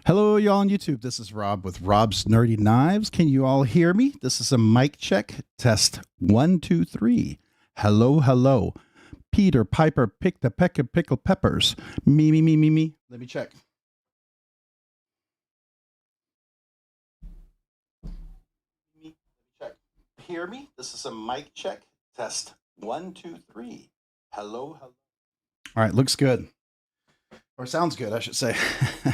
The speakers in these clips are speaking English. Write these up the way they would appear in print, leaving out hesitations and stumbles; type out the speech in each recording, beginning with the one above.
Hello, y'all on YouTube. This is Rob with Rob's Nerdy Knives. Can you all hear me? This is a mic check. Test 1, 2, 3. Hello, hello. Peter Piper picked the peck of pickled peppers. Me, me, me, me, me. Let me check. Let me check. Hear me? This is a mic check. Test 1, 2, 3. Hello, hello. All right, looks good. Or sounds good, I should say.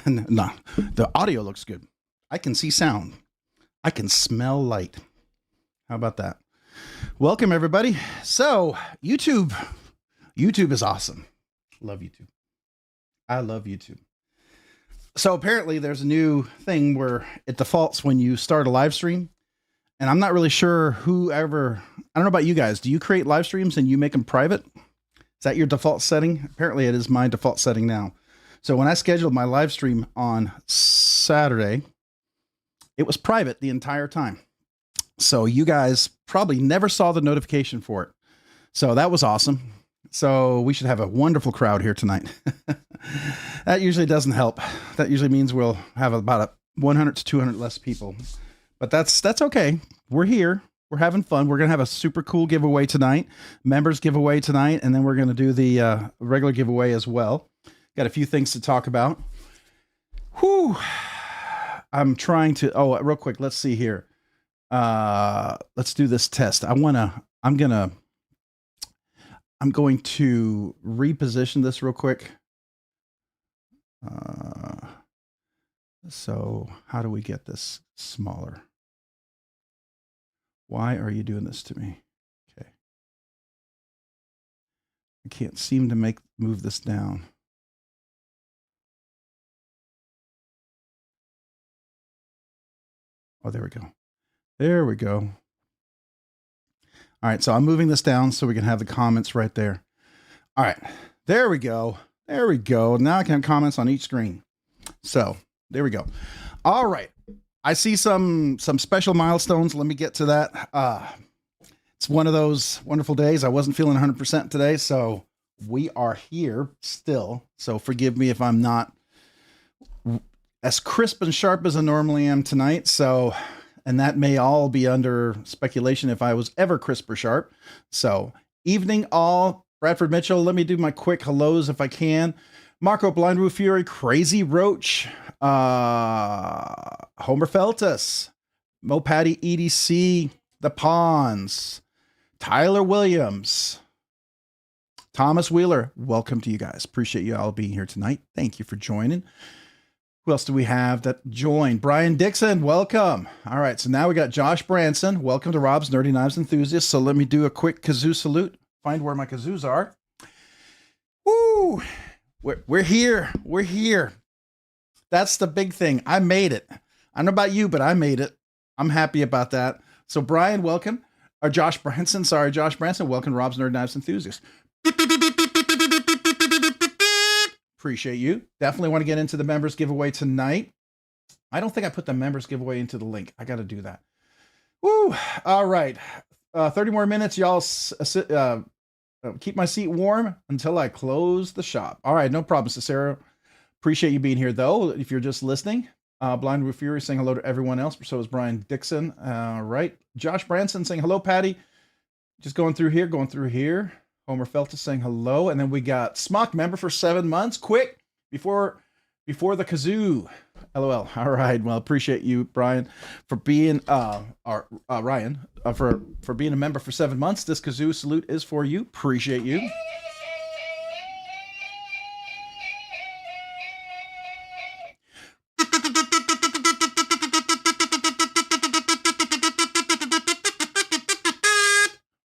No, the audio looks good. I can see sound. I can smell light. How about that? Welcome, everybody. So, YouTube is awesome. Love YouTube. I love YouTube. So apparently there's a new thing where it defaults when you start a live stream. And I'm not really sure I don't know about you guys. Do you create live streams and you make them private? Is that your default setting? Apparently it is my default setting now. So when I scheduled my live stream on Saturday, it was private the entire time. So you guys probably never saw the notification for it. So that was awesome. So we should have a wonderful crowd here tonight. That usually doesn't help. That usually means we'll have about 100 to 200 less people. But that's okay. We're here. We're having fun. We're going to have a super cool giveaway tonight. Members giveaway tonight. And then we're going to do the regular giveaway as well. Got a few things to talk about. Whew. I'm trying to, real quick, let's see here. Let's do this test. I'm going to reposition this real quick. So how do we get this smaller? Why are you doing this to me? Okay. I can't seem to move this down. Oh, there we go. There we go. All right, so I'm moving this down so we can have the comments right there. All right, there we go. There we go. Now I can have comments on each screen. So there we go. All right, I see some special milestones. Let me get to that. It's one of those wonderful days. I wasn't feeling 100% today, so we are here still. So forgive me if I'm not as crisp and sharp as I normally am tonight. So, and that may all be under speculation if I was ever crisp or sharp. So evening all. Bradford Mitchell, let me do my quick hellos if I can. Marco Blind Roof Fury, Crazy Roach, Homer Feltus, Mo Patty EDC, The Pawns, Tyler Williams, Thomas Wheeler. Welcome to you guys. Appreciate you all being here tonight. Thank you for joining. Who else do we have that joined? Brian Dixon, welcome. All right, so now we got Josh Branson. Welcome to Rob's Nerdy Knives Enthusiast. So let me do a quick kazoo salute. Find where my kazoos are. Woo! We're here. We're here. That's the big thing. I made it. I don't know about you, but I made it. I'm happy about that. So Brian, welcome. Or Josh Branson. Sorry, Josh Branson. Welcome to Rob's Nerdy Knives Enthusiast. Appreciate you. Definitely want to get into the members giveaway tonight. I don't think I put the members giveaway into the link. I got to do that. Woo! All right. 30 more minutes. Y'all keep my seat warm until I close the shop. All right. No problem, Cicero. Appreciate you being here, though. If you're just listening, Blind Roof Fury saying hello to everyone else. So is Brian Dixon. All right. Josh Branson saying hello, Patty. Just going through here. Homer Feltus saying hello. And then we got Smock member for 7 months. Quick, before the kazoo. LOL. All right. Well, appreciate you, Brian, for being Ryan, for being a member for 7 months. This kazoo salute is for you. Appreciate you.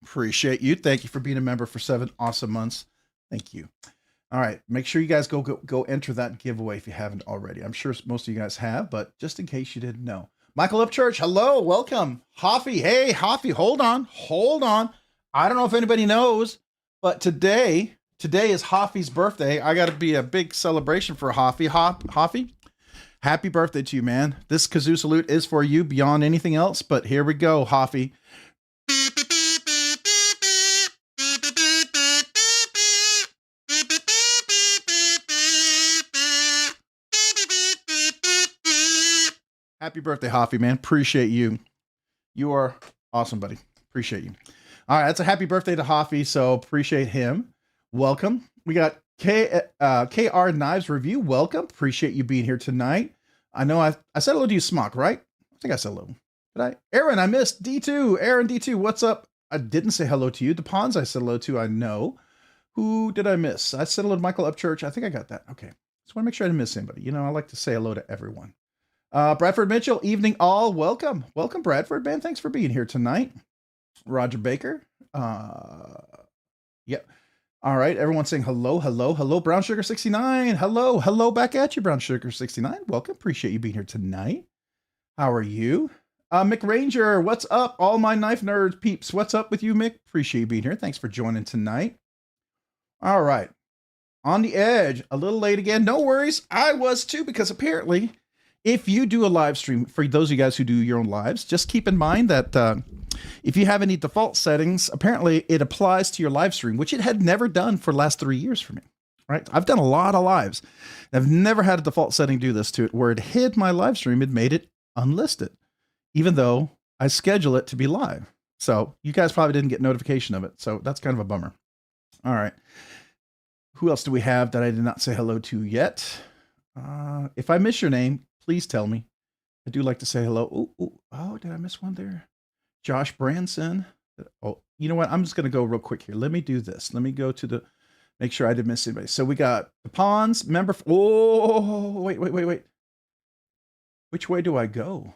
Appreciate you. Thank you for being a member for 7 awesome months. Thank you. All right. Make sure you guys go enter that giveaway if you haven't already. I'm sure most of you guys have, but just in case you didn't know. Michael Upchurch, hello. Welcome. Hoffy. Hey, Hoffy. Hold on. I don't know if anybody knows, but today is Hoffy's birthday. I got to be a big celebration for Hoffy. Hoffy, happy birthday to you, man. This kazoo salute is for you beyond anything else, but here we go, Hoffy. Happy birthday, Hoffy, man. Appreciate you. You are awesome, buddy. Appreciate you. All right, that's a happy birthday to Hoffy, so appreciate him. Welcome. We got KR Knives Review. Welcome. Appreciate you being here tonight. I know I said hello to you, Smock, right? I think I said hello. Did I? Aaron, I missed. D2. Aaron, D2, what's up? I didn't say hello to you. The Pawns I said hello to, I know. Who did I miss? I said hello to Michael Upchurch. I think I got that. Okay. Just want to make sure I didn't miss anybody. You know, I like to say hello to everyone. Bradford Mitchell, evening all. Welcome. Welcome, Bradford, man. Thanks for being here tonight. Roger Baker. Yep. All right. Everyone's saying hello, hello, hello. Brown Sugar 69. Hello, hello back at you, Brown Sugar 69. Welcome. Appreciate you being here tonight. How are you? Mick Ranger, what's up? All my knife nerds peeps. What's up with you, Mick? Appreciate you being here. Thanks for joining tonight. All right. On the edge, a little late again. No worries. I was too, because apparently if you do a live stream, for those of you guys who do your own lives, just keep in mind that if you have any default settings, apparently it applies to your live stream, which it had never done for the last 3 years for me, right? I've done a lot of lives. I've never had a default setting do this to it, where it hid my live stream. It made it unlisted, even though I schedule it to be live. So you guys probably didn't get notification of it. So that's kind of a bummer. All right. Who else do we have that I did not say hello to yet? If I miss your name, please tell me. I do like to say hello. Oh, did I miss one there? Josh Branson. Oh, you know what? I'm just going to go real quick here. Let me do this. Let me go to the, make sure I didn't miss anybody. So we got the Pawns, member. Oh, wait. Which way do I go?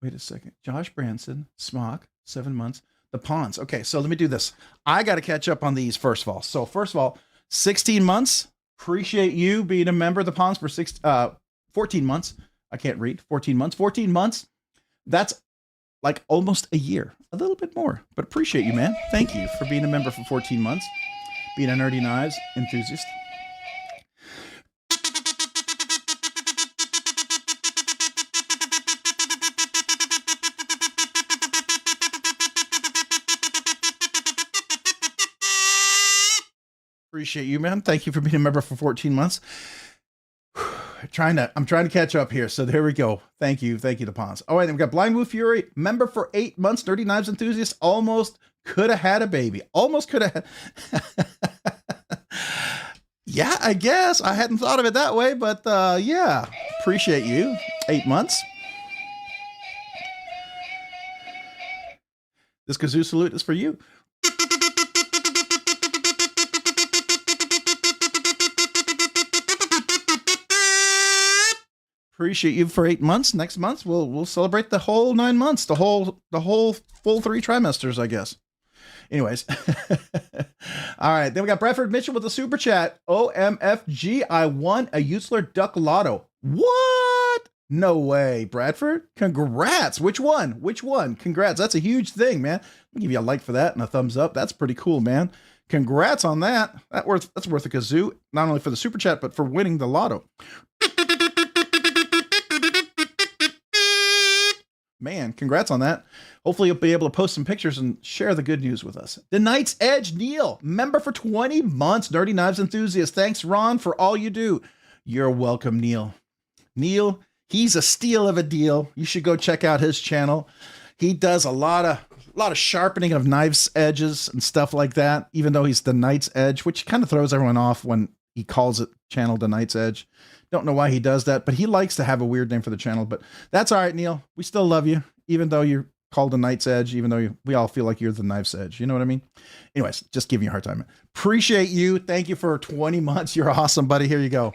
Wait a second. Josh Branson, Smock, 7 months. The Pawns. Okay, so let me do this. I got to catch up on these first of all. So first of all, 16 months. Appreciate you being a member of the Pawns for 14 months. I can't read. 14 months. 14 months. That's like almost a year. A little bit more. But appreciate you, man. Thank you for being a member for 14 months. Being a Nerdy Knives enthusiast. Appreciate you, man. Thank you for being a member for 14 months. I'm trying to catch up here. So there we go. Thank you. Thank you, the Pawns. All right, then we got Blind Wolf Fury, member for 8 months, Nerdy Knives enthusiast. Almost could have had a baby. Almost could have had. Yeah, I guess. I hadn't thought of it that way, but yeah. Appreciate you. 8 months. This kazoo salute is for you. Appreciate you for 8 months. Next month we'll celebrate the whole 9 months, the whole full 3 trimesters, I guess. Anyways, all right. Then we got Bradford Mitchell with the super chat. OMFG, I won a Utsler Duck Lotto. What? No way, Bradford. Congrats. Which one? Which one? Congrats. That's a huge thing, man. I'll give you a like for that and a thumbs up. That's pretty cool, man. Congrats on that. That's worth a kazoo, not only for the super chat but for winning the lotto. Man, congrats on that. Hopefully you'll be able to post some pictures and share the good news with us. The Knight's Edge, Neil, member for 20 months, Nerdy Knives enthusiast. Thanks, Ron, for all you do. You're welcome, Neil. Neil, he's a steal of a deal. You should go check out his channel. He does a lot of sharpening of knives edges and stuff like that, even though he's the Knight's Edge, which kind of throws everyone off when he calls it channel the Knight's Edge. Don't know why he does that, but he likes to have a weird name for the channel. But that's all right, Neil. We still love you, even though you're called the Knight's Edge, even though we all feel like you're the Knife's Edge. You know what I mean? Anyways, just giving you a hard time. Appreciate you. Thank you for 20 months. You're awesome, buddy. Here you go.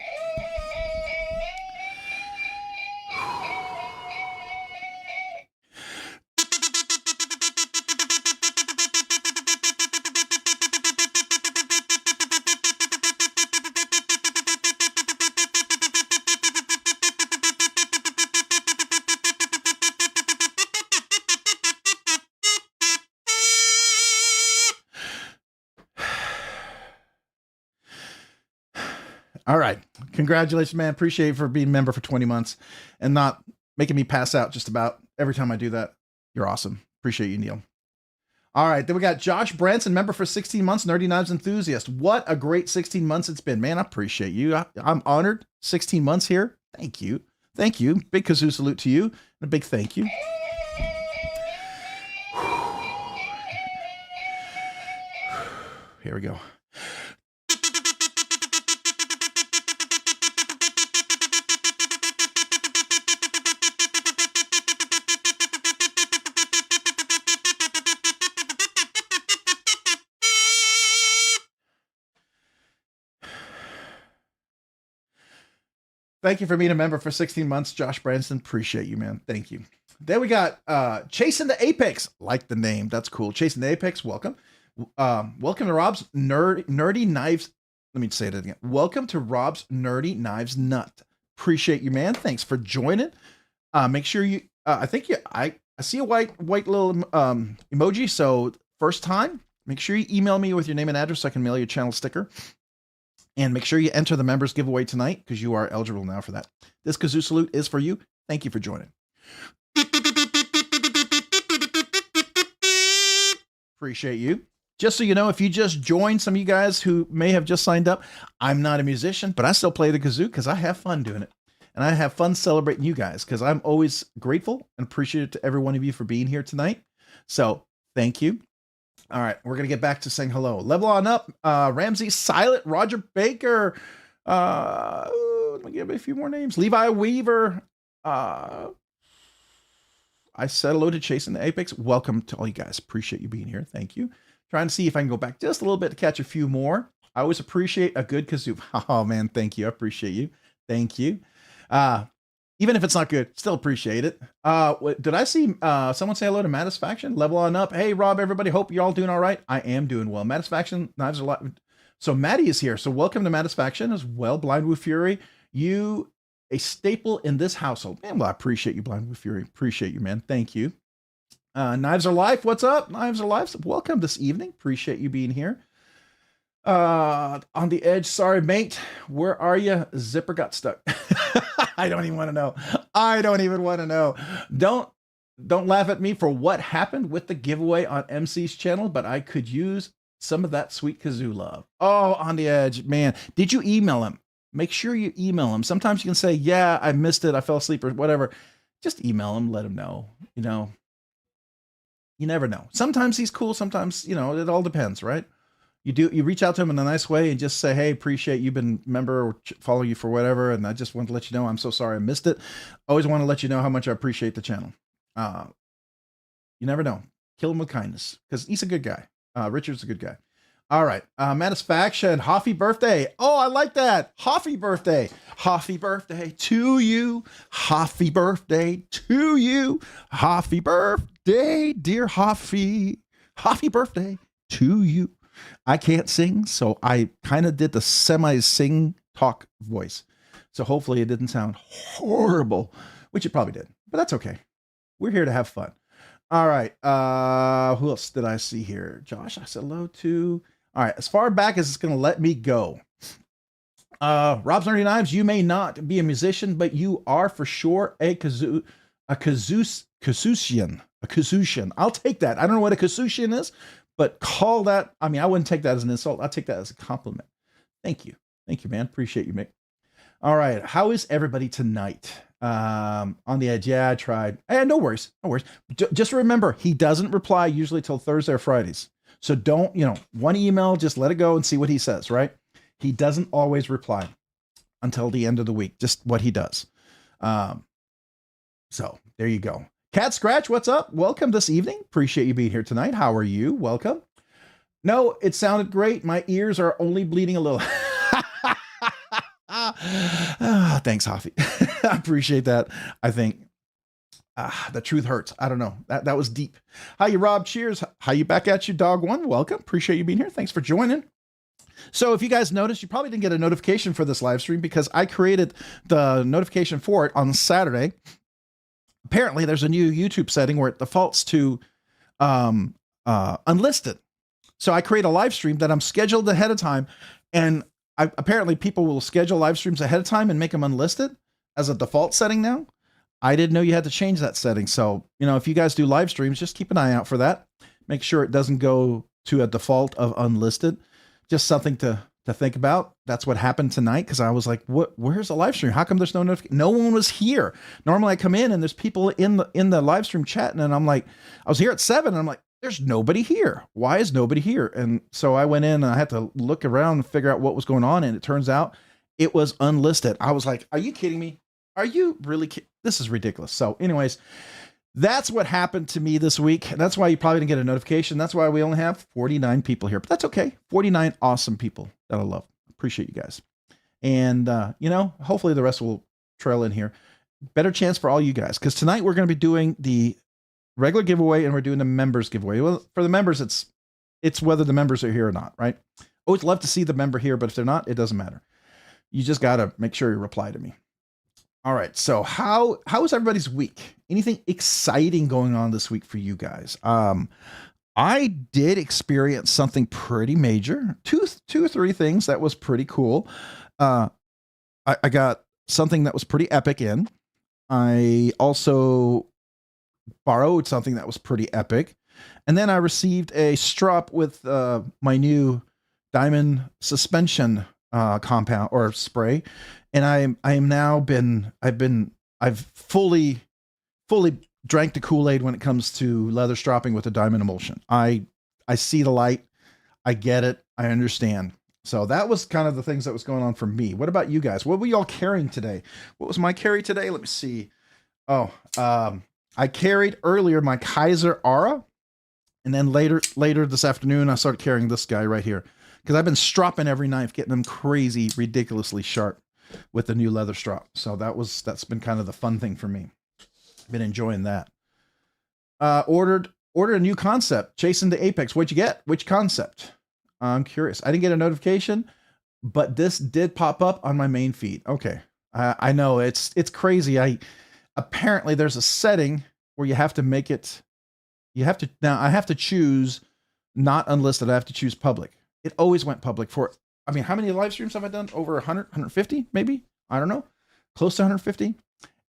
All right. Congratulations, man. Appreciate you for being a member for 20 months and not making me pass out just about every time I do that. You're awesome. Appreciate you, Neil. All right. Then we got Josh Branson, member for 16 months, Nerdy Knives enthusiast. What a great 16 months it's been, man. I appreciate you. I'm honored. 16 months here. Thank you. Thank you. Big kazoo salute to you. And a big thank you. Here we go. Thank you for being a member for 16 months, Josh Branson. Appreciate you, man. Thank you. Then we got Chasing the Apex. Like the name. That's cool. Chasing the Apex. Welcome. Welcome to Rob's Nerdy Knives. Let me say that again. Welcome to Rob's Nerdy Knives Nut. Appreciate you, man. Thanks for joining. Make sure you, I see a white little emoji. So first time, make sure you email me with your name and address so I can mail you a channel sticker. And make sure you enter the members giveaway tonight because you are eligible now for that. This kazoo salute is for you. Thank you for joining. Appreciate you. Just so you know, if you just joined, some of you guys who may have just signed up, I'm not a musician, but I still play the kazoo because I have fun doing it. And I have fun celebrating you guys because I'm always grateful and appreciative to every one of you for being here tonight. So thank you. All right, we're going to get back to saying hello. Level on up, Ramsey Silent, Roger Baker. Let me give a few more names. Levi Weaver. I said hello to Chasing the Apex. Welcome to all you guys. Appreciate you being here. Thank you. Trying to see if I can go back just a little bit to catch a few more. I always appreciate a good kazoo. Oh, man, thank you. I appreciate you. Thank you. Even if it's not good, still appreciate it. Did I see someone say hello to Matisfaction? Level on up. Hey, Rob, everybody. Hope you're all doing all right. I am doing well. Matisfaction, knives are a lot. So Maddie is here. So welcome to Matisfaction as well. Blind Woo Fury, you a staple in this household. Man, well, I appreciate you, Blind Woo Fury. Appreciate you, man. Thank you. Knives Are Life. What's up? Knives Are Life. Welcome this evening. Appreciate you being here. On the edge. Sorry, mate. Where are you? Zipper got stuck. I don't even want to know. I don't even want to know. Don't laugh at me for what happened with the giveaway on MC's channel, but I could use some of that sweet kazoo love. Oh, on the edge, man. Did you email him? Make sure you email him. Sometimes you can say, yeah, I missed it. I fell asleep or whatever. Just email him. Let him know. You know, you never know. Sometimes he's cool. Sometimes, you know, it all depends, right? You reach out to him in a nice way and just say, hey, appreciate you've been a member or follow you for whatever. And I just want to let you know, I'm so sorry I missed it. Always want to let you know how much I appreciate the channel. You never know. Kill him with kindness because he's a good guy. Richard's a good guy. All right. Matisfaction, Hoffy birthday. Oh, I like that. Hoffy birthday. Hoffy birthday to you. Hoffy birthday to you. Hoffy birthday, dear Hoffy. Hoffy birthday to you. I can't sing, so I kind of did the semi-sing talk voice. So hopefully it didn't sound horrible, which it probably did, but that's okay. We're here to have fun. All right. Who else did I see here? Josh, I said hello to. All right. As far back as it's going to let me go. Rob's Nerdy Knives, you may not be a musician, but you are for sure a kazooian. I'll take that. I don't know what a kazooian is. But call that, I mean, I wouldn't take that as an insult. I'll take that as a compliment. Thank you. Thank you, man. Appreciate you, Mick. All right. How is everybody tonight? On the edge. Yeah, I tried. No worries. No worries. Just remember, he doesn't reply usually till Thursday or Fridays. So don't, you know, one email, just let it go and see what he says, right? He doesn't always reply until the end of the week. Just what he does. So there you go. Cat Scratch, what's up? Welcome this evening. Appreciate you being here tonight. How are you? Welcome. No, it sounded great. My ears are only bleeding a little. Thanks, Hoffy. I appreciate that. I think the truth hurts. I don't know. That was deep. How you, Rob? Cheers. How you? Back at you, Dog One. Welcome. Appreciate you being here. Thanks for joining. So if you guys noticed, you probably didn't get a notification for this live stream because I created the notification for it on Saturday. Apparently, there's a new YouTube setting where it defaults to unlisted. So I create a live stream that I'm scheduled ahead of time. And apparently people will schedule live streams ahead of time and make them unlisted as a default setting now. I didn't know you had to change that setting. So, you know, if you guys do live streams, just keep an eye out for that. Make sure it doesn't go to a default of unlisted. Just something to to think about. That's what happened tonight, because I was like, where's the live stream? How come there's no notification? No one was here. Normally I come in and there's people in the live stream chatting, and I'm like, I was here at 7 and I'm like, there's nobody here. Why is nobody here? And so I went in and I had to look around and figure out what was going on, and it turns out it was unlisted. I was like, are you kidding me? Are you really kidding? This is ridiculous. So anyways, that's what happened to me this week. That's why you probably didn't get a notification. That's why we only have 49 people here, but that's okay. 49 awesome people that I love. Appreciate you guys. And, you know, hopefully the rest will trail in here. Better chance for all you guys, because tonight we're going to be doing the regular giveaway and we're doing the members giveaway. Well, for the members, it's whether the members are here or not, right? Always love to see the member here, but if they're not, it doesn't matter. You just got to make sure you reply to me. All right. So how was everybody's week? Anything exciting going on this week for you guys? I did experience something pretty major, two or three things that was pretty cool. I got something that was pretty epic in. I also borrowed something that was pretty epic. And then I received a strop with my new diamond suspension compound or spray. And I've fully drank the Kool-Aid when it comes to leather stropping with a diamond emulsion. I see the light. I get it. I understand. So that was kind of the things that was going on for me. What about you guys? What were y'all carrying today? What was my carry today? Let me see. Oh, I carried earlier my Kaiser Aura. And then later this afternoon, I started carrying this guy right here, because I've been stropping every knife, getting them crazy, ridiculously sharp with the new leather strop. So that's been kind of the fun thing for me. Been enjoying that. Ordered a new concept, Chasing the Apex. What'd you get? Which concept? I'm curious. I didn't get a notification, but this did pop up on my main feed. Okay. I know it's crazy. Apparently there's a setting where you have to make it, now I have to choose not unlisted. I have to choose public. It always went public for, I mean, how many live streams have I done? Over 100, 150 maybe? I don't know. Close to 150.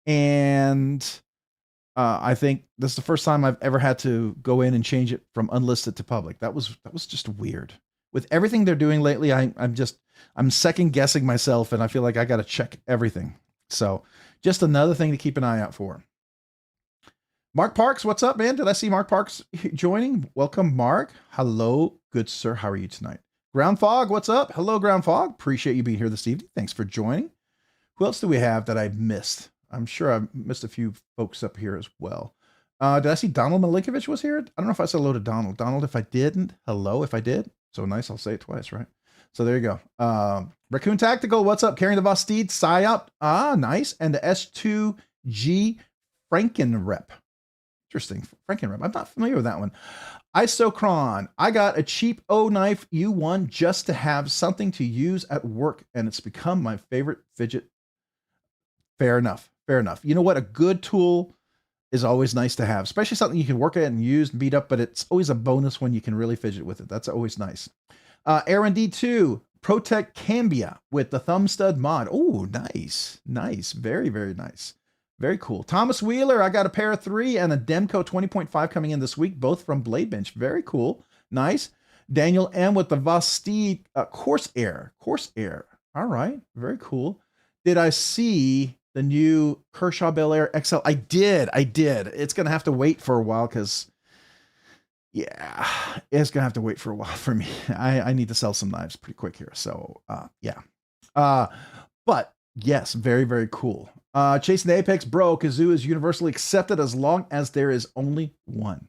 And I think this is the first time I've ever had to go in and change it from unlisted to public. That was just weird. With everything they're doing lately, I'm second guessing myself, and I feel like I got to check everything. So just another thing to keep an eye out for. Mark Parks, what's up, man? Did I see Mark Parks joining? Welcome, Mark. Hello, good sir. How are you tonight? Ground Fog, what's up? Hello, Ground Fog. Appreciate you being here this evening. Thanks for joining. Who else do we have that I missed? I'm sure I missed a few folks up here as well. Did I see Donald Malinkovich was here? I don't know if I said hello to Donald. Donald, if I didn't, hello if I did. So nice, I'll say it twice, right? So there you go. Raccoon Tactical, what's up? Carrying the Voss Steed, Psyop. Ah, nice. And the S2G Frankenrep. Interesting. Frankenrep. I'm not familiar with that one. Isocron. I got a cheap O knife U1 just to have something to use at work, and it's become my favorite fidget. Fair enough. Fair enough. You know what? A good tool is always nice to have, especially something you can work at and use and beat up, but it's always a bonus when you can really fidget with it. That's always nice. R&D2 Protect Cambia with the thumb stud mod. Oh, nice. Nice. Very, very nice. Very cool. Thomas Wheeler, I got a pair of 3 and a Demco 20.5 coming in this week, both from BladeBinge. Very cool. Nice. Daniel M with the Voss Steed Corsair. All right. Very cool. Did I see the new Kershaw Bel Air XL? I did. It's going to have to wait for a while because, yeah, it's going to have to wait for a while for me. I need to sell some knives pretty quick here. So, yeah. But yes, very, very cool. Chasing the Apex, bro, Kazoo is universally accepted as long as there is only one.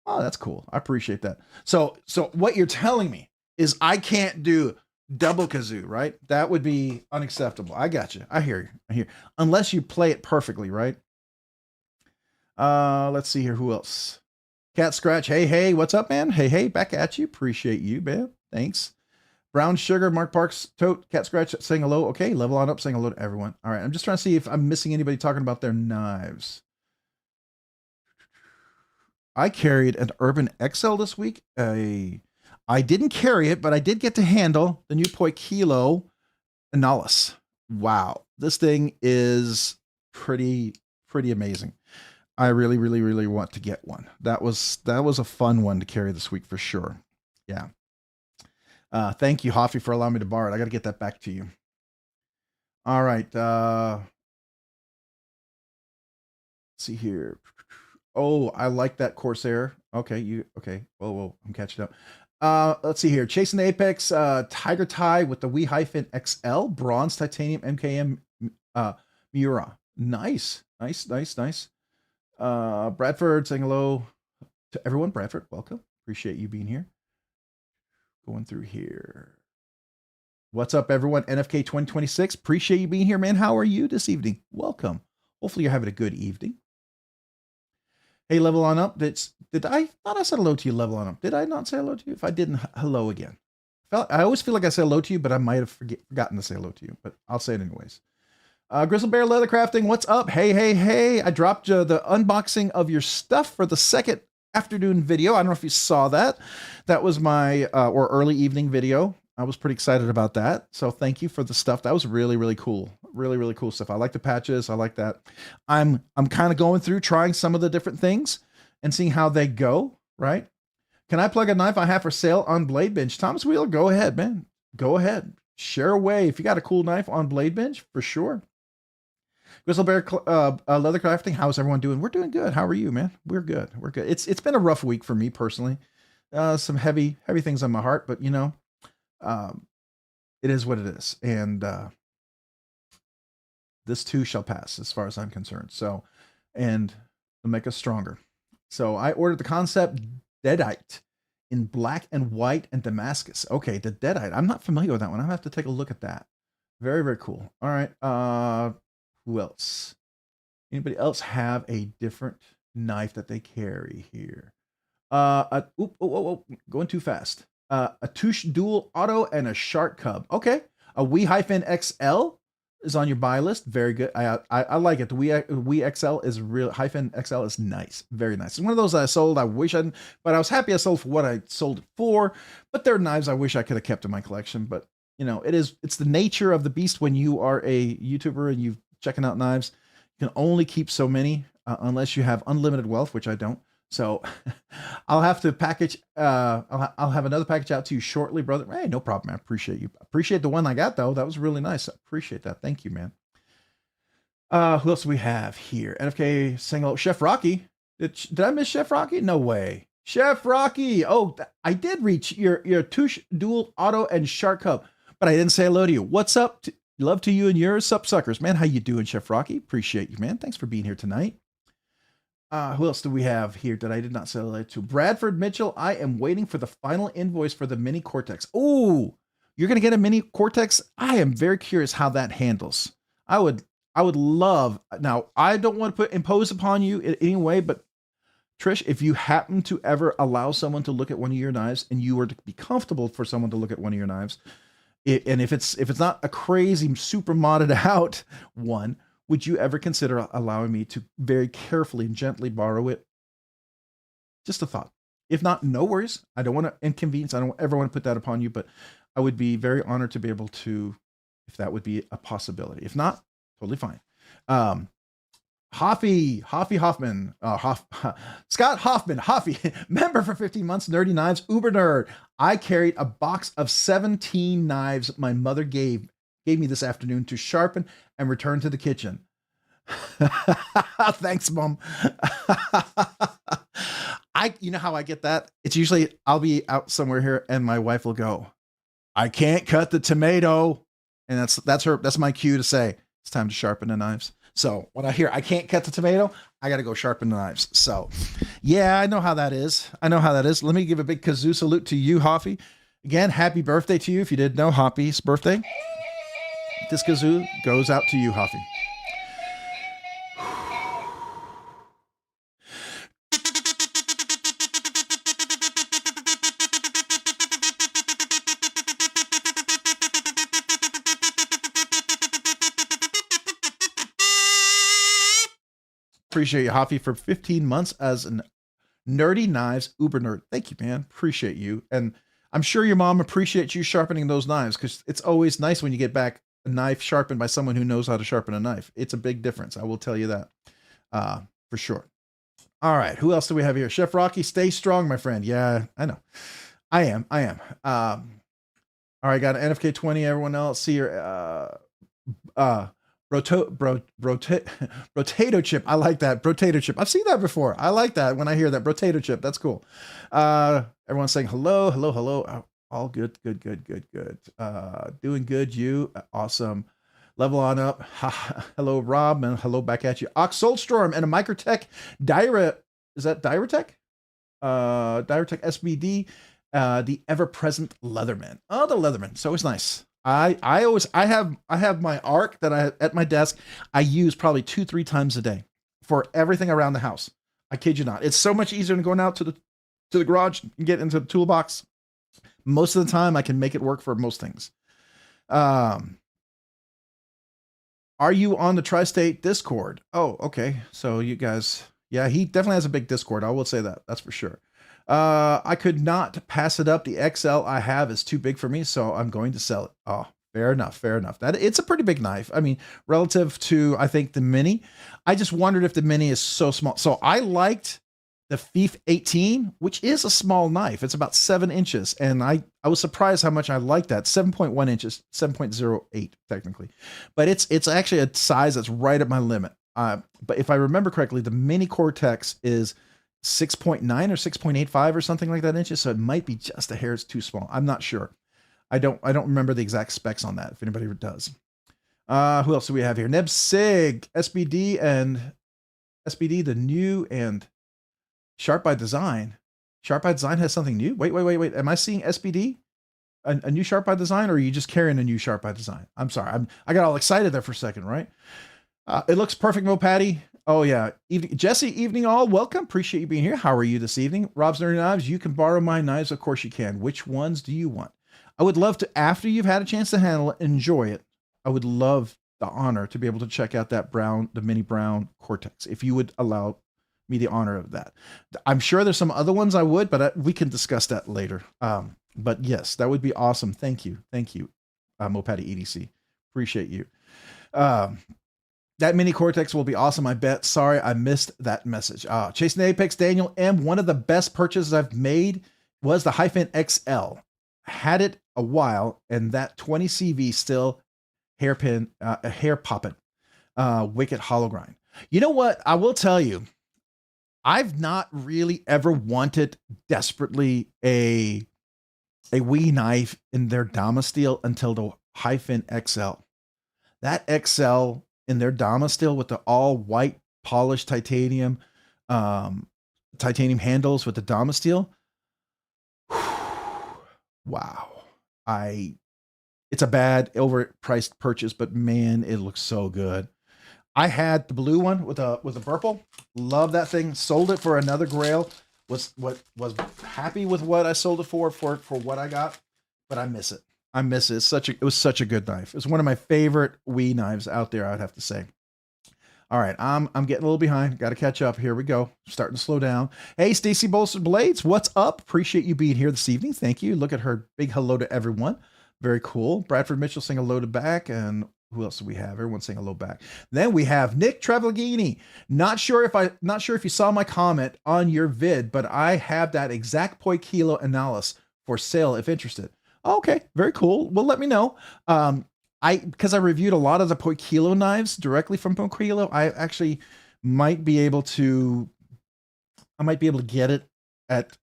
Oh, that's cool. I appreciate that. So what you're telling me is I can't do double kazoo, right? That would be unacceptable. I got you. I hear you. Unless you play it perfectly, right? Let's see here. Who else? Cat Scratch. Hey, what's up, man? Hey, back at you. Appreciate you, man. Thanks. Brown Sugar, Mark Parks, Tote, Cat Scratch saying hello. Okay, level on up, saying hello to everyone. All right, I'm just trying to see if I'm missing anybody talking about their knives. I carried an Urban XL this week. I didn't carry it, but I did get to handle the new Poi Kilo Analysis. Wow, this thing is pretty amazing. I really want to get one. That was a fun one to carry this week for sure. Yeah. Thank you, Hoffy, for allowing me to borrow it. I got to get that back to you. All right. Let's see here. Oh, I like that Corsair. Okay, okay. Whoa, I'm catching up. Let's see here. Chasing the Apex, Tiger Tie with the WE-XL bronze titanium MKM Miura. Nice. Bradford saying hello to everyone. Bradford, welcome. Appreciate you being here. Going through here. What's up, everyone? NFK 2026. Appreciate you being here, man. How are you this evening? Welcome. Hopefully you're having a good evening. Hey, level on up. I thought I said hello to you, level on up. Did I not say hello to you? If I didn't, hello again. I always feel like I said hello to you, but I might have forgotten to say hello to you, but I'll say it anyways. Grizzle Bear Leather Crafting, what's up? Hey. I dropped the unboxing of your stuff for the second afternoon video. I don't know if you saw that. That was my or early evening video. I was pretty excited about that. So thank you for the stuff. That was really cool. Really cool stuff. I like the patches. I like that. I'm kind of going through trying some of the different things and seeing how they go, right? Can I plug a knife I have for sale on BladeBinge? Thomas Wheeler, go ahead, man. Go ahead. Share away. If you got a cool knife on BladeBinge, for sure. Grizzle Bear Leather Crafting, how's everyone doing? We're doing good. How are you, man? We're good. It's been a rough week for me personally. Some heavy things on my heart, but you know, it is what it is. And this too shall pass as far as I'm concerned. So, and it'll make us stronger. So I ordered the Concept Deadite in black and white and Damascus. Okay, the Deadite. I'm not familiar with that one. I have to take a look at that. Very cool. All right. Who else? Anybody else have a different knife that they carry here? Going too fast. A Touche Dual Auto and a Shark Cub. Okay. A WE-XL is on your buy list. Very good. I like it. The WE-XL is real. -XL is nice. Very nice. It's one of those I sold. I wish I didn't, but I was happy I sold for what I sold it for. But there are knives I wish I could have kept in my collection. But you know, it's the nature of the beast when you are a YouTuber and you're checking out knives. You can only keep so many unless you have unlimited wealth, which I don't. So I'll have to package. I'll have another package out to you shortly, brother. Hey, no problem. I appreciate you. Appreciate the one I got though. That was really nice. I appreciate that. Thank you, man. Who else do we have here? NFK single Chef Rocky. Did I miss Chef Rocky? No way. Chef Rocky. Oh, I did reach your Touche Dual Auto and Shark Cub, but I didn't say hello to you. What's up? Love to you and yours, sup suckers, man. How you doing, Chef Rocky? Appreciate you, man. Thanks for being here tonight. Who else do we have here that I did not say hello to? Bradford Mitchell. I am waiting for the final invoice for the Mini Cortex. Oh, you're gonna get a Mini Cortex. I am very curious how that handles. I would love. Now, I don't want to impose upon you in any way, but Trish, if you happen to ever allow someone to look at one of your knives, and you were to be comfortable for someone to look at one of your knives, and if it's not a crazy, super modded out one, would you ever consider allowing me to very carefully and gently borrow it? Just a thought. If not, no worries. I don't want to inconvenience. I don't ever want to put that upon you, but I would be very honored to be able to, if that would be a possibility. If not, totally fine. Hoffman, Scott Hoffman, member for 15 months, Nerdy Knives, Uber Nerd. I carried a box of 17 knives my mother gave me this afternoon to sharpen and return to the kitchen. Thanks, Mom. You know how I get that? It's usually I'll be out somewhere here and my wife will go, I can't cut the tomato. And that's my cue to say, it's time to sharpen the knives. So when I hear I can't cut the tomato, I got to go sharpen the knives. So yeah, I know how that is. Let me give a big kazoo salute to you, Hoffy. Again, happy birthday to you. If you didn't know, Hoppy's birthday. This kazoo goes out to you, Hoffy. Appreciate you, Hoffy, for 15 months as a Nerdy Knives Uber Nerd. Thank you, man. Appreciate you. And I'm sure your mom appreciates you sharpening those knives, because it's always nice when you get back a knife sharpened by someone who knows how to sharpen a knife. It's a big difference. I will tell you that for sure. All right. Who else do we have here? Chef Rocky, stay strong, my friend. Yeah, I know. I am. All right, got an NFK20. Everyone else, see your Brotato chip. I like that. Brotato chip. I've seen that before. I like that when I hear that. Brotato chip. That's cool. Everyone's saying hello, hello, hello. Oh, all good, good, good, good, good. Doing good. You awesome. Level on up. Hello, Rob, and hello back at you. Ox Soulstorm and a Microtech Dyra. Is that Dyratech? Dyratech SBD. The ever-present Leatherman. Oh, the Leatherman. So it's nice. I have my arc that I at my desk. I use probably 2-3 times a day for everything around the house. I kid you not. It's so much easier than going out to the garage and get into the toolbox. Most of the time, I can make it work for most things. Are you on the Tri-State Discord? Oh, okay. So you guys, yeah, he definitely has a big Discord. I will say that. That's for sure. I could not pass it up. The XL I have is too big for me, so I'm going to sell it. Oh, fair enough. Fair enough. That it's a pretty big knife. I mean, relative to, I think, the Mini. I just wondered if the Mini is so small. So I liked the FIF 18, which is a small knife. It's about 7 inches. And I was surprised how much I liked that. 7.1 inches, 7.08 technically. But it's actually a size that's right at my limit. But if I remember correctly, the Mini Cortex is 6.9 or 6.85 or something like that inches. So it might be just a hair too small. I'm not sure. I don't remember the exact specs on that, if anybody does. Who else do we have here? Neb Sig, SBD, and SBD, the new and Sharp by Design. Sharp by Design has something new. Wait. Am I seeing SBD? A new Sharp by Design, or are you just carrying a new Sharp by Design? I'm sorry. I got all excited there for a second, right? It looks perfect, Mo Patty. Oh yeah. Jesse, evening all. Welcome. Appreciate you being here. How are you this evening? Rob's Nerdy Knives. You can borrow my knives. Of course you can. Which ones do you want? I would love to, after you've had a chance to handle it, enjoy it. I would love the honor to be able to check out that the mini brown Cortex, if you would allow me the honor of that. I'm sure there's some other ones I would, but we can discuss that later. But yes, that would be awesome. Thank you. Thank you, Mopati EDC. Appreciate you. That mini Cortex will be awesome, I bet. Sorry, I missed that message. Chasing Apex, Daniel M. One of the best purchases I've made was the Hyphen XL. Had it a while, and that 20 CV still hair popping. Wicked hollow grind. You know what? I will tell you, I've not really ever wanted desperately a wee knife in their Damasteel until the Hyphen XL. That XL in their Damasteel with the all white polished titanium handles with the Damasteel. Wow. It's a bad overpriced purchase, but man, it looks so good. I had the blue one with a purple. Love that thing. Sold it for another grail. Was happy with what I sold it for what I got, but I miss it. I miss it. It was such a good knife. It was one of my favorite Wii knives out there, I'd have to say. All right, I'm getting a little behind. Got to catch up. Here we go. Starting to slow down. Hey, Stacy Bolster Blades, what's up? Appreciate you being here this evening. Thank you. Look at her. Big hello to everyone. Very cool. Bradford Mitchell saying hello to back, and who else do we have? Everyone's saying hello back. Then we have Nick Travaglini. Not sure if you saw my comment on your vid, but I have that exact poi kilo analysis for sale if interested. Okay, very cool. Well, let me know. Because I reviewed a lot of the poi kilo knives directly from poi kilo, I actually might be able to get it at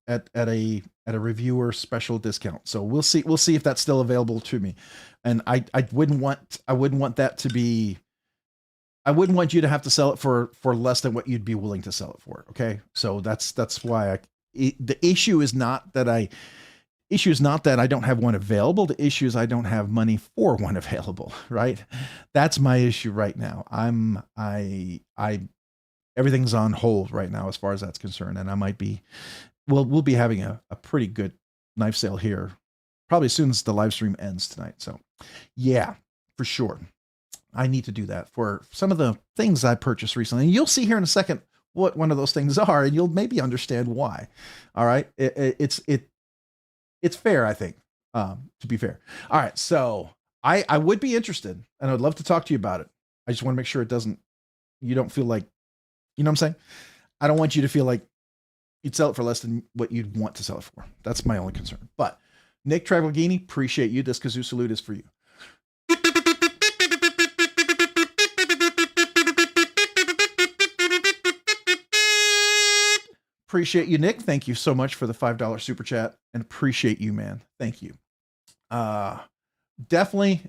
a reviewer special discount. So we'll see if that's still available to me. And I wouldn't want you to have to sell it for less than what you'd be willing to sell it for. Okay. So that's why the issue is not that I don't have one available. The issue is I don't have money for one available, right? That's my issue right now. Everything's on hold right now as far as that's concerned. And we'll be having a pretty good knife sale here probably as soon as the live stream ends tonight. So yeah, for sure. I need to do that for some of the things I purchased recently. And you'll see here in a second what one of those things are, and you'll maybe understand why. All right. It's fair, I think, to be fair. All right. So I would be interested, and I'd love to talk to you about it. I just want to make sure you don't feel like, you know what I'm saying? I don't want you to feel like you'd sell it for less than what you'd want to sell it for. That's my only concern. But Nick Travaglini, appreciate you. This kazoo salute is for you. Appreciate you, Nick. Thank you so much for the $5 super chat, and appreciate you, man. Thank you. Definitely,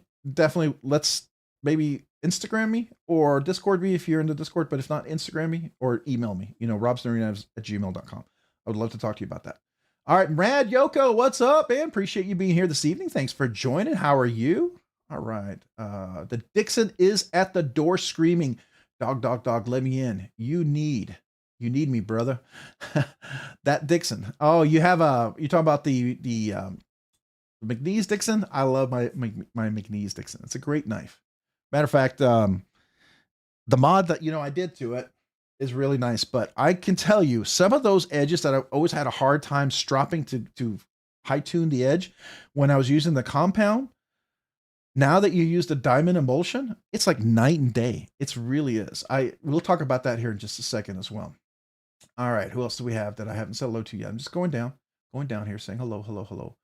let's maybe Instagram me or Discord me if you're in the Discord, but if not, Instagram me or email me, robsnerdyknives@gmail.com. I would love to talk to you about that. All right, Brad Yoko, what's up, man? Appreciate you being here this evening. Thanks for joining. How are you? All right. The Dixon is at the door screaming, dog, dog, dog, let me in. You need me, brother. That Dixon. Oh, you talking about the McNeese Dixon? I love my McNeese Dixon. It's a great knife. Matter of fact, the mod that, I did to it is really nice, but I can tell you some of those edges that I always had a hard time stropping to high tune the edge when I was using the compound. Now that you use the diamond emulsion, it's like night and day. It really is. We'll talk about that here in just a second as well. All right, who else do we have that I haven't said hello to yet? I'm just going down here saying hello, hello, hello.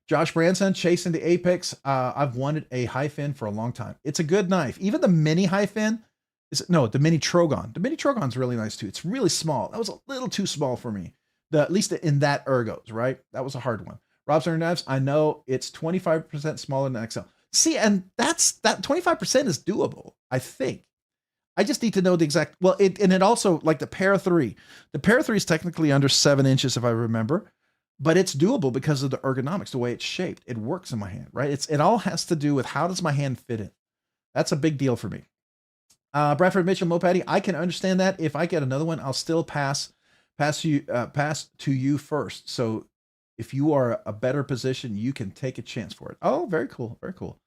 Josh Branson, chasing the Apex. I've wanted a high fin for a long time. It's a good knife. Even the mini high fin, the mini Trogon. The mini Trogon's really nice too. It's really small. That was a little too small for me. At least in that ergos, right? That was a hard one. Rob's Knives, I know it's 25% smaller than XL. See, and that 25% is doable, I think. I just need to know the exact, and it also, like the Para 3. The Para 3 is technically under 7 inches, if I remember, but it's doable because of the ergonomics, the way it's shaped. It works in my hand, right? It all has to do with how does my hand fit in. That's a big deal for me. Bradford Mitchell Mopatty, I can understand that. If I get another one, I'll still pass to you first. So if you are a better position, you can take a chance for it. Oh, very cool. Very cool.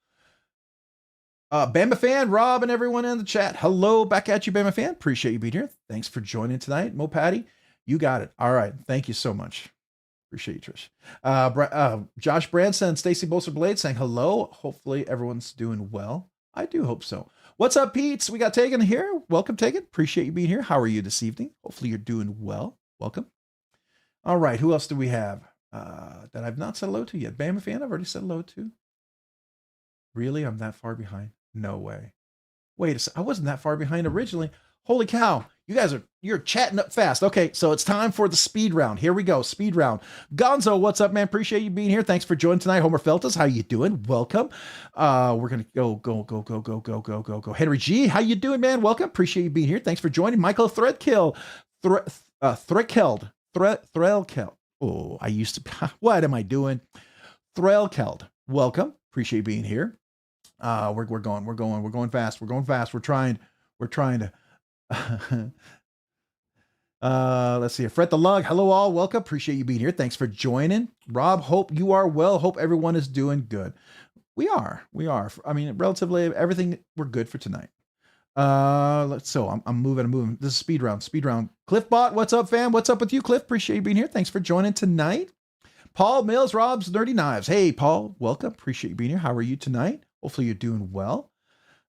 Bama Fan, Rob, and everyone in the chat. Hello, back at you, Bama Fan. Appreciate you being here. Thanks for joining tonight. Mo Patty, you got it. All right. Thank you so much. Appreciate you, Trish. Josh Branson, Stacy Bolster Blade saying hello. Hopefully everyone's doing well. I do hope so. What's up, Pete? We got Tegan here. Welcome, Tegan. Appreciate you being here. How are you this evening? Hopefully you're doing well. Welcome. All right. Who else do we have that I've not said hello to yet? Bama Fan, I've already said hello to. Really? I'm that far behind? No way. Wait a second. I wasn't that far behind originally. Holy cow. You're chatting up fast. Okay, so it's time for the speed round. Here we go. Speed round. Gonzo, what's up, man? Appreciate you being here. Thanks for joining tonight. Homer Feltus, how you doing? Welcome. We're going to go. Henry G, how you doing, man? Welcome. Appreciate you being here. Thanks for joining. Michael Threadkill. Threlkeld. Oh, I used to. What am I doing? Threlkeld. Welcome. Appreciate you being here. We're going fast. We're trying to. Let's see. Fret the Lug. Hello all. Welcome. Appreciate you being here. Thanks for joining. Rob, hope you are well. Hope everyone is doing good. We are. I mean, relatively everything. We're good for tonight. I'm moving. This is speed round. Cliffbot, what's up, fam? What's up with you, Cliff? Appreciate you being here. Thanks for joining tonight. Paul Mills, Rob's Nerdy Knives. Hey, Paul, welcome. Appreciate you being here. How are you tonight? Hopefully you're doing well.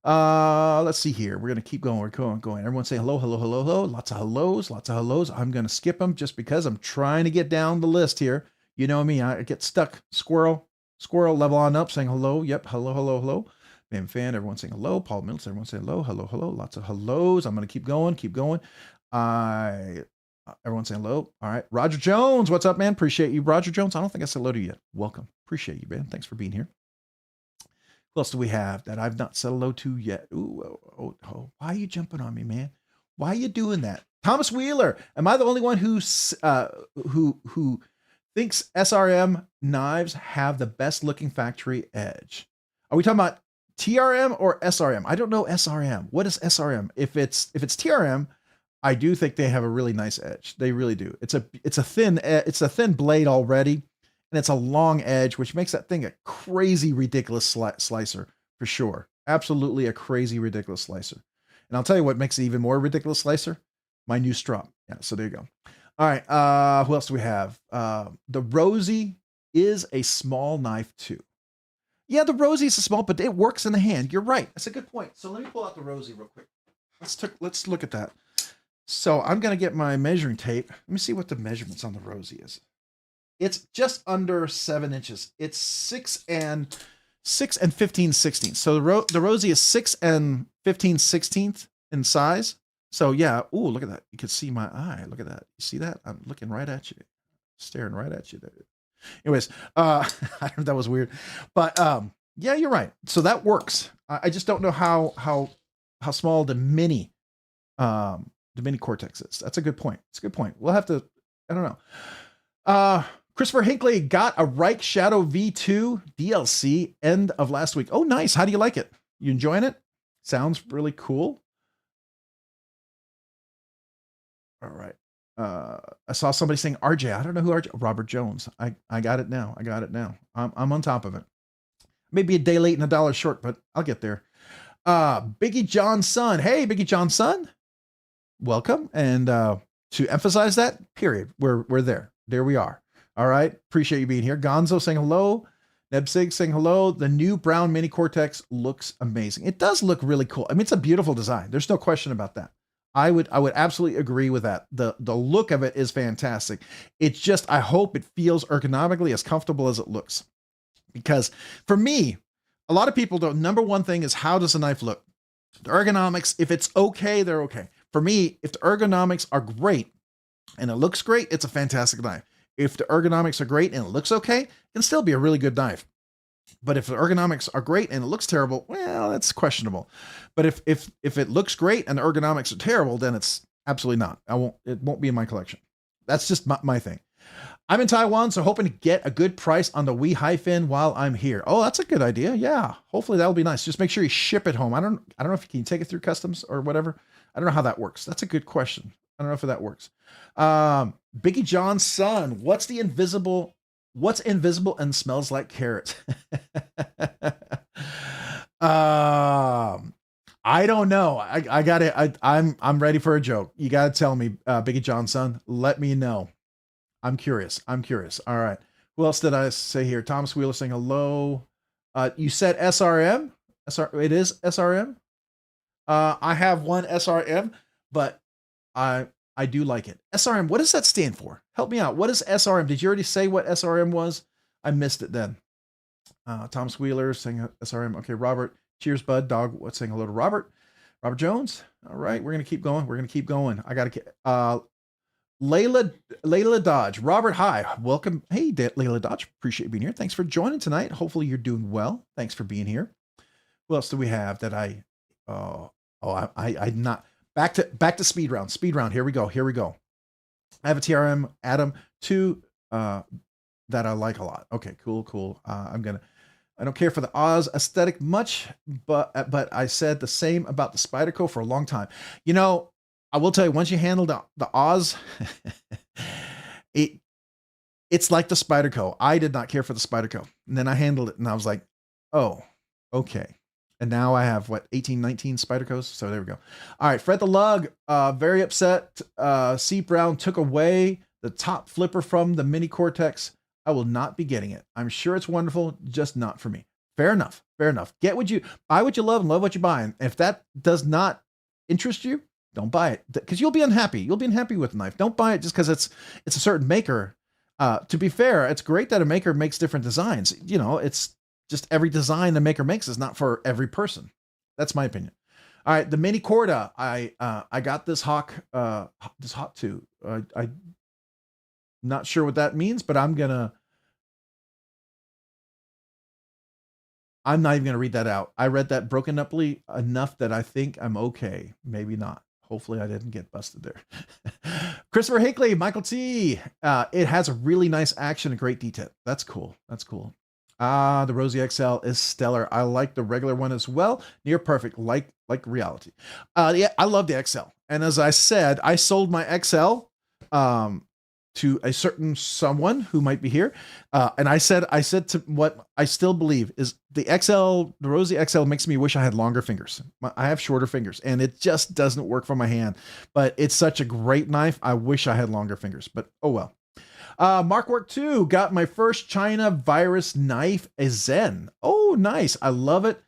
Let's see here. We're going to keep going. We're going. Everyone say hello. Lots of hellos. I'm going to skip them just because I'm trying to get down the list here. You know me. I get stuck. Squirrel, level on up, saying hello. Yep. Hello. Man Fan, everyone saying hello. Paul Mills, everyone saying hello. Lots of hellos. I'm going to keep going. Everyone saying hello. All right. Roger Jones, what's up, man? Appreciate you. Roger Jones, I don't think I said hello to you yet. Welcome. Appreciate you, man. Thanks for being here. Who else do we have that I've not said hello to yet? Ooh, why are you jumping on me, man? Why are you doing that? Thomas Wheeler, am I the only one who thinks SRM knives have the best looking factory edge? Are we talking about TRM or SRM? I don't know SRM. What is SRM? If it's TRM, I do think they have a really nice edge. They really do. It's a thin blade already, and it's a long edge, which makes that thing a crazy, ridiculous slicer for sure. Absolutely a crazy, ridiculous slicer. And I'll tell you what makes it even more ridiculous slicer. My new strop. Yeah. So there you go. All right. Who else do we have? The Rosie is a small knife too. Yeah, the Rosie is a small, but it works in the hand. You're right. That's a good point. So let me pull out the Rosie real quick. Let's look at that. So I'm going to get my measuring tape. Let me see what the measurements on the Rosie is. It's just under 7 inches. It's 6 and 15/16. So the Rosie is 6 and 15/16 in size. So yeah, ooh, look at that. You can see my eye. Look at that. You see that? I'm looking right at you, staring right at you there. Anyways, I don't know, that was weird, but yeah, you're right. So that works. I just don't know how small the mini Cortex is. That's a good point. It's a good point. We'll have to, I don't know. Christopher Hinckley got a Reich Shadow V2 DLC end of last week. Oh, nice. How do you like it? You enjoying it? Sounds really cool. All right. I saw somebody saying RJ. I don't know who RJ. Robert Jones. I got it now. I got it now. I'm on top of it. Maybe a day late and $1 short, but I'll get there. Biggie John's son. Hey, Biggie John's son. Welcome. And to emphasize that, period. We're there. There we are. All right. Appreciate you being here. Gonzo saying hello. Nebsig saying hello. The new brown mini Cortex looks amazing. It does look really cool. I mean, it's a beautiful design. There's no question about that. I would absolutely agree with that. The look of it is fantastic. It's just, I hope it feels ergonomically as comfortable as it looks. Because for me, a lot of people don't. Number one thing is, how does a knife look? The ergonomics, if it's okay, they're okay. For me, if the ergonomics are great and it looks great, it's a fantastic knife. If the ergonomics are great and it looks okay, it can still be a really good knife. But if the ergonomics are great and it looks terrible, well, that's questionable. But if it looks great and the ergonomics are terrible, then it's absolutely not. It won't be in my collection. That's just my thing. I'm in Taiwan, so hoping to get a good price on the Wii Hi-Fin while I'm here. Oh, that's a good idea. Yeah, hopefully that'll be nice. Just make sure you ship it home. I don't know if you can take it through customs or whatever. I don't know how that works. That's a good question. I don't know if that works. Biggie John's son. What's invisible and smells like carrots? I don't know. I got it. I'm ready for a joke. You got to tell me, Biggie John's son. Let me know. I'm curious. All right. Who else did I say here? Thomas Wheeler saying hello. You said SRM? It is SRM? I have one SRM, but I do like it. SRM, what does that stand for? Help me out. What is SRM? Did you already say what SRM was? I missed it then. Thomas Wheeler saying SRM. Okay, Robert. Cheers, bud. Dog. What's saying hello to Robert? Robert Jones. All right, we're gonna keep going. I gotta get Layla Dodge. Robert, hi. Welcome. Hey, Layla Dodge. Speappreciate you being here. Thanks for joining tonight. Hopefully you're doing well. Thanks for being here. Who else do we have that I not back to speed round. Speed round. Here we go. I have a TRM Atom 2 that I like a lot. Okay, cool. I don't care for the Oz aesthetic much, but I said the same about the Spyderco for a long time. You know, I will tell you, once you handle the Oz, it's like the Spyderco. I did not care for the Spyderco. And then I handled it and I was like, oh, okay. And now I have 18, 19 Spydercos. So there we go. All right. Fred the Lug, very upset. C Brown took away the top flipper from the mini Cortex. I will not be getting it. I'm sure it's wonderful, just not for me. Fair enough. Buy what you love and love what you buy. And if that does not interest you, don't buy it, because you'll be unhappy. You'll be unhappy with the knife. Don't buy it just because it's a certain maker. To be fair, it's great that a maker makes different designs. You know, it's just every design the maker makes is not for every person. That's my opinion. All right, the mini Corda. I got this Hawk 2. I'm not sure what that means, but I'm not even gonna read that out. I read that broken uply enough that I think I'm okay. Maybe not. Hopefully I didn't get busted there. Christopher Hinckley, Michael T. It has a really nice action and great detail. That's cool. The Rosie XL is stellar. I like the regular one as well. Near perfect, like reality. Yeah, I love the XL. And as I said, I sold my XL to a certain someone who might be here. And I said to what I still believe is the Rosie XL makes me wish I had longer fingers. I have shorter fingers and it just doesn't work for my hand, but it's such a great knife. I wish I had longer fingers, but oh well. Mark Work 2 got my first China virus knife, a Zen. Oh, nice. I love it.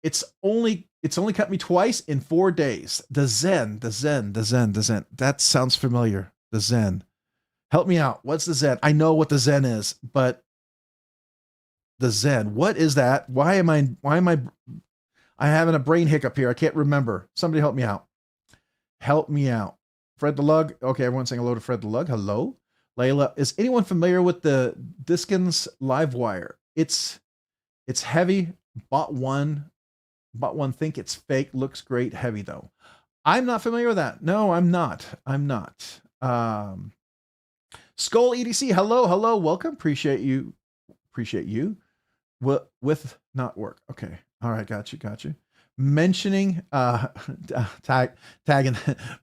It's only cut me twice in 4 days. The Zen. That sounds familiar. The Zen. Help me out. What's the Zen? I know what the Zen is, but the Zen, what is that? Why am I having a brain hiccup here? I can't remember. Somebody help me out. Help me out. Fred the Lug. Okay, everyone's saying hello to Fred the Lug. Hello. Layla, is anyone familiar with the Diskins live wire? It's heavy. Bought one, think it's fake. Looks great. Heavy though. I'm not familiar with that. No, I'm not. Skull EDC. Hello. Welcome. Appreciate you. With not work. Okay. All right. Got you. Mentioning tagging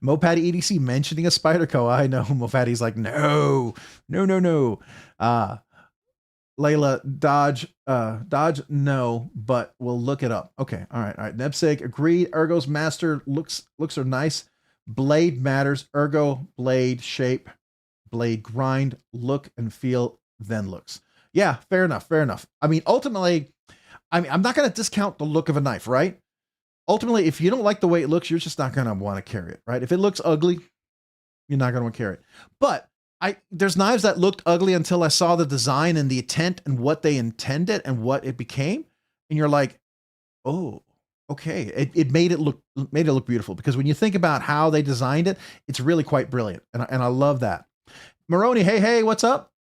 Mopatty EDC mentioning a Spyderco. I know Mopatty's like no. Layla, dodge no, but we'll look it up. Okay, all right. Nebsake agreed. Ergo's master looks are nice. Blade matters. Ergo blade shape, blade grind, look and feel, then looks. Yeah, fair enough. I mean, ultimately, I'm not going to discount the look of a knife, right? Ultimately, if you don't like the way it looks, you're just not going to want to carry it, right? If it looks ugly, you're not going to want to carry it. But there's knives that looked ugly until I saw the design and the intent and what they intended and what it became. And you're like, oh, okay. It made it look beautiful, because when you think about how they designed it, it's really quite brilliant. And I love that. Maroney, hey, what's up?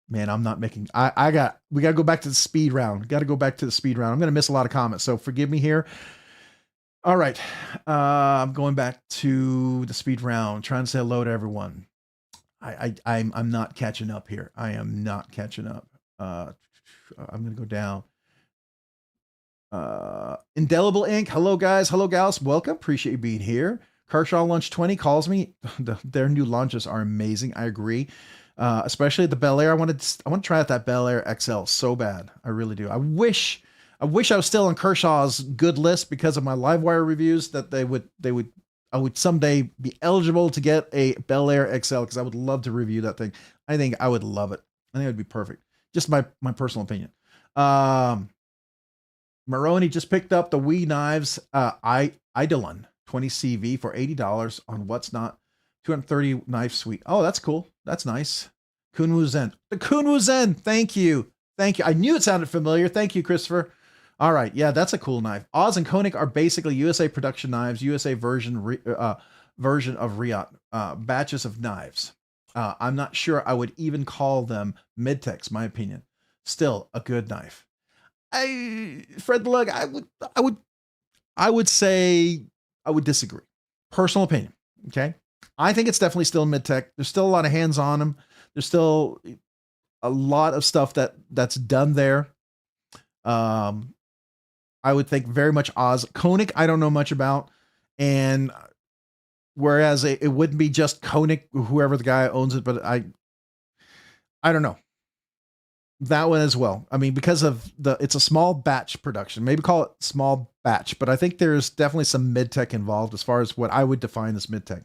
Man, I'm not making, we got to go back to the speed round. I'm going to miss a lot of comments, so forgive me here. All right. I'm going back to the speed round, trying to say hello to everyone. I'm not catching up here. I am not catching up. I'm going to go down. Indelible Ink. Hello, guys. Hello, gals. Welcome. Appreciate you being here. Kershaw Lunch 20 calls me. Their new launches are amazing. I agree. Especially the Bel Air. I want to try out that Bel Air XL so bad. I really do. I wish I was still on Kershaw's good list because of my Livewire reviews, that I would someday be eligible to get a Bel Air XL, because I would love to review that thing. I think I would love it. I think it would be perfect. Just my personal opinion. Maroney just picked up the Wee Knives Eidolon 20 CV for $80 on What's Not 230 knife suite. Oh, that's cool. That's nice. Kunwu Zen. The Kunwu Zen. Thank you. I knew it sounded familiar. Thank you, Christopher. All right. Yeah, that's a cool knife. Oz and Koenig are basically USA production knives, USA version of Riot, batches of knives. I'm not sure I would even call them mid-techs, my opinion. Still a good knife. Fred the Lug, I would say I would disagree. Personal opinion. Okay. I think it's definitely still mid-tech. There's still a lot of hands on them. There's still a lot of stuff that's done there. I would think very much Oz. Koenig, I don't know much about. And whereas it wouldn't be just Koenig, whoever the guy owns it, but I don't know. That one as well. I mean, because of it's a small batch production, maybe call it small batch, but I think there's definitely some mid-tech involved as far as what I would define as mid-tech.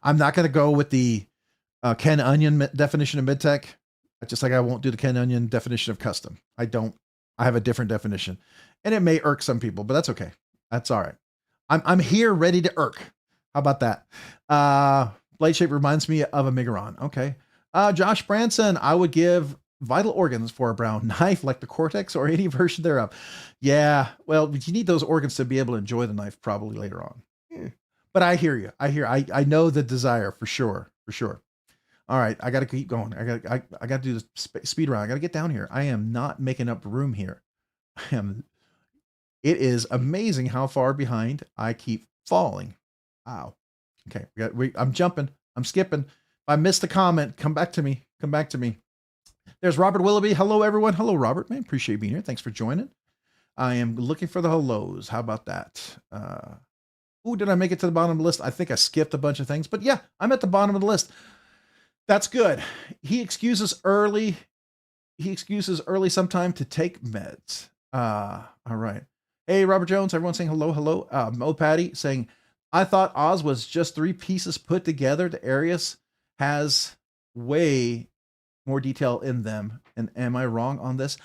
I'm not going to go with the Ken Onion definition of mid-tech, just like I won't do the Ken Onion definition of custom. I have a different definition, and it may irk some people, but that's okay. That's all right. I'm here ready to irk. How about that? Blade shape reminds me of a Migaron. Okay. Josh Branson, I would give vital organs for a brown knife like the Cortex or any version thereof. Yeah, well, you need those organs to be able to enjoy the knife probably later on. But I hear you. I know the desire for sure. All right, I got to keep going. I got to do this speed round. I got to get down here. I am not making up room here. It is amazing how far behind I keep falling. Wow. Okay, I'm jumping. I'm skipping. If I missed a comment, come back to me. There's Robert Willoughby. Hello, everyone. Hello, Robert. Man, appreciate you being here. Thanks for joining. I am looking for the hellos. How about that? Did I make it to the bottom of the list? I think I skipped a bunch of things, but yeah, I'm at the bottom of the list. That's good. He excuses early sometime to take meds. All right. Hey, Robert Jones. Everyone saying hello. Mo Patty saying, I thought Oz was just 3 pieces put together. The Arius has way more detail in them. And am I wrong on this?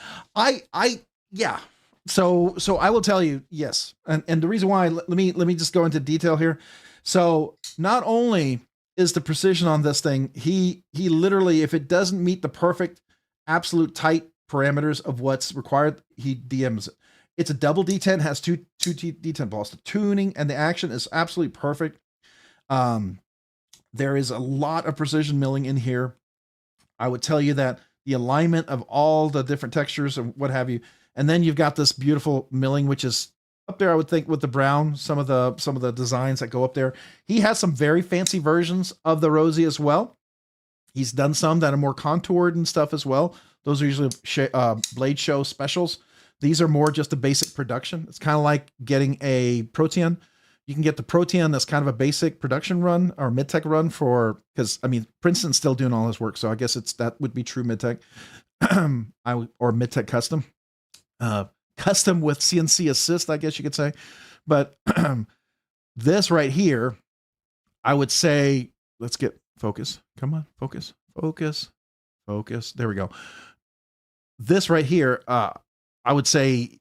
Yeah. So I will tell you, yes. And the reason why, let me just go into detail here. So not only is the precision on this thing. He literally, if it doesn't meet the perfect, absolute tight parameters of what's required, he DMs it. It's a double D10, has two D10 balls. The tuning and the action is absolutely perfect. There is a lot of precision milling in here. I would tell you that the alignment of all the different textures and what have you, and then you've got this beautiful milling, which is up there, I would think, with the brown, some of the designs that go up there. He has some very fancy versions of the Rosie as well. He's done some that are more contoured and stuff as well. Those are usually Blade Show specials. These are more just a basic production. It's kind of like getting a Protean. You can get the Protean that's kind of a basic production run or mid-tech run for, because I mean, Princeton's still doing all his work. So I guess that would be true mid-tech or mid-tech custom. Custom with CNC assist, I guess you could say. But this right here, I would say, let's get focus. Come on, focus. There we go. This right here, I would say,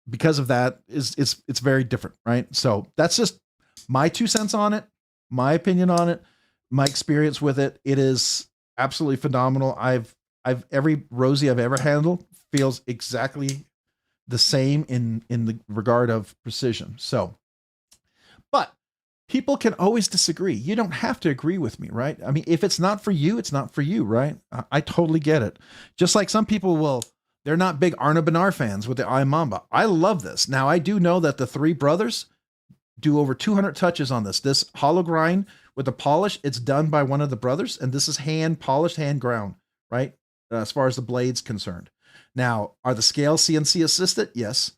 because of that, it's very different, right? So that's just my 2 cents on it, my opinion on it, my experience with it. It is absolutely phenomenal. Every Rosie I've ever handled feels exactly the same in the regard of precision. So, but people can always disagree. You don't have to agree with me, right? I mean, if it's not for you, it's not for you, right? I totally get it. Just like some people they're not big Arna Benar fans with the iMamba. I love this. Now, I do know that the 3 brothers do over 200 touches on this. This hollow grind with the polish, it's done by one of the brothers, and this is hand polished, hand ground, right? As far as the blade's concerned. Now, are the scales CNC assisted? Yes.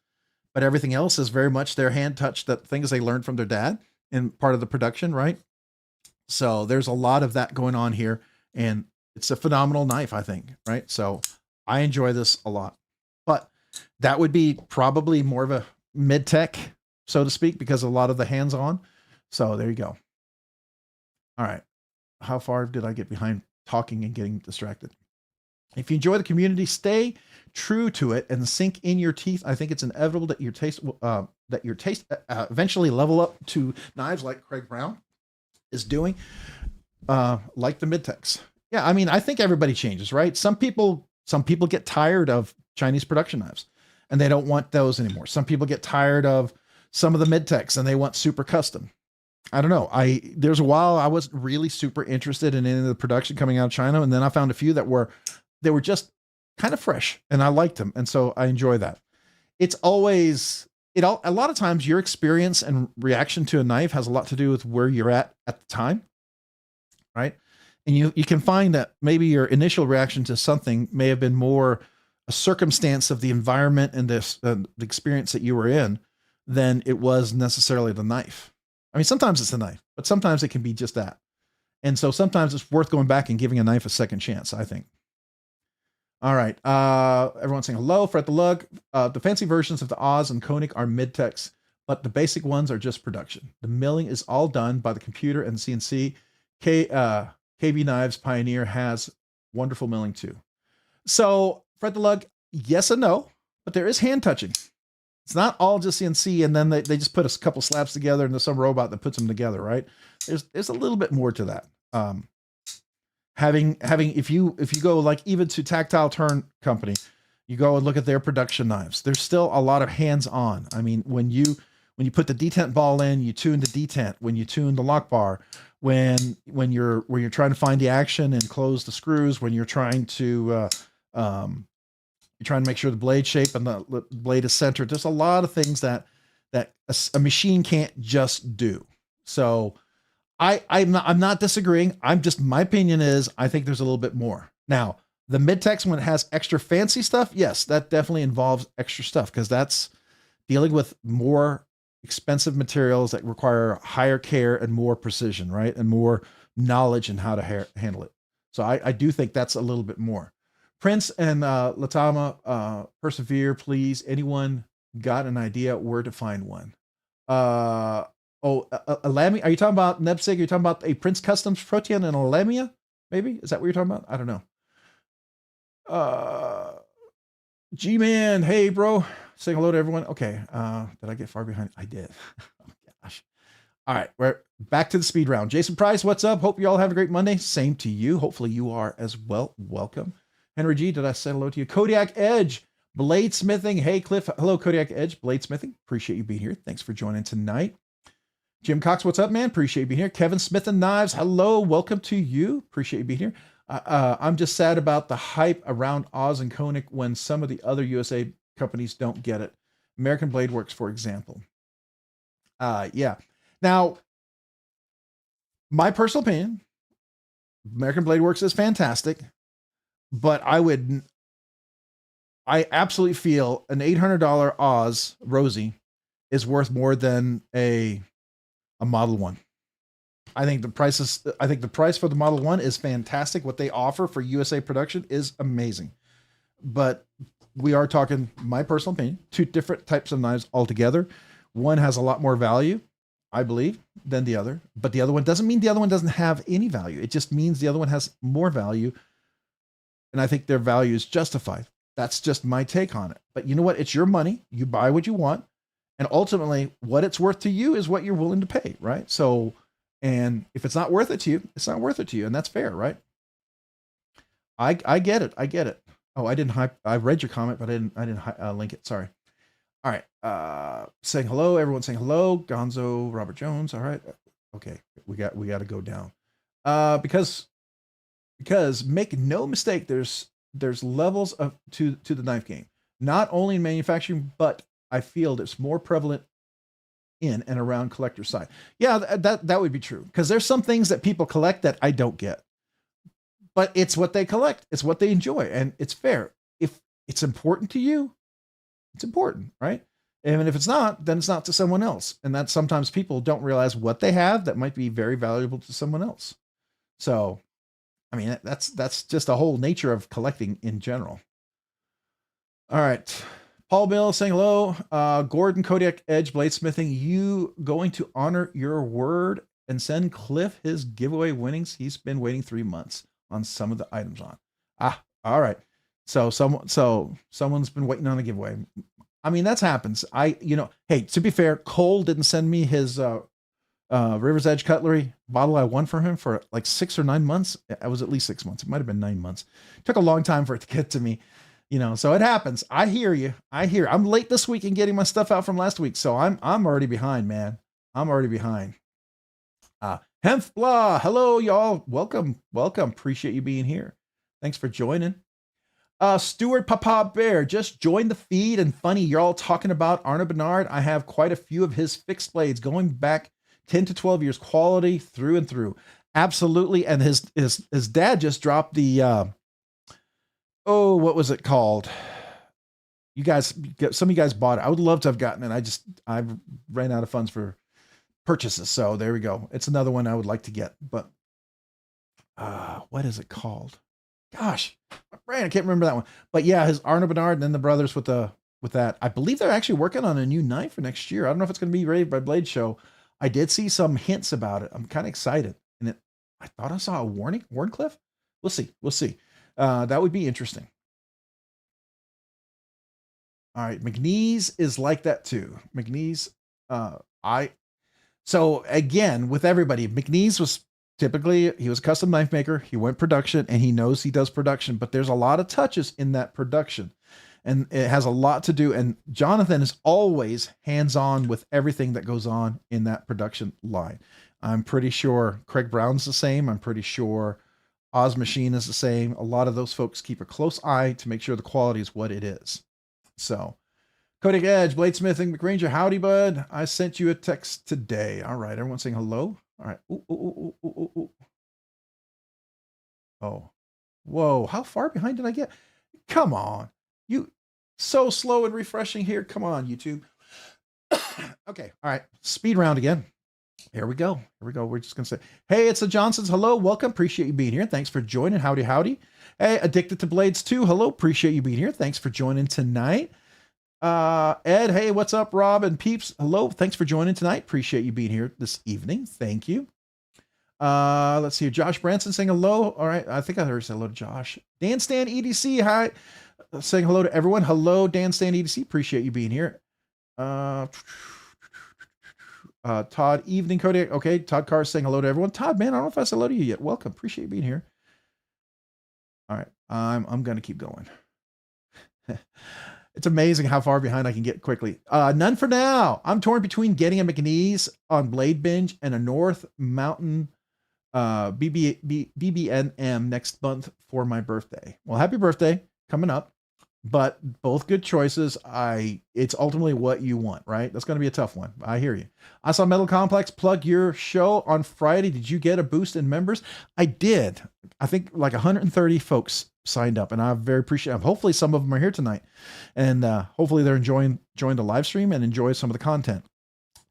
But everything else is very much their hand touch, that things they learned from their dad in part of the production, right? So there's a lot of that going on here, and it's a phenomenal knife, I think, right? So I enjoy this a lot, but that would be probably more of a mid-tech, so to speak, because a lot of the hands-on. So there you go. All right. How far did I get behind talking and getting distracted? If you enjoy the community, stay true to it and sink in your teeth. I think it's inevitable that your taste eventually level up to knives like Craig Brown is doing, like the mid-techs. Yeah, I mean, I think everybody changes, right? Some people get tired of Chinese production knives and they don't want those anymore. Some people get tired of some of the mid-techs and they want super custom. I don't know. There's a while I wasn't really super interested in any of the production coming out of China. And then I found a few that were just kind of fresh and I liked them. And so I enjoy that. It's always, a lot of times your experience and reaction to a knife has a lot to do with where you're at the time. Right. And you can find that maybe your initial reaction to something may have been more a circumstance of the environment and the experience that you were in than it was necessarily the knife. I mean, sometimes it's the knife, but sometimes it can be just that. And so sometimes it's worth going back and giving a knife a second chance, I think. All right. Everyone's saying hello. Fred the Lug. The fancy versions of the Oz and Koenig are mid-techs, but the basic ones are just production. The milling is all done by the computer and CNC. KB Knives Pioneer has wonderful milling too. So Fred the Lug, yes and no, but there is hand touching. It's not all just CNC and then they just put a couple slabs together and there's some robot that puts them together, right? There's a little bit more to that. Having if you go like even to Tactile Turn Company, you go and look at their production knives. There's still a lot of hands-on. I mean, when you put the detent ball in, you tune the detent. When you tune the lock bar, when you're trying to find the action and close the screws, when you're trying to make sure the blade shape and the blade is centered. There's a lot of things that a machine can't just do. So I'm not disagreeing. My opinion is I think there's a little bit more. Now, the mid-techs, when it has extra fancy stuff, yes, that definitely involves extra stuff because that's dealing with more expensive materials that require higher care and more precision, right? And more knowledge in how to handle it. So I do think that's a little bit more. Prince and Latama, persevere, please. Anyone got an idea where to find one? Lamia. Are you talking about Nebsig? Are you talking about a Prince Customs Protean and a Lamia? Maybe? Is that what you're talking about? I don't know. G-Man, hey, bro. Saying hello to everyone. Okay. Did I get far behind? I did. Oh, gosh. All right, we're back to the speed round. Jason Price, what's up? Hope you all have a great Monday. Same to you. Hopefully you are as well. Welcome. Henry G, did I say hello to you? Kodiak Edge, Bladesmithing. Hey, Cliff. Hello, Kodiak Edge, Bladesmithing. Appreciate you being here. Thanks for joining tonight. Jim Cox, what's up, man? Appreciate you being here. Kevin Smith and Knives, hello. Welcome to you. Appreciate you being here. I'm just sad about the hype around Oz and Koenig when some of the other USA companies don't get it. American Blade Works, for example. Yeah. Now, my personal opinion, American Blade Works is fantastic, but I absolutely feel an $800 Oz Rosie is worth more than a Model 1. I think the price for the Model 1 is fantastic. What they offer for USA production is amazing. But we are talking, my personal opinion, two different types of knives altogether. One has a lot more value, I believe, than the other. But the other one doesn't mean the other one doesn't have any value. It just means the other one has more value. And I think their value is justified. That's just my take on it. But you know what? It's your money. You buy what you want. And ultimately, what it's worth to you is what you're willing to pay, right? So, and if it's not worth it to you, it's not worth it to you. And that's fair, right? I get it. I get it. Oh, I read your comment, but I didn't link it. Sorry. All right. Saying hello. Everyone saying hello. Gonzo, Robert Jones. All right. Okay. We got to go down. Because make no mistake, there's levels to the knife game, not only in manufacturing, but I feel it's more prevalent in and around collector side. Yeah, that would be true. Because there's some things that people collect that I don't get. But it's what they collect. It's what they enjoy. And it's fair. If it's important to you, it's important, right? And if it's not, then it's not to someone else. And that sometimes people don't realize what they have that might be very valuable to someone else. So, I mean, that's just the whole nature of collecting in general. All right. Paul Bill saying hello. Gordon Kodiak Edge Bladesmithing. You going to honor your word and send Cliff his giveaway winnings? He's been waiting 3 months on some of the items on. All right. So someone's been waiting on a giveaway. I mean, that happens. Hey, to be fair, Cole didn't send me his River's Edge cutlery bottle I won for him for like 6 or 9 months. It was at least 6 months. It might've been 9 months. It took a long time for it to get to me. So it happens. I hear you. I'm late this week in getting my stuff out from last week. So I'm already behind, man. I'm already behind. Hemp blah. Hello, y'all. Welcome. Appreciate you being here. Thanks for joining. Stuart Papa Bear just joined the feed, and funny, you're all talking about Arnaud Bernard. I have quite a few of his fixed blades going back 10 to 12 years, quality through and through. Absolutely. And his dad just dropped the, what was it called? Some of you guys bought it. I would love to have gotten it. I ran out of funds for purchases. So there we go. It's another one I would like to get, but, what is it called? Gosh, my brain, I can't remember that one, but yeah, his Arnaud Bernard and then the brothers with that. I believe they're actually working on a new knife for next year. I don't know if it's going to be ready by Blade Show. I did see some hints about it. I'm kind of excited. And I thought I saw a Warncliffe. We'll see. That would be interesting. All right. McNeese is like that too. McNeese, so again, with everybody, McNeese was typically, he was a custom knife maker. He went production and he knows he does production, but there's a lot of touches in that production and it has a lot to do. And Jonathan is always hands-on with everything that goes on in that production line. I'm pretty sure Craig Brown's the same. I'm pretty sure Oz Machine is the same. A lot of those folks keep a close eye to make sure the quality is what it is. So Kodiak Edge, Bladesmithing, McRanger, howdy, bud. I sent you a text today. All right. Everyone's saying hello. All right. Ooh. Oh, whoa. How far behind did I get? Come on. You so slow and refreshing here. Come on, YouTube. Okay. All right. Speed round again. Here we go. We're just going to say, hey, it's the Johnsons. Hello. Welcome. Appreciate you being here. Thanks for joining. Howdy. Hey, Addicted to Blades too. Hello. Appreciate you being here. Thanks for joining tonight. Ed, hey, what's up? Rob and Peeps. Hello. Thanks for joining tonight. Appreciate you being here this evening. Thank you. Let's see. Josh Branson saying hello. All right. I think I heard say hello to Josh. Dan Stan EDC. Hi. Saying hello to everyone. Hello, Dan Stan EDC. Appreciate you being here. Todd, evening, Kodiak. Okay, Todd Carr is saying hello to everyone. Todd, man, I don't know if I said hello to you yet. Welcome. Appreciate you being here. All right, I'm going to keep going. It's amazing how far behind I can get quickly. None for now. I'm torn between getting a McNeese on BladeBinge and a North Mountain BBNM next month for my birthday. Well, happy birthday coming up, but both good choices. It's ultimately what you want, right? That's going to be a tough one. I hear you. I saw Metal Complex plug your show on Friday. Did you get a boost in members? I did. I think like 130 folks signed up, and I very appreciate it. Hopefully some of them are here tonight, and hopefully they're enjoying the live stream and enjoy some of the content.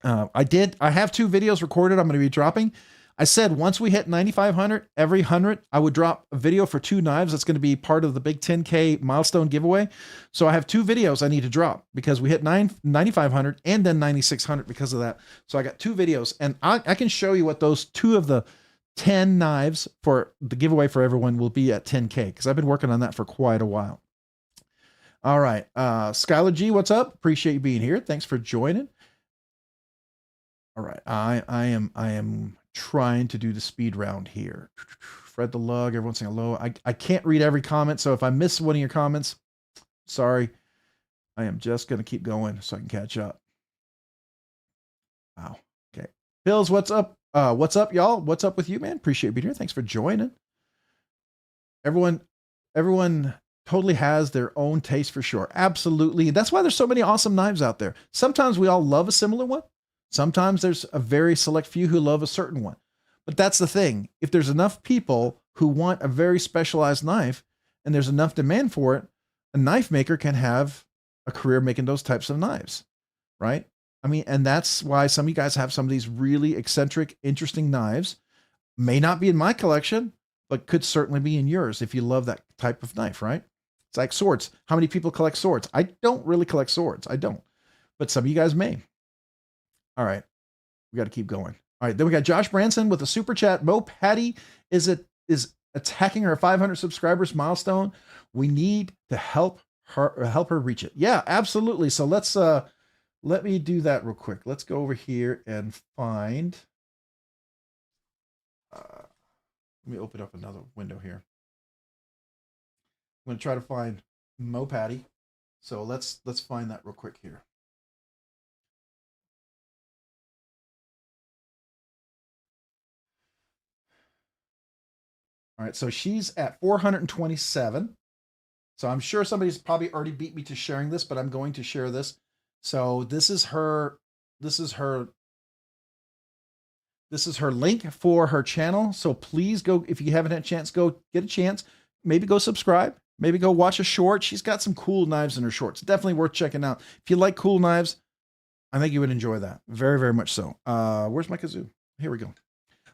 I have 2 videos recorded I'm going to be dropping. I said once we hit 9,500, every 100, I would drop a video for 2 knives. That's going to be part of the big 10K milestone giveaway. So I have 2 videos I need to drop because we hit 9,500 and then 9,600 because of that. So I got 2 videos, and I can show you what those 2 of the 10 knives for the giveaway for everyone will be at 10K, because I've been working on that for quite a while. All right. Skylar G, what's up? Appreciate you being here. Thanks for joining. All right. I am trying to do the speed round here. Fred the Lug, everyone's saying hello. I can't read every comment, so if I miss one of your comments, sorry. I am just going to keep going so I can catch up. Wow. Okay. Pills, what's up? What's up, y'all? What's up with you, man? Appreciate you being here. Thanks for joining. Everyone totally has their own taste for sure. Absolutely. That's why there's so many awesome knives out there. Sometimes we all love a similar one. Sometimes there's a very select few who love a certain one. But that's the thing. If there's enough people who want a very specialized knife and there's enough demand for it, a knife maker can have a career making those types of knives, right? I mean, and that's why some of you guys have some of these really eccentric, interesting knives. May not be in my collection, but could certainly be in yours if you love that type of knife, right? It's like swords. How many people collect swords? I don't really collect swords. I don't. But some of you guys may. All right. We got to keep going. All right. Then we got Josh Branson with a super chat. Mo Patty is attacking her 500 subscribers milestone. We need to help her reach it. Yeah, absolutely. So let me do that real quick. Let's go over here and find, let me open up another window here. I'm going to try to find Mo Patty. So let's find that real quick here. All right, so she's at 427. So I'm sure somebody's probably already beat me to sharing this, but I'm going to share this. So this is her link for her channel. So please go, if you haven't had a chance, go get a chance. Maybe go subscribe. Maybe go watch a short. She's got some cool knives in her shorts. Definitely worth checking out. If you like cool knives, I think you would enjoy that. Very, very much so. Where's my kazoo? Here we go.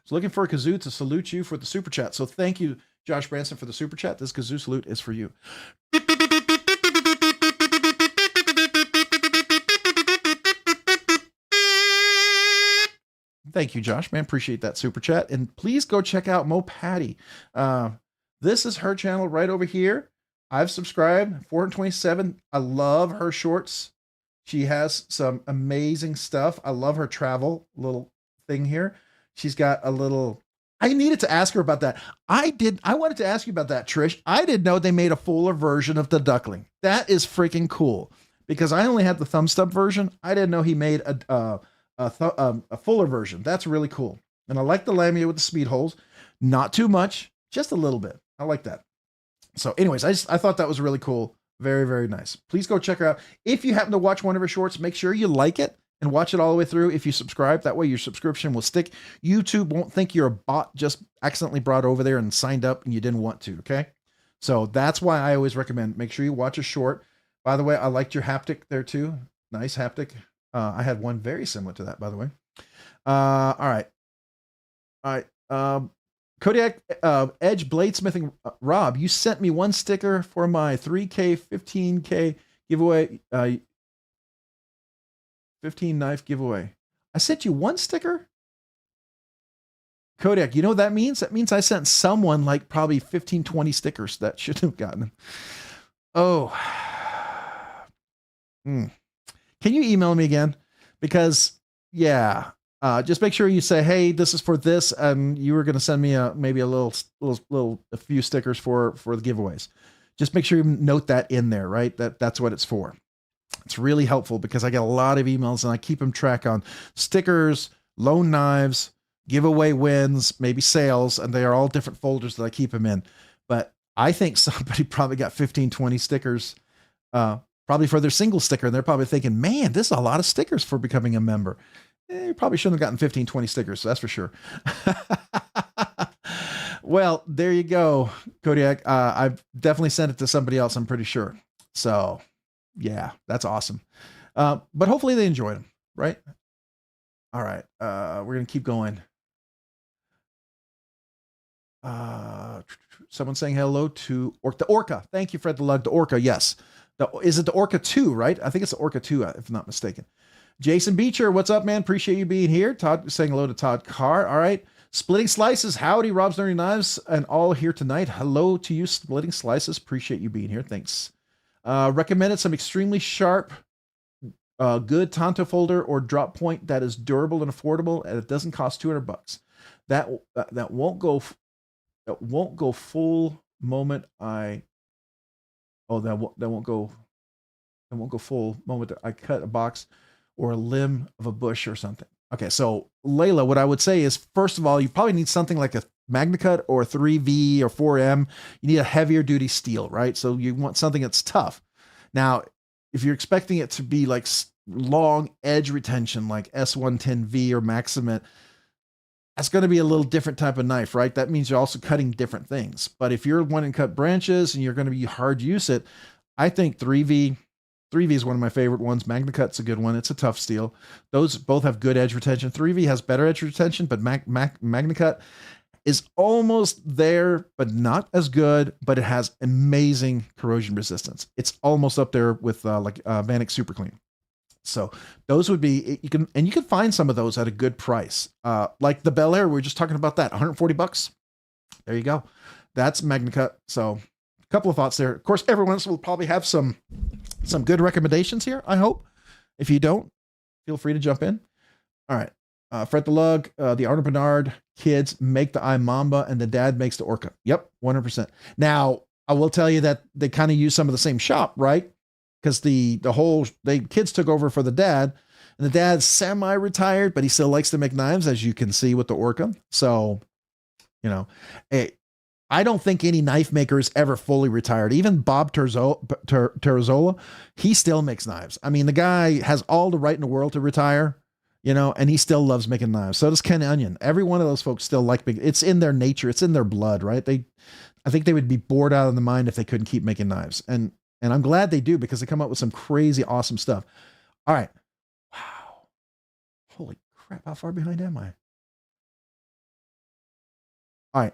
So looking for a kazoo to salute you for the super chat. So thank you, Josh Branson, for the super chat. This kazoo salute is for you. Thank you, Josh, man. Appreciate that super chat. And please go check out Mo Patty. This is her channel right over here. I've subscribed, 427. I love her shorts. She has some amazing stuff. I love her travel little thing here. She's got a little, I needed to ask her about that. I wanted to ask you about that, Trish. I didn't know they made a fuller version of the duckling. That is freaking cool, because I only had the thumb stub version. I didn't know he made a fuller version. That's really cool. And I like the lanyard with the speed holes. Not too much, just a little bit. I like that. So anyways, I thought that was really cool. Very, very nice. Please go check her out. If you happen to watch one of her shorts, make sure you like it and watch it all the way through. If you subscribe, that way your subscription will stick. YouTube won't think you're a bot just accidentally brought over there and signed up and you didn't want to. Okay. So that's why I always recommend, make sure you watch a short. By the way, I liked your haptic there too. Nice haptic. I had one very similar to that, by the way. All right. Kodiak Edge Bladesmithing. Rob, you sent me one sticker for my 3K, 15K giveaway, 15 knife giveaway. I sent you one sticker? Kodiak, you know what that means? That means I sent someone like probably 15, 20 stickers that should have gotten them. Oh. Can you email me again? Because, yeah, Just make sure you say, hey, this is for this, and you were going to send me maybe a few stickers for the giveaways. Just make sure you note that in there, right? That's what it's for. It's really helpful because I get a lot of emails and I keep them track on stickers, loan knives, giveaway wins, maybe sales, and they are all different folders that I keep them in. But I think somebody probably got 15, 20 stickers, probably for their single sticker. And they're probably thinking, man, this is a lot of stickers for becoming a member. You probably shouldn't have gotten 15, 20 stickers. So that's for sure. Well, there you go, Kodiak. I've definitely sent it to somebody else, I'm pretty sure. So yeah, that's awesome. But hopefully they enjoyed them, right? All right. We're going to keep going. Someone saying hello to the Orca. Thank you, Fred the Lug. The Orca. Yes. Is it the Orca 2, right? I think it's the Orca 2, if I'm not mistaken. Jason Beecher, what's up, man? Appreciate you being here. Todd saying hello to Todd Carr. All right. Splitting Slices. Howdy, Rob's Nerdy Knives and all here tonight. Hello to you, Splitting Slices. Appreciate you being here. Thanks. Recommended some extremely sharp, good Tonto folder or drop point that is durable and affordable, and it doesn't cost $200. That won't go. That won't go full moment. That won't go full moment that I cut a box or a limb of a bush or something. Okay, so Layla, what I would say is, first of all, you probably need something like a MagnaCut or 3V or 4M. You need a heavier duty steel, right? So you want something that's tough. Now, if you're expecting it to be like long edge retention, like S110V or Maximate, that's going to be a little different type of knife, right? That means you're also cutting different things. But if you're wanting to cut branches and you're going to be hard to use it, I think 3V is one of my favorite ones. MagnaCut's a good one. It's a tough steel. Those both have good edge retention. 3V has better edge retention, but MagnaCut is almost there, but not as good, but it has amazing corrosion resistance. It's almost up there with Vanek Super Clean. So those would be, you can find some of those at a good price. Like the Bel Air, we were just talking about that, $140. There you go. That's MagnaCut. So a couple of thoughts there. Of course, everyone else will probably have some good recommendations here, I hope. If you don't, feel free to jump in. All right. Fred the Lug, the Arnold Bernard kids make the Mamba and the dad makes the Orca. Yep, 100%. Now, I will tell you that they kind of use some of the same shop, right? Because the kids took over for the dad, and the dad's semi-retired, but he still likes to make knives, as you can see with the Orca. So, I don't think any knife maker is ever fully retired. Even Bob Terrazzola, he still makes knives. I mean, the guy has all the right in the world to retire, and he still loves making knives. So does Ken Onion. Every one of those folks still like making. It's in their nature. It's in their blood, right? I think they would be bored out of the mind if they couldn't keep making knives. And I'm glad they do, because they come up with some crazy, awesome stuff. All right. Wow. Holy crap. How far behind am I? All right.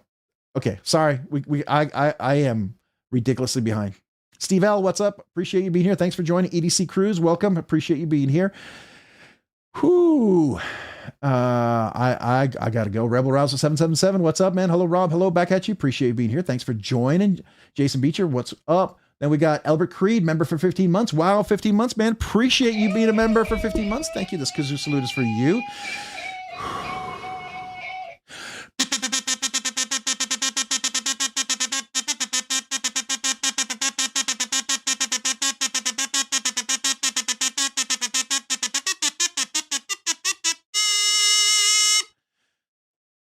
Okay. Sorry. I am ridiculously behind. Steve L, what's up? Appreciate you being here. Thanks for joining EDC Cruise. Welcome. Appreciate you being here. Whoo. I gotta go. Rebel Rouser 777. What's up, man? Hello, Rob. Hello, back at you. Appreciate you being here. Thanks for joining. Jason Beecher, what's up? Then we got Albert Creed, member for 15 months. Wow, 15 months, man. Appreciate you being a member for 15 months. Thank you. This kazoo salute is for you.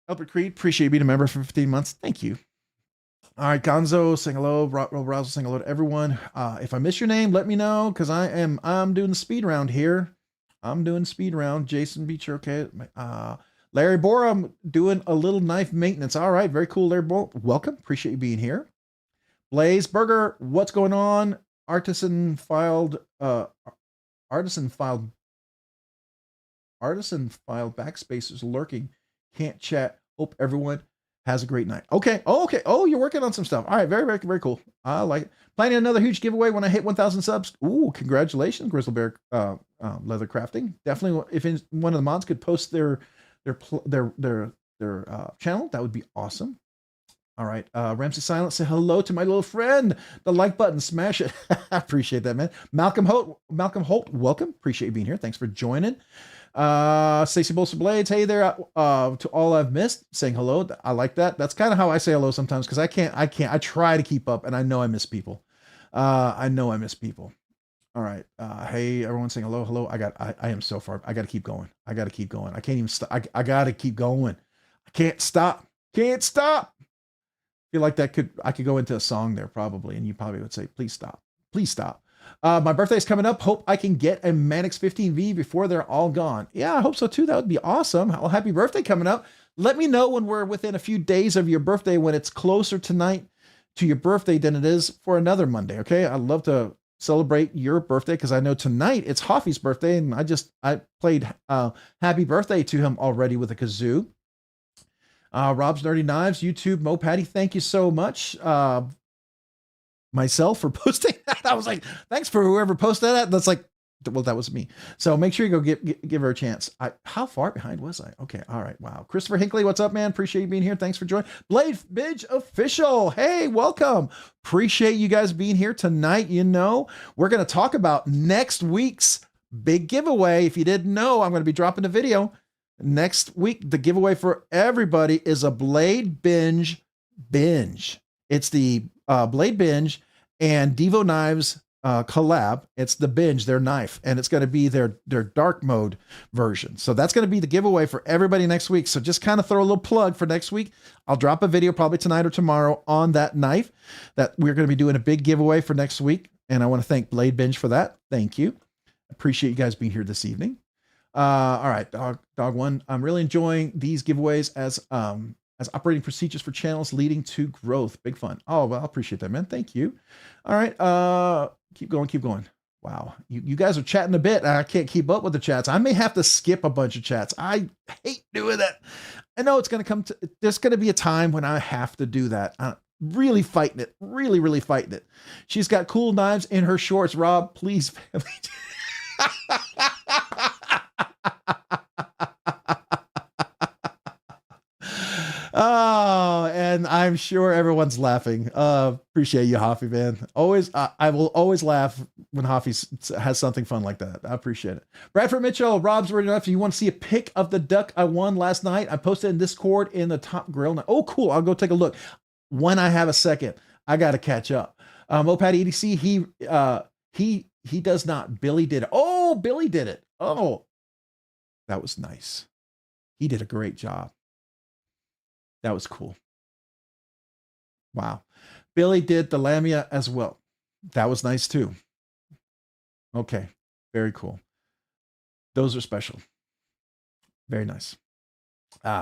Albert Creed, appreciate you being a member for 15 months. Thank you. All right, Gonzo, saying hello. Rob Rousel saying hello to everyone. If I miss your name, let me know, because I'm doing the speed round here. I'm doing speed round. Jason Beecher, okay. Larry Bora, I'm doing a little knife maintenance. All right, very cool, Larry Bora. Welcome. Appreciate you being here. Blaze Burger, what's going on? Artisan filed backspace is lurking. Can't chat. Hope everyone has a great night. Okay. Oh, okay. Oh, you're working on some stuff. All right. Very, very, very cool. I like it. Planning another huge giveaway when I hit 1,000 subs. Ooh, congratulations, Grizzle Bear Leather Crafting. Definitely, if one of the mods could post their channel, that would be awesome. All right. Ramsey Silent, say hello to my little friend. The like button, smash it. I appreciate that, man. Malcolm Holt, welcome. Appreciate you being here. Thanks for joining. Stacey Bolster Blades, hey there. To all I've missed, saying hello. I like that. That's kind of how I say hello sometimes, because I try to keep up, and I know I miss people. I know I miss people. All right. Hey, everyone saying hello, hello. I am so far. I got to keep going. I got to keep going. I can't even stop. I got to keep going. I can't stop. Can't stop. Feel like I could go into a song there probably, and you probably would say, please stop. Please stop. My birthday's coming up. Hope I can get a Manix 15V before they're all gone. Yeah, I hope so too. That would be awesome. Well, happy birthday coming up. Let me know when we're within a few days of your birthday, when it's closer tonight to your birthday than it is for another Monday. Okay. I'd love to celebrate your birthday, because I know tonight it's Hoffy's birthday, and I played happy birthday to him already with a kazoo. Rob's Nerdy Knives, YouTube, Mo Patty, thank you so much. Myself for posting that. I was like, thanks for whoever posted that. That's like, well, that was me. So make sure you go give her a chance. How far behind was I? Okay. All right. Wow. Christopher Hinckley, what's up, man? Appreciate you being here. Thanks for joining. BladeBinge Official. Hey, welcome. Appreciate you guys being here tonight. You know, we're going to talk about next week's big giveaway. If you didn't know, I'm going to be dropping a video next week. The giveaway for everybody is a BladeBinge binge. It's the BladeBinge and Divo Knives collab. It's the binge, their knife, and it's going to be their dark mode version. So that's going to be the giveaway for everybody next week. So just kind of throw a little plug for next week. I'll drop a video probably tonight or tomorrow on that knife that we're going to be doing a big giveaway for next week. And I want to thank BladeBinge for that. Thank you. Appreciate you guys being here this evening. All right, dog one. I'm really enjoying these giveaways as operating procedures for channels leading to growth. Big fun. Oh, well, I appreciate that, man. Thank you. All right. Keep going. Keep going. Wow. You guys are chatting a bit. I can't keep up with the chats. I may have to skip a bunch of chats. I hate doing that. I know it's going to come to, there's going to be a time when I have to do that. I'm really fighting it. Really, really fighting it. She's got cool knives in her shorts. Rob, please. Oh, and I'm sure everyone's laughing. Appreciate you, Hoffy, man. Always, I will always laugh when Hoffy has something fun like that. I appreciate it. Bradford Mitchell, Rob's Word Enough. If you want to see a pic of the duck I won last night, I posted in Discord in the top grill. Oh, cool. I'll go take a look when I have a second. I got to catch up. Mopad EDC, he does not. Billy did it. Oh, Billy did it. Oh, that was nice. He did a great job. That was cool. Wow. Billy did the Lamia as well. That was nice too. Okay. Very cool. Those are special. Very nice.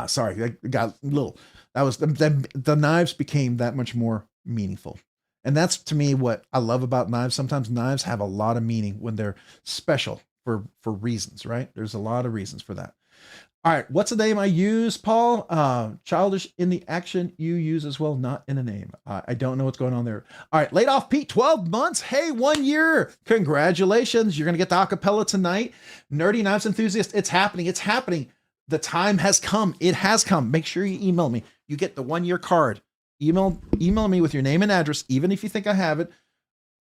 Sorry. I got a little, that was the knives became that much more meaningful. And that's to me what I love about knives. Sometimes knives have a lot of meaning when they're special for reasons, right? There's a lot of reasons for that. All right, what's the name I use, Paul? Childish in the action you use as well, not in a name. I don't know what's going on there. All right, laid off Pete, 12 months. Hey, 1 year. Congratulations. You're going to get the acapella tonight. Nerdy Knives Enthusiast, it's happening. It's happening. The time has come. It has come. Make sure you email me. You get the 1 year card. Email me with your name and address, even if you think I have it.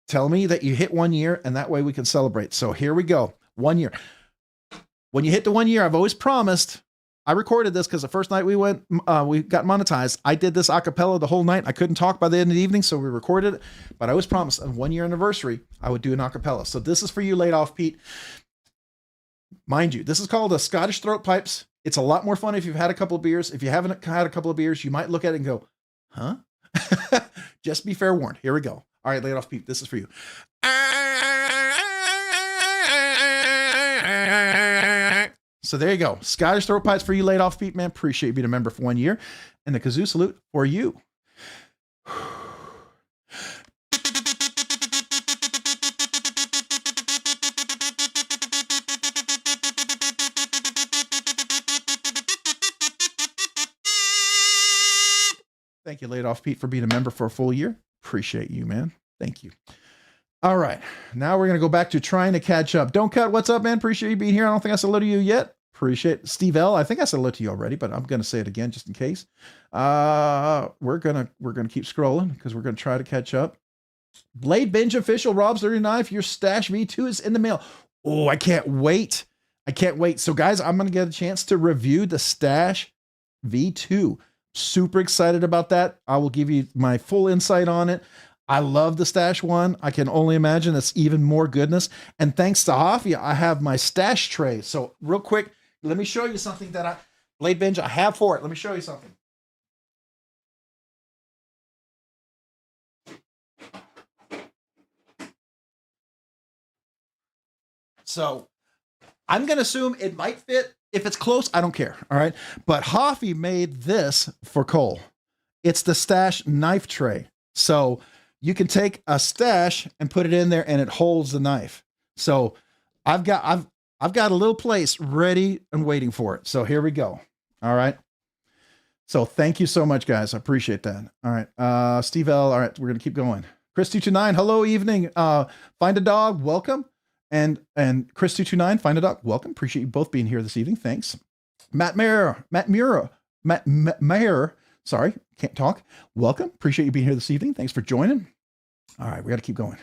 Tell me that you hit 1 year, and that way we can celebrate. So here we go. 1 year. When you hit the 1 year, I've always promised. I recorded this because the first night we got monetized. I did this a cappella the whole night. I couldn't talk by the end of the evening, so we recorded it. But I always promised on 1 year anniversary, I would do an a cappella. So this is for you, laid off Pete. Mind you, this is called a Scottish throat pipes. It's a lot more fun if you've had a couple of beers. If you haven't had a couple of beers, you might look at it and go, huh? Just be fair warned. Here we go. All right, laid off Pete. This is for you. So there you go. Scottish throat pipes for you, laid off Pete, man. Appreciate you being a member for 1 year. And the kazoo salute for you. Thank you, laid off Pete, for being a member for a full year. Appreciate you, man. Thank you. All right. Now we're going to go back to trying to catch up. Don't cut. What's up, man? Appreciate you being here. I don't think I saluted you yet. Appreciate it. Steve L. I think I said hello to you already, but I'm going to say it again just in case. We're gonna keep scrolling because we're gonna try to catch up. BladeBinge official Rob's Dirty Knife. Your Stash V2 is in the mail. Oh, I can't wait. I can't wait. So guys, I'm gonna get a chance to review the Stash V2. Super excited about that. I will give you my full insight on it. I love the Stash one. I can only imagine it's even more goodness. And thanks to Hafia, I have my Stash tray. So real quick, let me show you something that BladeBinge, I have for it. Let me show you something. So I'm going to assume it might fit. If it's close, I don't care. All right. But Hafia made this for Cole. It's the Stash knife tray. So you can take a Stash and put it in there and it holds the knife. So I've got a little place ready and waiting for it. So here we go. All right. So thank you so much, guys. I appreciate that. All right. Steve L. All right. We're going to keep going. Chris229. Hello, evening. Find a dog. Welcome. And Chris229, Find a Dog, welcome. Appreciate you both being here this evening. Thanks. Matt Mayer, sorry, can't talk. Welcome. Appreciate you being here this evening. Thanks for joining. All right, we got to keep going.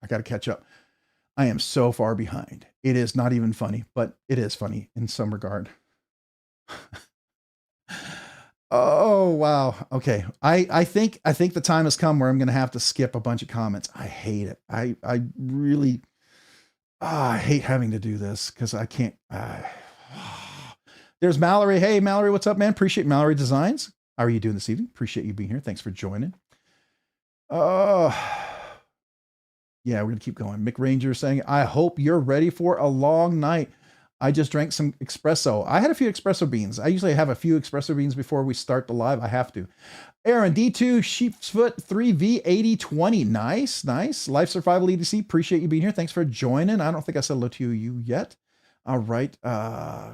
I got to catch up. I am so far behind. It is not even funny, but it is funny in some regard. Oh, wow. Okay. I think the time has come where I'm going to have to skip a bunch of comments. I hate it. I really... I hate having to do this because I can't. There's Mallory. Hey, Mallory, what's up, man? Appreciate Mallory Designs. How are you doing this evening? Appreciate you being here. Thanks for joining. Yeah, we're going to keep going. Mick Ranger saying, I hope you're ready for a long night. I just drank some espresso. I had a few espresso beans. I usually have a few espresso beans before we start the live. I have to. Aaron, D2, Sheepsfoot 3V8020. Nice, nice. Life Survival EDC. Appreciate you being here. Thanks for joining. I don't think I said hello to you yet. All right.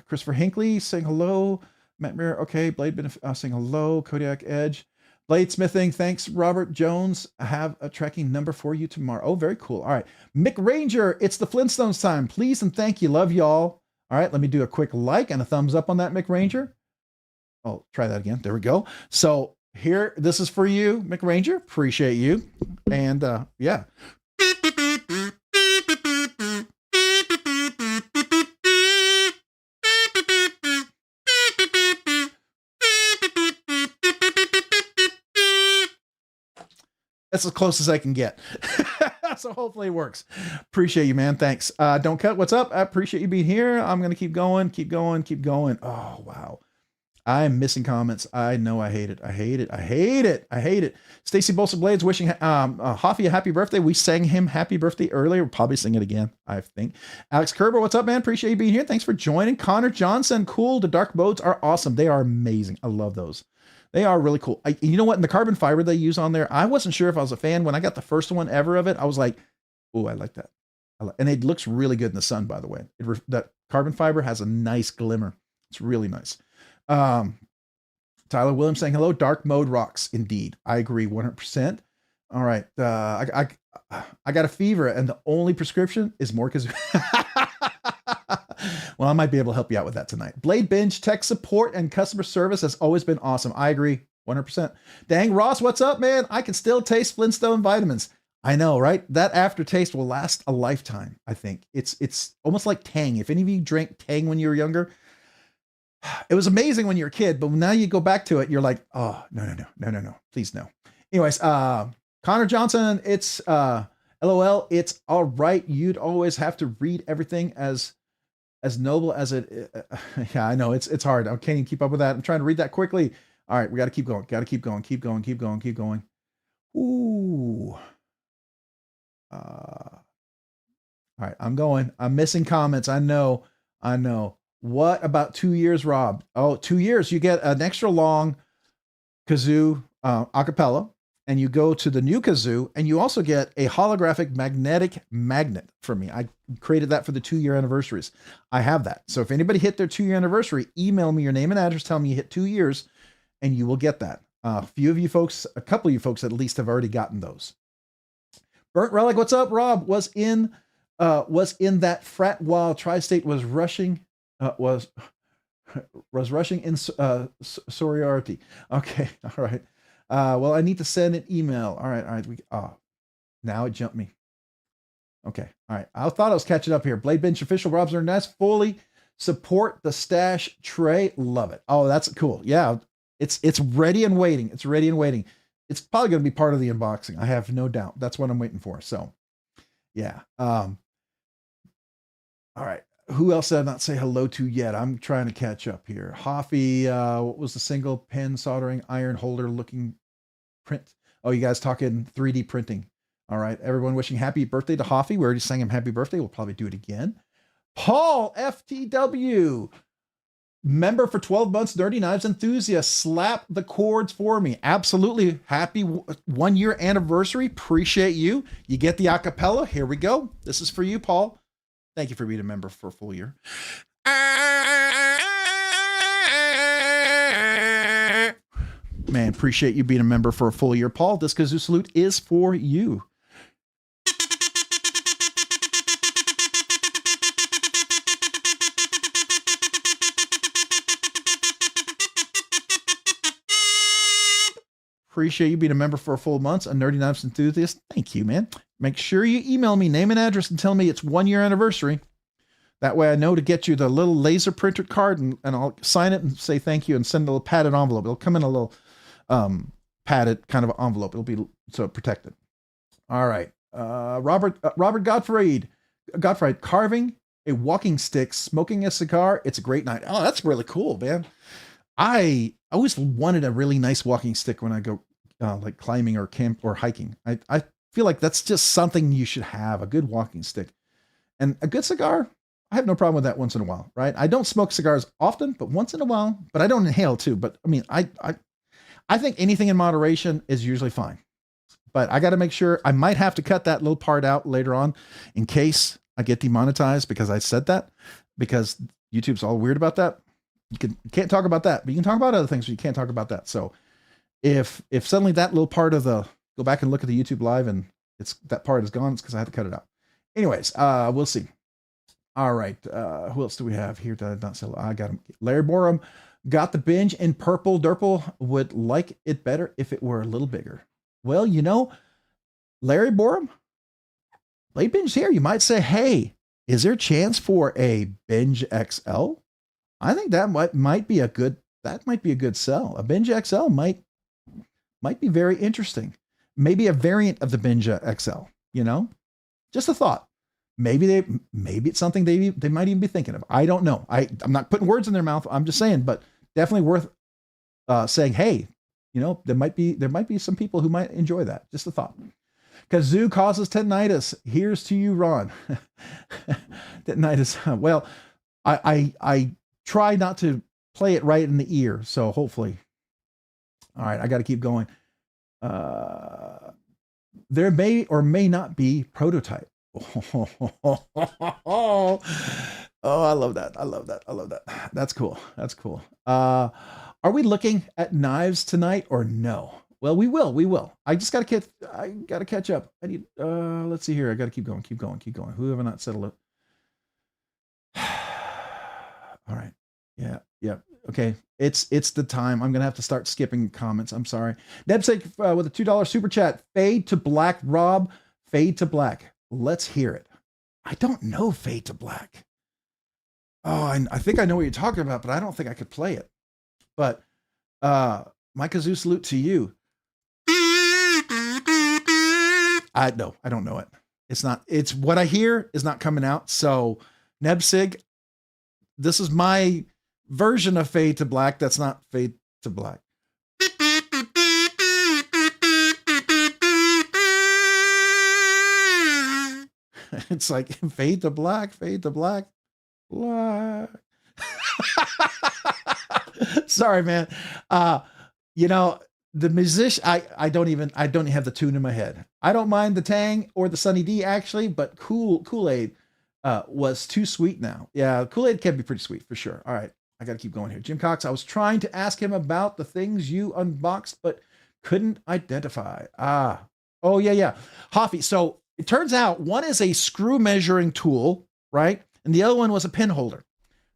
Christopher Hinckley saying hello. Matt Mirror. Okay. BladeBinge saying hello. Kodiak Edge. Bladesmithing. Thanks, Robert Jones. I have a tracking number for you tomorrow. Oh, very cool. All right. Mick Ranger. It's the Flintstones time. Please and thank you. Love y'all. All right. Let me do a quick like and a thumbs up on that, Mick Ranger. Oh, try that again. There we go. So, here, this is for you, Mick Ranger. Appreciate you. And yeah. That's as close as I can get. So hopefully it works. Appreciate you, man. Thanks. Don't cut. What's up? I appreciate you being here. I'm going to keep going, keep going, keep going. Oh, wow. I'm missing comments. I know I hate it. I hate it. I hate it. I hate it. Stacy Bolsa Blades wishing Hafia a happy birthday. We sang him happy birthday earlier. We'll probably sing it again, I think. Alex Kerber, what's up, man? Appreciate you being here. Thanks for joining. Connor Johnson, cool. The dark modes are awesome. They are amazing. I love those. They are really cool. You know what? In the carbon fiber they use on there, I wasn't sure if I was a fan. When I got the first one ever of it, I was like, oh, I like that. And it looks really good in the sun, by the way. That carbon fiber has a nice glimmer. It's really nice. Tyler Williams saying hello. Dark mode rocks. Indeed. I agree 100%. All right. I got a fever and the only prescription is more kazoo. Well, I might be able to help you out with that tonight. BladeBinge tech support and customer service has always been awesome. I agree 100%. Dang, Ross, what's up, man? I can still taste Flintstone vitamins. I know, right? That aftertaste will last a lifetime, I think. It's almost like Tang. If any of you drank Tang when you were younger, it was amazing when you were a kid, but now you go back to it, you're like, oh, no, please no. Anyways, Connor Johnson, it's LOL, it's all right. You'd always have to read everything as noble as it. Yeah, I know it's hard. I can't even keep up with that. I'm trying to read that quickly. All right, we got to keep going. Keep going. Ooh. All right, I'm going. I'm missing comments. I know. What about 2 years, Rob? Oh, 2 years. You get an extra long kazoo acapella, and you go to the new kazoo, and you also get a holographic magnetic magnet from me. I created that for the 2-year anniversaries. I have that. So if anybody hit their 2-year anniversary, email me your name and address, tell me you hit 2 years, and you will get that. A couple of you folks at least have already gotten those. Burnt Relic, what's up, Rob? Was in that frat while Tri-State was rushing. Was rushing in sorority. Okay, all right. Well, I need to send an email. All right. Now it jumped me. Okay, all right. I thought I was catching up here. BladeBinge official Rob's Knives fully support the stash tray. Love it. Oh, that's cool. Yeah, it's ready and waiting. It's ready and waiting. It's probably going to be part of the unboxing. I have no doubt. That's what I'm waiting for. So, yeah. All right. Who else did I not say hello to yet? I'm trying to catch up here. Hoffy, what was the single pen soldering iron holder looking print? Oh, you guys talking 3D printing. All right. Everyone wishing happy birthday to Hoffy. We already sang him happy birthday. We'll probably do it again. Paul FTW, member for 12 months, Nerdy Knives enthusiast. Slap the chords for me. Absolutely. Happy 1 year anniversary. Appreciate you. You get the acapella. Here we go. This is for you, Paul. Thank you for being a member for a full year. Man, appreciate you being a member for a full year. Paul, this kazoo salute is for you. Appreciate you being a member for a full month, a Nerdy Knives enthusiast. Thank you, man. Make sure you email me, name and address, and tell me it's 1 year anniversary. That way I know to get you the little laser printed card, and I'll sign it and say thank you and send a little padded envelope. It'll come in a little padded kind of envelope. It'll be so protected. All right. Robert Gottfried, carving a walking stick, smoking a cigar. It's a great night. Oh, that's really cool, man. I always wanted a really nice walking stick when I go like climbing or camp or hiking. I feel like that's just something you should have, a good walking stick. And a good cigar, I have no problem with that once in a while, right? I don't smoke cigars often, but once in a while, but I don't inhale too. But I mean, I think anything in moderation is usually fine. But I got to make sure. I might have to cut that little part out later on in case I get demonetized because I said that, because YouTube's all weird about that. You can't talk about that, but you can talk about other things, but you can't talk about that. So if suddenly that little part of go back and look at the YouTube live and that part is gone, it's because I had to cut it out. Anyways, we'll see. All right. Who else do we have here? Did I not say? I got him. Larry Borum got the binge in purple. Durple would like it better if it were a little bigger. Well, you know, Larry Borum, BladeBinge here. You might say, hey, is there a chance for a Binge XL? I think that might be a good sell. A Binge XL might be very interesting. Maybe a variant of the Binge XL, you know, just a thought. Maybe it's something they might even be thinking of. I don't know. I'm not putting words in their mouth. I'm just saying, but definitely worth saying, hey, you know, there might be some people who might enjoy that. Just a thought. Kazoo causes tendinitis. Here's to you, Ron. Tendinitis. Well, I try not to play it right in the ear. So hopefully. All right. I got to keep going. There may or may not be prototype. Oh, I love that. I love that. That's cool. Are we looking at knives tonight or no? Well, we will. I just got to catch up. I need, let's see here. I got to keep going. Who have I not said hello? All right. Yeah. Okay. It's the time. I'm going to have to start skipping comments. I'm sorry. Nebsake with a $2 super chat. Fade to black, Rob. Fade to black. Let's hear it. I don't know Fade to Black. Oh, I think I know what you're talking about, but I don't think I could play it. But my kazoo salute to you. I don't know it. It's what I hear is not coming out. So Nebsig, this is my version of Fade to Black. That's not Fade to Black. It's like fade to black. Sorry, man. You know, the musician, I don't even have the tune in my head. I don't mind the Tang or the Sunny D actually, but Kool-Aid was too sweet now. Yeah, Kool-Aid can be pretty sweet for sure. All right, I got to keep going here. Jim Cox, I was trying to ask him about the things you unboxed, but couldn't identify. Oh yeah. Hoffy, so it turns out one is a screw measuring tool, right? And the other one was a pin holder.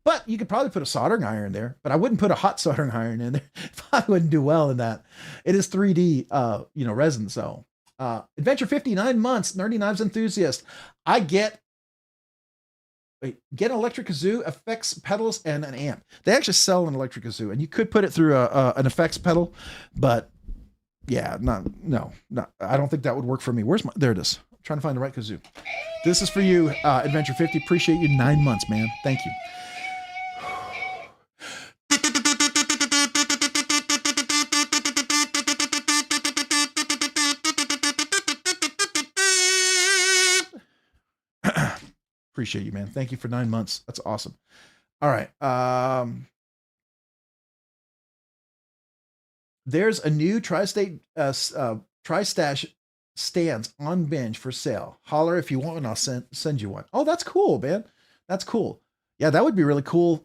But you could probably put a soldering iron in there, but I wouldn't put a hot soldering iron in there. I wouldn't do well in that. It is 3D, resin. So, Adventure 59 months, Nerdy Knives enthusiast. I get an electric kazoo, effects pedals, and an amp. They actually sell an electric kazoo, and you could put it through an effects pedal, but yeah, no, I don't think that would work for me. There it is. I'm trying to find the right kazoo. This is for you, Adventure 50. Appreciate you 9 months, man. Thank you. Appreciate you, man. Thank you for 9 months. That's awesome. All right. There's a new Tri-Stash stands on Binge for sale. Holler if you want, and I'll send you one. Oh, that's cool, man. That's cool. Yeah, that would be really cool.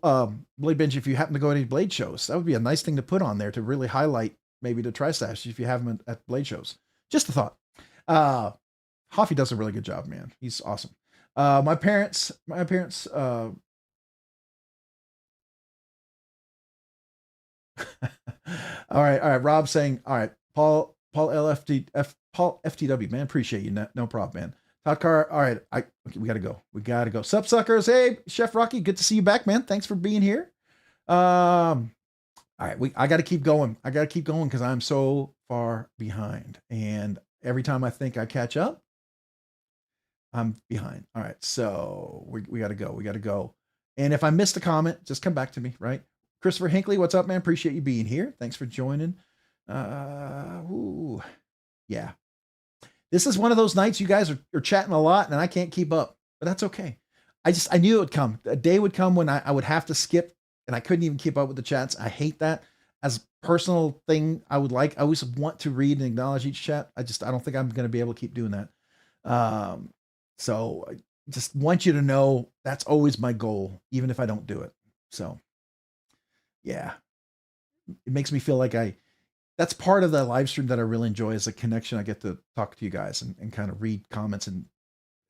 BladeBinge, if you happen to go to any Blade shows, that would be a nice thing to put on there to really highlight maybe the Tri-Stash if you have them at Blade shows. Just a thought. Hoffy does a really good job, man. He's awesome. My parents, all right. Rob saying, all right, Paul FTW, man, appreciate you. No problem, man. Todd Carr, all right, okay, we gotta go. Sup, suckers? Hey, Chef Rocky, good to see you back, man. Thanks for being here. All right, I gotta keep going. Because I'm so far behind, and every time I think I catch up, I'm behind. All right, so we gotta go. And if I missed a comment, just come back to me, right? Christopher Hinckley, what's up, man? Appreciate you being here. Thanks for joining. Yeah. This is one of those nights you guys are chatting a lot and I can't keep up, but that's okay. I knew it would come. A day would come when I would have to skip and I couldn't even keep up with the chats. I hate that. As a personal thing, I always want to read and acknowledge each chat. I don't think I'm going to be able to keep doing that. So I just want you to know that's always my goal, even if I don't do it. So yeah, it makes me feel like that's part of the live stream that I really enjoy, is the connection. I get to talk to you guys and kind of read comments and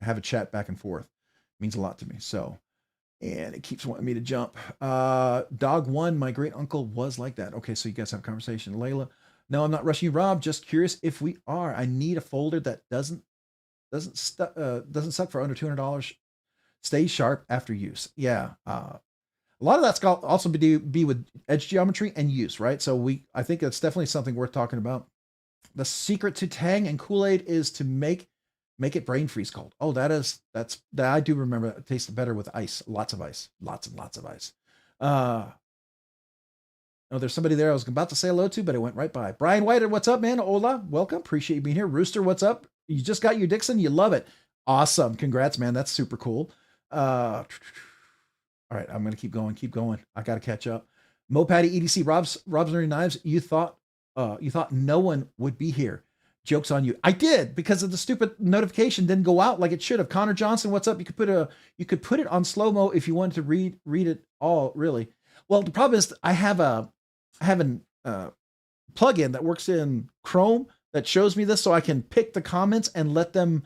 have a chat back and forth. It means a lot to me. So, and it keeps wanting me to jump. Dog one, my great uncle was like that. Okay. So you guys have a conversation. Layla, no, I'm not rushing you, Rob. Just curious if we are. I need a folder that doesn't suck for under $200. Stay sharp after use. Yeah. A lot of that's got also be with edge geometry and use, right? So I think that's definitely something worth talking about. The secret to Tang and Kool-Aid is to make it brain freeze cold. Oh, that I do remember that. It tasted better with ice, lots and lots of ice. Oh, there's somebody there I was about to say hello to, but it went right by. Brian White, what's up, man? Hola, welcome. Appreciate you being here. Rooster, what's up? You just got your Dixon. You love it. Awesome. Congrats, man. That's super cool. All right, I'm going to keep going. I got to catch up. Mo Patty EDC-robsnerdyknives, Knives. You thought no one would be here. Joke's on you. I did, because of the stupid notification didn't go out like it should have. Connor Johnson, what's up? You could put it on slow-mo if you wanted to read it all, really. Well, the problem is I have a plugin that works in Chrome that shows me this, so I can pick the comments and let them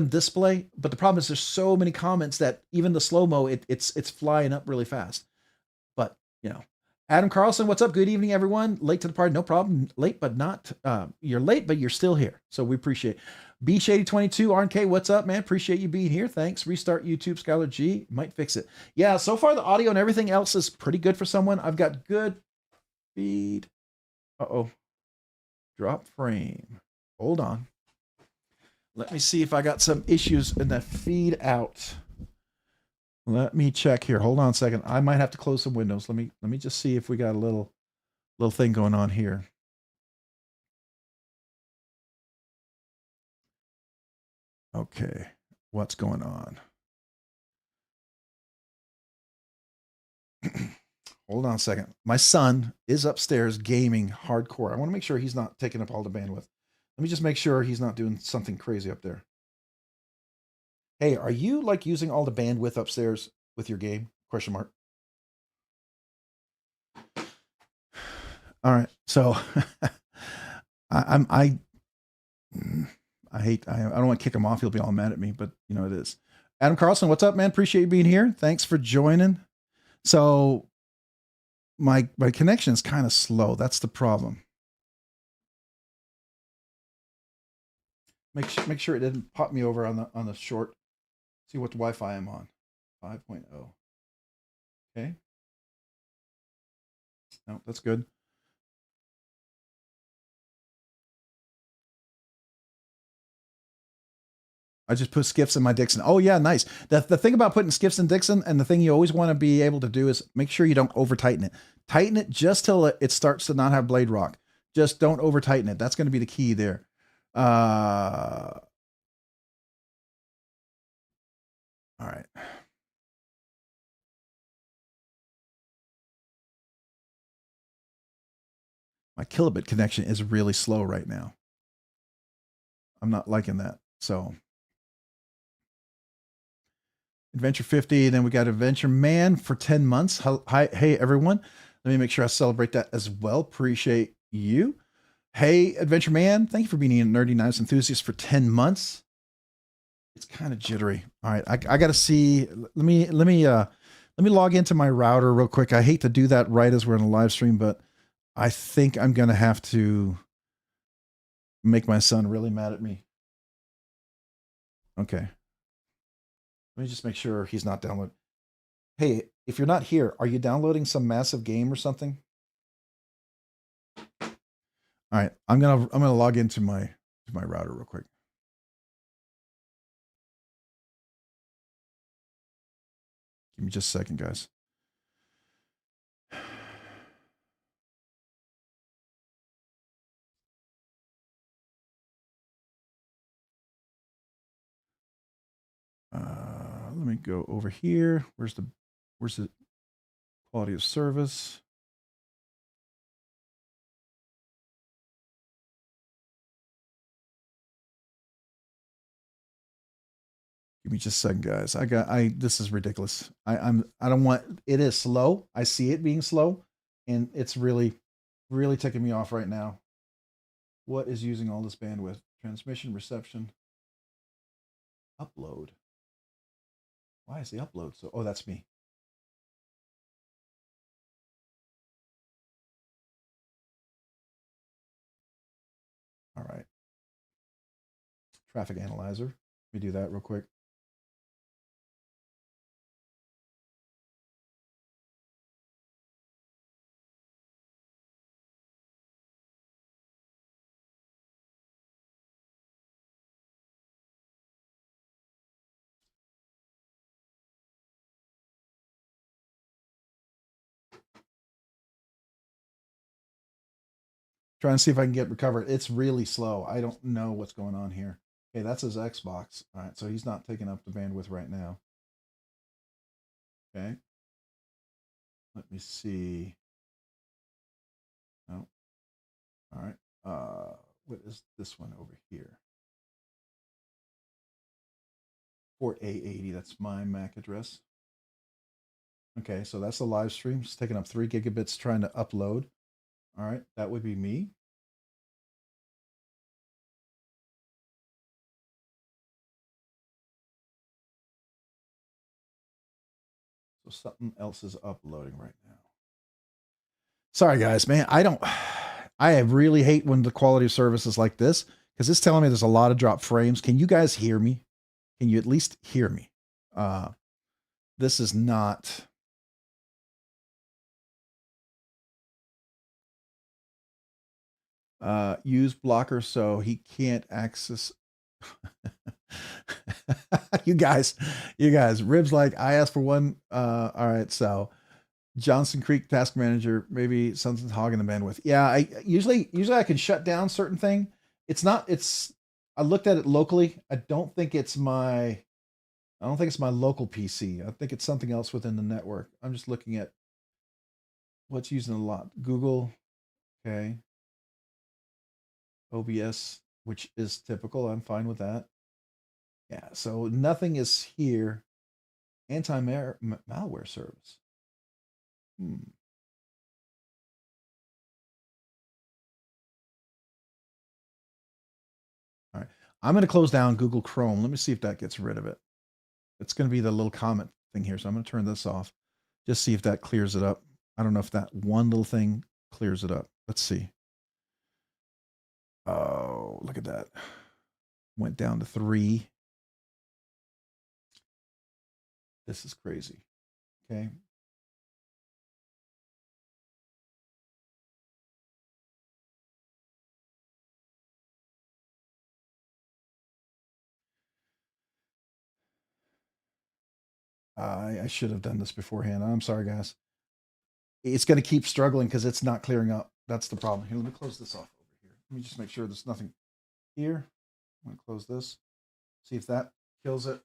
display. But the problem is there's so many comments that even the slow-mo, it's flying up really fast. But, Adam Carlson, what's up? Good evening, everyone. Late to the party, no problem. Late, but not, you're late, but you're still here. So we appreciate it. B-Shady22, RNK, what's up, man? Appreciate you being here. Thanks. Restart YouTube, Skylar G. Might fix it. Yeah, so far the audio and everything else is pretty good for someone. I've got good feed. Uh-oh. Drop frame. Hold on. Let me see if I got some issues in the feed out. Let me check here. Hold on a second. I might have to close some windows. Let me just see if we got a little thing going on here. Okay. What's going on? Hold on a second. My son is upstairs gaming hardcore. I want to make sure he's not taking up all the bandwidth. Let me just make sure he's not doing something crazy up there. Hey, are you like using all the bandwidth upstairs with your game? Question mark. All right. So I don't want to kick him off. He'll be all mad at me, but it is. Adam Carlson, what's up, man? Appreciate you being here. Thanks for joining. So my connection is kind of slow. That's the problem. Make sure it didn't pop me over on the short. See what Wi-Fi I'm on. 5.0. Okay. No, that's good. I just put skiffs in my Dixon. Oh yeah, nice. The thing about putting skiffs in Dixon, and the thing you always want to be able to do is make sure you don't over tighten it. Tighten it just till it starts to not have blade rock. Just don't over tighten it. That's going to be the key there. All right. My kilobit connection is really slow right now. I'm not liking that. So Adventure 50, then we got Adventure Man for 10 months. Hi, hey everyone. Let me make sure I celebrate that as well. Appreciate you. Hey Adventure Man, thank you for being a nerdy knives enthusiast for 10 months. It's kind of jittery. All right, I got to see. Let me log into my router real quick. I hate to do that right as we're in a live stream, but I think I'm gonna have to make my son really mad at me. Okay. Let me just make sure he's not downloading. Hey, if you're not here, are you downloading some massive game or something? All right, I'm gonna log into my router real quick. Give me just a second, guys. Let me go over here. Where's the quality of service? Give me just a second, guys. This is ridiculous. I don't want, it is slow. I see it being slow, and it's really ticking me off right now. What is using all this bandwidth? Transmission, reception, upload. Why is the upload so? Oh, that's me. All right. Traffic analyzer. Let me do that real quick. Trying to see if I can get recovered. It's really slow. I don't know what's going on here. Okay, that's his Xbox. All right, so he's not taking up the bandwidth right now. Okay. Let me see. Oh. All right. What is this one over here? Port A80. That's my MAC address. Okay, so that's the live stream. It's taking up 3 gigabits trying to upload. All right, that would be me. So something else is uploading right now. Sorry, guys, man. I really hate when the quality of service is like this, because it's telling me there's a lot of drop frames. Can you guys hear me? Can you at least hear me? This is not. Use blocker so he can't access. you guys, Ribs like I asked for one. All right, so Johnson Creek Task Manager, maybe something's hogging the bandwidth. Yeah, I usually I can shut down certain thing. I looked at it locally. I don't think it's my local PC. I think it's something else within the network. I'm just looking at what's using a lot. Google, okay. OBS, which is typical. I'm fine with that. Yeah, so nothing is here. Anti-malware service. All right. I'm going to close down Google Chrome. Let me see if that gets rid of it. It's going to be the little comment thing here. So I'm going to turn this off. Just see if that clears it up. I don't know if that one little thing clears it up. Let's see. Oh, look at that. Went down to 3. This is crazy. Okay. I should have done this beforehand. I'm sorry, guys. It's going to keep struggling because it's not clearing up. That's the problem. Here, let me close this off over here. Let me just make sure there's nothing here. I'm going to close this. See if that kills it.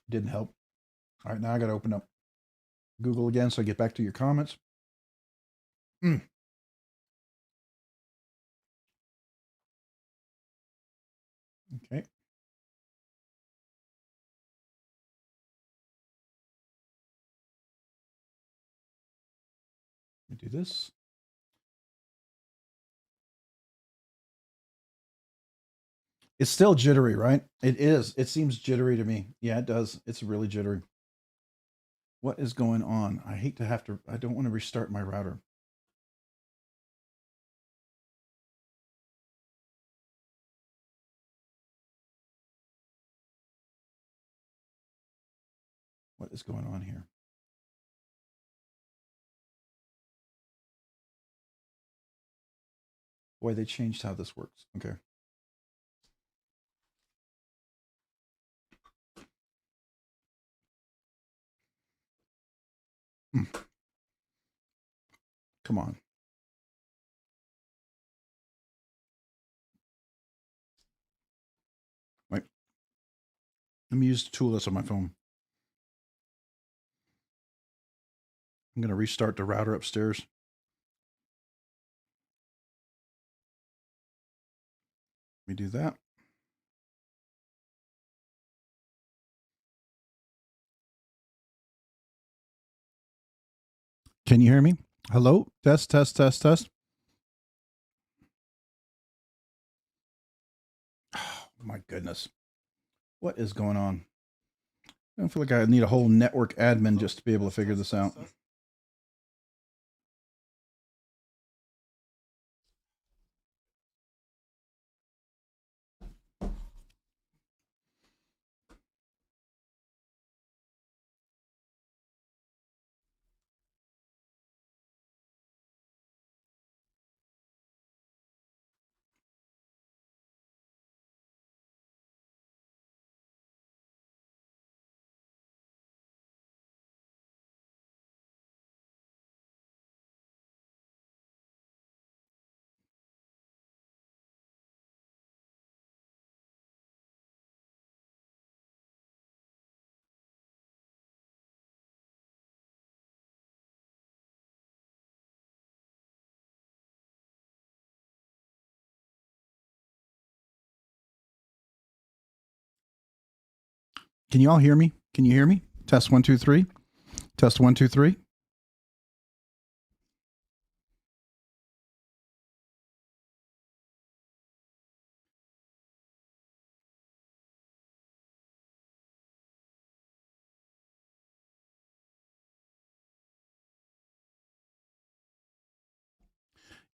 Didn't help. All right, now I got to open up Google again so I get back to your comments. Okay. Let me do this. It's still jittery, right? It is. It seems jittery to me. Yeah, it does. It's really jittery. What is going on? I hate to have to, I don't want to restart my router. What is going on here? Boy, they changed how this works. Okay. Come on. Wait. Let me use the tool that's on my phone. I'm going to restart the router upstairs. Let me do that. Can you hear me? Hello? Test, test, test, test. Oh, my goodness. What is going on? I don't feel like I need a whole network admin just to be able to figure this out. Can you all hear me? Can you hear me? Test 1, 2, 3. Test 1, 2, 3.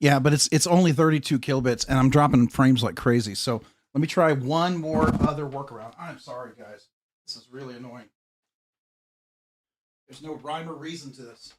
Yeah, but it's only 32 kilobits, and I'm dropping frames like crazy. So let me try one more other workaround. I'm sorry, guys. This is really annoying. There's no rhyme or reason to this.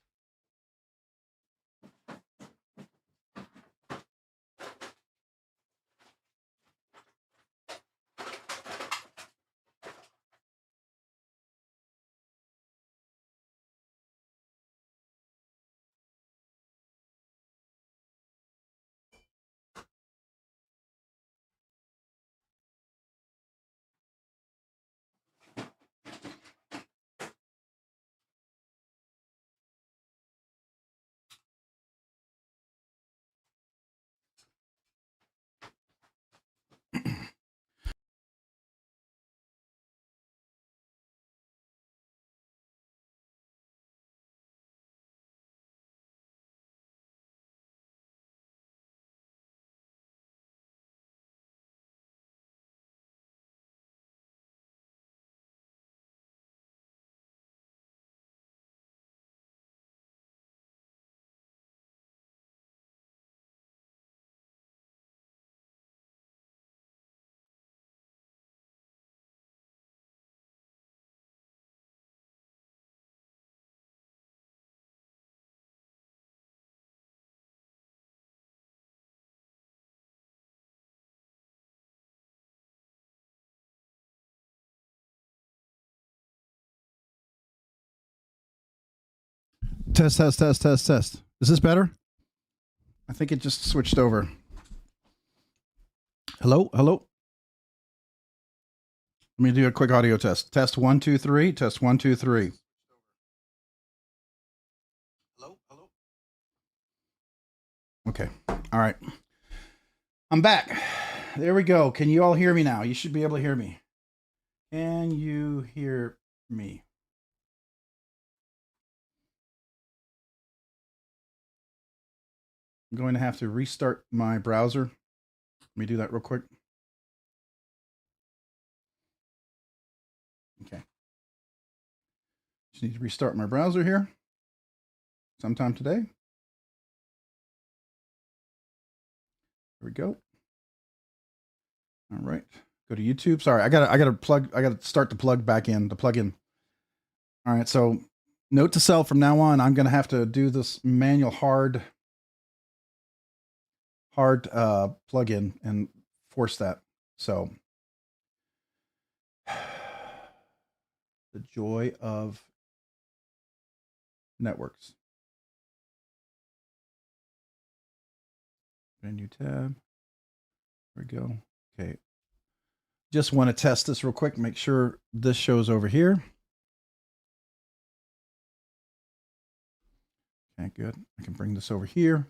Test, test, test, test, test. Is this better? I think it just switched over. Hello, hello. Let me do a quick audio test. Test 1, 2, 3. Test 1, 2, 3. Hello, hello. Okay. All right. I'm back. There we go. Can you all hear me now? You should be able to hear me. Can you hear me? I'm going to have to restart my browser. Let me do that real quick. Okay. Just need to restart my browser here sometime today. There we go. All right. Go to YouTube. Sorry, I gotta start the plug back in, the plug-in. All right, so note to self, from now on, I'm gonna have to do this manual hard plug-in and force that. So the joy of networks. Brand new tab. There we go. Okay. Just want to test this real quick, make sure this shows over here. Okay, good. I can bring this over here.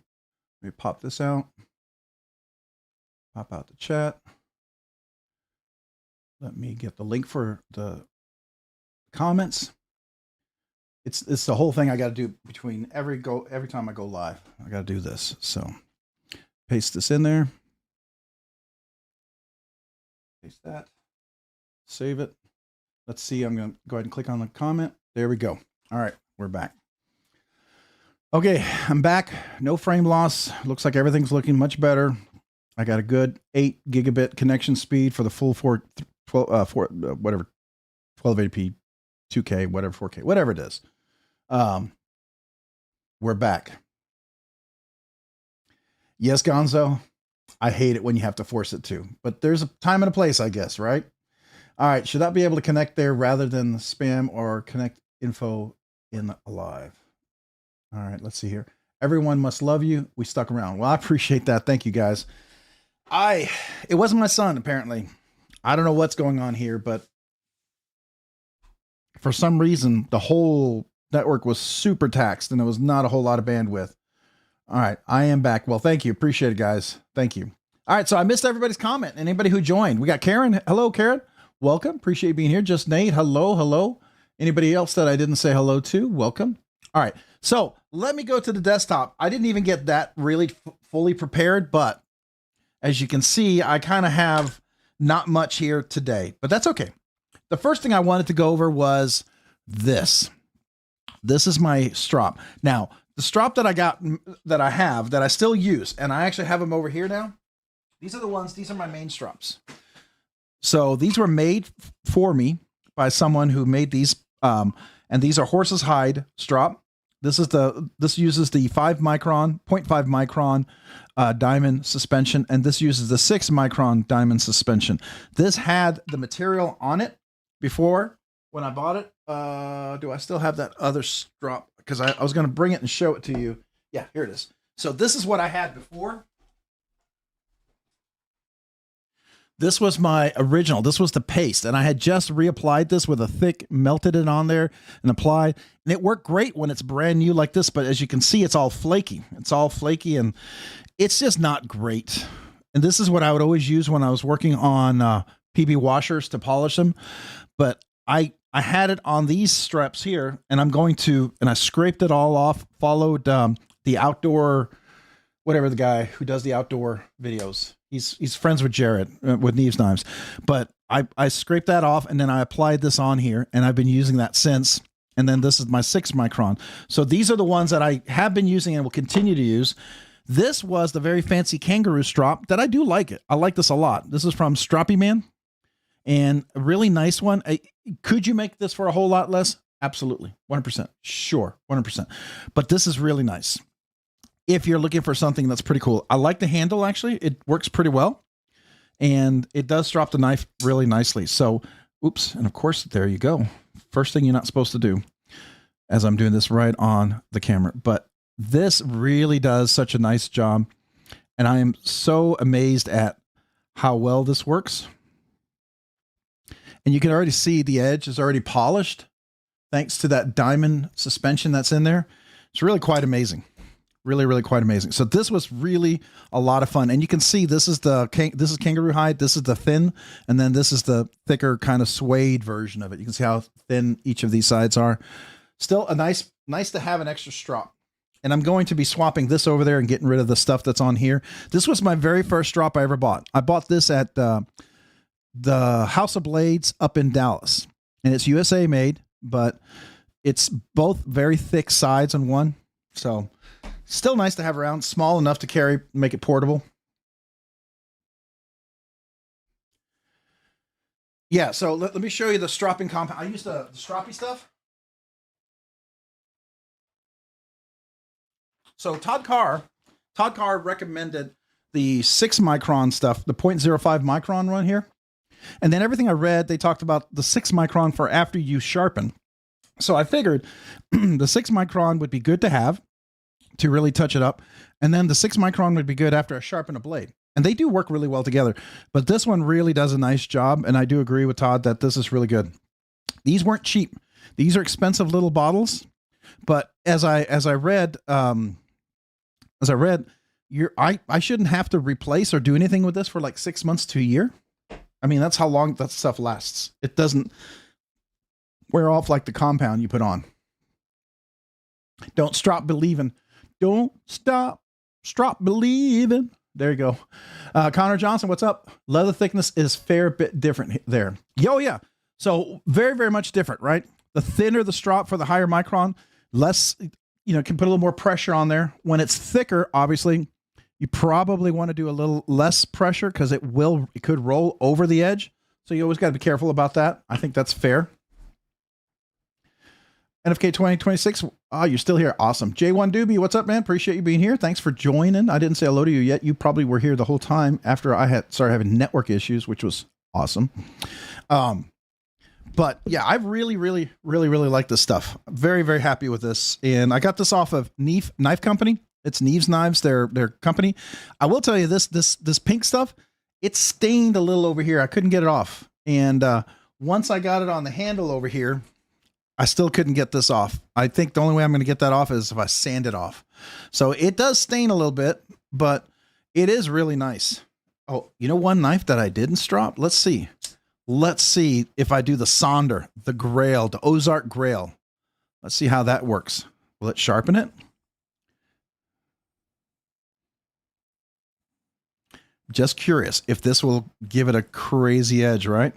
Let me pop this out. Pop out the chat. Let me get the link for the comments. It's the whole thing I got to do between every time I go live. I got to do this. So paste this in there. Paste that. Save it. Let's see. I'm going to go ahead and click on the comment. There we go. All right, we're back. Okay, I'm back. No frame loss. Looks like everything's looking much better. I got a good 8 gigabit connection speed for the full 1280p, 2K, whatever, 4K, whatever it is. We're back. Yes, Gonzo. I hate it when you have to force it to, but there's a time and a place, I guess, right? All right. Should I be able to connect there rather than spam or connect info in live? All right. Let's see here. Everyone must love you. We stuck around. Well, I appreciate that. Thank you, guys. It wasn't my son, apparently. I don't know what's going on here, but for some reason, the whole network was super taxed and there was not a whole lot of bandwidth. All right, I am back. Well, thank you. Appreciate it, guys. Thank you. All right, so I missed everybody's comment. Anybody who joined. We got Karen. Hello, Karen. Welcome. Appreciate being here. Just Nate. Hello, hello. Anybody else that I didn't say hello to? Welcome. All right, so let me go to the desktop. I didn't even get that really fully prepared, but as you can see, I kind of have not much here today, but that's okay. The first thing I wanted to go over was this. This is my strop. Now, the strop that I got, that I still use, and I actually have them over here now. These are the ones, these are my main strops. So these were made for me by someone who made these, and these are horse's hide strop. This uses the 0.5 micron diamond suspension, and this uses the 6 micron diamond suspension. This had the material on it before when I bought it. Do I still have that other strop? Because I was going to bring it and show it to you. Yeah, here it is. So this is what I had before. This was my original. This was the paste, and I had just reapplied this with a thick, melted it on there and applied. And it worked great when it's brand new like this, but as you can see, it's all flaky. It's all flaky, and it's just not great. And this is what I would always use when I was working on PB washers to polish them. But I had it on these straps here, and I scraped it all off, followed the outdoor, whatever the guy who does the outdoor videos. He's friends with Jared with Neves Knives, but I scraped that off, and then I applied this on here, and I've been using that since. And then this is my 6 micron. So these are the ones that I have been using and will continue to use. This was the very fancy kangaroo strop that I do like it. I like this a lot. This is from Stroppy Man, and a really nice one. Could you make this for a whole lot less? Absolutely. 100%. Sure. 100%. But this is really nice. If you're looking for something that's pretty cool. I like the handle, actually. It works pretty well. And it does drop the knife really nicely. So, oops. And of course, there you go. First thing you're not supposed to do. as I'm doing this right on the camera. But this really does such a nice job. And I am so amazed at how well this works. And you can already see the edge is already polished thanks to that diamond suspension that's in there. It's really quite amazing. Really, really quite amazing. So this was really a lot of fun. And you can see this is kangaroo hide. This is the thin, and then this is the thicker kind of suede version of it. You can see how thin each of these sides are. Still a nice to have an extra strop. And I'm going to be swapping this over there and getting rid of the stuff that's on here. This was my very first strop I ever bought. I bought this at the House of Blades up in Dallas. And it's USA made, but it's both very thick sides on one. So still nice to have around, small enough to carry, make it portable. Yeah, so let me show you the stropping compound. I used the stroppy stuff. So Todd Carr recommended the 6 micron stuff, the 0.05 micron run here. And then everything I read, they talked about the 6 micron for after you sharpen. So I figured the 6 micron would be good to have to really touch it up. And then the 6 micron would be good after I sharpen a blade. And they do work really well together. But this one really does a nice job. And I do agree with Todd that this is really good. These weren't cheap. These are expensive little bottles. But as I read, I shouldn't have to replace or do anything with this for like 6 months to a year. I mean, that's how long that stuff lasts. It doesn't wear off like the compound you put on. Don't stop believing. Don't stop believing. There you go. Connor Johnson, what's up? Leather thickness is fair bit different there. Yo, yeah. So very, very much different, right? The thinner the strop for the higher micron, less, can put a little more pressure on there. When it's thicker, obviously, you probably want to do a little less pressure because it could roll over the edge. So you always got to be careful about that. I think that's fair. NFK 2026. Oh, you're still here. Awesome. J1 Doobie, what's up, man? Appreciate you being here. Thanks for joining. I didn't say hello to you yet. You probably were here the whole time after I had started having network issues, which was awesome. But yeah, I really, really, really, really like this stuff. Very, very happy with this. And I got this off of Knife Company. It's Neves Knives, their company. I will tell you this pink stuff, it stained a little over here. I couldn't get it off. And once I got it on the handle over here, I still couldn't get this off. I think the only way I'm going to get that off is if I sand it off. So it does stain a little bit, but it is really nice. Oh, one knife that I didn't strop? Let's see. Let's see if I do the Sonder, the Grail, the Ozark Grail. Let's see how that works. Will it sharpen it? Just curious if this will give it a crazy edge, right?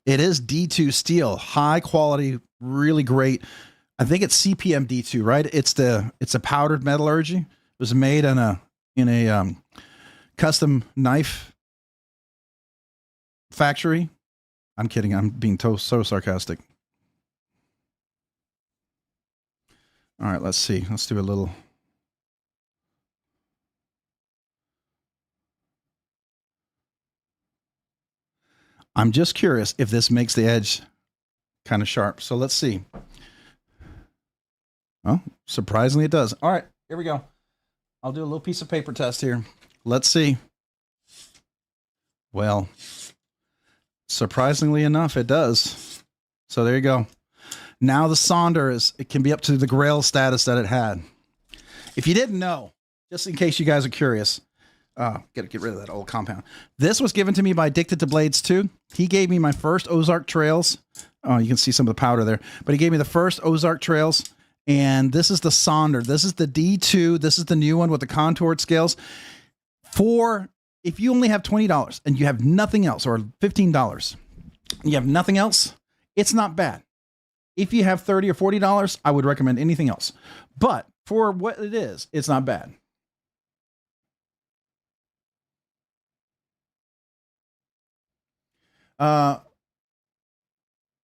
It is D2 steel, high quality, really great. I think it's CPM D2, right? It's a powdered metallurgy. It was made in a custom knife factory. I'm kidding. I'm being so sarcastic. All right, let's see. Let's do a little. I'm just curious if this makes the edge kind of sharp. So let's see. Oh, surprisingly it does. All right, here we go. I'll do a little piece of paper test here. Let's see. Well, surprisingly enough, it does. So there you go. Now the Sonder it can be up to the Grail status that it had. If you didn't know, just in case you guys are curious, get rid of that old compound. This was given to me by Addicted to Blades 2. He gave me my first Ozark Trails. Oh, you can see some of the powder there. But he gave me the first Ozark Trails. And this is the Sonder. This is the D2. This is the new one with the contoured scales. If you only have $20 and you have nothing else, or $15, you have nothing else, it's not bad. If you have $30 or $40, I would recommend anything else. But for what it is, it's not bad.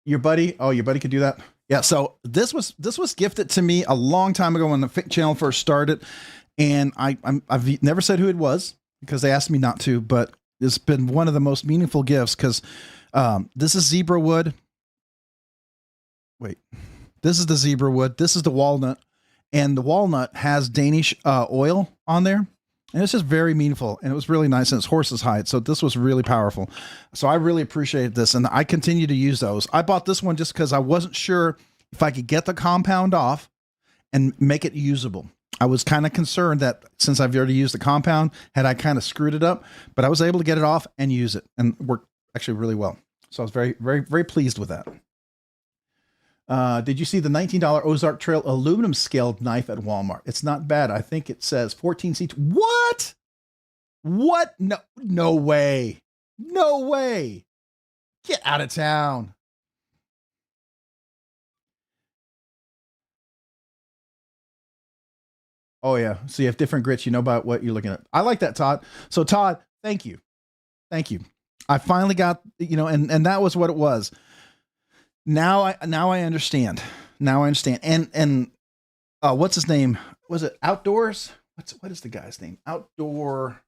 Your buddy could do that. Yeah. So this was gifted to me a long time ago when the channel first started, and I've never said who it was because they asked me not to, but it's been one of the most meaningful gifts because this is zebra wood. Wait, This is the zebra wood. This is the walnut. And the walnut has Danish oil on there. And it's just very meaningful. And it was really nice. And it's horse's hide. So this was really powerful. So I really appreciated this. And I continue to use those. I bought this one just because I wasn't sure if I could get the compound off and make it usable. I was kind of concerned that since I've already used the compound, had I kind of screwed it up, but I was able to get it off and use it and worked actually really well. So I was very, very, very pleased with that. Did you see the $19 Ozark Trail aluminum scaled knife at Walmart? It's not bad. I think it says 14C. What? What? No, no way. No way. Get out of town. Oh yeah. So you have different grits. You know about what you're looking at. I like that, Todd. So Todd, thank you. Thank you. I finally got, you know, and that was what it was. Now I understand. Now I understand. And what's his name? Was it Outdoors? What is the guy's name? Outdoor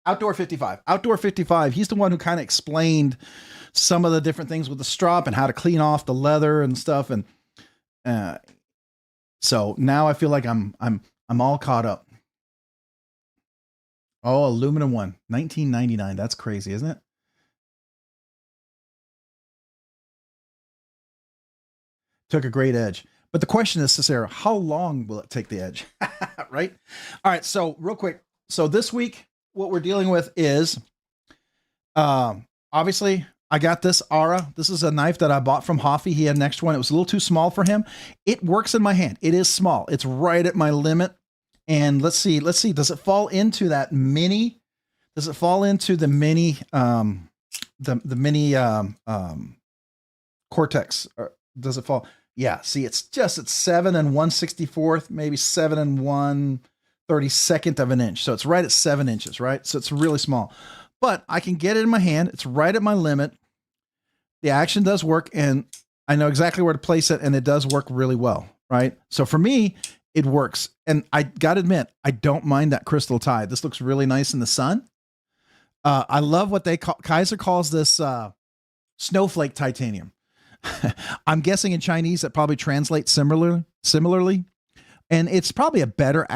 55. Outdoor 55. He's the one who kind of explained some of the different things with the strop and how to clean off the leather and stuff. And so now I feel like I'm all caught up. Oh, aluminum one, $19.99. That's crazy, isn't it? Took a great edge. But the question is, Cicero, how long will it take the edge? Right? All right. So real quick. So this week, what we're dealing with is, obviously I got this Ara. This is a knife that I bought from Hoffy. He had an extra one. It was a little too small for him. It works in my hand. It is small. It's right at my limit. And let's see. Does it fall into that mini? Does it fall into the mini, the mini, Cortex? Or does it fall? Yeah. See, it's 7 1/64, maybe 7 1/32 of an inch. So it's right at 7 inches, right? So it's really small, but I can get it in my hand. It's right at my limit. The action does work, and I know exactly where to place it, and it does work really well, right? So for me, it works. And I got to admit, I don't mind that crystal tie. This looks really nice in the sun. I love what Kaiser calls this snowflake titanium. I'm guessing in Chinese that probably translates similarly. And it's probably a better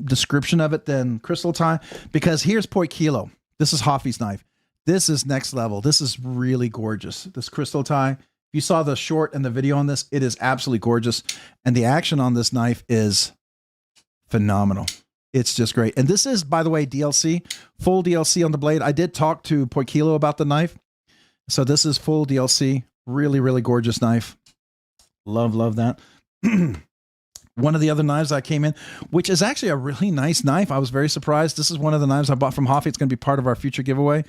description of it than crystal tie, because here's Poi Kilo. This is Hoffy's knife. This is next level. This is really gorgeous. This crystal tie. If you saw the short and the video on this, it is absolutely gorgeous. And the action on this knife is phenomenal. It's just great. And this is, by the way, DLC, full DLC on the blade. I did talk to Poi Kilo about the knife. So this is full DLC. Really, really gorgeous knife. Love that. One of the other knives I came in, which is actually a really nice knife. I was very surprised. This is one of the knives I bought from Hoffy. It's going to be part of our future giveaway.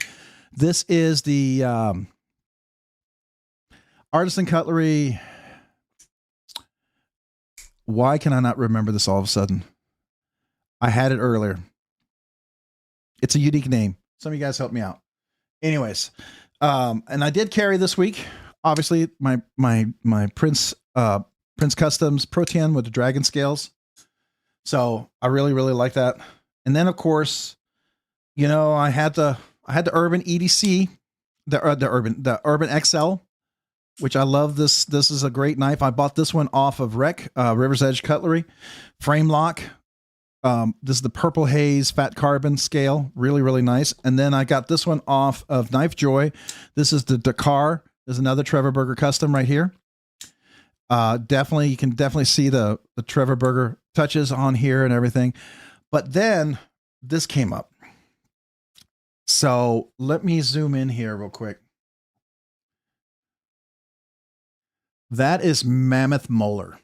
This is the Artisan Cutlery. Why can I not remember this all of a sudden? I had it earlier. It's a unique name. Some of you guys help me out. Anyways, and I did carry this week, obviously, my Prince Customs Protean with the dragon scales. So I really, really like that. And then of course, you know, I had the Urban EDC, the Urban XL, which I love. This is a great knife. I bought this one off of River's Edge Cutlery, frame lock. This is the Purple Haze Fat Carbon scale. Really, really nice. And then I got this one off of Knife Joy. This is the Dakar. There's another Trevor Berger custom right here. You can definitely see the Trevor Berger touches on here and everything. But then this came up. So let me zoom in here real quick. That is Mammoth Molar.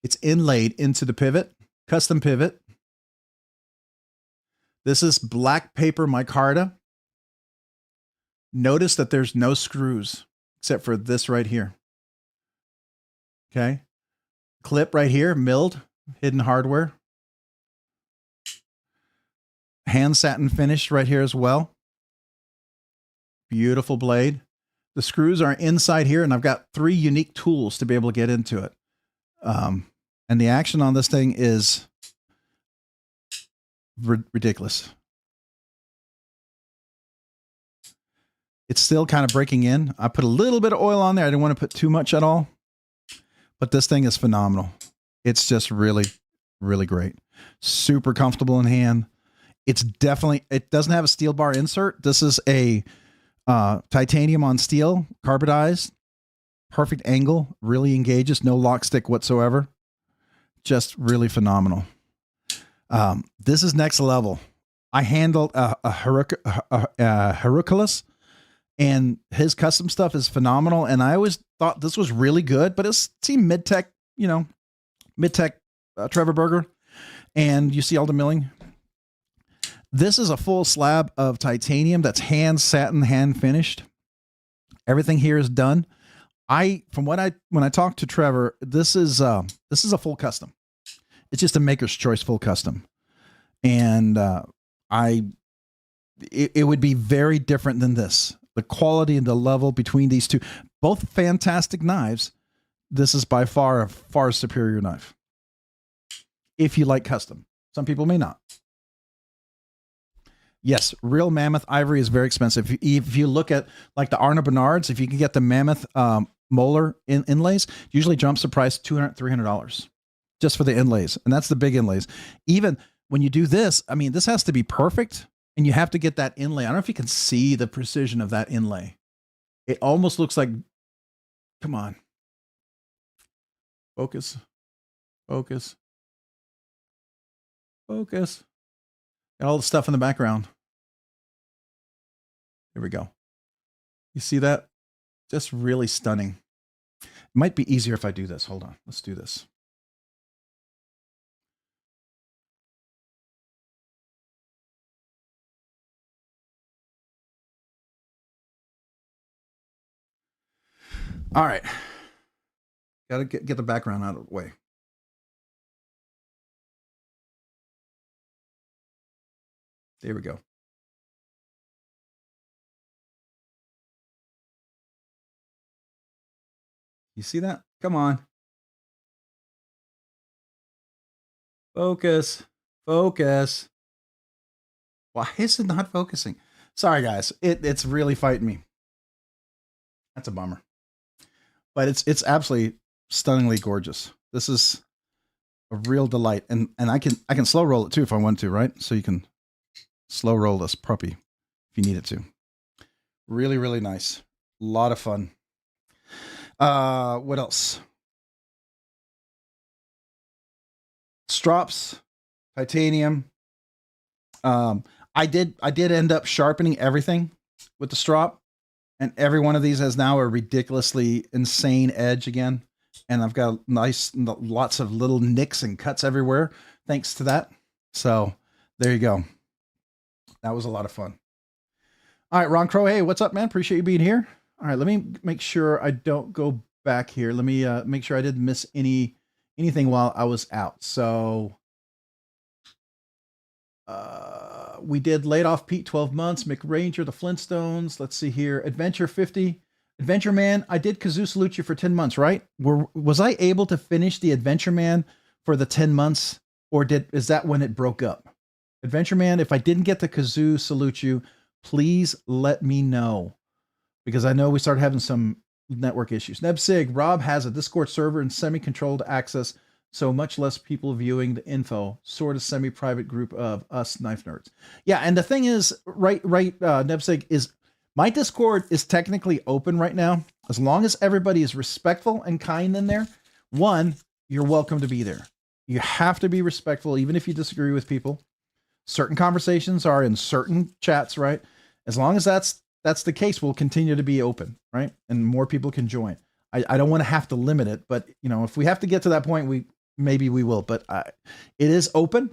It's inlaid into the pivot, custom pivot. This is black paper micarta. Notice that there's no screws except for this right here. Okay. Clip right here, milled, hidden hardware. Hand satin finish right here as well. Beautiful blade. The screws are inside here, and I've got 3 unique tools to be able to get into it. And the action on this thing is ridiculous. It's still kind of breaking in. I put a little bit of oil on there. I didn't want to put too much at all, but this thing is phenomenal. It's just really, really great. Super comfortable in hand. It's definitely, it doesn't have a steel bar insert. This is a titanium on steel, carbidized, perfect angle, really engages, no lock stick whatsoever. Just really phenomenal. This is next level. I handled a Hercules, and his custom stuff is phenomenal. And I always thought this was really good, but it seemed mid-tech, you know, mid-tech Trevor Berger. And you see all the milling. This is a full slab of titanium that's hand satin, hand finished. Everything here is done. When I talked to Trevor, this is a full custom. It's just a maker's choice full custom. And it would be very different than this. The quality and the level between these two, both fantastic knives. This is by far a far superior knife. If you like custom, some people may not. Yes, real mammoth ivory is very expensive. If you look at like the Arnaud Bernards, if you can get the mammoth molar inlays, usually jumps the price $200, $300 just for the inlays. And that's the big inlays. Even when you do this, I mean, this has to be perfect. And you have to get that inlay. I don't know if you can see the precision of that inlay. It almost looks like, come on. Focus. Focus. Focus. Got all the stuff in the background. Here we go. You see that? Just really stunning. It might be easier if I do this. Hold on. Let's do this. All right. Got to get the background out of the way. There we go. You see that? Come on. Focus. Focus. Why is it not focusing? Sorry, guys. It's really fighting me. That's a bummer. But it's absolutely stunningly gorgeous. This is a real delight. And I can slow roll it too if I want to, right? So you can slow roll this puppy if you need it to. Really, really nice. A lot of fun. What else? Strops, titanium. I did end up sharpening everything with the strop, and every one of these has now a ridiculously insane edge again. And I've got lots of little nicks and cuts everywhere thanks to that. So there you go. That was a lot of fun. All right, Ron Crow. Hey, what's up, man? Appreciate you being here. All right, let me make sure I don't go back here. Let me make sure I didn't miss anything while I was out. So we did Laid Off Pete 12 months, McRanger, the Flintstones. Let's see here. Adventure 50. Adventure Man, I did Kazoo Salute You for 10 months, right? Was I able to finish the Adventure Man for the 10 months, or is that when it broke up? Adventure Man, if I didn't get the Kazoo Salute You, please let me know, because I know we started having some network issues. Nebsig, Rob has a Discord server and semi-controlled access, so much less people viewing the info, sort of semi-private group of us knife nerds. Yeah, and the thing is, Nebsig, is my Discord is technically open right now. As long as everybody is respectful and kind in there, one, you're welcome to be there. You have to be respectful, even if you disagree with people. Certain conversations are in certain chats, right? As long as that's the case, we'll continue to be open, right? And more people can join. I don't want to have to limit it, but you know, if we have to get to that point, maybe we will. But it is open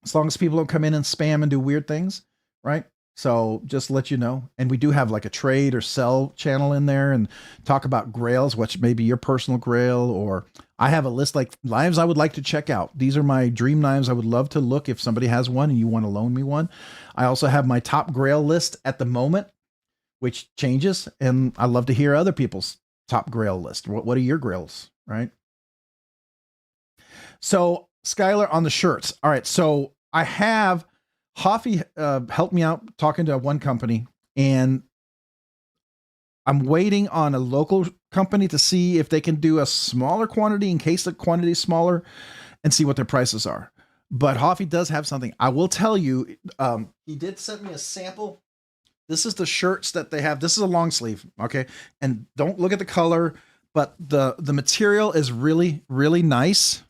as long as people don't come in and spam and do weird things, right? So just let you know. And we do have like a trade or sell channel in there and talk about grails, which may be your personal grail, or I have a list like knives I would like to check out. These are my dream knives. I would love to look if somebody has one and you want to loan me one. I also have my top grail list at the moment, which changes. And I love to hear other people's top grail list. What are your grails, right? So Skylar on the shirts. All right. So I have Hoffy helped me out talking to one company, and I'm waiting on a local company to see if they can do a smaller quantity in case the quantity is smaller and see what their prices are. But Hoffy does have something. I will tell you, he did send me a sample. This is the shirts that they have. This is a long sleeve, okay? And don't look at the color, but the material is really, really nice.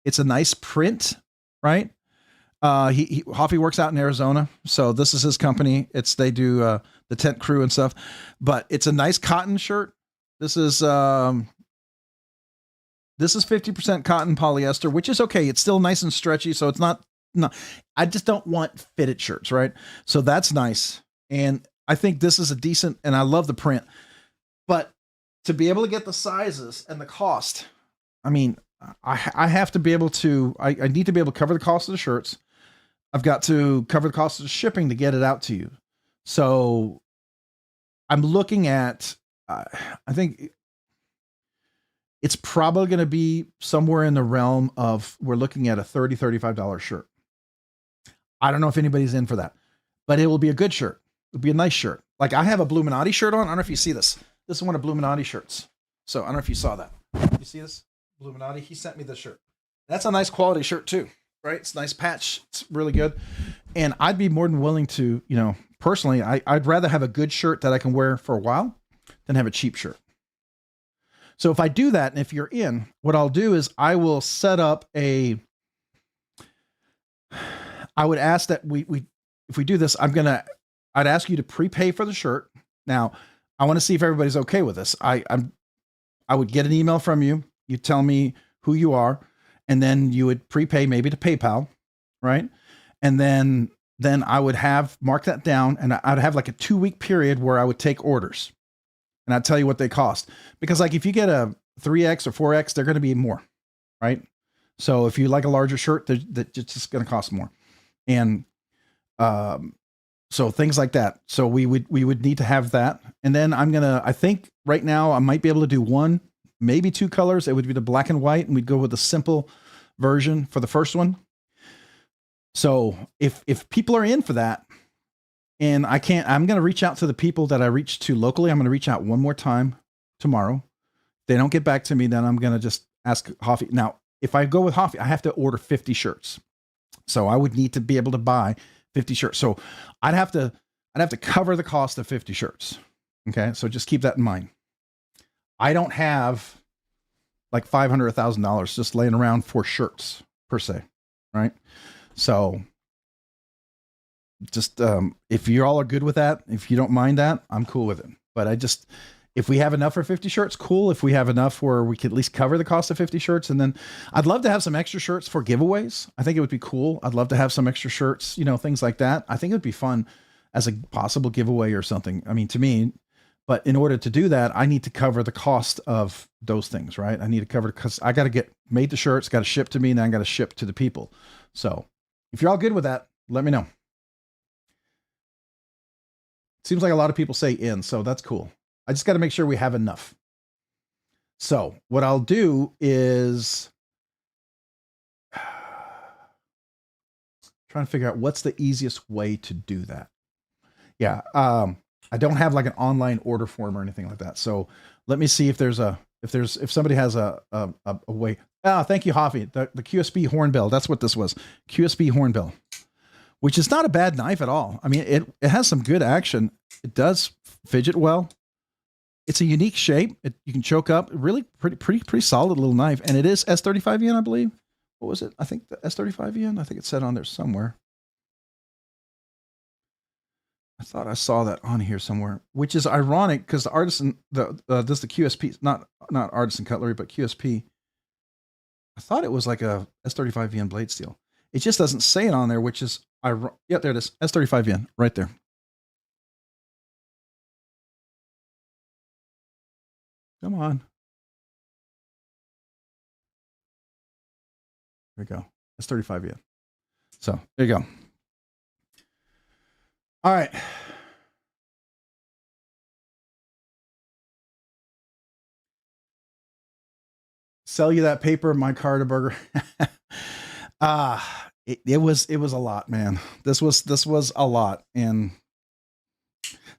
It's a nice print, right? Hoffy works out in Arizona, so this is his company. They do the tent crew and stuff, but it's a nice cotton shirt. This is 50% cotton polyester, which is okay. It's still nice and stretchy, so it's not. No, I just don't want fitted shirts, right? So that's nice, and I think this is a decent. And I love the print, but to be able to get the sizes and the cost, I mean, I have to be able to. I need to be able to cover the cost of the shirts. I've got to cover the cost of the shipping to get it out to you. So I'm looking at, I think it's probably going to be somewhere in the realm of, we're looking at a $30, $35 shirt. I don't know if anybody's in for that, but it will be a good shirt. It'll be a nice shirt. Like I have a Bluminati shirt on. I don't know if you see this. This is one of Bluminati shirts. So I don't know if you saw that. You see this? Bluminati. He sent me this shirt. That's a nice quality shirt too. Right? It's a nice patch. It's really good. And I'd be more than willing to, personally, I'd rather have a good shirt that I can wear for a while than have a cheap shirt. So if I do that, and if you're in, what I'll do is I will set up I would ask that if we do this, I'd ask you to prepay for the shirt. Now, I want to see if everybody's okay with this. I would get an email from you. You tell me who you are. And then you would prepay maybe to PayPal, right? And then I would mark that down, and I'd have like a 2-week period where I would take orders, and I'd tell you what they cost. Because like if you get a 3X or 4X, they're going to be more, right? So if you like a larger shirt, that's just going to cost more, and so things like that. So we would need to have that, and then I think right now I might be able to do one, maybe 2 colors. It would be the black and white, and we'd go with a simple version for the first one. So if people are in for that, and I'm going to reach out to the people that I reached to locally. I'm going to reach out one more time tomorrow. If they don't get back to me, then I'm going to just ask Hoffy. Now, if I go with Hoffy, I have to order 50 shirts. So I would need to be able to buy 50 shirts. So I'd have to cover the cost of 50 shirts. Okay. So just keep that in mind. I don't have like $500 or $1,000 just laying around for shirts per se. Right. So just, if you all are good with that, if you don't mind that, I'm cool with it. But if we have enough for 50 shirts, cool. If we have enough where we could at least cover the cost of 50 shirts, and then I'd love to have some extra shirts for giveaways. I think it would be cool. I'd love to have some extra shirts, things like that. I think it would be fun as a possible giveaway or something. I mean, to me, but in order to do that, I need to cover the cost of those things, right? I need to cover, because I got to get made the shirts, got to ship to me, and then I got to ship to the people. So if you're all good with that, let me know. Seems like a lot of people say in, so that's cool. I just got to make sure we have enough. So what I'll do is trying to figure out what's the easiest way to do that. Yeah. I don't have like an online order form or anything like that. So let me see if somebody has a way. Thank you, Hoffy. The QSB hornbill. That's what this was. QSB hornbill, which is not a bad knife at all. I mean, it has some good action. It does fidget well. It's a unique shape. You can choke up. Really pretty solid little knife. And it is S35 yen, I believe. What was it? I think the S35 yen. I think it said on there somewhere. I thought I saw that on here somewhere, which is ironic because the artisan, the QSP, not artisan cutlery, but QSP. I thought it was like a S35 yen blade steel. It just doesn't say it on there, which is yeah, there it is. S35 yen right there. Come on. There we go. S35 yen. So there you go. All right. Sell you that paper, my car to burger. It was a lot, man. This was a lot. And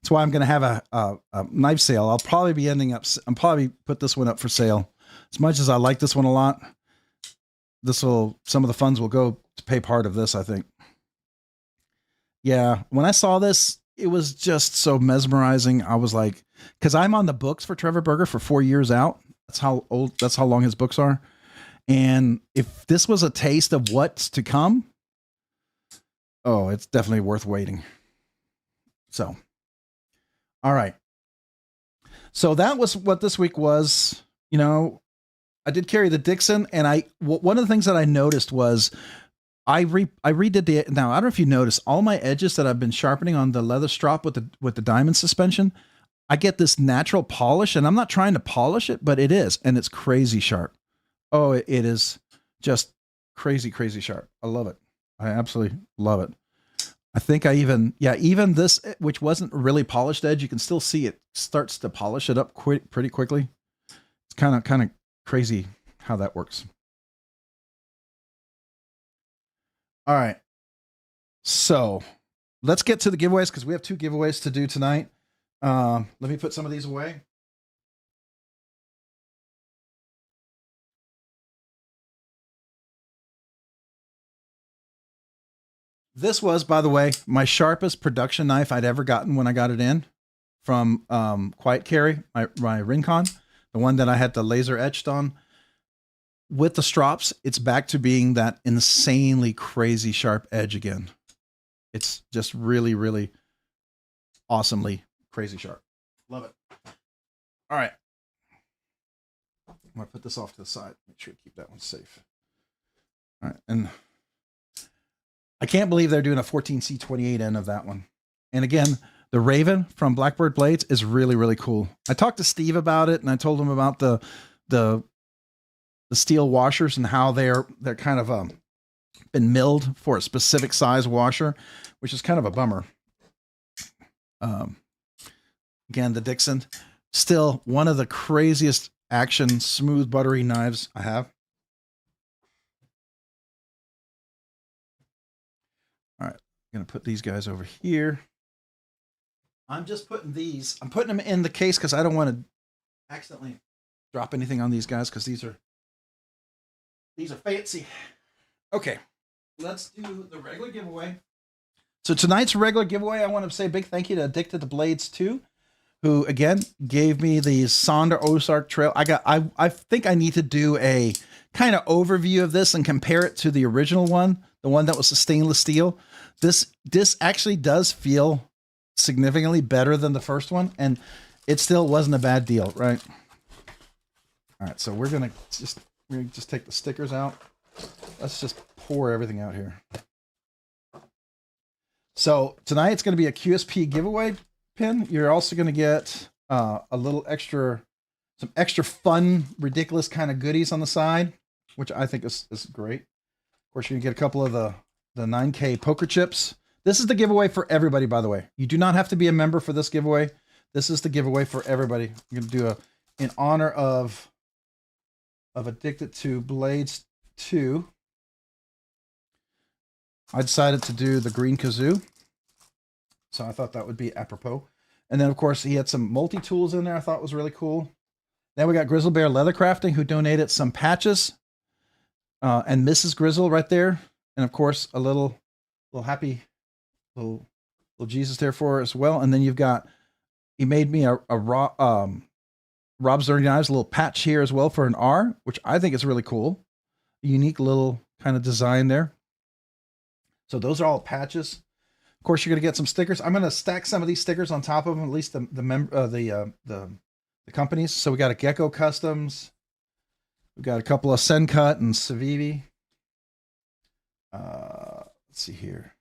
That's why I'm going to have a knife sale. I'll probably be I'm probably put this one up for sale. As much as I like this one a lot, some of the funds will go to pay part of this, I think. Yeah, when I saw this, it was just so mesmerizing. I was like, because I'm on the books for Trevor Berger for 4 years out. That's how long his books are. And if this was a taste of what's to come, oh, it's definitely worth waiting. So, all right. So that was what this week was. You know, I did carry the Dixon, and one of the things that I noticed was I redid the, now I don't know if you noticed, all my edges that I've been sharpening on the leather strop with the diamond suspension, I get this natural polish, and I'm not trying to polish it, but it is, and it's crazy sharp. Oh, it is just crazy, crazy sharp. I love it. I absolutely love it. I think even this, which wasn't really polished edge, you can still see it starts to polish it up pretty quickly. It's kind of crazy how that works. All right. So let's get to the giveaways, because we have 2 giveaways to do tonight. Let me put some of these away. This was, by the way, my sharpest production knife I'd ever gotten when I got it in from Quiet Carry, my Rincon, the one that I had the laser etched on. With the strops, it's back to being that insanely crazy sharp edge again. It's just really, really awesomely crazy sharp. Love it. All right. I'm going to put this off to the side. Make sure to keep that one safe. All right. And I can't believe they're doing a 14C28N of that one. And again, the Raven from Blackbird Blades is really, really cool. I talked to Steve about it, and I told him about the steel washers and how they're kind of been milled for a specific size washer, which is kind of a bummer. Again, the Dixon, still one of the craziest action smooth buttery knives I have. All right, I'm gonna put these guys over here. I'm just putting these, I'm putting them in the case because I don't want to accidentally drop anything on these guys, because these are fancy. Okay, let's do the regular giveaway. So tonight's regular giveaway, I want to say a big thank you to Addicted to Blades 2, who again gave me the Sonder Ozark Trail. I think I need to do a kind of overview of this and compare it to the original one, the one that was the stainless steel. This actually does feel significantly better than the first one, and it still wasn't a bad deal, right? All right, so we're gonna just take the stickers out. Let's just pour everything out here. So tonight it's going to be a QSP giveaway pin. You're also going to get a little extra, some extra fun, ridiculous kind of goodies on the side, which I think is great. Of course, you're going to get a couple of the 9K poker chips. This is the giveaway for everybody, by the way. You do not have to be a member for this giveaway. This is the giveaway for everybody. I'm going to do in honor of Addicted to Blades 2. I decided to do the green kazoo, so I thought that would be apropos. And then, of course, he had some multi-tools in there I thought was really cool. Then we got Grizzle Bear Leather Crafting, who donated some patches, and Mrs. Grizzle right there. And, of course, a little happy little Jesus there for her as well. And then you've got, he made me a Rob's Dirty Knives, a little patch here as well for an R, which I think is really cool. A unique little kind of design there. So those are all patches. Of course, you're going to get some stickers. I'm going to stack some of these stickers on top of them, at least the companies. So we got a Gecko Customs. We've got a couple of Sencut and Civivi. Let's see here.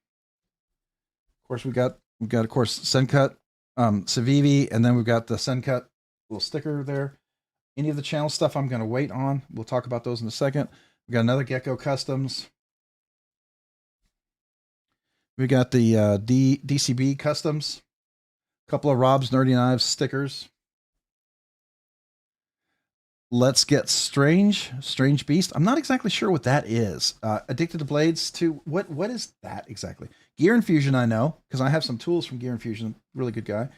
Of course, we've got of course Sencut, Civivi, and then we've got the Sencut little sticker there. Any of the channel stuff I'm going to wait on. We'll talk about those in a second. We got another Gecko Customs. We got the DCB Customs, a couple of Rob's Nerdy Knives stickers. Let's get Strange Beast. I'm not exactly sure what that is. Addicted to Blades 2. What is that exactly? Gear Infusion, I know, because I have some tools from Gear Infusion. Really good guy.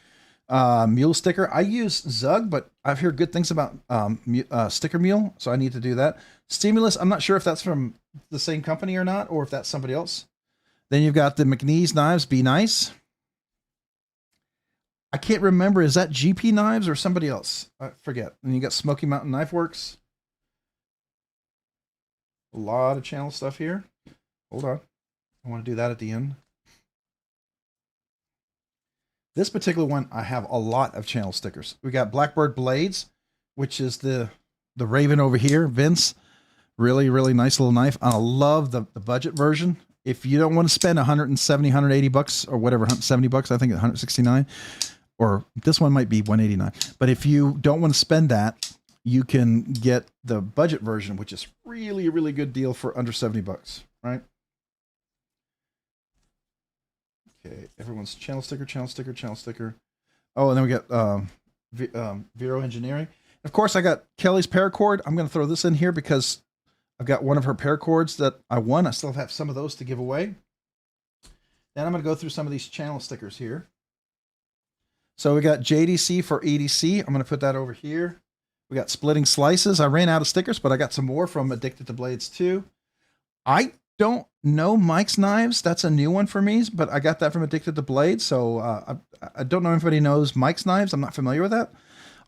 Mule sticker. I use Zug, but I've heard good things about Sticker Mule, so I need to do that. Stimulus, I'm not sure if that's from the same company or not, or if that's somebody else. Then you've got the McNeese knives, Be Nice. I can't remember, is that GP Knives or somebody else? I forget. And you got Smoky Mountain Knife Works. A lot of channel stuff here. Hold on. I want to do that at the end. This particular one, I have a lot of channel stickers. We got Blackbird Blades, which is the Raven over here, Vince. Really, really nice little knife. I love the budget version. If you don't want to spend 170, 180 bucks or whatever, 170 bucks, I think 169, or this one might be 189. But if you don't want to spend that, you can get the budget version, which is really, really good deal for under 70 bucks, right? Okay, everyone's channel sticker, channel sticker, channel sticker. Oh, and then we got Vero Engineering. Of course, I got Kelly's paracord. I'm going to throw this in here because I've got one of her paracords that I won. I still have some of those to give away. Then I'm going to go through some of these channel stickers here. So we got JDC for EDC. I'm going to put that over here. We got Splitting Slices. I ran out of stickers, but I got some more from Addicted to Blades 2. I don't know Mike's Knives. That's a new one for me, but I got that from Addicted to Blades. So I don't know if anybody knows Mike's Knives. I'm not familiar with that.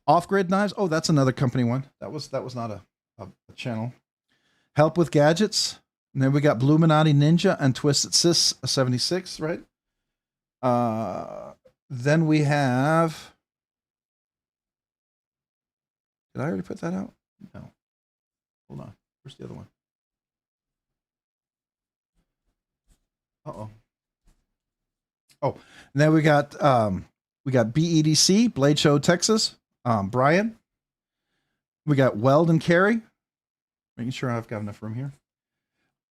Off-Grid Knives. Oh, that's another company one. That was not a channel. Help with Gadgets. And then we got Bluminati Ninja and Twisted Sis 76, right? Then we have... Did I already put that out? No. Hold on. Where's the other one? Uh-oh. Oh, and then we got BEDC, Blade Show, Texas. Brian. We got Weld and Carry. Making sure I've got enough room here.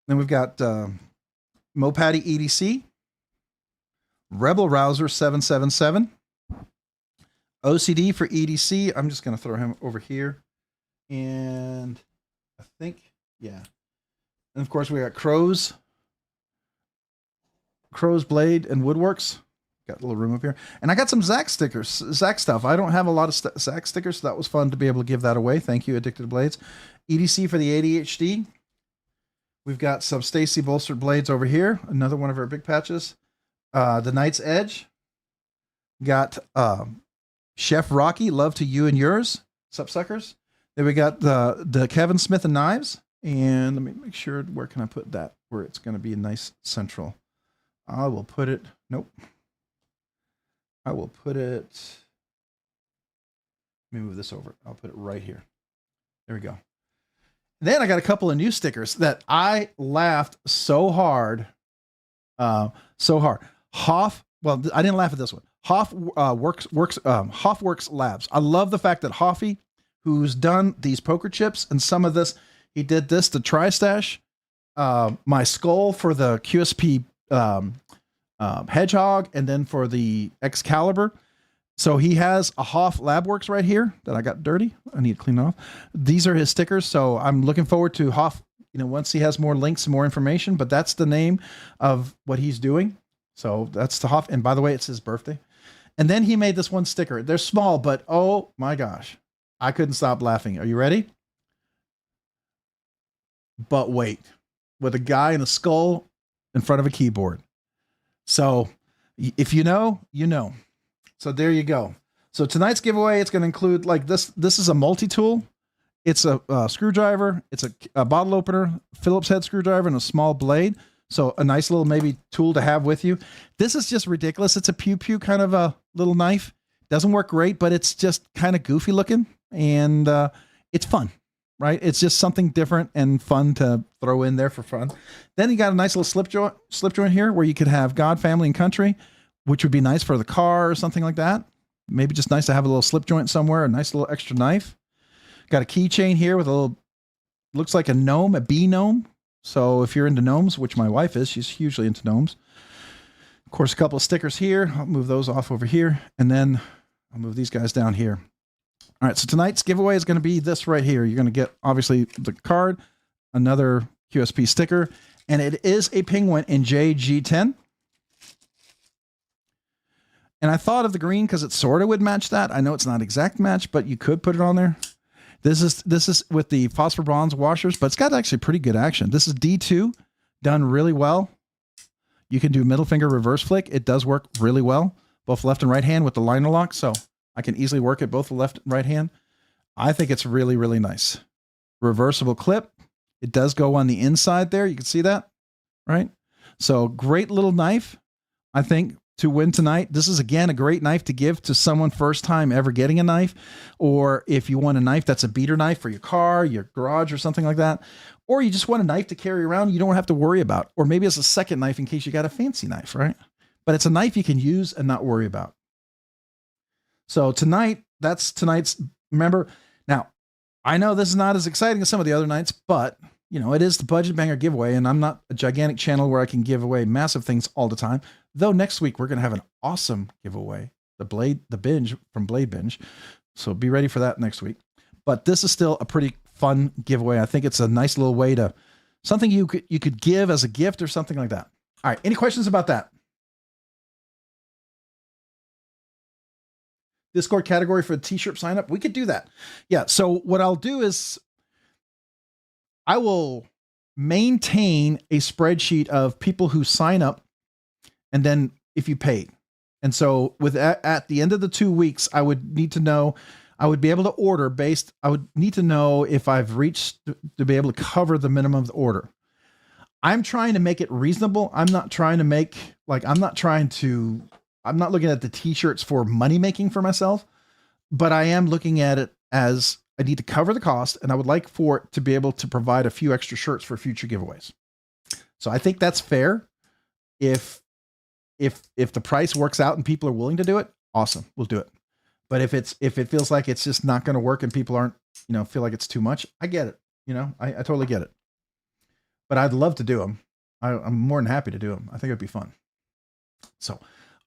Then we've got Mopatty EDC. Rebel Rouser 777. OCD for EDC. I'm just going to throw him over here. And I think, yeah. And of course, we got Crow's Blade and Woodworks. Got a little room up here. And I got some Zach stickers, Zach stuff. I don't have a lot of Zach stickers, so that was fun to be able to give that away. Thank you, Addicted to Blades. EDC for the ADHD. We've got some Stacy Bolstered Blades over here. Another one of our big patches. The Knight's Edge. Got Chef Rocky, Love to You and Yours. Sup, suckers? Then we got the Kevin Smith and Knives. And let me make sure, where can I put that? Where it's going to be a nice central. I will put it, nope. I will put it, let me move this over. I'll put it right here. There we go. Then I got a couple of new stickers that I laughed so hard. Hoff, well, I didn't laugh at this one. Hoff Hoffworks Labs. I love the fact that Hoffy, who's done these poker chips and some of this, he did this, the Tri-Stash, my skull for the QSP Hedgehog, and then for the Excalibur. So he has a Hoff Labworks right here that I got dirty. I need to clean off. These are his stickers. So I'm looking forward to Hoff, once he has more links and more information, but that's the name of what he's doing. So that's the Hoff. And by the way, it's his birthday. And then he made this one sticker. They're small, but oh my gosh, I couldn't stop laughing. Are you ready? But wait, with a guy in a skull in front of a keyboard. So if you know, you know. So there you go. So tonight's giveaway, it's going to include like this. This is a multi-tool. It's a screwdriver. It's a bottle opener, Phillips head screwdriver, and a small blade. So a nice little maybe tool to have with you. This is just ridiculous. It's a pew-pew kind of a little knife. Doesn't work great, but it's just kind of goofy looking. And it's fun, right? It's just something different and fun to throw in there for fun. Then you got a nice little slip joint here where you could have God, family, and country, which would be nice for the car or something like that. Maybe just nice to have a little slip joint somewhere, a nice little extra knife. Got a keychain here with a little, looks like a gnome, a bee gnome. So if you're into gnomes, which my wife is, she's hugely into gnomes. Of course, a couple of stickers here. I'll move those off over here. And then I'll move these guys down here. All right, so tonight's giveaway is going to be this right here. You're going to get, obviously, the card, another QSP sticker, and it is a penguin in JG10. And I thought of the green because it sort of would match that. I know it's not exact match, but you could put it on there. This is with the phosphor bronze washers, but it's got actually pretty good action. This is D2, done really well. You can do middle finger reverse flick. It does work really well, both left and right hand with the liner lock. So I can easily work it both left and right hand. I think it's really, really nice. Reversible clip. It does go on the inside there. You can see that, right? So great little knife, I think, to win tonight. This is, again, a great knife to give to someone first time ever getting a knife, or if you want a knife that's a beater knife for your car, your garage, or something like that, or you just want a knife to carry around you don't have to worry about, or maybe it's a second knife in case you got a fancy knife, right? But it's a knife you can use and not worry about. So tonight, that's tonight's, remember, now, I know this is not as exciting as some of the other nights, but you know, it is the Budget Banger giveaway, and I'm not a gigantic channel where I can give away massive things all the time. Though next week we're going to have an awesome giveaway, the binge from BladeBinge. So be ready for that next week. But this is still a pretty fun giveaway. I think it's a nice little way to something you could give as a gift or something like that. All right, any questions about that? Discord category for the t-shirt sign up. We could do that. Yeah. So what I'll do is I will maintain a spreadsheet of people who sign up and then if you paid. And so with at the end of the 2 weeks, I would need to know, I would be able to order based, I would need to know if I've reached to be able to cover the minimum of the order. I'm trying to make it reasonable. I'm not trying to make, like, I'm not looking at the t-shirts for money making for myself, but I am looking at it as I need to cover the cost, and I would like for it to be able to provide a few extra shirts for future giveaways. So I think that's fair. If the price works out and people are willing to do it, awesome, we'll do it. But if it feels like it's just not going to work and people aren't, feel like it's too much, I get it. I totally get it. But I'd love to do them. I'm more than happy to do them. I think it'd be fun. So,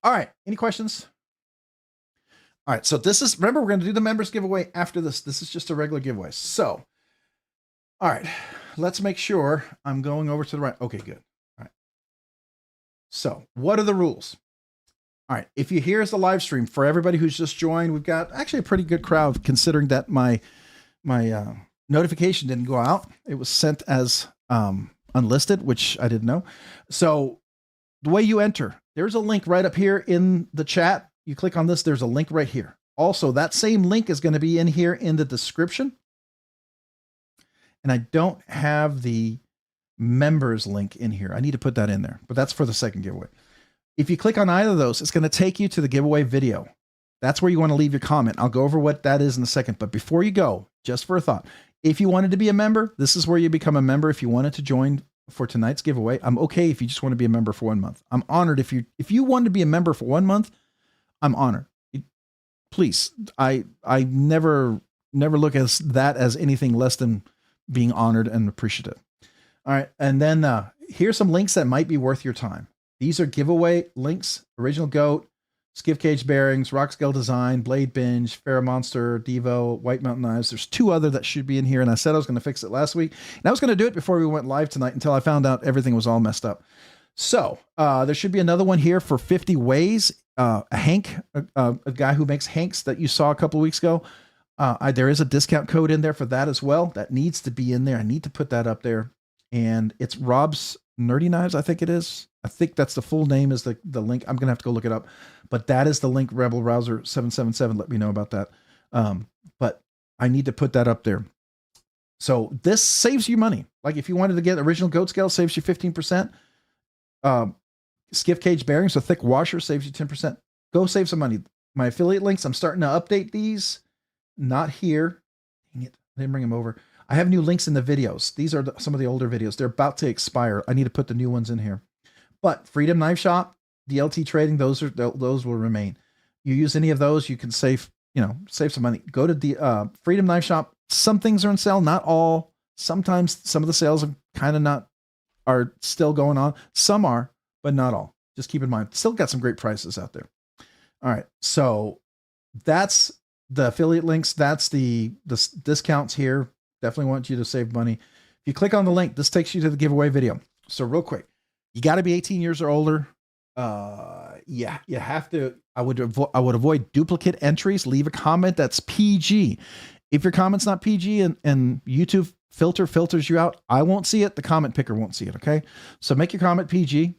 all right. Any questions? All right. So remember, we're going to do the members giveaway after this. This is just a regular giveaway. So, all right, let's make sure I'm going over to the right. Okay, good. All right. So what are the rules? All right. If you here's the live stream for everybody who's just joined, we've got actually a pretty good crowd considering that my notification didn't go out. It was sent as unlisted, which I didn't know. So the way you enter, there's a link right up here in the chat. You click on this, there's a link right here. Also, that same link is going to be in here in the description. And I don't have the members link in here. I need to put that in there, but that's for the second giveaway. If you click on either of those, it's going to take you to the giveaway video. That's where you want to leave your comment. I'll go over what that is in a second. But before you go, just for a thought, if you wanted to be a member, this is where you become a member. If you wanted to join for tonight's giveaway, I'm okay if you just want to be a member for 1 month. I'm honored if you wanted to be a member for 1 month. I'm honored. Please, I never look at that as anything less than being honored and appreciative. All right, and then here's some links that might be worth your time. These are giveaway links: Original Goat, Skiff Caged Bearings, Rockscale Design, BladeBinge, Farrah Monster, Divo, White Mountain Knives. There's 2 other that should be in here, and I said I was going to fix it last week, and I was going to do it before we went live tonight until I found out everything was all messed up. So there should be another one here for 50 Ways. Hank, a guy who makes Hanks that you saw a couple of weeks ago. There is a discount code in there for that as well. That needs to be in there. I need to put that up there. And it's Rob's Nerdy Knives, I think it is. I think that's the full name is the link. I'm going to have to go look it up. But that is the link, Rebel Rouser 777. Let me know about that. But I need to put that up there. So this saves you money. Like if you wanted to get original goat scale, saves you 15%. Skiff Caged Bearings, a thick washer, saves you 10%. Go save some money. My affiliate links, I'm starting to update these. Not here. Dang it, I didn't bring them over. I have new links in the videos. These are some of the older videos. They're about to expire. I need to put the new ones in here. But Freedom Knife Shop, DLT Trading, those will remain. You use any of those, you can save some money. Go to the Freedom Knife Shop. Some things are on sale, not all. Sometimes some of the sales are still going on. Some are, but not all. Just keep in mind, still got some great prices out there. All right. So that's the affiliate links. That's the discounts here. Definitely want you to save money. If you click on the link, this takes you to the giveaway video. So real quick, you got to be 18 years or older. yeah, you have to. I would avoid duplicate entries. Leave a comment that's PG. If your comment's not PG and YouTube filters you out, I won't see it. The comment picker won't see it. Okay, so make your comment PG.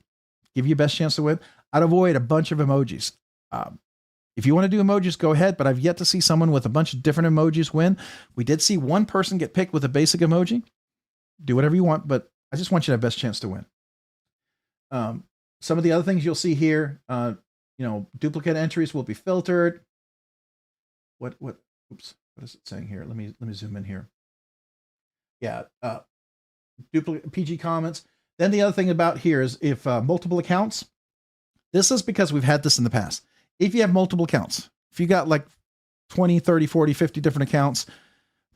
Give you best chance to win. I'd avoid a bunch of emojis. If you want to do emojis, go ahead. But I've yet to see someone with a bunch of different emojis win. We did see one person get picked with a basic emoji. Do whatever you want, but I just want you to have best chance to win. Some of the other things you'll see here, duplicate entries will be filtered. Oops, what is it saying here? Let me zoom in here. Yeah, duplicate PG comments. Then the other thing about here is if multiple accounts, this is because we've had this in the past. If you have multiple accounts, if you got like 20, 30, 40, 50 different accounts,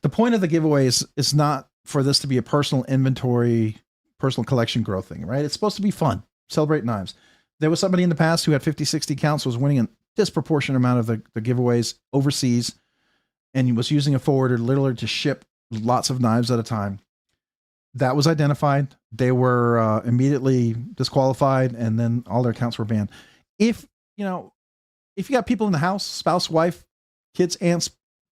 the point of the giveaway is not for this to be a personal inventory, personal collection growth thing, right? It's supposed to be fun. Celebrate knives. There was somebody in the past who had 50, 60 accounts, was winning a disproportionate amount of the giveaways overseas, and he was using a forwarder literally to ship lots of knives at a time. That was identified. They were immediately disqualified, and then all their accounts were banned. If you got people in the house, spouse, wife, kids, aunts,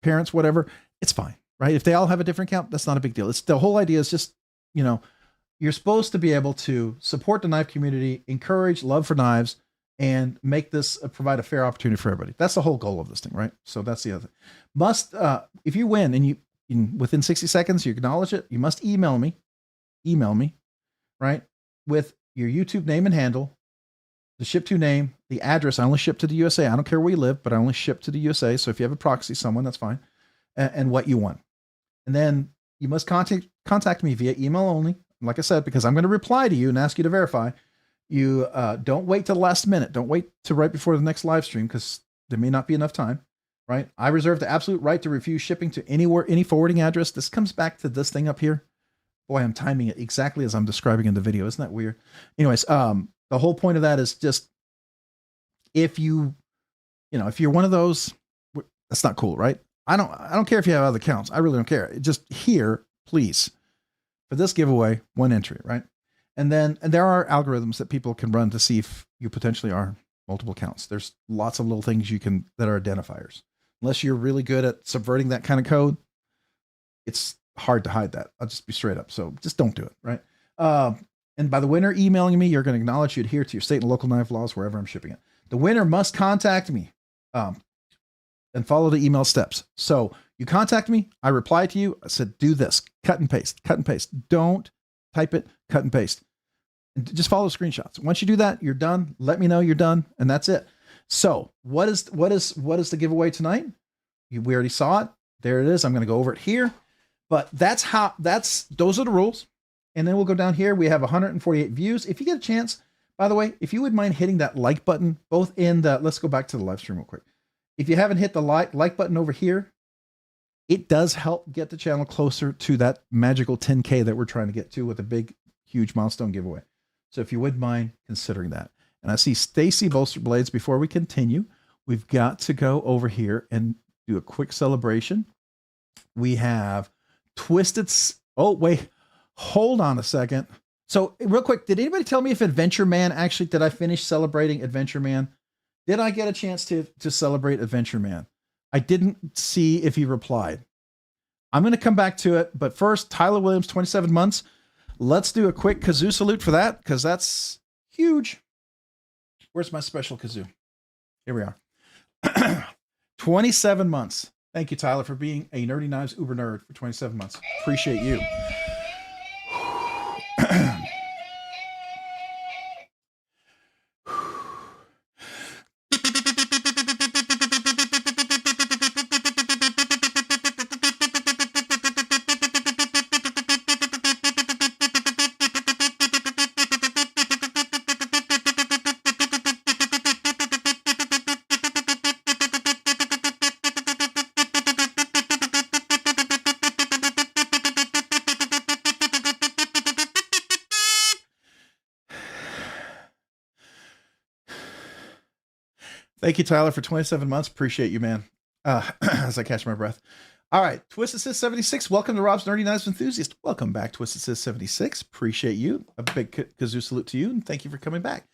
parents, whatever, it's fine, right? If they all have a different account, that's not a big deal. It's the whole idea is just, you're supposed to be able to support the knife community, encourage love for knives, and make this provide a fair opportunity for everybody. That's the whole goal of this thing, right? So that's the other thing. If you win and within 60 seconds, you acknowledge it, you must email me, right? With your YouTube name and handle, the ship to name, the address. I only ship to the USA. I don't care where you live, but I only ship to the USA. So if you have a proxy, someone, that's fine. And what you want. And then you must contact me via email only. Like I said, because I'm going to reply to you and ask you to verify. You don't wait till the last minute. Don't wait to right before the next live stream because there may not be enough time, right? I reserve the absolute right to refuse shipping to any forwarding address. This comes back to this thing up here. Boy, I'm timing it exactly as I'm describing in the video. Isn't that weird? Anyways, the whole point of that is just if you're one of those, that's not cool, right? I don't care if you have other accounts. I really don't care. Just here, please, for this giveaway, one entry, right? And there are algorithms that people can run to see if you potentially are multiple accounts. There's lots of little things that are identifiers. Unless you're really good at subverting that kind of code, it's hard to hide that. I'll just be straight up. So just don't do it, right? And by the winner emailing me, you're going to acknowledge you adhere to your state and local knife laws wherever I'm shipping it. The winner must contact me and follow the email steps. So you contact me, I reply to you, I said, do this, cut and paste. Don't type it, cut and paste. And just follow screenshots. Once you do that, you're done. Let me know you're done, and that's it. So what is the giveaway tonight? We already saw it. There it is. I'm going to go over it here. But those are the rules. And then we'll go down here. We have 148 views. If you get a chance, by the way, if you would mind hitting that like button, both in let's go back to the live stream real quick. If you haven't hit the like button over here, it does help get the channel closer to that magical 10K that we're trying to get to with a big, huge milestone giveaway. So if you would mind considering that. And I see Stacy Bolster Blades. Before we continue, we've got to go over here and do a quick celebration. We have Twisted. Oh, wait, hold on a second. So real quick, did anybody tell me if Adventure Man did I finish celebrating Adventure Man? Did I get a chance to celebrate Adventure Man? I didn't see if he replied. I'm going to come back to it. But first, Tyler Williams, 27 months. Let's do a quick kazoo salute for that because that's huge. Where's my special kazoo? Here we are. 27 months. Thank you, Tyler, for being a Nerdy Knives Uber nerd for 27 months. Appreciate you. Thank you, Tyler, for 27 months. Appreciate you, man. As I catch my breath. All right. Twisted Sis 76. Welcome to Rob's Nerdy Knives Enthusiast. Welcome back, Twisted Sis 76. Appreciate you. A big kazoo salute to you. And thank you for coming back.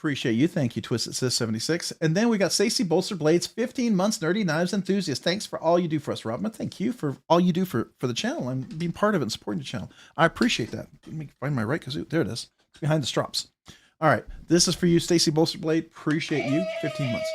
Appreciate you. Thank you, Twisted Sis 76. And then we got Stacy Bolster Blades, 15 months, nerdy knives enthusiast. Thanks for all you do for us, Robin. Thank you for all you do for the channel and being part of it and supporting the channel. I appreciate that. Let me find my right kazoo. There it is. It's behind the strops. All right. This is for you, Stacy Bolster Blade. Appreciate you. 15 months.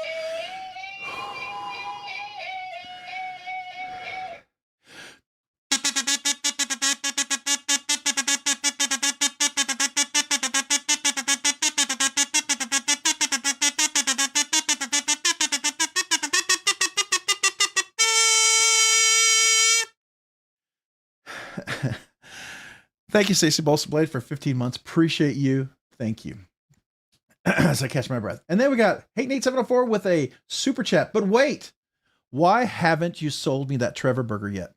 Thank you, Stacey Bolster Blade, for 15 months. Appreciate you. Thank you. As I catch my breath. And then we got Hate Nate 704 with a super chat. But wait, why haven't you sold me that Trevor burger yet?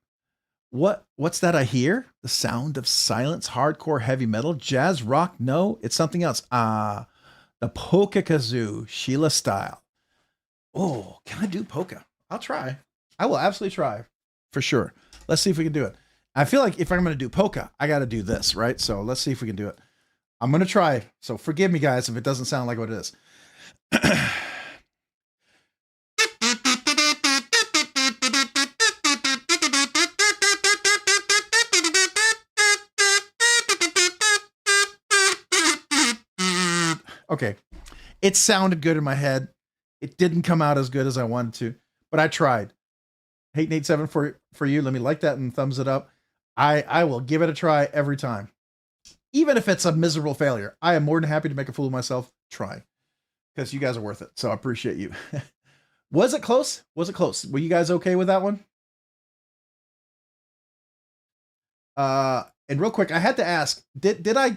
What's that I hear? The sound of silence, hardcore heavy metal, jazz rock? No, it's something else. The polka kazoo, Sheila style. Oh, can I do polka? I'll try. I will absolutely try for sure. Let's see if we can do it. I feel like if I'm going to do polka, I got to do this, right? So let's see if we can do it. I'm going to try. So forgive me, guys, if it doesn't sound like what it is. Okay. It sounded good in my head. It didn't come out as good as I wanted to, but I tried. Hate Nate 7 for you. Let me like that and thumbs it up. I will give it a try every time. Even if it's a miserable failure, I am more than happy to make a fool of myself. Try. Because you guys are worth it. So I appreciate you. Was it close? Was it close? Were you guys okay with that one? And real quick, I had to ask, did I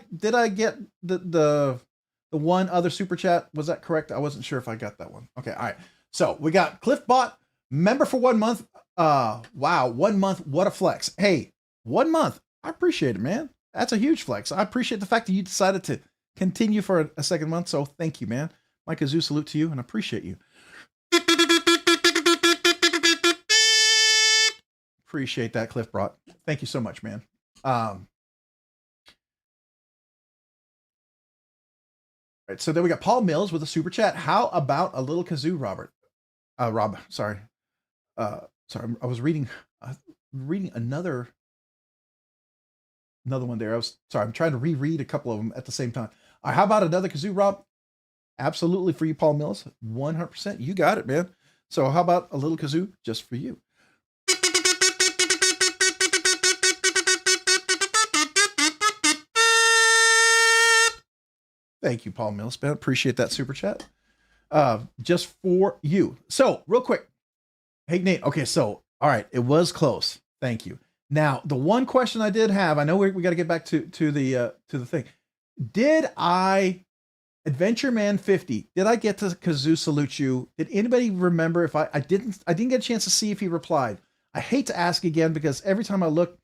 get the one other super chat? Was that correct? I wasn't sure if I got that one. Okay, all right. So we got Cliff Bot, member for 1 month. Wow, 1 month. What a flex. Hey, 1 month. I appreciate it, man. That's a huge flex. I appreciate the fact that you decided to continue for a second month. So thank you, man. My kazoo salute to you and appreciate you. Appreciate that, Cliff Brought. Thank you so much, man. Right, so then we got Paul Mills with a super chat. How about a little kazoo, Robert? Rob, sorry. Sorry, I was reading another one there. I'm trying to reread a couple of them at the same time. All right, how about another kazoo, Rob? Absolutely for you, Paul Mills. 100%. You got it, man. So how about a little kazoo just for you? Thank you, Paul Mills, man. Appreciate that super chat. Just for you. So real quick. Hey, Nate. Okay, so, all right. It was close. Thank you. Now, the one question I did have, I know we got to get back to the thing. Did I, Adventure Man 50, did I get to kazoo salute you? Did anybody remember if I didn't get a chance to see if he replied? I hate to ask again because every time I look,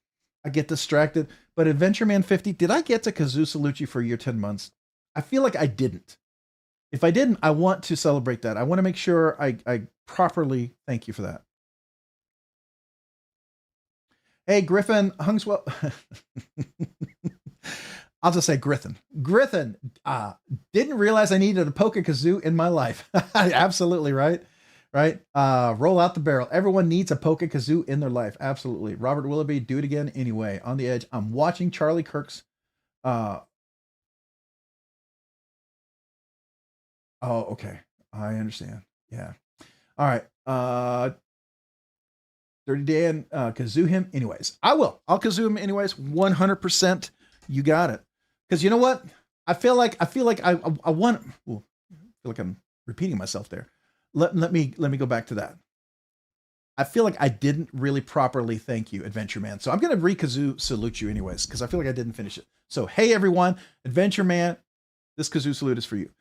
I get distracted. But Adventure Man 50, did I get to kazoo salute you for your 10 months? I feel like I didn't. If I didn't, I want to celebrate that. I want to make sure I properly thank you for that. Hey, Griffin Hungswell. I'll just say Griffin. Griffin, didn't realize I needed a polka kazoo in my life. Absolutely, right? Right? Roll out the barrel. Everyone needs a polka kazoo in their life. Absolutely. Robert Willoughby, do it again anyway. On the edge. I'm watching Charlie Kirk's. Oh, okay. I understand. Yeah. All right. Dirty Dan, kazoo him anyways. I will. I'll kazoo him anyways. 100%. You got it. Because you know what? I feel like I want. Ooh, I feel like I'm repeating myself there. Let me go back to that. I feel like I didn't really properly thank you, Adventure Man. So I'm gonna re-kazoo salute you anyways because I feel like I didn't finish it. So hey everyone, Adventure Man, this kazoo salute is for you.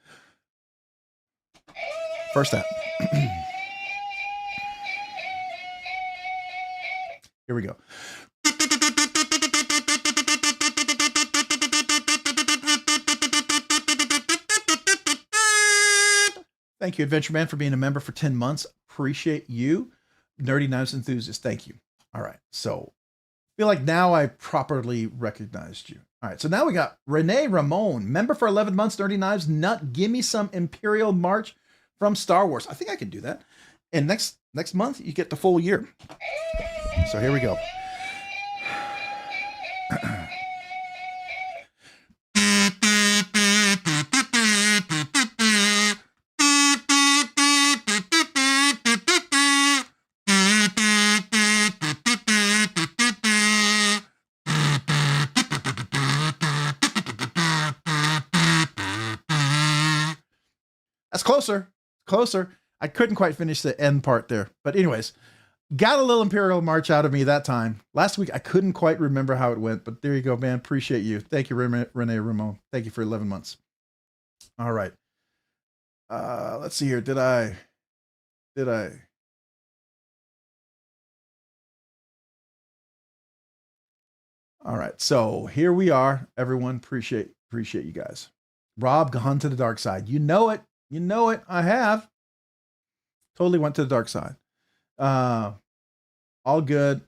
First that. Here we go. Thank you, Adventure Man, for being a member for 10 months. Appreciate you. Nerdy Knives Enthusiast, thank you. All right, so I feel like now I properly recognized you. All right, so now we got Renee Ramon, member for 11 months, Nerdy Knives, Nut, give me some Imperial March from Star Wars. I think I can do that. And next month, you get the full year. So here we go. That's closer. I couldn't quite finish the end part there. But anyways, got a little Imperial March out of me that time. Last week, I couldn't quite remember how it went, but there you go, man. Appreciate you. Thank you, Renee Ramon. Thank you for 11 months. All right. Let's see here. Did I? All right. So here we are, everyone. Appreciate you guys. Rob, gone to the dark side. You know it. I have. Totally went to the dark side. All good.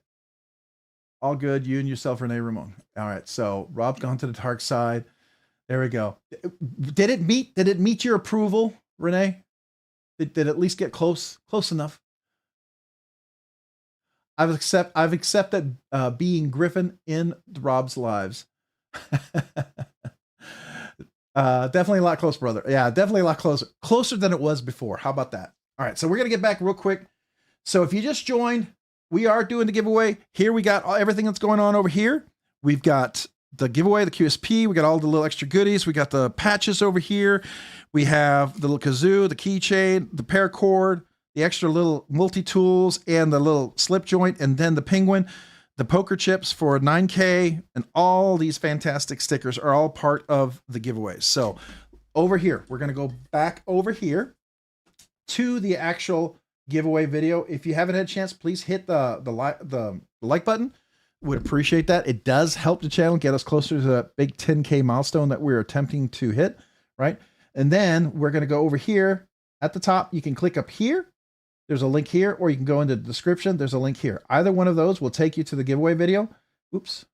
You and yourself, Renee Ramon. All right. So Rob's gone to the dark side. There we go. Did it meet your approval, Renee? Did at least get close enough? I've accepted being Griffin in Rob's lives. Definitely a lot closer, brother. Yeah, definitely a lot closer than it was before. How about that? All right, so we're gonna get back real quick. So if you just joined, we are doing the giveaway. Here we got everything that's going on over here. We've got the giveaway, the QSP. We got all the little extra goodies. We got the patches over here. We have the little kazoo, the keychain, the paracord, the extra little multi-tools, and the little slip joint, and then the penguin, the poker chips for 9K, and all these fantastic stickers are all part of the giveaway. So over here, we're going to go back over here to the actual giveaway video. If you haven't had a chance, please hit the like button. Would appreciate that. It does help the channel get us closer to that big 10K milestone that we're attempting to hit, right? And then we're going to go over here at the top. You can click up here. There's a link here, or you can go into the description. There's a link here. Either one of those will take you to the giveaway video. Oops.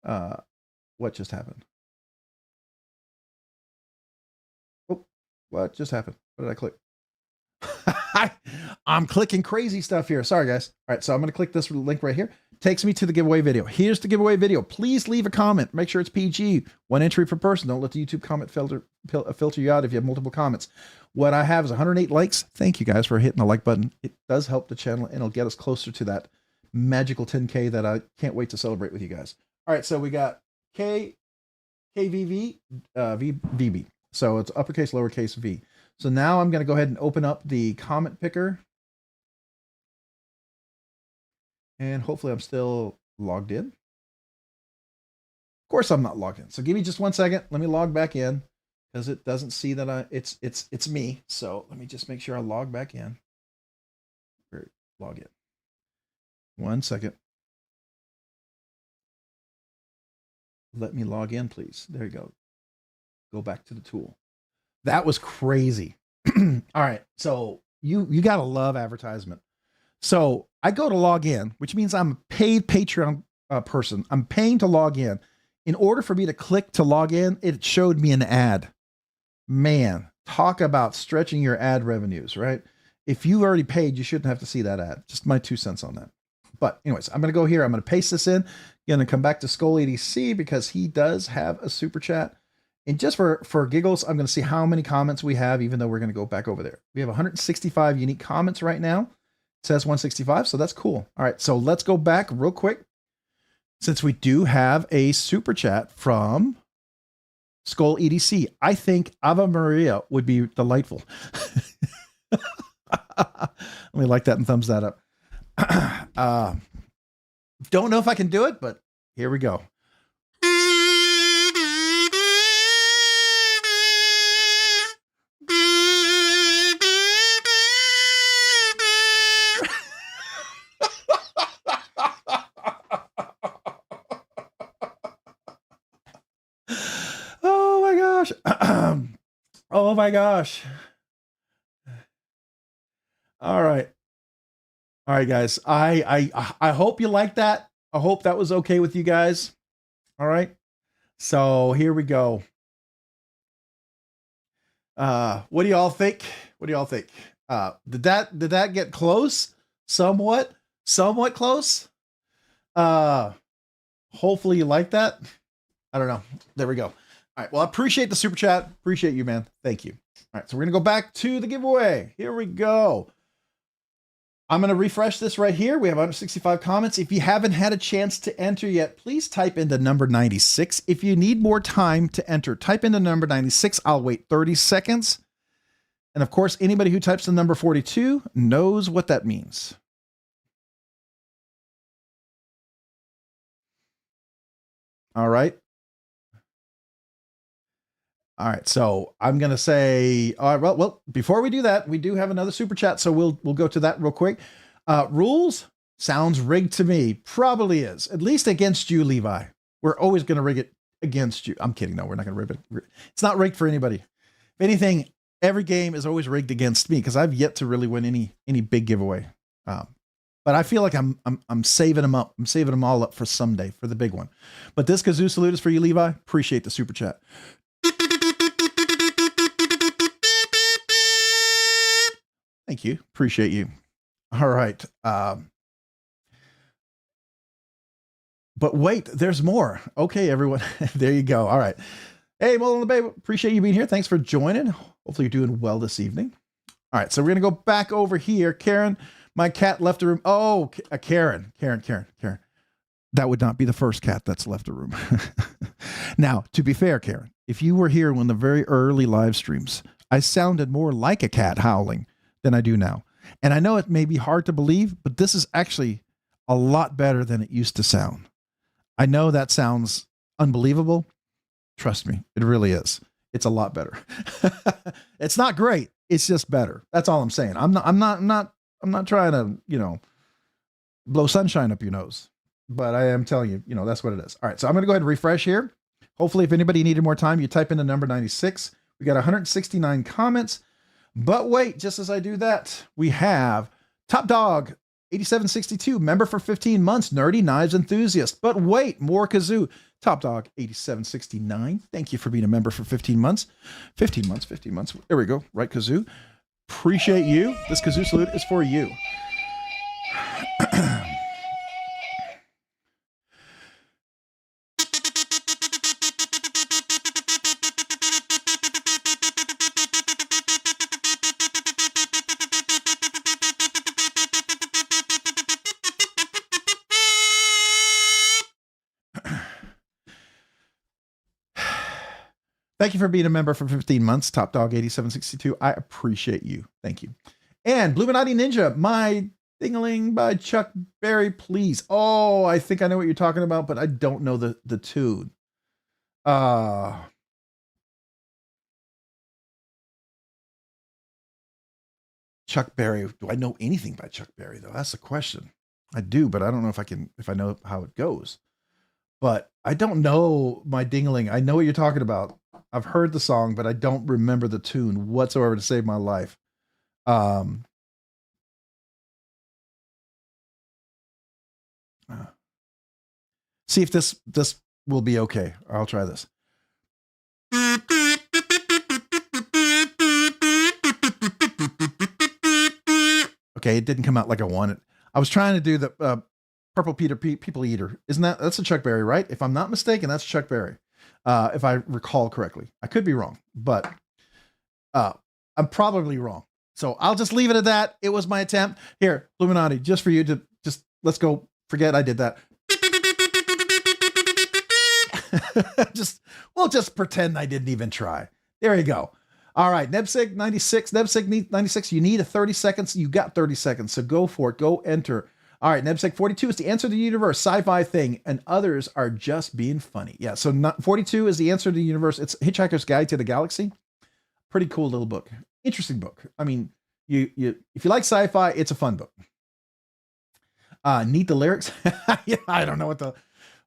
What just happened? Oh, what just happened? What did I click? I'm clicking crazy stuff here. Sorry, guys. All right, so I'm going to click this link right here. Takes me to the giveaway video. Here's the giveaway video. Please leave a comment. Make sure it's PG. 1 entry per person. Don't let the YouTube comment filter you out if you have multiple comments. What I have is 108 likes. Thank you guys for hitting the like button. It does help the channel, and it'll get us closer to that magical 10K that I can't wait to celebrate with you guys. All right, so we got KVV, VB. So it's uppercase, lowercase v. So now I'm going to go ahead and open up the comment picker. And hopefully I'm still logged in. Of course I'm not logged in. So give me just 1 second. Let me log back in, because it doesn't see that it's me. So let me just make sure I log back in. Log in. 1 second. Let me log in, please. There you go. Go back to the tool. That was crazy. All right. So you got to love advertisement. So I go to log in, which means I'm a paid Patreon person. I'm paying to log in. In order for me to click to log in, it showed me an ad. Man, talk about stretching your ad revenues, right? If you already paid, you shouldn't have to see that ad. Just my 2 cents on that. But anyways, I'm going to go here. I'm going to paste this in. Going to come back to Skull EDC because he does have a super chat. And just for giggles, I'm going to see how many comments we have, even though we're going to go back over there. We have 165 unique comments right now. It says 165, so that's cool. All right, so let's go back real quick. Since we do have a super chat from Skull EDC, I think Ave Maria would be delightful. Let me like that and thumbs that up. Don't know if I can do it, but here we go. Oh my gosh. Oh my gosh. All right. All right, guys. I hope you like that. I hope that was okay with you guys. All right. So here we go. What do y'all think? What do y'all think? Did that get close? Somewhat close. Hopefully you like that. I don't know. There we go. All right. Well, I appreciate the super chat. Appreciate you, man. Thank you. All right. So we're going to go back to the giveaway. Here we go. I'm going to refresh this right here. We have 165 comments. If you haven't had a chance to enter yet, please type in the number 96. If you need more time to enter, type in the number 96. I'll wait 30 seconds. And of course, anybody who types the number 42 knows what that means. All right. All right, so I'm gonna say, all right, well, before we do that, we do have another super chat, so we'll go to that real quick. Rules sounds rigged to me. Probably is, at least against you, Levi. We're always gonna rig it against you. I'm kidding. No, we're not gonna rig it. It's not rigged for anybody. If anything, every game is always rigged against me because I've yet to really win any big giveaway. But I feel like I'm saving them up. I'm saving them all up for someday for the big one. But this kazoo salute is for you, Levi. Appreciate the super chat. Thank you. Appreciate you. All right. But wait, there's more. Okay, everyone. There you go. All right. Hey, Mullen the Babe. Appreciate you being here. Thanks for joining. Hopefully you're doing well this evening. All right. So we're going to go back over here. Karen, my cat left the room. Oh, Karen. That would not be the first cat that's left the room. Now, to be fair, Karen, if you were here when the very early live streams, I sounded more like a cat howling than I do now. And I know it may be hard to believe, but this is actually a lot better than it used to sound. I know that sounds unbelievable. Trust me, it really is. It's a lot better. It's not great. It's just better. That's all I'm saying. I'm not trying to, blow sunshine up your nose, but I am telling you, that's what it is. All right. So I'm going to go ahead and refresh here. Hopefully if anybody needed more time, you type in the number 96. We got 169 comments. But wait, just as I do that, we have Top Dog 8762, member for 15 months, nerdy knives enthusiast. But wait, more kazoo. Top Dog 8769. Thank you for being a member for 15 months. 15 months. There we go. Right, kazoo. Appreciate you. This kazoo salute is for you. Thank you for being a member for 15 months, Top Dog 8762. I appreciate you. Thank you. And Bluminati Ninja, My Ding-a-ling by Chuck Berry, please. Oh, I think I know what you're talking about, but I don't know the tune. Chuck Berry. Do I know anything by Chuck Berry though? That's the question. I do, but I don't know if I know how it goes. But I don't know My Ding-a-ling. I know what you're talking about. I've heard the song, but I don't remember the tune whatsoever to save my life. See if this will be okay. I'll try this. Okay, it didn't come out like I wanted. I was trying to do the Purple Peter People Eater. That's a Chuck Berry, right? If I'm not mistaken, that's Chuck Berry. If I recall correctly. I could be wrong, but I'm probably wrong. So I'll just leave it at that. It was my attempt. Here, Illuminati, just for you to let's go. Forget I did that. We'll just pretend I didn't even try. There you go. All right, Nebsig 96. Nebsig 96. You need 30 seconds. You got 30 seconds. So go for it. Go enter. All right, Nebsec 42 is the answer to the universe, sci-fi thing, and others are just being funny. Yeah, so 42 is the answer to the universe. It's Hitchhiker's Guide to the Galaxy. Pretty cool little book. Interesting book. I mean, you if you like sci-fi, it's a fun book. Need the lyrics? Yeah, I don't know what the.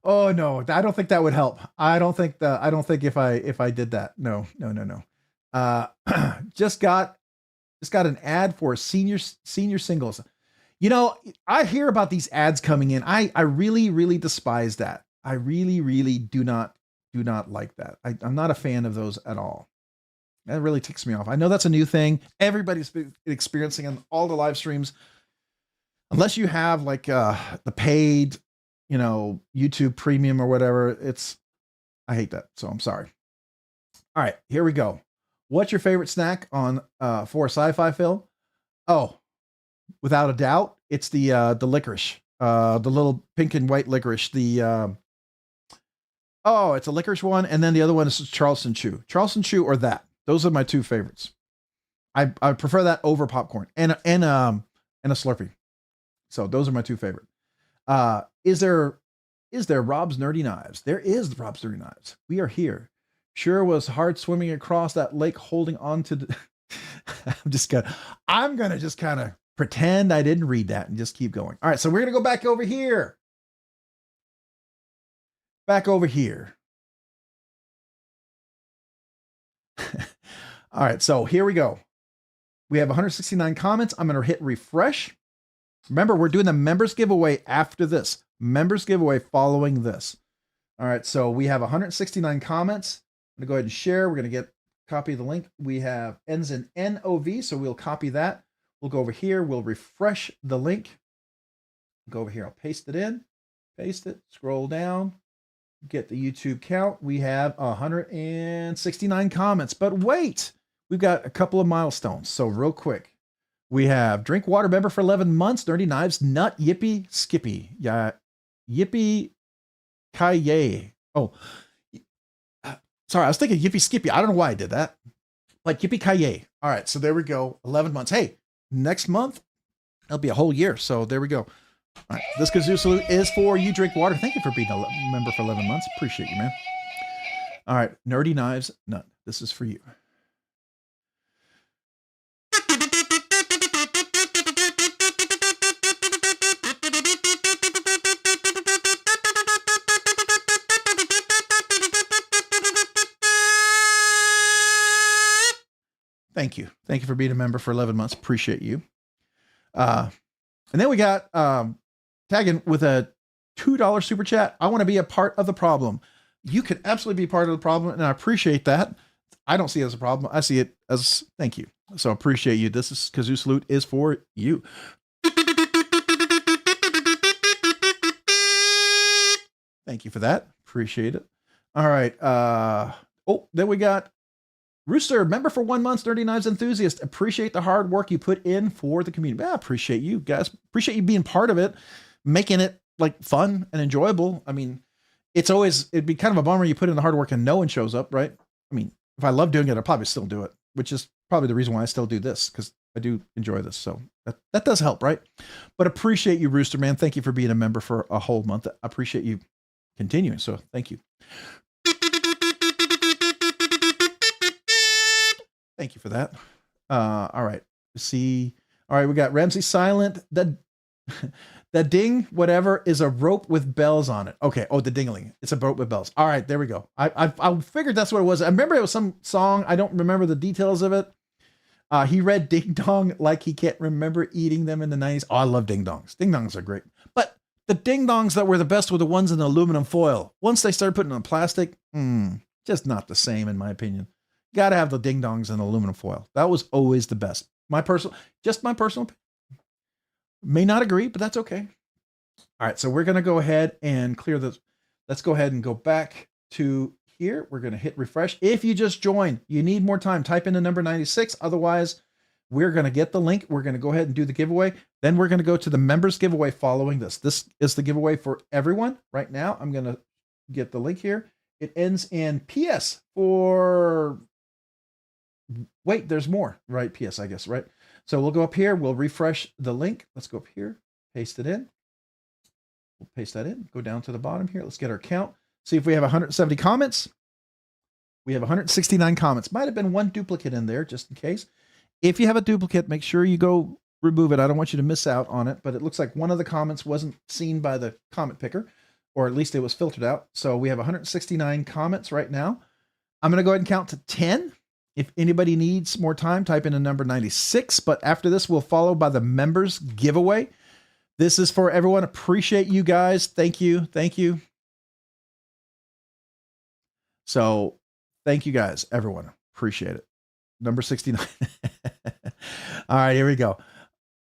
Oh no, I don't think that would help. I don't think if I did that. No. Just got an ad for senior singles. I hear about these ads coming in. I really, really despise that. I really, really do not do not like that. I'm not a fan of those at all. That really ticks me off. I know that's a new thing. Everybody's been experiencing on all the live streams. Unless you have like the paid, you know, YouTube premium or whatever, I hate that. So I'm sorry. All right, here we go. What's your favorite snack on for sci-fi film? Oh, without a doubt, it's the licorice, the little pink and white licorice. It's a licorice one, and then the other one is Charleston Chew. Charleston Chew or that. Those are my two favorites. I prefer that over popcorn and a Slurpee. So those are my two favorite. Is there Rob's Nerdy Knives? There is Rob's Nerdy Knives. We are here. Sure was hard swimming across that lake holding on to the I'm gonna just kind of pretend I didn't read that and just keep going. All right, so we're gonna go back over here. Back over here. All right, so here we go. We have 169 comments. I'm gonna hit refresh. Remember, we're doing the members giveaway after this. Members giveaway following this. All right, so we have 169 comments. I'm gonna go ahead and share. We're gonna get a copy of the link. We have ends in NOV, so we'll copy that. We'll go over here. We'll refresh the link. Go over here. I'll paste it in. Paste it. Scroll down. Get the YouTube count. We have 169 comments. But wait, we've got a couple of milestones. So real quick. We have Drink Water member for 11 months, Nerdy Knives, Nut, Yippee, Skippy. Yeah, Yippee, Kaye. Oh, sorry, I was thinking Yippee Skippy. I don't know why I did that. Like Yippee Kaye. All right, so there we go. 11 months. Hey, next month, that'll be a whole year. So there we go. All right, this kazoo salute is for you, Drink Water. Thank you for being a member for 11 months. Appreciate you, man. All right, Nerdy Knives, Nut. This is for you. Thank you. Thank you for being a member for 11 months. Appreciate you. And then we got tagging with a $2 super chat. I want to be a part of the problem. You can absolutely be part of the problem, and I appreciate that. I don't see it as a problem. I see it as thank you. So I appreciate you. This is Kazoo Salute is for you. Thank you for that. Appreciate it. All right. Oh, then we got Rooster, member for 1 month, Nerdy Knives enthusiast. Appreciate the hard work you put in for the community. I appreciate you guys. Appreciate you being part of it, making it like fun and enjoyable. I mean, it'd be kind of a bummer you put in the hard work and no one shows up, right? I mean, if I love doing it, I'd probably still do it, which is probably the reason why I still do this, because I do enjoy this. So that does help, right? But appreciate you, Rooster, man. Thank you for being a member for a whole month. I appreciate you continuing. So thank you. Thank you for that. All right. See. All right. We got Ramsey Silent. The ding, whatever, is a rope with bells on it. Okay. Oh, the dingling. It's a rope with bells. All right. There we go. I figured that's what it was. I remember it was some song. I don't remember the details of it. He read ding dong like he can't remember eating them in the 90s. Oh, I love ding dongs. Ding dongs are great. But the ding dongs that were the best were the ones in the aluminum foil. Once they started putting on plastic, just not the same, in my opinion. Got to have the ding dongs in aluminum foil. That was always the best. My personal opinion. May not agree, but that's okay. All right, so we're going to go ahead and clear this. Let's go ahead and go back to here. We're going to hit refresh. If you just joined, you need more time. Type in the number 96. Otherwise, we're going to get the link. We're going to go ahead and do the giveaway. Then we're going to go to the members giveaway following this. This is the giveaway for everyone right now. I'm going to get the link here. It ends in PS for... Wait, there's more, right? PS, I guess, right? So we'll go up here. We'll refresh the link. Let's go up here, paste it in. We'll paste that in, go down to the bottom here. Let's get our count. See if we have 170 comments. We have 169 comments. Might have been one duplicate in there just in case. If you have a duplicate, make sure you go remove it. I don't want you to miss out on it, but it looks like one of the comments wasn't seen by the comment picker, or at least it was filtered out. So we have 169 comments right now. I'm going to go ahead and count to 10. If anybody needs more time, type in a number 96. But after this, we'll follow by the members giveaway. This is for everyone. Appreciate you guys. Thank you. Thank you. So thank you guys, everyone. Appreciate it. Number 69. All right, here we go.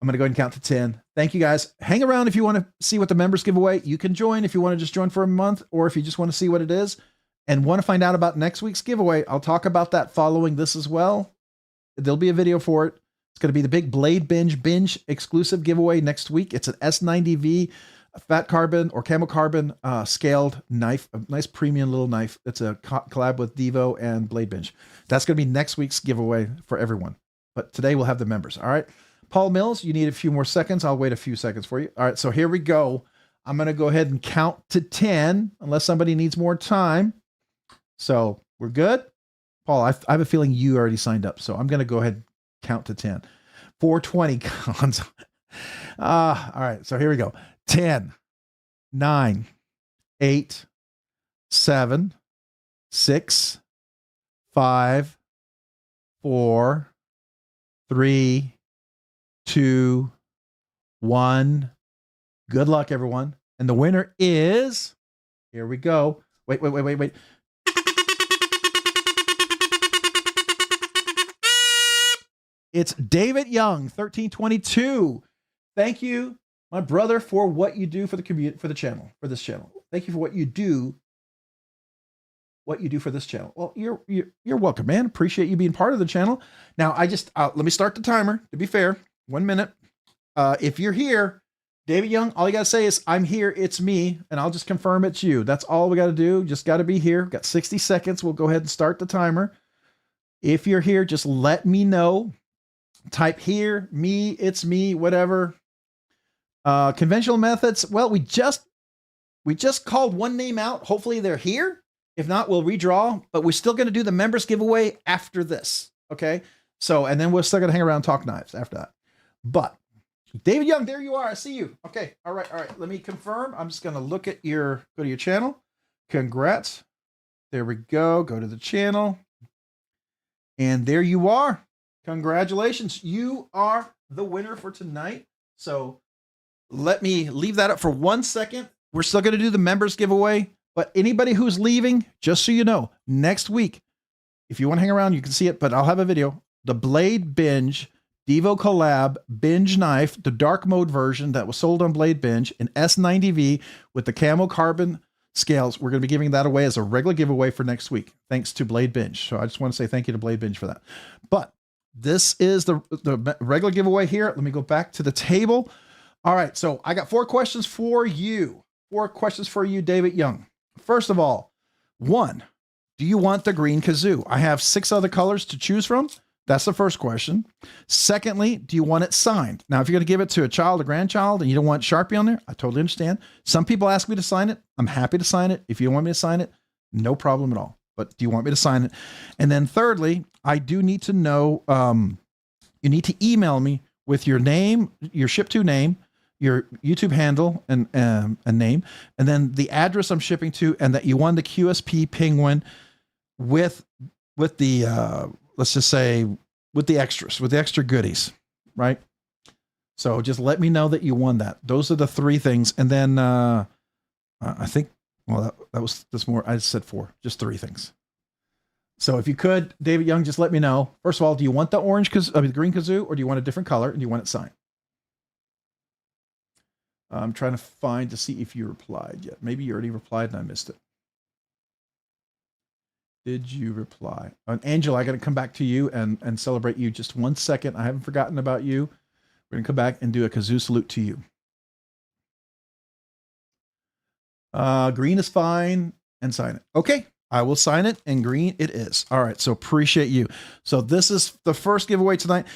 I'm going to go ahead and count to 10. Thank you guys. Hang around if you want to see what the members give away. You can join if you want to just join for a month, or if you just want to see what it is and want to find out about next week's giveaway. I'll talk about that following this as well. There'll be a video for it. It's going to be the big BladeBinge exclusive giveaway next week. It's an S90V fat carbon or camel carbon scaled knife, a nice premium little knife. It's a collab with Divo and BladeBinge. That's going to be next week's giveaway for everyone. But today we'll have the members. All right. Paul Mills, you need a few more seconds. I'll wait a few seconds for you. All right. So here we go. I'm going to go ahead and count to 10 unless somebody needs more time. So we're good. Paul, I have a feeling you already signed up. So I'm going to go ahead and count to 10. 420 cons. All right. So here we go. 10, 9, 8, 7, 6, 5, 4, 3, 2, 1. Good luck, everyone. And the winner is, here we go. Wait. It's David Young, 1322. Thank you, my brother, for what you do for the community, for the channel, for this channel. Thank you for what you do for this channel. Well, you're welcome, man. Appreciate you being part of the channel. Now, let me start the timer. To be fair, 1 minute. If you're here, David Young, all you gotta say is, I'm here, it's me, and I'll just confirm it's you. That's all we gotta do. Just gotta be here. Got 60 seconds. We'll go ahead and start the timer. If you're here, just let me know. Type here, me, it's me, whatever. Conventional methods. Well, we just called one name out. Hopefully they're here. If not, we'll redraw, but we're still going to do the members giveaway after this. Okay. So, and then we're still going to hang around and talk knives after that. But David Young, there you are. I see you. Okay. All right. Let me confirm. I'm just going to look at go to your channel. Congrats. There we go. Go to the channel. And there you are. Congratulations. You are the winner for tonight. So let me leave that up for 1 second. We're still going to do the members giveaway, but anybody who's leaving, just so you know, next week, if you want to hang around, you can see it, but I'll have a video. The BladeBinge Divo collab binge knife, the dark mode version that was sold on BladeBinge, an S90V with the camo carbon scales. We're going to be giving that away as a regular giveaway for next week, thanks to BladeBinge. So I just want to say thank you to BladeBinge for that. But this is the regular giveaway here. Let me go back to the table. All right. So I got 4 questions for you. 4 questions for you, David Young. First of all, 1, do you want the green kazoo? I have 6 other colors to choose from. That's the first question. Secondly, do you want it signed? Now, if you're going to give it to a child or grandchild and you don't want Sharpie on there, I totally understand. Some people ask me to sign it. I'm happy to sign it. If you don't want me to sign it, no problem at all. But do you want me to sign it? And then thirdly, I do need to know, you need to email me with your name, your ship to name, your YouTube handle and name, and then the address I'm shipping to, and that you won the QSP Penguin with the, let's just say with the extras, with the extra goodies, right? So just let me know that you won that. Those are the 3 things. And then I think, well, that's more, I said 4, just 3 things. So if you could, David Young, just let me know. First of all, do you want the the green kazoo, or do you want a different color, and do you want it signed? I'm trying to find to see if you replied yet. Maybe you already replied and I missed it. Did you reply? Angela, I got to come back to you and celebrate you. Just 1 second. I haven't forgotten about you. We're going to come back and do a kazoo salute to you. Green is fine, and sign it. Okay. I will sign it, and green it is. All right. So appreciate you. So this is the first giveaway tonight.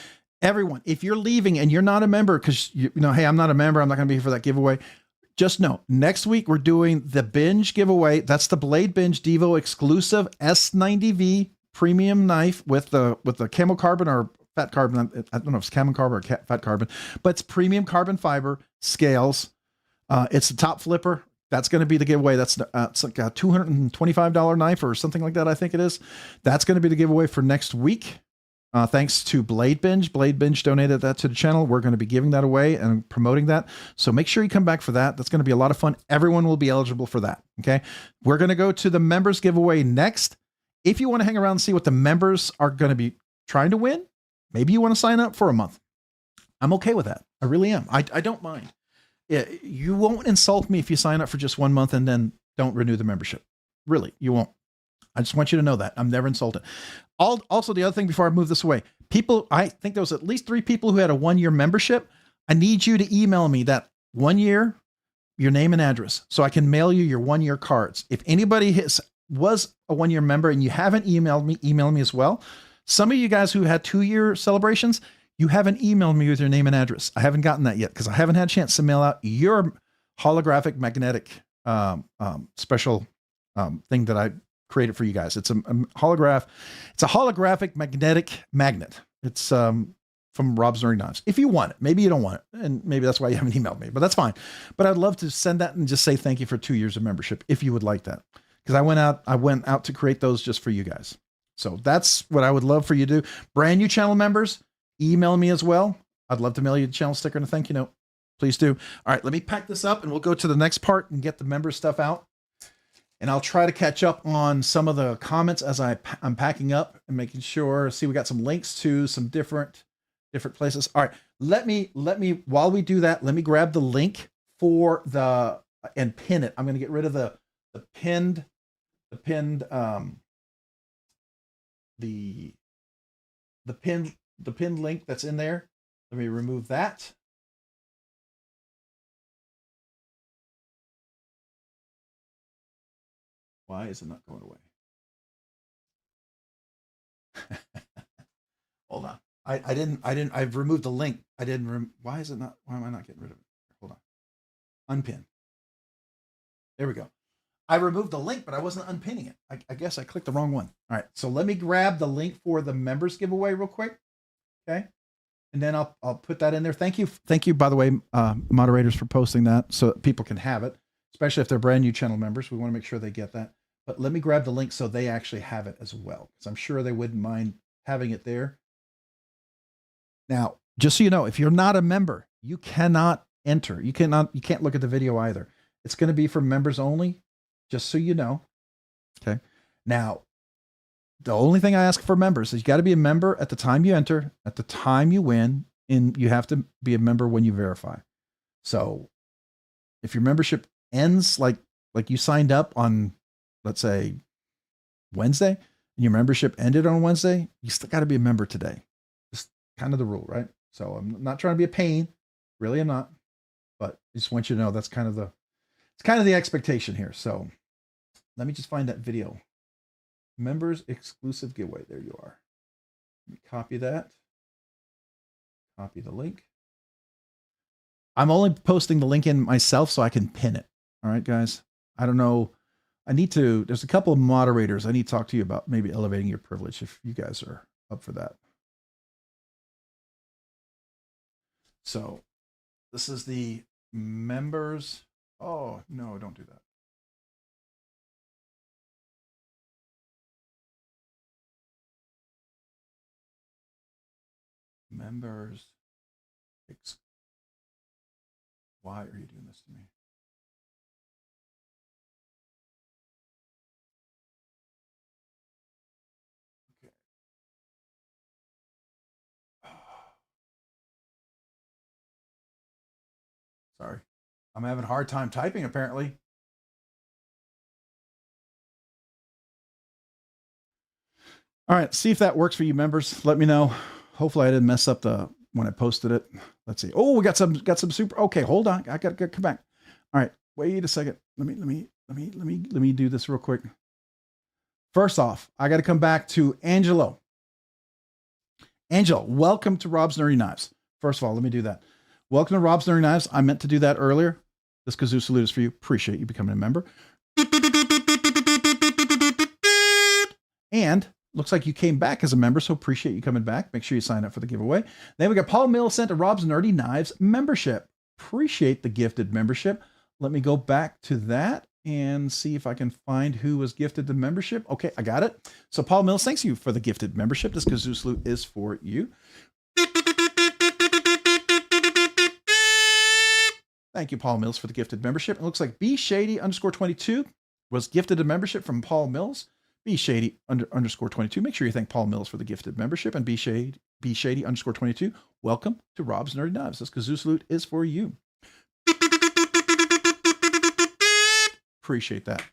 Everyone, if you're leaving and you're not a member, because you know, hey, I'm not a member, I'm not going to be here for that giveaway. Just know, next week we're doing the binge giveaway. That's the BladeBinge Divo exclusive S90V premium knife with the camo carbon or fat carbon. I don't know if it's camo carbon or fat carbon, but it's premium carbon fiber scales. It's the top flipper. That's going to be the giveaway. That's it's like a $225 knife or something like that. I think it is. That's going to be the giveaway for next week. Thanks to BladeBinge. BladeBinge donated that to the channel. We're going to be giving that away and promoting that. So make sure you come back for that. That's going to be a lot of fun. Everyone will be eligible for that. Okay. We're going to go to the members giveaway next. If you want to hang around and see what the members are going to be trying to win, maybe you want to sign up for a month. I'm okay with that. I really am. I don't mind. You won't insult me if you sign up for just 1 month and then don't renew the membership. Really, you won't. I just want you to know that. I'm never insulted. Also, the other thing before I move this away, people, I think there was at least 3 people who had a 1-year membership. I need you to email me that 1 year, your name and address, so I can mail you your 1-year cards. If anybody was a 1-year member and you haven't emailed me, email me as well. Some of you guys who had 2-year celebrations, you haven't emailed me with your name and address. I haven't gotten that yet because I haven't had a chance to mail out your holographic magnetic special thing that I created for you guys. It's a holograph. It's a holographic magnetic magnet. It's from Rob's Nerdy Knives. If you want it, maybe you don't want it, and maybe that's why you haven't emailed me, but that's fine. But I'd love to send that and just say thank you for 2 years of membership if you would like that, because I went out to create those just for you guys. So that's what I would love for you to do. Brand new channel members, email me as well. I'd love to mail you a channel sticker and a thank you note. Please do. All right, let me pack this up and we'll go to the next part and get the member stuff out. And I'll try to catch up on some of the comments as I'm packing up and making sure. See, we got some links to some different places. All right, let me while we do that, let me grab the link for and pin it. I'm going to get rid of the pinned link that's in there. Let me remove that. Why is it not going away? Hold on. I've removed the link. Why is it not, why am I not getting rid of it? Hold on. Unpin. There we go. I removed the link, but I wasn't unpinning it. I guess I clicked the wrong one. All right. So let me grab the link for the members giveaway real quick. Okay. And then I'll put that in there. Thank you. Thank you, by the way, moderators, for posting that so that people can have it, especially if they're brand new channel members. We want to make sure they get that. But let me grab the link so they actually have it as well, because I'm sure they wouldn't mind having it there. Now, just so you know, if you're not a member, you cannot enter. You can't look at the video either. It's going to be for members only, just so you know. Okay. Now, the only thing I ask for members is you got to be a member at the time you enter, at the time you win, and you have to be a member when you verify. So if your membership ends like you signed up on, let's say, Wednesday, and your membership ended on Wednesday, you still got to be a member today. Just kind of the rule, right? So I'm not trying to be a pain. Really, I'm not. But I just want you to know that's kind of the expectation here. So let me just find that video. Members exclusive giveaway. There you are. Let me copy that. Copy the link. I'm only posting the link in myself so I can pin it. All right, guys. I don't know. There's a couple of moderators I need to talk to you about maybe elevating your privilege if you guys are up for that. So this is the members. Oh, no, don't do that. Members. Why are you doing this to me? Okay. Sorry. I'm having a hard time typing, apparently. All right, see if that works for you members. Let me know. Hopefully I didn't mess up when I posted it. Let's see. Oh, we got some super. Okay, hold on. I gotta come back. All right, wait a second. Let me do this real quick. First off, I got to come back to Angelo. Angelo, welcome to Rob's Nerdy Knives. First of all, let me do that. Welcome to Rob's Nerdy Knives. I meant to do that earlier. This kazoo salute is for you. Appreciate you becoming a member. And looks like you came back as a member, so appreciate you coming back. Make sure you sign up for the giveaway. Then we got Paul Millicent to Rob's Nerdy Knives membership. Appreciate the gifted membership. Let me go back to that and see if I can find who was gifted the membership. Okay, I got it. So Paul Mills, thanks you for the gifted membership. This kazoo salute is for you. Thank you, Paul Mills, for the gifted membership. It looks like bshady_22 was gifted a membership from Paul Mills. bshady_22. Make sure you thank Paul Mills for the gifted membership. And bshady_22, welcome to Rob's Nerdy Knives. This kazoo salute is for you. Appreciate that.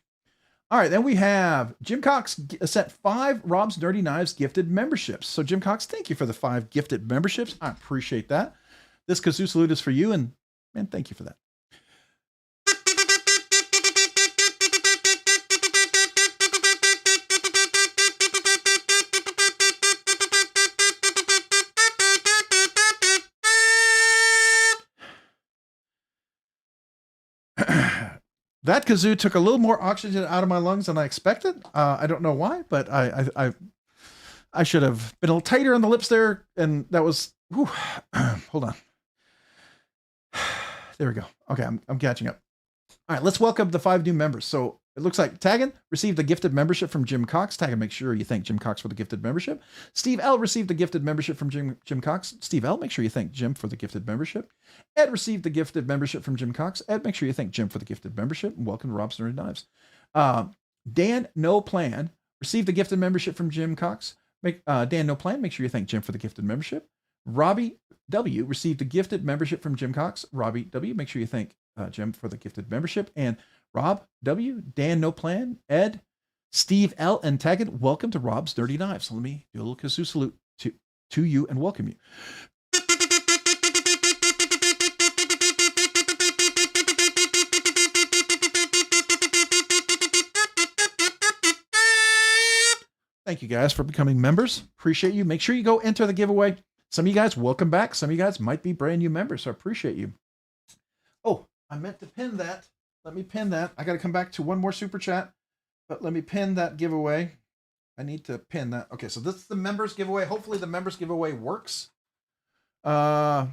All right, then we have Jim Cox sent 5 Rob's Nerdy Knives gifted memberships. So Jim Cox, thank you for the 5 gifted memberships. I appreciate that. This kazoo salute is for you, and man, thank you for that. That kazoo took a little more oxygen out of my lungs than I expected. I don't know why, but I should have been a little tighter on the lips there, and that was. Whew, hold on. There we go. Okay, I'm catching up. All right, let's welcome the 5 new members. So it looks like Taggin received a gifted membership from Jim Cox. Taggin, make sure you thank Jim Cox for the gifted membership. Steve L received a gifted membership from Jim Cox. Steve L, make sure you thank Jim for the gifted membership. Ed received a gifted membership from Jim Cox. Ed, make sure you thank Jim for the gifted membership. And welcome to Rob's Nerdy Knives. Dan No Plan received a gifted membership from Jim Cox. Dan No Plan, make sure you thank Jim for the gifted membership. Robbie W received a gifted membership from Jim Cox. Robbie W, make sure you thank Jim for the gifted membership. And Rob W, Dan No Plan, Ed, Steve L, and Taggart, welcome to Rob's Nerdy Knives. So let me do a little kazoo salute to you and welcome you. Thank you guys for becoming members. Appreciate you. Make sure you go enter the giveaway. Some of you guys, welcome back. Some of you guys might be brand new members, so I appreciate you. Oh, I meant to pin that. Let me pin that. I got to come back to one more super chat, but let me pin that giveaway. I need to pin that. Okay, so this is the members giveaway. Hopefully the members giveaway works. Oh,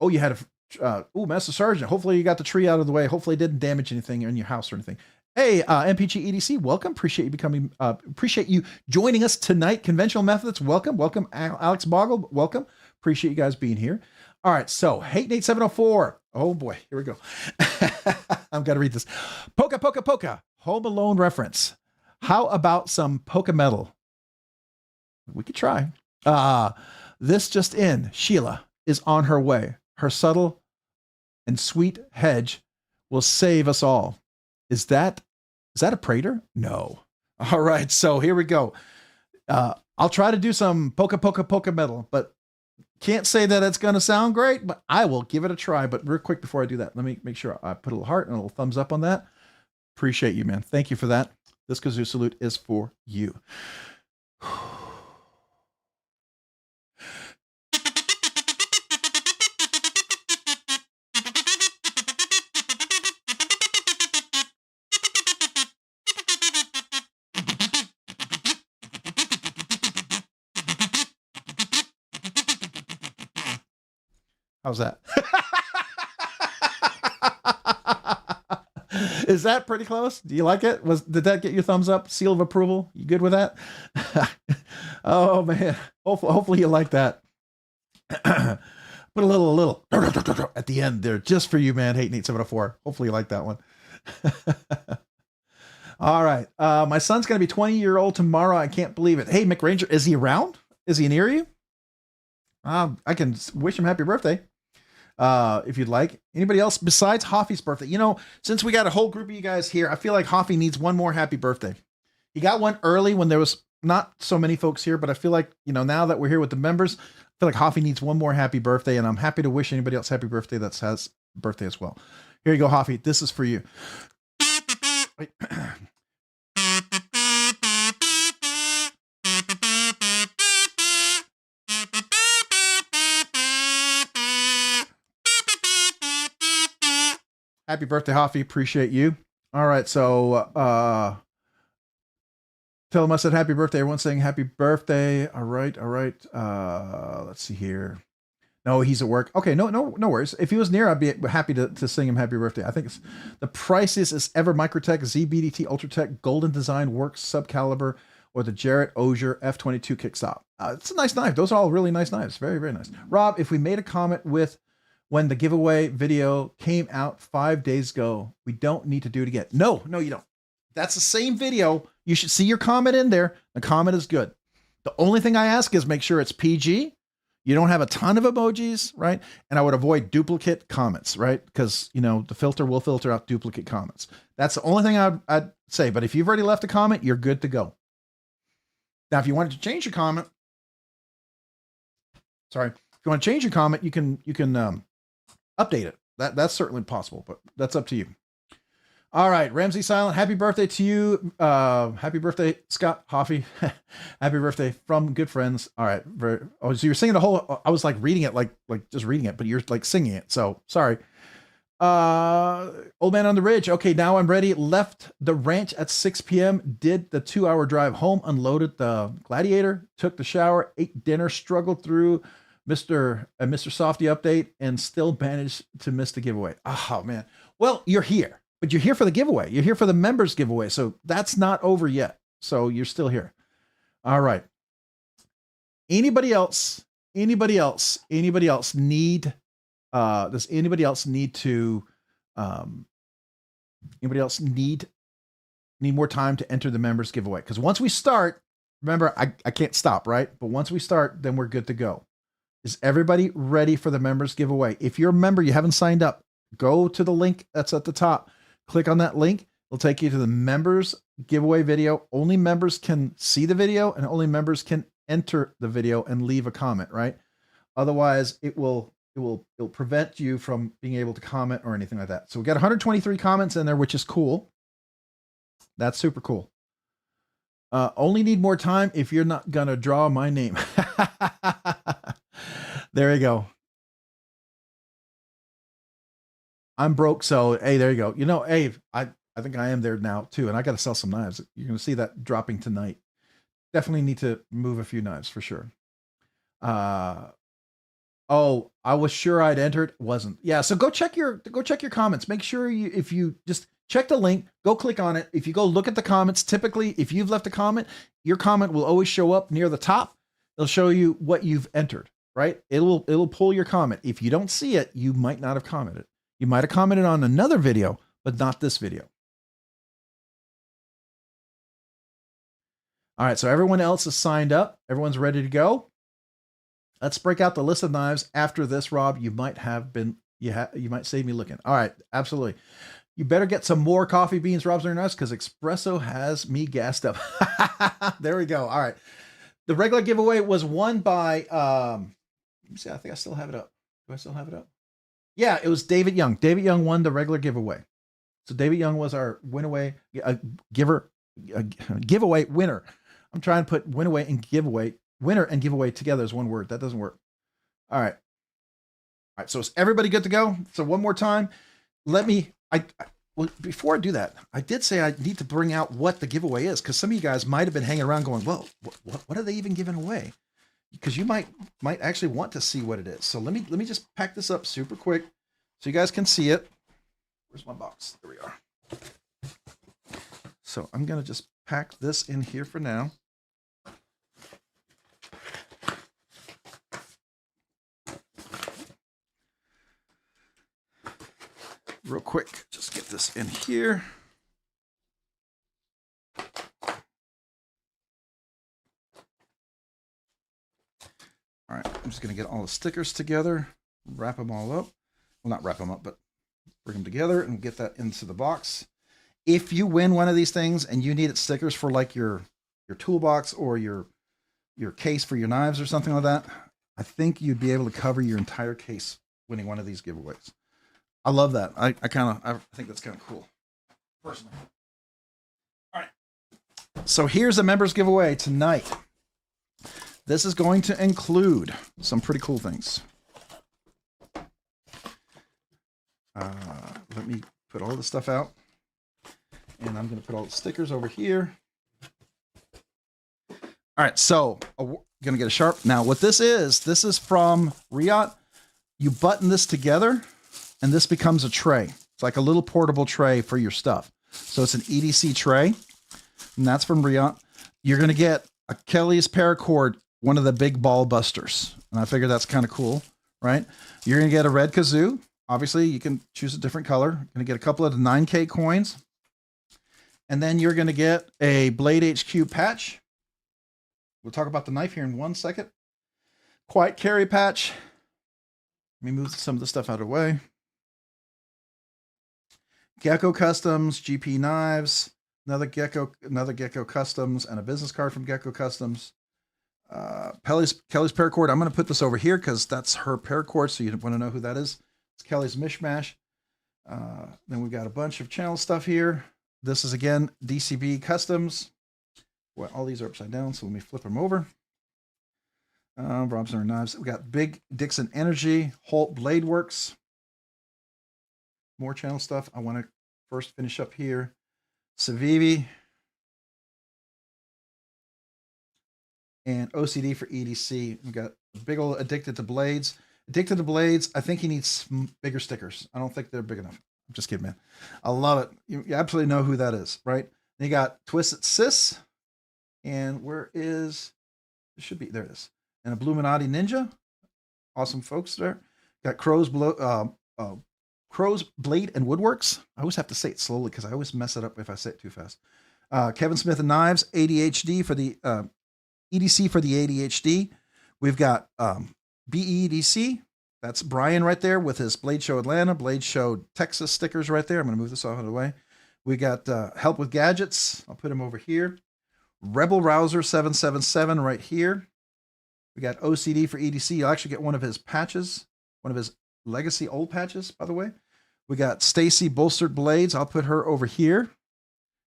you had a, Master Sergeant. Hopefully you got the tree out of the way. Hopefully it didn't damage anything in your house or anything. Hey, MPG EDC, welcome. Appreciate you joining us tonight. Conventional Methods, welcome. Welcome, Alex Boggle, welcome. Appreciate you guys being here. All right, so Hate Nate 704. Oh boy, here we go. I'm gonna read this. Polka, polka, polka. Home Alone reference. How about some polka metal? We could try. This just in. Sheila is on her way. Her subtle and sweet hedge will save us all. Is that a Prater? No. All right, so here we go. I'll try to do some polka, polka, polka metal, but can't say that it's going to sound great, but I will give it a try. But real quick before I do that, let me make sure I put a little heart and a little thumbs up on that. Appreciate you, man. Thank you for that. This kazoo salute is for you. How's that? Is that pretty close? Do you like it? Did that get your thumbs up? Seal of approval? You good with that? Oh man. Hopefully you like that. Put a little at the end there just for you, man. Hate Nate 704. Hopefully you like that one. All right. My son's gonna be 20-year-old tomorrow. I can't believe it. Hey, McRanger, is he around? Is he near you? I can wish him happy birthday. If you'd like. Anybody else besides Hoffy's birthday? You know, since we got a whole group of you guys here, I feel like Hoffy needs one more happy birthday. He got one early when there was not so many folks here, but I feel like, you know, now that we're here with the members, I feel like Hoffy needs one more happy birthday, and I'm happy to wish anybody else happy birthday that has birthday as well. Here you go, Hoffy. This is for you. Wait. Happy birthday, Hoffy. Appreciate you. All right. So, tell him I said happy birthday. Everyone's saying happy birthday. All right. All right. Let's see here. No, he's at work. Okay, no worries. If he was near, I'd be happy to sing him happy birthday. I think it's the prices is Ever Microtech, ZBDT Ultratech, Golden Design Works Subcaliber, or the Jarrett Osier F22 Kickstop. It's a nice knife. Those are all really nice knives. Very, very nice. Rob, if we made a comment with when the giveaway video came out 5 days ago, we don't need to do it again. No, you don't. That's the same video. You should see your comment in there. The comment is good. The only thing I ask is make sure it's PG. You don't have a ton of emojis, right? And I would avoid duplicate comments, right? Because, you know, the filter will filter out duplicate comments. That's the only thing I'd say. But if you've already left a comment, you're good to go. Now, if you wanted to change your comment, if you want to change your comment, you can update it. That's certainly possible, but that's up to you. All right, Ramsey Silent, happy birthday to you. Happy birthday, Scott Hoffey. Happy birthday from good friends. All right. So you're singing the whole, I was like reading it, like just reading it, but you're like singing it. So sorry. Old Man on the Ridge. Okay, now I'm ready. Left the ranch at 6 p.m. Did the 2-hour drive home, unloaded the Gladiator, took the shower, ate dinner, struggled through Mr. Softy update, and still managed to miss the giveaway. Oh man. Well, you're here. But you're here for the giveaway. You're here for the members giveaway. So that's not over yet. So you're still here. All right. Anybody else need, does anybody else need more time to enter the members giveaway? Because once we start, remember, I can't stop, right? But once we start, then we're good to go. Is everybody ready for the members giveaway? If you're a member, you haven't signed up, go to the link that's at the top. Click on that link. It'll take you to the members giveaway video. Only members can see the video and only members can enter the video and leave a comment, right? Otherwise, it'll prevent you from being able to comment or anything like that. So we got 123 comments in there, which is cool. That's super cool. Only need more time if you're not going to draw my name. There you go. I'm broke, so hey, there you go. You know, hey, I think I am there now too, and I got to sell some knives. You're going to see that dropping tonight. Definitely need to move a few knives for sure. Oh, I was sure I'd entered, wasn't. Yeah, so go check your comments. Make sure if you just check the link, go click on it. If you go look at the comments, typically if you've left a comment, your comment will always show up near the top. It'll show you what you've entered, right? It'll pull your comment. If you don't see it, you might not have commented. You might have commented on another video, but not this video. All right, so everyone else is signed up. Everyone's ready to go. Let's break out the list of knives after this, Rob. You might save me looking. All right, absolutely. You better get some more coffee beans, Rob's Nerd Knives, because espresso has me gassed up. There we go. All right. The regular giveaway was won by, let me see, I think I still have it up. Do I still have it up? Yeah, it was David Young. David Young won the regular giveaway. So David Young was our giveaway winner. I'm trying to put winner and giveaway together as one word. That doesn't work. All right. So is everybody good to go? So one more time, well, before I do that, I did say I need to bring out what the giveaway is, because some of you guys might have been hanging around going, well, what are they even giving away? Because you might actually want to see what it is. So let me just pack this up super quick so you guys can see it. Where's my box? There we are. So I'm going to just pack this in here for now. Real quick, just get this in here. All right, I'm just going to get all the stickers together, wrap them all up. Well, not wrap them up, but bring them together and get that into the box. If you win one of these things and you needed stickers for like your toolbox or your case for your knives or something like that, I think you'd be able to cover your entire case winning one of these giveaways. I love that. I think that's kind of cool, personally. All right. So here's a members giveaway tonight. This is going to include some pretty cool things. Let me put all the stuff out. And I'm going to put all the stickers over here. All right, so I'm going to get a sharp. Now, what this is from Riot. you button this together and this becomes a tray. It's like a little portable tray for your stuff. So it's an EDC tray, and that's from Riot. You're going to get a Kelly's paracord, one of the big ball busters. And I figure that's kind of cool, right? You're going to get a red kazoo. Obviously, you can choose a different color. You're going to get a couple of the 9K coins. And then you're going to get a Blade HQ patch. We'll talk about the knife here in 1 second. Quiet carry patch. Let me move some of the stuff out of the way. Gecko Customs, GP Knives, another Gecko Customs, and a business card from Gecko Customs. Kelly's paracord. I'm going to put this over here because that's her paracord, so you want to know who that is. It's Kelly's Mishmash. Then we've got a bunch of channel stuff here. This is, again, DCB Customs. Well, all these are upside down, so let me flip them over. Robsner Knives. We got Big Dixon Energy, Holt Blade Works. More channel stuff. I want to first finish up here. Civivi. And OCD for EDC. We've got a big old Addicted to Blades. Addicted to Blades, I think he needs bigger stickers. I don't think they're big enough. I'm just kidding, man. I love it. You absolutely know who that is, right? Then you got Twisted Sis. And where is, it should be, there it is. And a Bluminati Ninja. Awesome folks there. Got Crow's Blade and Woodworks. I always have to say it slowly because I always mess it up if I say it too fast. Kevin Smith and Knives, ADHD for the EDC for the ADHD. We've got BEDC. That's Brian right there with his Blade Show Atlanta, Blade Show Texas stickers right there. I'm going to move this off of the way. We got Help with Gadgets. I'll put him over here. Rebel Rouser 777 right here. We got OCD for EDC. You'll actually get one of his patches, one of his legacy old patches, by the way. We got Stacy Bolstered Blades. I'll put her over here.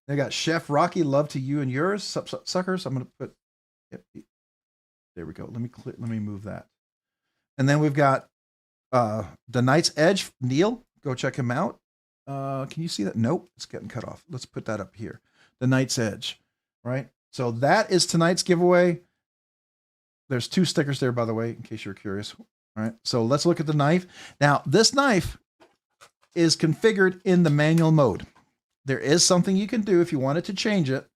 They got Chef Rocky, Love to You and Yours, suckers. I'm going to put, yep, there we go. Let me move that. And then we've got the Knight's Edge, Neil. Go check him out. Can you see that? Nope, it's getting cut off. Let's put that up here. The Knight's Edge, right? So that is tonight's giveaway. There's 2 stickers there, by the way, in case you're curious. All right, so let's look at the knife. Now, this knife is configured in the manual mode. There is something you can do if you wanted to change it.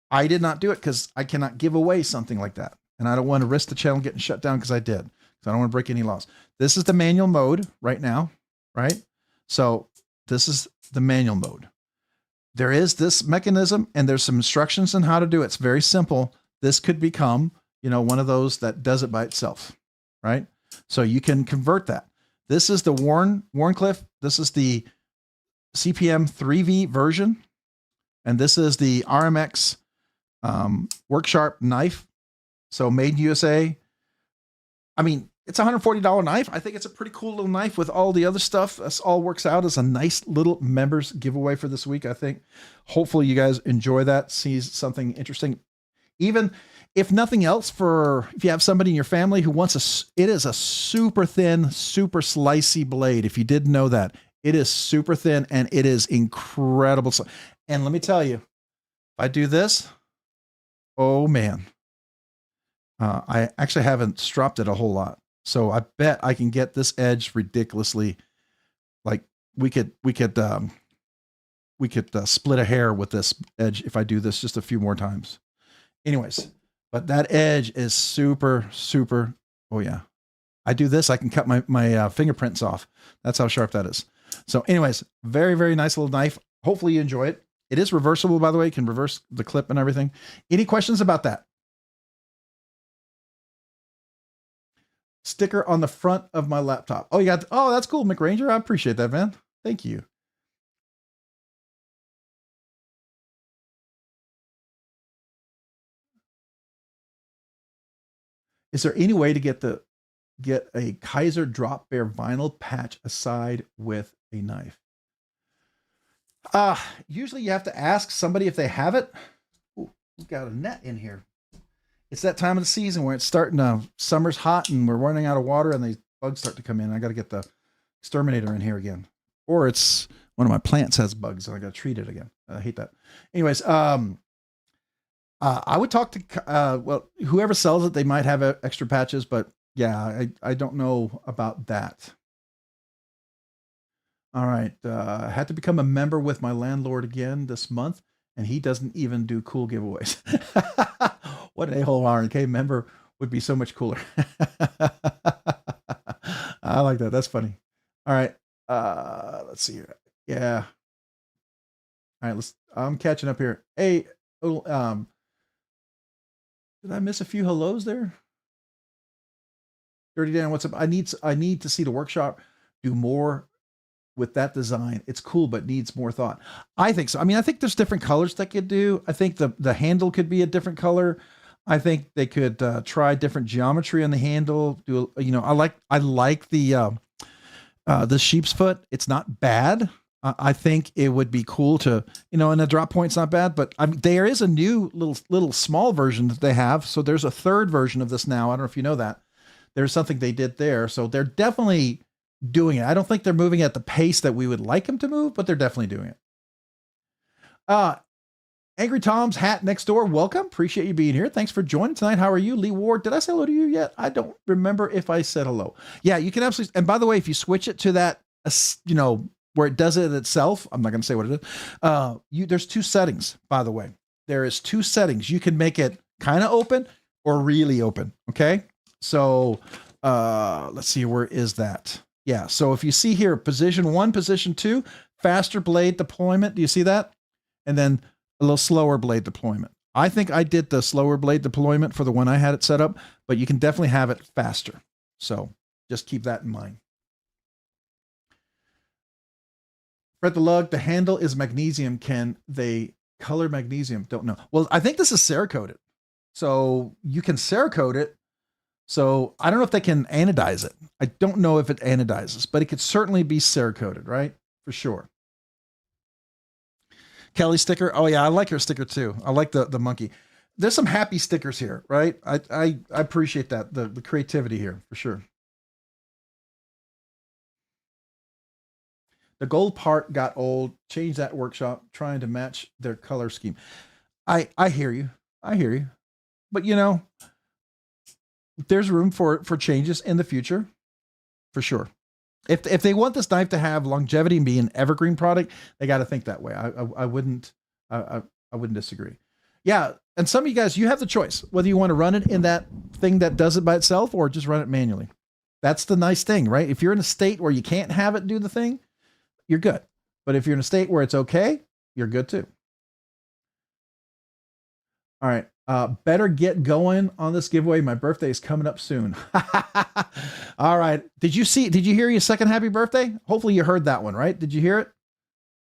I did not do it because I cannot give away something like that. And I don't want to risk the channel getting shut down because I did. So I don't want to break any laws. This is the manual mode right now, right? So this is the manual mode. There is this mechanism and there's some instructions on how to do it. It's very simple. This could become, one of those that does it by itself, right? So you can convert that. This is the Warncliffe. This is the CPM 3V version. And this is the RMX Worksharp knife. So made in USA. I mean, it's a $140 knife. I think it's a pretty cool little knife with all the other stuff. This all works out as a nice little members giveaway for this week, I think. Hopefully you guys enjoy that, see something interesting. Even if nothing else, if you have somebody in your family who wants it is a super thin, super slicey blade. If you didn't know that, it is super thin and it is incredible. And let me tell you, if I do this, oh man, I actually haven't stropped it a whole lot. So I bet I can get this edge ridiculously. Like we could split a hair with this edge if I do this just a few more times. Anyways, but that edge is super, super. Oh yeah. I do this, I can cut my fingerprints off. That's how sharp that is. So anyways, very, very nice little knife. Hopefully you enjoy it. It is reversible, by the way. You can reverse the clip and everything. Any questions about that? Sticker on the front of my laptop. Oh, that's cool, McRanger. I appreciate that, man. Thank you. Is there any way to get a Kaiser Drop Bear vinyl patch aside with a knife? Usually you have to ask somebody if they have it. Ooh, we've got a net in here. It's that time of the season where it's starting to, summer's hot and we're running out of water and these bugs start to come in. I got to get the exterminator in here again. Or it's one of my plants has bugs and I got to treat it again. I hate that. Anyways, I would talk to, whoever sells it, they might have extra patches, but Yeah, I don't know about that. All right. I had to become a member with my landlord again this month, and he doesn't even do cool giveaways. What an a-hole RNK member would be so much cooler. I like that. That's funny. All right. Let's see here. Yeah. All right. I'm catching up here. Hey, did I miss a few hellos there? Dirty Dan, what's up? I need to see the workshop do more with that design. It's cool, but needs more thought. I think so. I mean, I think there's different colors that could do. I think the handle could be a different color. I think they could try different geometry on the handle. Do I like the sheep's foot. It's not bad. I think it would be cool to, and the drop point's not bad, but I mean, there is a new little small version that they have. So there's a third version of this now. I don't know if you know that. There's something they did there. So they're definitely doing it. I don't think they're moving at the pace that we would like them to move, but they're definitely doing it. Angry Tom's hat next door. Welcome. Appreciate you being here. Thanks for joining tonight. How are you? Lee Ward. Did I say hello to you yet? I don't remember if I said hello. Yeah, you can absolutely. And by the way, if you switch it to that, where it does it itself, I'm not going to say what it is. There's two settings, by the way. There is two settings. You can make it kind of open or really open. Okay. So, let's see, where is that? Yeah. So if you see here, position 1, position 2, faster blade deployment. Do you see that? And then a little slower blade deployment. I think I did the slower blade deployment for the one I had it set up, but you can definitely have it faster. So just keep that in mind. Fred the Lug, the handle is magnesium. Can they color magnesium? Don't know. Well, I think this is Cerakoted. So you can Cerakote it. So I don't know if they can anodize it. I don't know if it anodizes, but it could certainly be Cerakoted, right? For sure. Kelly sticker. Oh yeah, I like her sticker too. I like the monkey. There's some happy stickers here, right? I appreciate that. The creativity here for sure. The gold part got old. Change that workshop, trying to match their color scheme. I hear you. I hear you. But there's room for changes in the future, for sure. If they want this knife to have longevity and be an evergreen product, they got to think that way. I wouldn't disagree. Yeah, and some of you guys, you have the choice whether you want to run it in that thing that does it by itself or just run it manually. That's the nice thing, right? If you're in a state where you can't have it do the thing, you're good. But if you're in a state where it's okay, you're good too. All right. Better get going on this giveaway. My birthday is coming up soon. All right. Did you hear your second happy birthday? Hopefully you heard that one, right? Did you hear it?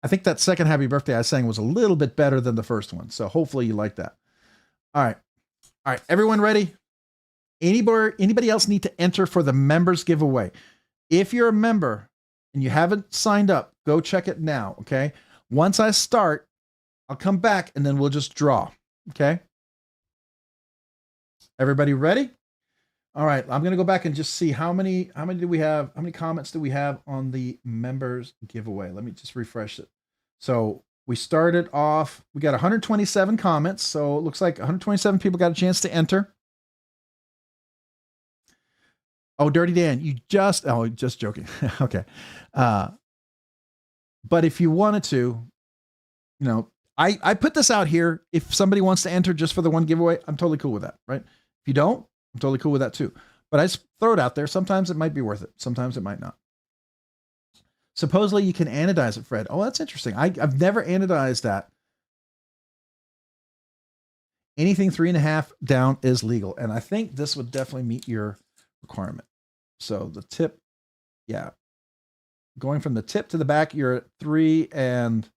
I think that second happy birthday I sang was a little bit better than the first one. So hopefully you like that. All right. All right. Everyone ready? Anybody else need to enter for the members giveaway? If you're a member and you haven't signed up, go check it now. Okay. Once I start, I'll come back and then we'll just draw. Okay. Everybody ready? All right. I'm going to go back and just see how many do we have? How many comments do we have on the members giveaway? Let me just refresh it. So we started off, we got 127 comments. So it looks like 127 people got a chance to enter. Oh, Dirty Dan, just joking. Okay. But if you wanted to, I put this out here. If somebody wants to enter just for the one giveaway, I'm totally cool with that, right? If you don't, I'm totally cool with that too. But I just throw it out there. Sometimes it might be worth it. Sometimes it might not. Supposedly you can anodize it, Fred. Oh, that's interesting. I've never anodized that. Anything 3.5 down is legal. And I think this would definitely meet your requirement. So the tip, yeah. Going from the tip to the back, you're at 3 and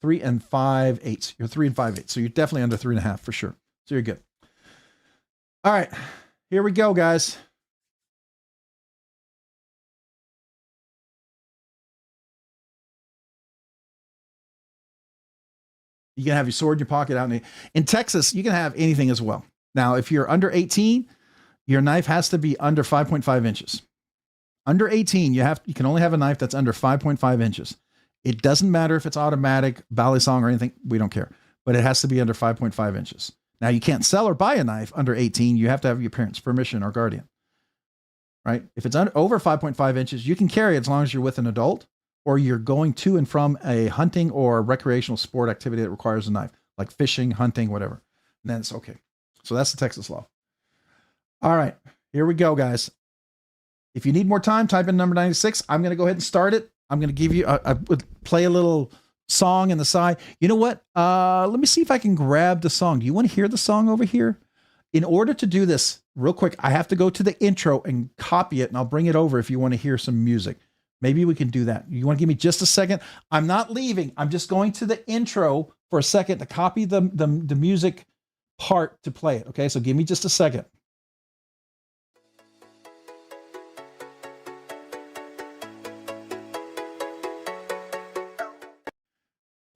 5/8. You're 3 5/8. So you're definitely under 3.5 for sure. So you're good. All right, here we go, guys. You can have your sword in your pocket out in Texas. You can have anything as well. Now, if you're under 18, your knife has to be under 5.5 inches. Under 18, you can only have a knife that's under 5.5 inches. It doesn't matter if it's automatic, balisong, or anything. We don't care. but it has to be under 5.5 inches. Now you can't sell or buy a knife under 18. You have to have your parents' permission or guardian, right? If it's over 5.5 inches, you can carry it as long as you're with an adult or you're going to and from a hunting or recreational sport activity that requires a knife, like fishing, hunting, whatever. And then it's okay. So that's the Texas law. All right, here we go, guys. If you need more time, type in number 96. I'm going to go ahead and start it. I'm going to give you, I would play a little song in the side. You know what? Let me see if I can grab the song. Do you want to hear the song over here? In order to do this real quick, I have to go to the intro and copy it, and I'll bring it over if you want to hear some music. Maybe we can do that. You want to give me just a second? I'm not leaving. I'm just going to the intro for a second to copy the music part to play it. Okay, so give me just a second.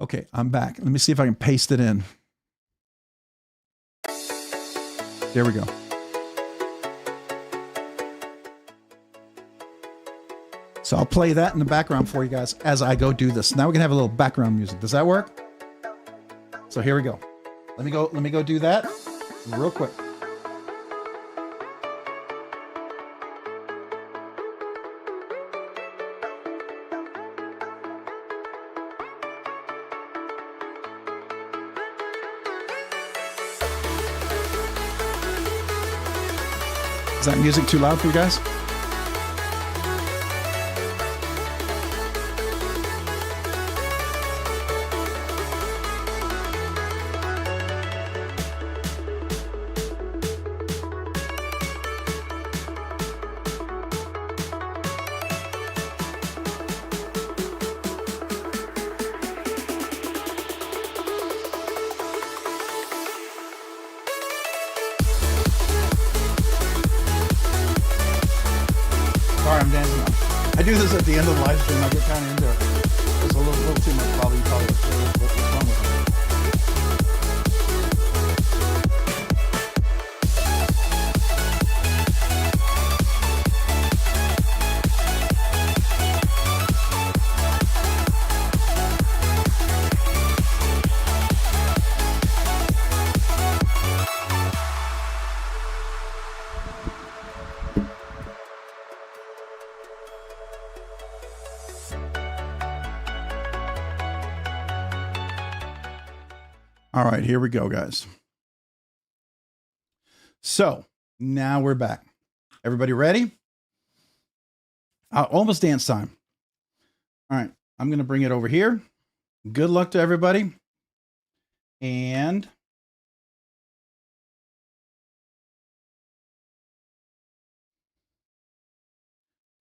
Okay, I'm back. Let me see if I can paste it in. There we go. So I'll play that in the background for you guys as I go do this. Now we can have a little background music. Does that work? So here we go. Let me go do that real quick. Is that music too loud for you guys? Sorry, I'm dancing now. I do this at the end of the live stream. I get kind of into it. It's a little too much, probably. What's wrong with it? All right, here we go, guys. So now we're back. Everybody ready? Almost dance time. All right, I'm going to bring it over here. Good luck to everybody. And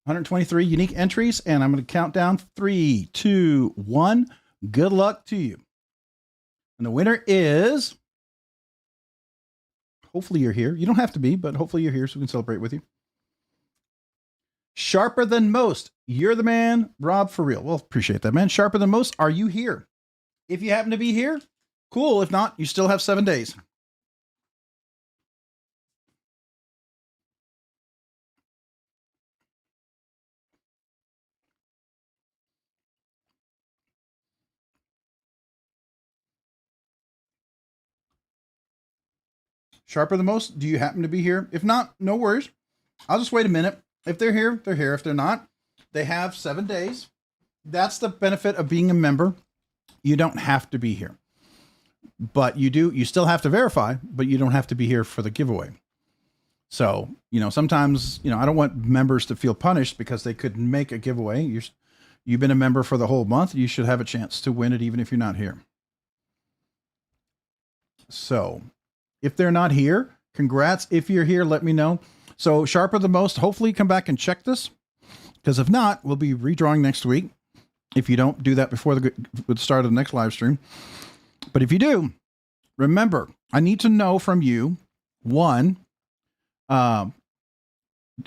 $123 unique entries, and I'm going to count down 3, 2, 1. Good luck to you. And the winner is, hopefully you're here. You don't have to be, but hopefully you're here so we can celebrate with you. Sharper Than Most. You're the man, Rob, for real. Well, appreciate that, man. Sharper Than Most. Are you here? If you happen to be here, cool. If not, you still have 7 days. Sharper Than Most, do you happen to be here? If not, no worries. I'll just wait a minute. If they're here, they're here. If they're not, they have 7 days. That's the benefit of being a member. You don't have to be here. But you still have to verify, but you don't have to be here for the giveaway. So, sometimes, I don't want members to feel punished because they couldn't make a giveaway. You've been a member for the whole month. You should have a chance to win it even if you're not here. So, if they're not here, congrats. If you're here, let me know. So Sharper Than Most, hopefully come back and check this. Because if not, we'll be redrawing next week. If you don't do that before the start of the next live stream. But if you do, remember, I need to know from you, one,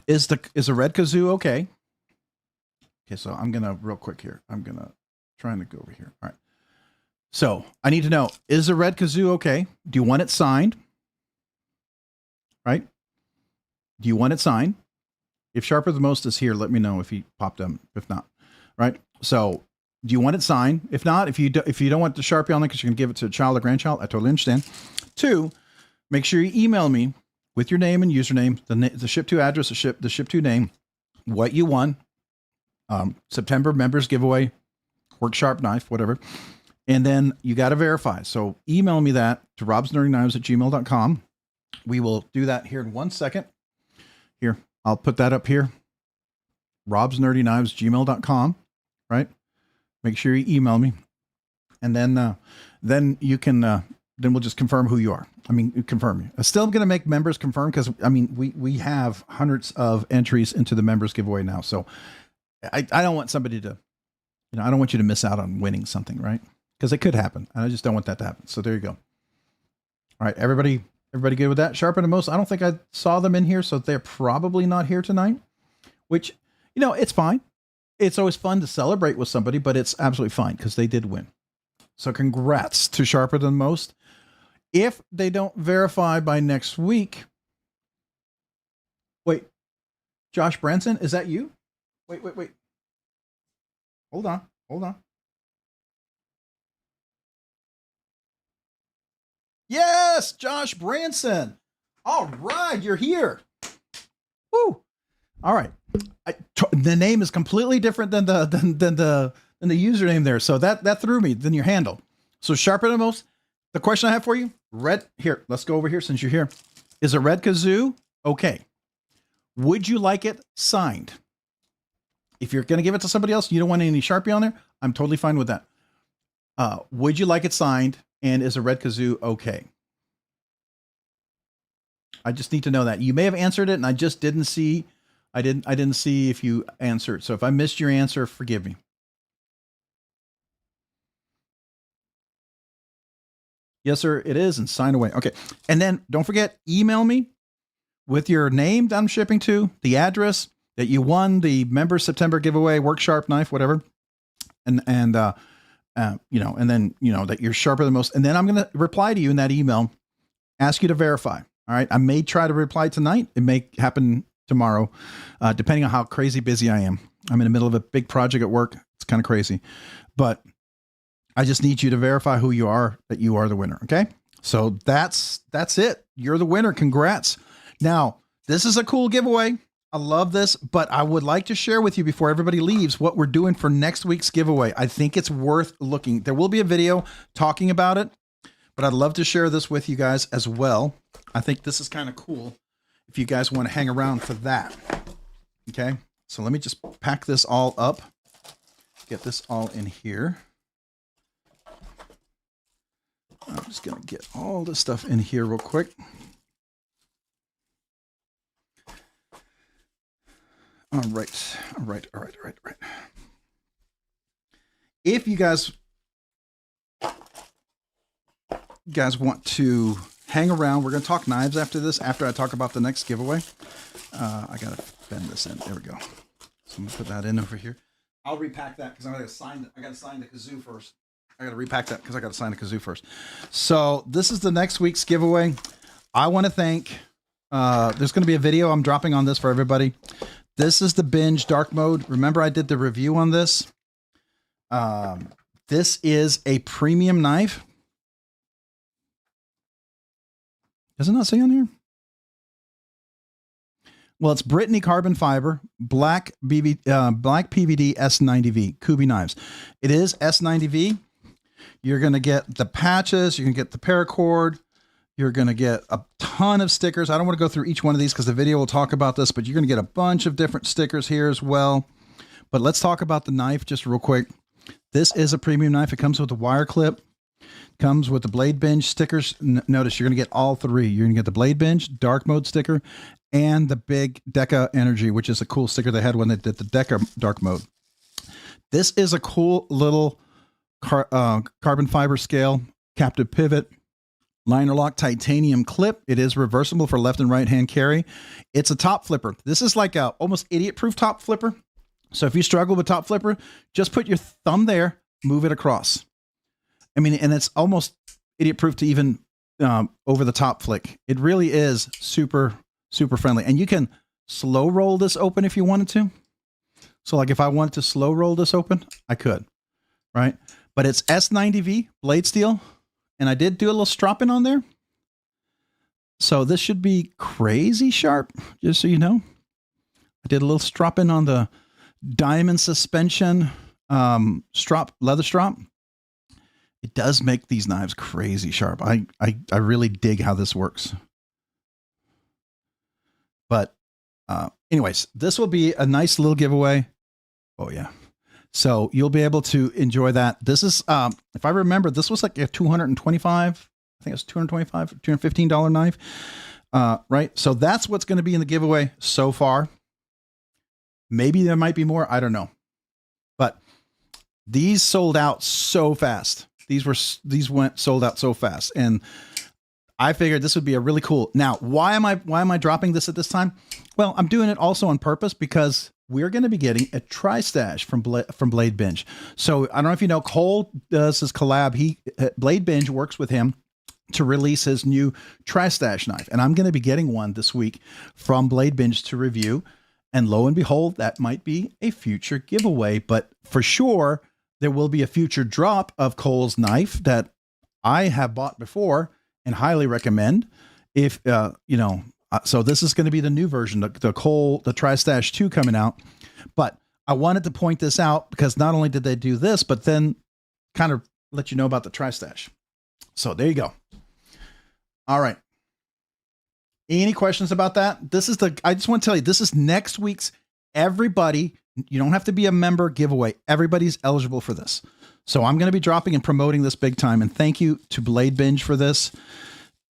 is a red kazoo okay? Okay, so I'm going to, real quick here, trying to go over here. All right. So I need to know, is a red kazoo okay? Do you want it signed? Right? Do you want it signed? If Sharper Than Most is here, let me know if he popped them. If not, right? So Do you want it signed? If not, if you don't want the Sharpie on there because you're gonna give it to a child or grandchild, I totally understand. 2, make sure you email me with your name and username, the ship to address, the ship to name, what you won, September members giveaway, work sharp knife, whatever. And then you got to verify. So email me that to robsnerdyknives@gmail.com. We will do that here in 1 second. Here, I'll put that up here. robsnerdyknives@gmail.com, right? Make sure you email me. And then you can, then we'll just confirm who you are. I mean, confirm you. I'm still going to make members confirm because, I mean, we have hundreds of entries into the members giveaway now. So I don't want somebody to, I don't want you to miss out on winning something, right? Because it could happen. And I just don't want that to happen. So there you go. All right, everybody good with that? Sharper than most. I don't think I saw them in here, so they're probably not here tonight, which, it's fine. It's always fun to celebrate with somebody, but it's absolutely fine because they did win. So congrats to Sharper Than Most. If they don't verify by next week, wait, Josh Branson, is that you? Wait. Hold on. Yes, Josh Branson. All right, you're here. Woo. All right. The name is completely different than the username there. So that threw me, than your handle. So Sharper Than Most. The question I have for you, here, let's go over here since you're here. Is a red kazoo okay? Would you like it signed? If you're going to give it to somebody else, you don't want any Sharpie on there, I'm totally fine with that. Would you like it signed? And is a red kazoo okay? I just need to know that. You may have answered it and I just didn't see. I didn't see if you answered. So if I missed your answer, forgive me. Yes, sir, it is, and sign away. Okay. And then don't forget, email me with your name that I'm shipping to, the address that you won the Member September giveaway, work sharp knife, whatever. And then, that you're Sharper Than Most. And then I'm going to reply to you in that email, ask you to verify. All right. I may try to reply tonight. It may happen tomorrow, depending on how crazy busy I am. I'm in the middle of a big project at work. It's kind of crazy, but I just need you to verify who you are, that you are the winner. Okay. So that's it. You're the winner. Congrats. Now, this is a cool giveaway. I love this, but I would like to share with you before everybody leaves what we're doing for next week's giveaway. I think it's worth looking. There will be a video talking about it, but I'd love to share this with you guys as well. I think this is kind of cool if you guys want to hang around for that. Okay. So let me just pack this all up, get this all in here. I'm just going to get all this stuff in here real quick. All right. If you guys want to hang around, we're going to talk knives after this, after I talk about the next giveaway. I got to bend this in. There we go. So I'm going to put that in over here. I'll repack that because I got to sign the kazoo first. I got to repack that because I got to sign the kazoo first. So this is the next week's giveaway. I want to thank, there's going to be a video I'm dropping on this for everybody. This is the Binge Dark Mode. Remember I did the review on this. This is a premium knife. Does it not say on here? Well, it's Brittany carbon fiber, black PVD S90V, Kubi knives. It is S90V. You're going to get the patches. You're going to get the paracord. You're going to get a ton of stickers. I don't want to go through each one of these because the video will talk about this, but you're going to get a bunch of different stickers here as well. But let's talk about the knife just real quick. This is a premium knife. It comes with a wire clip. Comes with the BladeBinge stickers. Notice you're going to get all three. You're going to get the BladeBinge Dark Mode sticker and the big Deca Energy, which is a cool sticker they had when they did the Deca Dark Mode. This is a cool little carbon fiber scale, captive pivot, liner lock titanium clip. It is reversible for left and right hand carry. It's a top flipper. This is like a almost idiot proof top flipper. So if you struggle with top flipper, just put your thumb there, move it across. I mean, and it's almost idiot proof to even over the top flick. It really is super, super friendly. And you can slow roll this open if you wanted to. So like if I wanted to slow roll this open, I could. right? But it's S90V blade steel. And I did do a little stropping on there. So this should be crazy sharp, just so you know. I did a little stropping on the diamond suspension leather strop. It does make these knives crazy sharp. I really dig how this works. But anyways, this will be a nice little giveaway. Oh yeah. So you'll be able to enjoy that. This is, if I remember, this was like a $225, I think it was $225, $215 knife. Right. So that's what's going to be in the giveaway so far. Maybe there might be more. I don't know. But these sold out so fast. These went sold out so fast. And I figured this would be a really cool. Now, why am I dropping this at this time? Well, I'm doing it also on purpose because we're going to be getting a tri-stash from BladeBinge. So I don't know if you know, Cole does his collab. BladeBinge works with him to release his new tri-stash knife. And I'm going to be getting one this week from BladeBinge to review. And lo and behold, that might be a future giveaway. But for sure, there will be a future drop of Cole's knife that I have bought before and highly recommend. If, so this is going to be the new version, the Cole, the Tri-Stash 2 coming out. But I wanted to point this out because not only did they do this, but then kind of let you know about the Tri-Stash. So there you go. All right. Any questions about that? I just want to tell you, this is next week's everybody. You don't have to be a member giveaway. Everybody's eligible for this. So I'm going to be dropping and promoting this big time. And thank you to BladeBinge for this.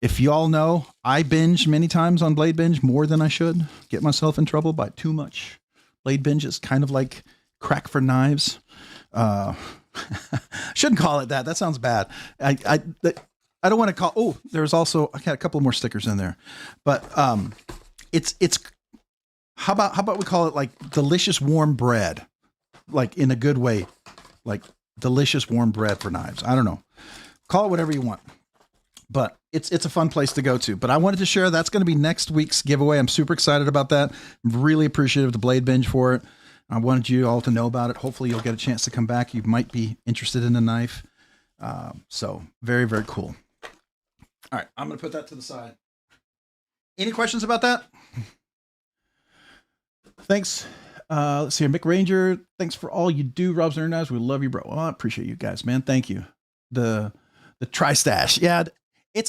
If you all know, I binge many times on BladeBinge, more than I should. Get myself in trouble by too much. BladeBinge is kind of like crack for knives. Shouldn't call it that. That sounds bad. I don't want to call. Oh, there's also, I got a couple more stickers in there, but it's how about we call it like delicious warm bread, like in a good way, like delicious warm bread for knives. I don't know. Call it whatever you want. But it's a fun place to go to. But I wanted to share that's going to be next week's giveaway. I'm super excited about that. I'm really appreciative to BladeBinge for it. I wanted you all to know about it. Hopefully you'll get a chance to come back. You might be interested in a knife. So very, very cool. All right, I'm going to put that to the side. Any questions about that? Thanks. Let's see here. Mick Ranger, thanks for all you do, Rob's Nerd Knives. We love you, bro. Well, I appreciate you guys, man. Thank you. The Tri-Stash. Yeah,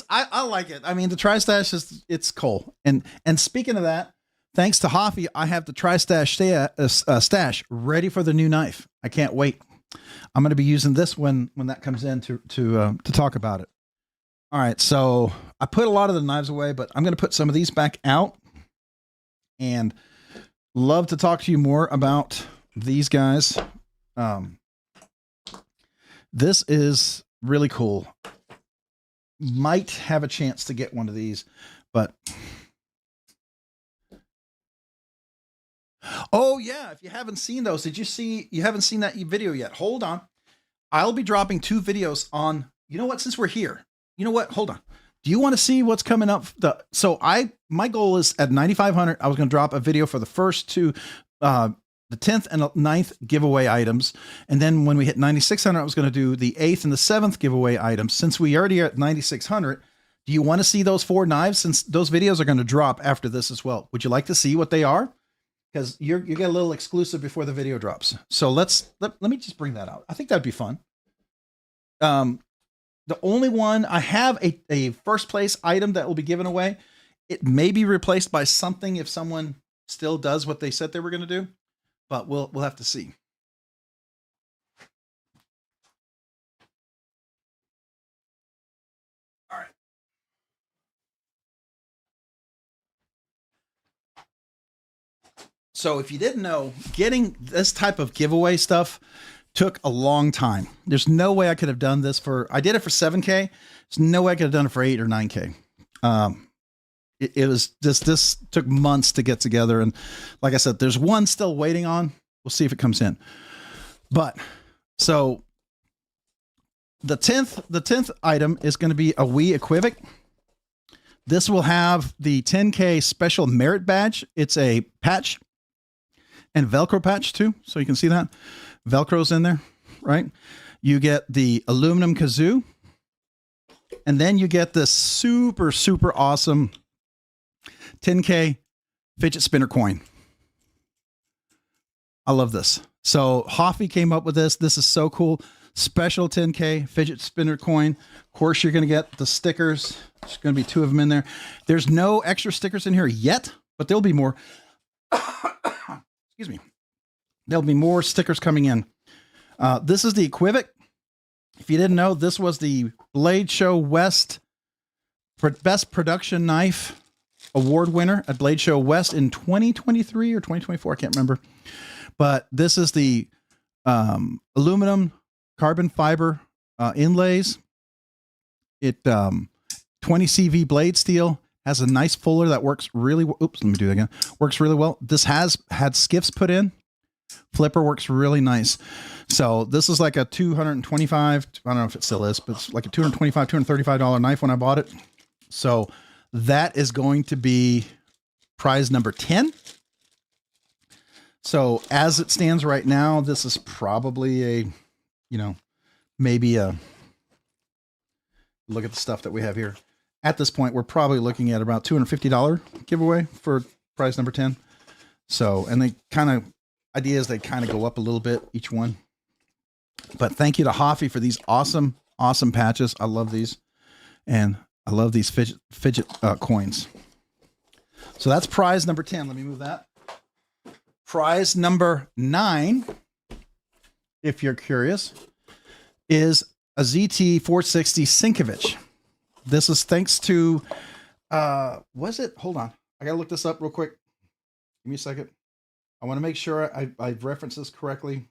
I like it. I mean, the Tri-Stash it's cool. And speaking of that, thanks to Hoffy, I have the Tri-Stash stash ready for the new knife. I can't wait. I'm going to be using this when that comes in to talk about it. All right, so I put a lot of the knives away, but I'm going to put some of these back out and love to talk to you more about these guys. This is really cool. Might have a chance to get one of these, but oh yeah, if you haven't seen those, you haven't seen that video yet? Hold on. I'll be dropping 2 videos on, you know what, since we're here, you know what, hold on. Do you want to see what's coming up? My goal is at 9,500, I was going to drop a video for the first 2, the 10th and 9th giveaway items. And then when we hit 9,600, I was going to do the 8th and the 7th giveaway items. Since we already are at 9,600, do you want to see those 4 knives? Since those videos are going to drop after this as well. Would you like to see what they are? Because you get a little exclusive before the video drops. So let me just bring that out. I think that'd be fun. The only one I have a first place item that will be given away. It may be replaced by something if someone still does what they said they were going to do. But we'll have to see. All right. So if you didn't know, getting this type of giveaway stuff took a long time. There's no way I could have done this I did it for 7K. There's no way I could have done it for 8 or 9K. It was just, this took months to get together. And like I said, there's one still waiting on. We'll see if it comes in. But so the 10th item is going to be a Wii Equivoc. This will have the 10K special merit badge. It's a patch and Velcro patch too. So you can see that Velcro's in there, right? You get the aluminum kazoo. And then you get this super, super awesome 10K fidget spinner coin. I love this. So Hoffy came up with this. This is so cool. Special 10K fidget spinner coin. Of course, you're going to get the stickers. There's going to be 2 of them in there. There's no extra stickers in here yet, but there'll be more. Excuse me. There'll be more stickers coming in. This is the Equivoc. If you didn't know, this was the Blade Show West for Best Production Knife Award winner at Blade Show West in 2023 or 2024. I can't remember. But this is the aluminum carbon fiber inlays. It 20 CV blade steel, has a nice fuller that works really well. Oops, let me do that again. Works really well. This has had skiffs put in. Flipper works really nice. So this is like a $225, I don't know if it still is, but it's like a $225, $235 knife when I bought it. So that is going to be prize number 10. So as it stands right now, this is probably a, you know, maybe a, look at the stuff that we have here. At this point, we're probably looking at about $250 giveaway for prize number 10. So, and they kind of, idea is they kind of go up a little bit, each one. But thank you to Hoffy for these awesome, awesome patches. I love these. And I love these fidget coins. So that's prize number 10. Let me move that. Prize number 9, if you're curious, is a ZT 460 Sinkovich. This is thanks to, was it? Hold on. I got to look this up real quick. Give me a second. I want to make sure I've referenced this correctly.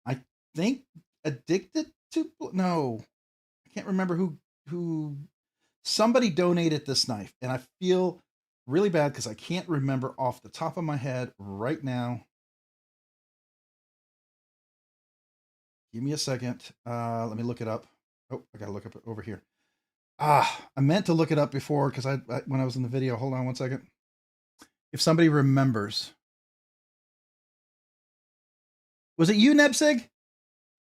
I think Addicted to, no, I can't remember who, somebody donated this knife, and I feel really bad because I can't remember off the top of my head right now. Give me a second. Let me look it up. Oh, I got to look up over here. I meant to look it up before because I when I was in the video. Hold on one second. If somebody remembers. Was it you, Nebsig?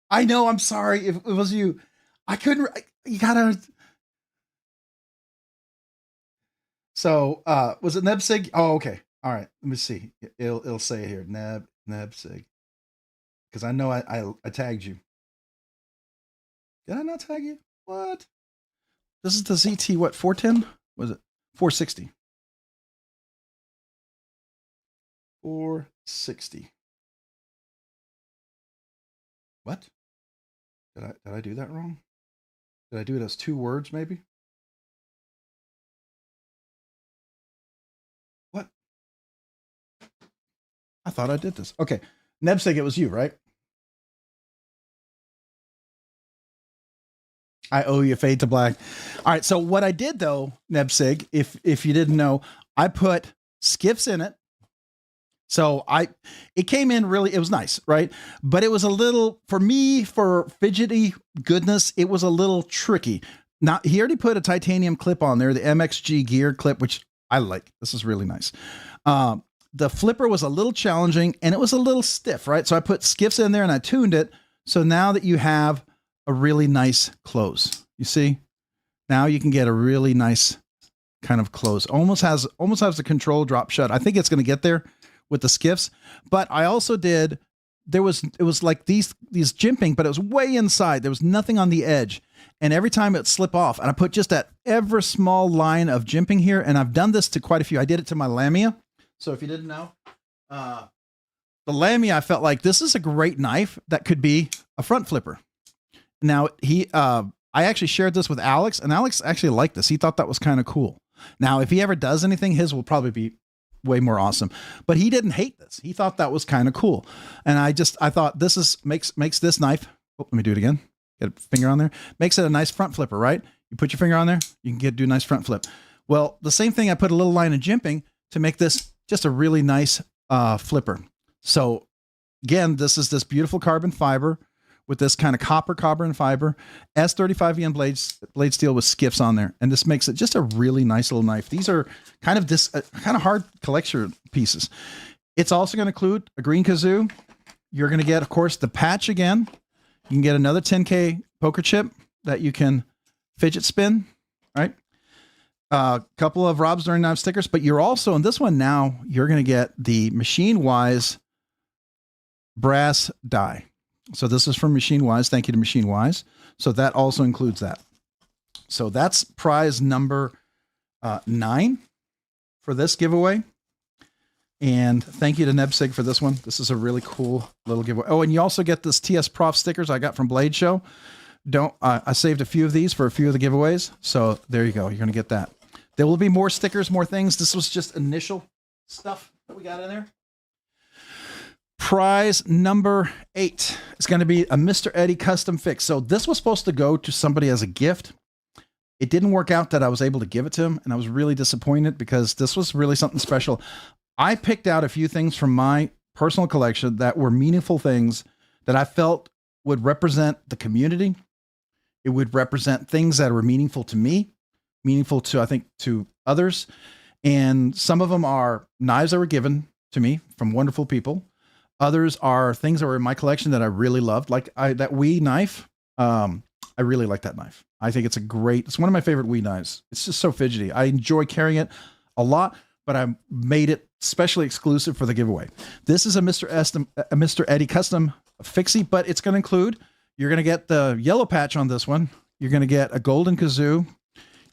I know, I'm sorry if it was you. I couldn't, you gotta. So, was it Nebsig? Oh, okay. All right. Let me see. It'll say here, Nebsig. Because I know I tagged you. Did I not tag you? What? This is the ZT, what, 410? Was it 460? 460. What? Did I do that wrong? Did I do it as 2 words, maybe? What? I thought I did this. Okay. Nebsig, it was you, right? I owe you fade to black. All right. So what I did though, Nebsig, if you didn't know, I put skiffs in it. So it came in really, it was nice, right? But it was a little, for me, for fidgety goodness, it was a little tricky. Now, he already put a titanium clip on there, the MXG gear clip, which I like. This is really nice. The flipper was a little challenging and it was a little stiff, right? So I put skiffs in there and I tuned it. So now that you have a really nice close, you see, now you can get a really nice kind of close. Almost has the control drop shut. I think it's going to get there with the skiffs, but I also did, it was like these jimping, but it was way inside. There was nothing on the edge. And every time it slip off, and I put just that ever small line of jimping here. And I've done this to quite a few. I did it to my Lamia. So if you didn't know, the Lamia, I felt like this is a great knife that could be a front flipper. Now I actually shared this with Alex, and Alex actually liked this. He thought that was kind of cool. Now, if he ever does anything, his will probably be way more awesome, but he didn't hate this. He thought that was kind of cool. And I thought this is makes this knife. Oh, let me do it again. Get a finger on there. Makes it a nice front flipper, right? You put your finger on there, you can do a nice front flip. Well, the same thing, I put a little line of jimping to make this just a really nice flipper. So again, this is this beautiful carbon fiber with this kind of carbon fiber, S35VN blade steel with skiffs on there. And this makes it just a really nice little knife. These are kind of hard collection pieces. It's also going to include a green kazoo. you're going to get, of course, the patch again. You can get another 10K poker chip that you can fidget spin, right? A couple of Rob's Dirty Knife stickers, but you're also, in this one now, you're going to get the Machine Wise brass die. So this is from Machine Wise. Thank you to Machine Wise. So that also includes that. So that's prize number 9 for this giveaway. And thank you to Nebsig for this one. This is a really cool little giveaway. Oh, and you also get this TS Prof stickers I got from Blade Show. I saved a few of these for a few of the giveaways. So there you go. You're going to get that. There will be more stickers, more things. This was just initial stuff that we got in there. Prize number 8 is going to be a Mr. Eddie custom fix. So this was supposed to go to somebody as a gift. It didn't work out that I was able to give it to him, and I was really disappointed because this was really something special. I picked out a few things from my personal collection that were meaningful things that I felt would represent the community. It would represent things that were meaningful to me, meaningful to, I think, to others. And some of them are knives that were given to me from wonderful people. Others are things that were in my collection that I really loved, like that Wii knife. I really like that knife. I think it's it's one of my favorite Wii knives. It's just so fidgety. I enjoy carrying it a lot, but I made it specially exclusive for the giveaway. This is a Mr. Eddie custom fixie, but it's going to include, you're going to get the yellow patch on this one. You're going to get a golden kazoo.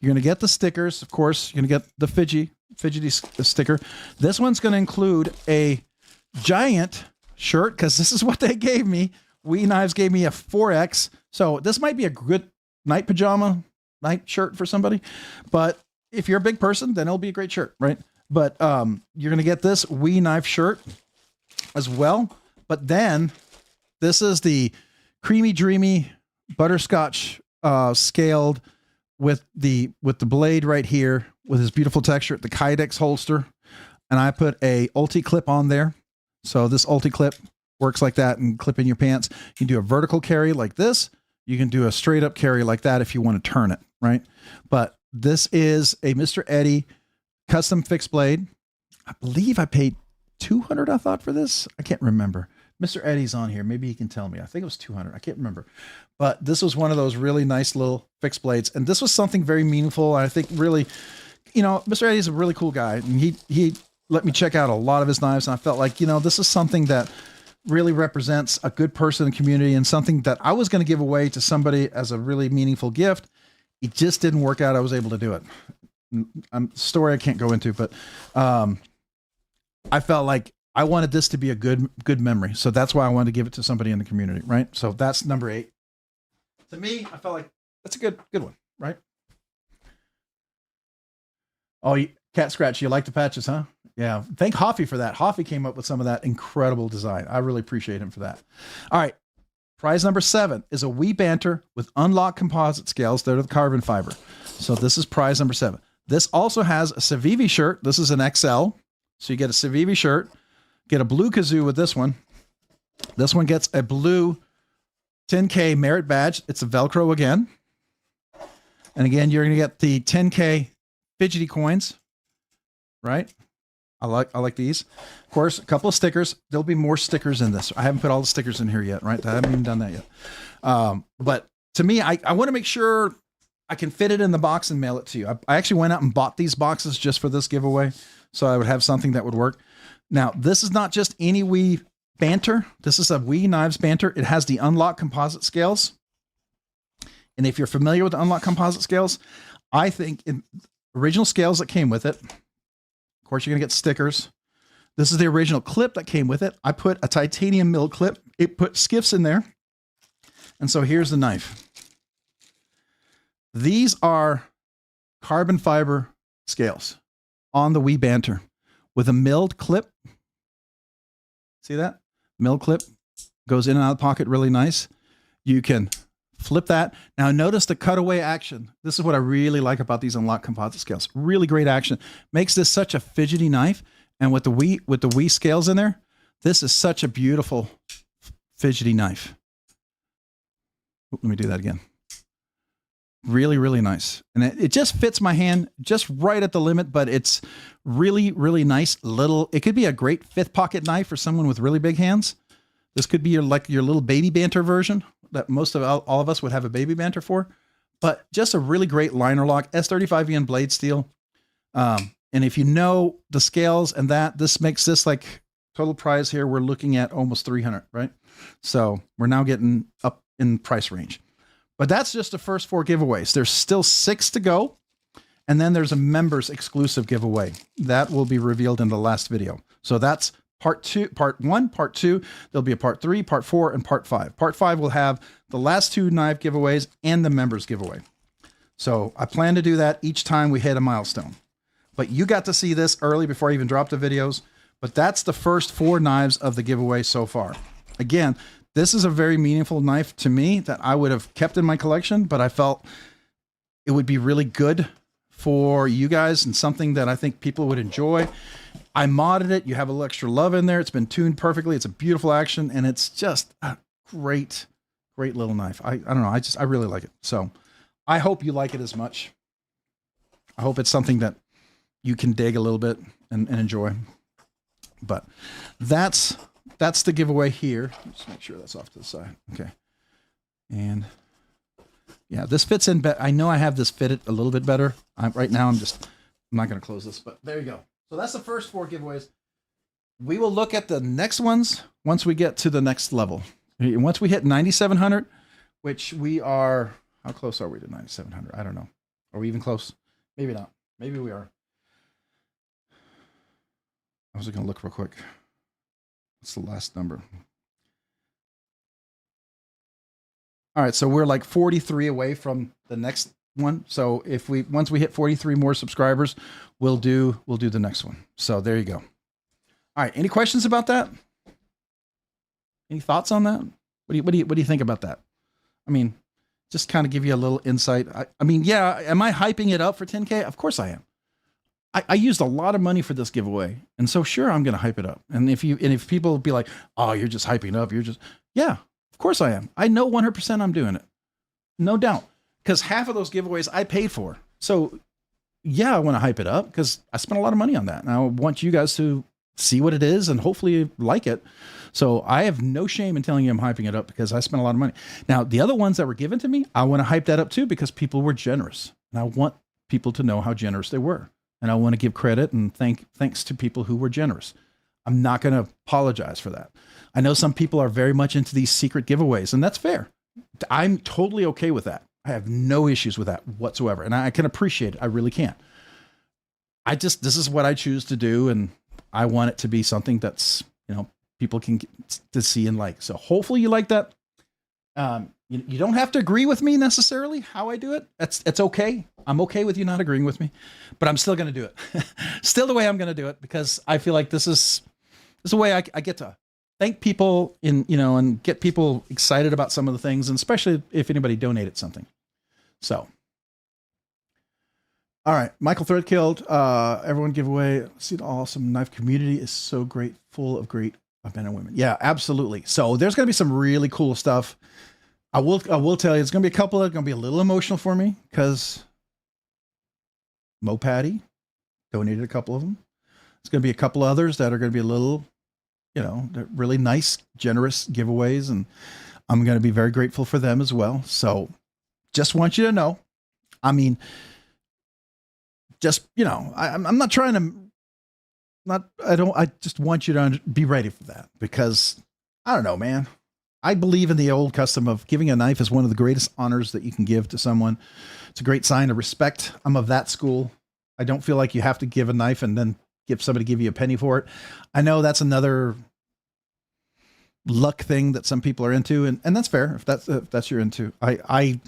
You're going to get the stickers. Of course, you're going to get the fidgety sticker. This one's going to include a giant shirt, because this is what they gave me. Wii Knives gave me a 4X. So this might be a good night pajama, night shirt for somebody. But if you're a big person, then it'll be a great shirt, right? But you're going to get this Wii Knife shirt as well. But then this is the creamy, dreamy butterscotch scaled with the blade right here with this beautiful texture, the Kydex holster. And I put a ulti clip on there. So this ulti clip works like that and clip in your pants. You can do a vertical carry like this. You can do a straight up carry like that if you want to turn it, right? But this is a Mr. Eddie custom fixed blade. I believe I paid $200, I thought, for this. I can't remember. Mr. Eddie's on here. Maybe he can tell me. I think it was $200. I can't remember. But this was one of those really nice little fixed blades. And this was something very meaningful. I think really, you know, Mr. Eddie's a really cool guy. And he let me check out a lot of his knives. And I felt like, you know, this is something that really represents a good person in the community and something that I was going to give away to somebody as a really meaningful gift. It just didn't work out. I was able to do it. Story I can't go into, but I felt like I wanted this to be a good memory. So that's why I wanted to give it to somebody in the community, right? So that's number 8. To me, I felt like that's a good one, right? Oh, Cat Scratch, you like the patches, huh? Yeah. Thank Hoffy for that. Hoffy came up with some of that incredible design. I really appreciate him for that. All right. Prize number 7 is a Wii Banter with unlocked composite scales that are the carbon fiber. So this is prize number 7. This also has a Civivi shirt. This is an XL. So you get a Civivi shirt, get a blue kazoo with this one. This one gets a blue 10K merit badge. It's a Velcro again. And again, you're going to get the 10K fidgety coins, right? I like these. Of course, a couple of stickers. There'll be more stickers in this. I haven't put all the stickers in here yet, right? I haven't even done that yet. But to me, I want to make sure I can fit it in the box and mail it to you. I actually went out and bought these boxes just for this giveaway, so I would have something that would work. Now, this is not just any Wii Banter. This is a Wii Knives Banter. It has the unlocked composite scales. And if you're familiar with the unlocked composite scales, I think in original scales that came with it, of course, you're going to get stickers. This is the original clip that came with it. I put a titanium mill clip. It put skiffs in there. And so here's the knife. These are carbon fiber scales on the Wii Banter with a milled clip. See that? Milled clip goes in and out of the pocket really nice. You can flip that. Now notice the cutaway action. This is what I really like about these unlocked composite scales. Really great action. Makes this such a fidgety knife. And with the Wii scales in there, this is such a beautiful fidgety knife. Let me do that again. Really, really nice. And it just fits my hand just right at the limit, but it's really, really nice little. It could be a great 5th pocket knife for someone with really big hands. This could be your little baby banter version that most of all of us would have a baby banter for, but just a really great liner lock, S35VN blade steel. And if you know the scales and that, this makes this like total price here. We're looking at almost 300, right? So we're now getting up in price range, but that's just the first 4 giveaways. There's still 6 to go. And then there's a members exclusive giveaway that will be revealed in the last video. So that's part 1, part 2. There'll be a part 3, part 4, and part 5. Part 5 will have the last 2 knife giveaways and the members giveaway. So I plan to do that each time we hit a milestone. But you got to see this early before I even dropped the videos. But that's the first 4 knives of the giveaway so far. Again, this is a very meaningful knife to me that I would have kept in my collection, but I felt it would be really good for you guys and something that I think people would enjoy. I modded it. You have a little extra love in there. It's been tuned perfectly. It's a beautiful action, and it's just a great little knife. I don't know. I really like it. So I hope you like it as much. I hope it's something that you can dig a little bit and enjoy. But that's the giveaway here. Just make sure that's off to the side. Okay. And yeah, this fits in better. I know I have this fitted a little bit better. Right now I'm not going to close this, but there you go. So that's the first 4 giveaways. We will look at the next ones once we get to the next level. Once we hit 9,700, which we are, how close are we to 9,700? I don't know. Are we even close? Maybe not. Maybe we are. I was going to look real quick. What's the last number? All right, so we're like 43 away from the next one. So if once we hit 43 more subscribers, we'll do the next one. So there you go. All right, any questions about that? Any thoughts on that? What do you think about that? I mean, just kind of give you a little insight. I mean, yeah, am I hyping it up for 10K? Of course I am. I used a lot of money for this giveaway, and so sure, I'm going to hype it up. And if people be like, "Oh, you're just hyping up," yeah. Of course I am. I know 100% I'm doing it. No doubt. Because half of those giveaways I paid for. So yeah, I want to hype it up because I spent a lot of money on that. And I want you guys to see what it is and hopefully like it. So I have no shame in telling you I'm hyping it up because I spent a lot of money. Now, the other ones that were given to me, I want to hype that up too because people were generous. And I want people to know how generous they were. And I want to give credit and thanks to people who were generous. I'm not going to apologize for that. I know some people are very much into these secret giveaways, and that's fair. I'm totally okay with that. I have no issues with that whatsoever. And I can appreciate it. I really can. This is what I choose to do. And I want it to be something that's, people can get to see and like. So hopefully you like that. You don't have to agree with me necessarily how I do it. It's okay. I'm okay with you not agreeing with me, but I'm still going to do it. Still the way I'm going to do it because I feel like this is the way I get to thank people and get people excited about some of the things, and especially if anybody donated something. So, all right, Michael Threadkilled, everyone give away. See, the awesome knife community is so great, full of great men and women. Yeah, absolutely. So there's going to be some really cool stuff. I will tell you, it's going to be a couple that are going to be a little emotional for me because Mo Patty donated a couple of them. It's going to be a couple others that are going to be a little, they're really nice, generous giveaways, and I'm going to be very grateful for them as well. So just want you to know, I mean, just, I'm not trying to, I just want you to be ready for that because I don't know, man. I believe in the old custom of giving a knife is one of the greatest honors that you can give to someone. It's a great sign of respect. I'm of that school. I don't feel like you have to give a knife and then give you a penny for it. I know that's another luck thing that some people are into, and that's fair if that's you're into. I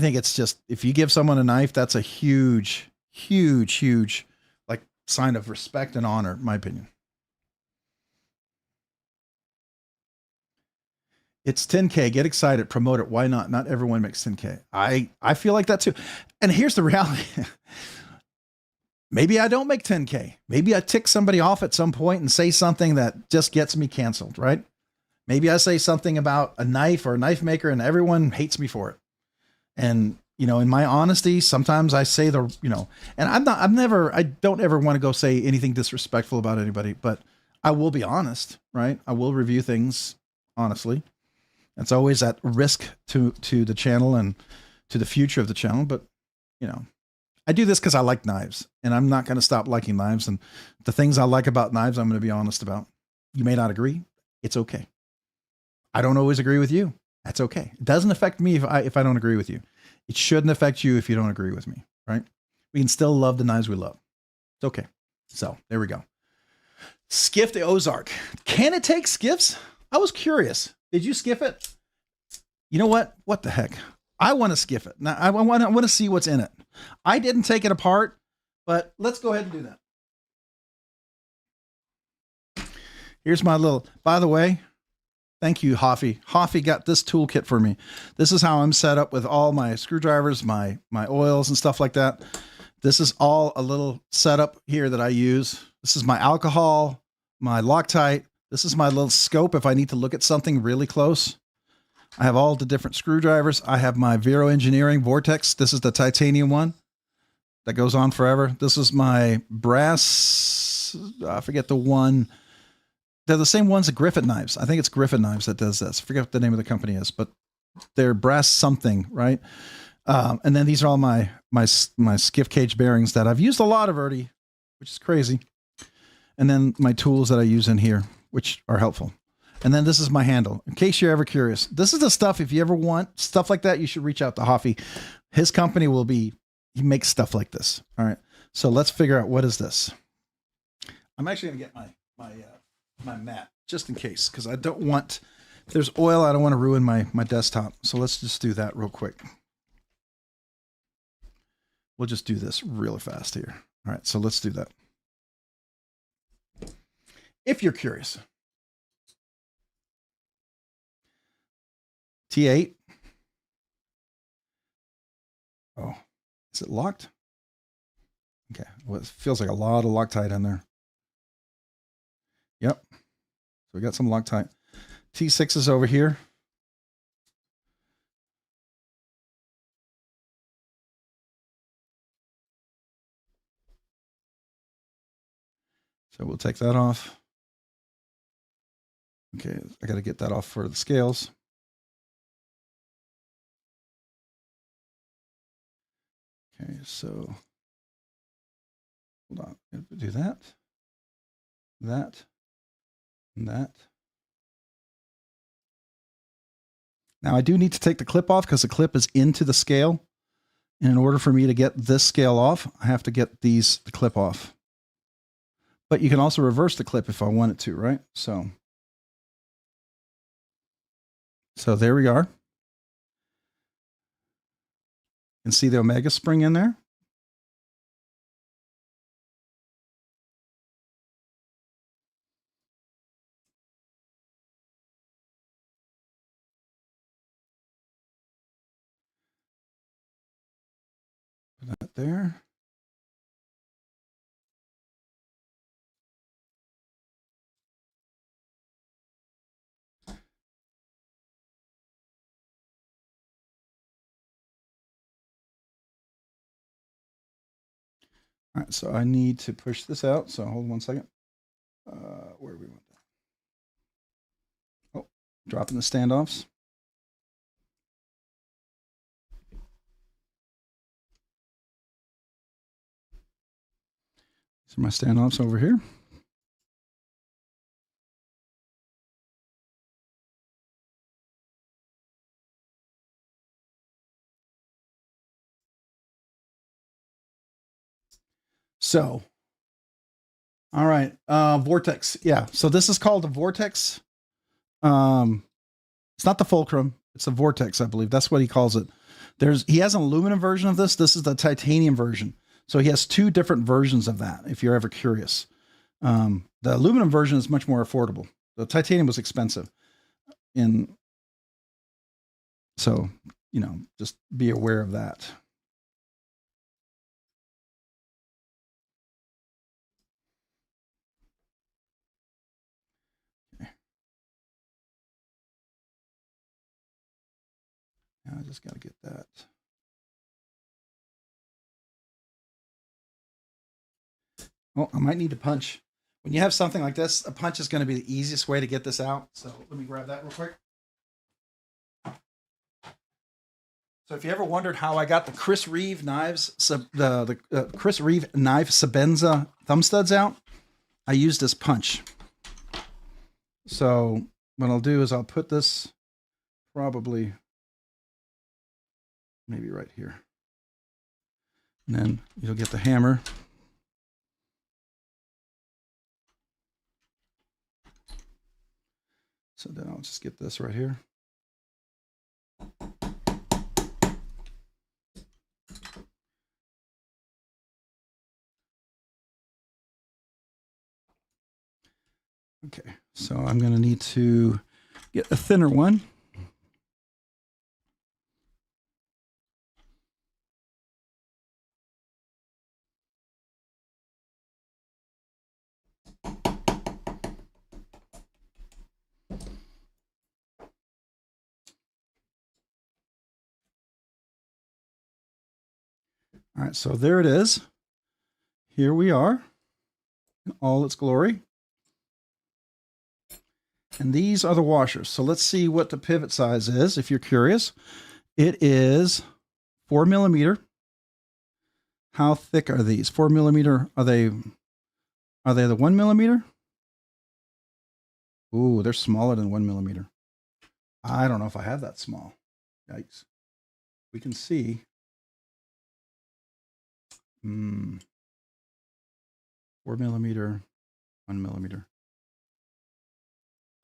think it's just, if you give someone a knife, that's a huge like sign of respect and honor, in my opinion. It's 10K. Get excited. Promote it. Why not? Not everyone makes 10K. I feel like that too. And here's the reality. Maybe I don't make 10K. Maybe I tick somebody off at some point and say something that just gets me canceled, right? Maybe I say something about a knife or a knife maker and everyone hates me for it. And, in my honesty, sometimes I say and I don't ever want to go say anything disrespectful about anybody, but I will be honest, right? I will review things honestly. It's always at risk to the channel and to the future of the channel, but you know, I do this because I like knives, and I'm not going to stop liking knives. And the things I like about knives, I'm going to be honest about. You may not agree. It's okay. I don't always agree with you. That's okay. It doesn't affect me if I don't agree with you. It shouldn't affect you if you don't agree with me, right? We can still love the knives we love. It's okay. So there we go. Skiff the Ozark. Can it take skiffs? I was curious. Did you skiff it? You know what? What the heck? I want to skiff it. Now I want to see what's in it. I didn't take it apart, but let's go ahead and do that. Here's my little, by the way, thank you, Hoffy. Hoffy got this toolkit for me. This is how I'm set up with all my screwdrivers, my oils and stuff like that. This is all a little setup here that I use. This is my alcohol, my Loctite. This is my little scope if I need to look at something really close. I have all the different screwdrivers. I have my Vero Engineering Vortex. This is the titanium one that goes on forever. This is my brass. I forget the one. They're the same ones that Griffin Knives. I think it's Griffin Knives that does this. I forget what the name of the company is, but they're brass something, right? And then these are all my Skiff Caged bearings that I've used a lot of already, which is crazy. And then my tools that I use in here, which are helpful. And then this is my handle. In case you're ever curious, this is the stuff. If you ever want stuff like that, you should reach out to Hoffy. His company he makes stuff like this. All right. So let's figure out what is this. I'm actually going to get my mat just in case, because I don't want, if there's oil, I don't want to ruin my desktop. So let's just do that real quick. We'll just do this really fast here. All right. So let's do that. If you're curious. T8. Oh, is it locked? Okay. Well, it feels like a lot of Loctite in there. Yep. So we got some Loctite. T6 is over here. So we'll take that off. Okay. I got to get that off for the scales. Okay, so hold on. Do that, and that. Now I do need to take the clip off because the clip is into the scale. And in order for me to get this scale off, I have to get the clip off. But you can also reverse the clip if I wanted to, right? So there we are. You can see the Omega spring in there. Put that there. All right, so I need to push this out. So hold 1 second. Where do we want that? Oh, dropping the standoffs. These are my standoffs over here. So, all right, Vortex. Yeah, so this is called a Vortex. It's not the Fulcrum. It's a Vortex, I believe. That's what he calls it. He has an aluminum version of this. This is the titanium version. So he has two different versions of that, if you're ever curious. The aluminum version is much more affordable. The titanium was expensive. So, you know, just be aware of that. Okay. Now I just got to get that. Oh, I might need to punch. when you have something like this, a punch is going to be the easiest way to get this out. So let me grab that real quick. So if you ever wondered how I got the Chris Reeve knives, Chris Reeve knife Sabenza thumb studs out, I used this punch. So what I'll do is I'll put this probably maybe right here. And then you'll get the hammer. So then I'll just get this right here. Okay, so I'm going to need to get a thinner one. All right, so there it is. Here we are in all its glory. And these are the washers. So let's see what the pivot size is, if you're curious. It is 4 millimeter. How thick are these? 4 millimeter. Are they the 1 millimeter? Ooh, they're smaller than 1 millimeter. I don't know if I have that small. Yikes. We can see. 4 millimeter, 1 millimeter.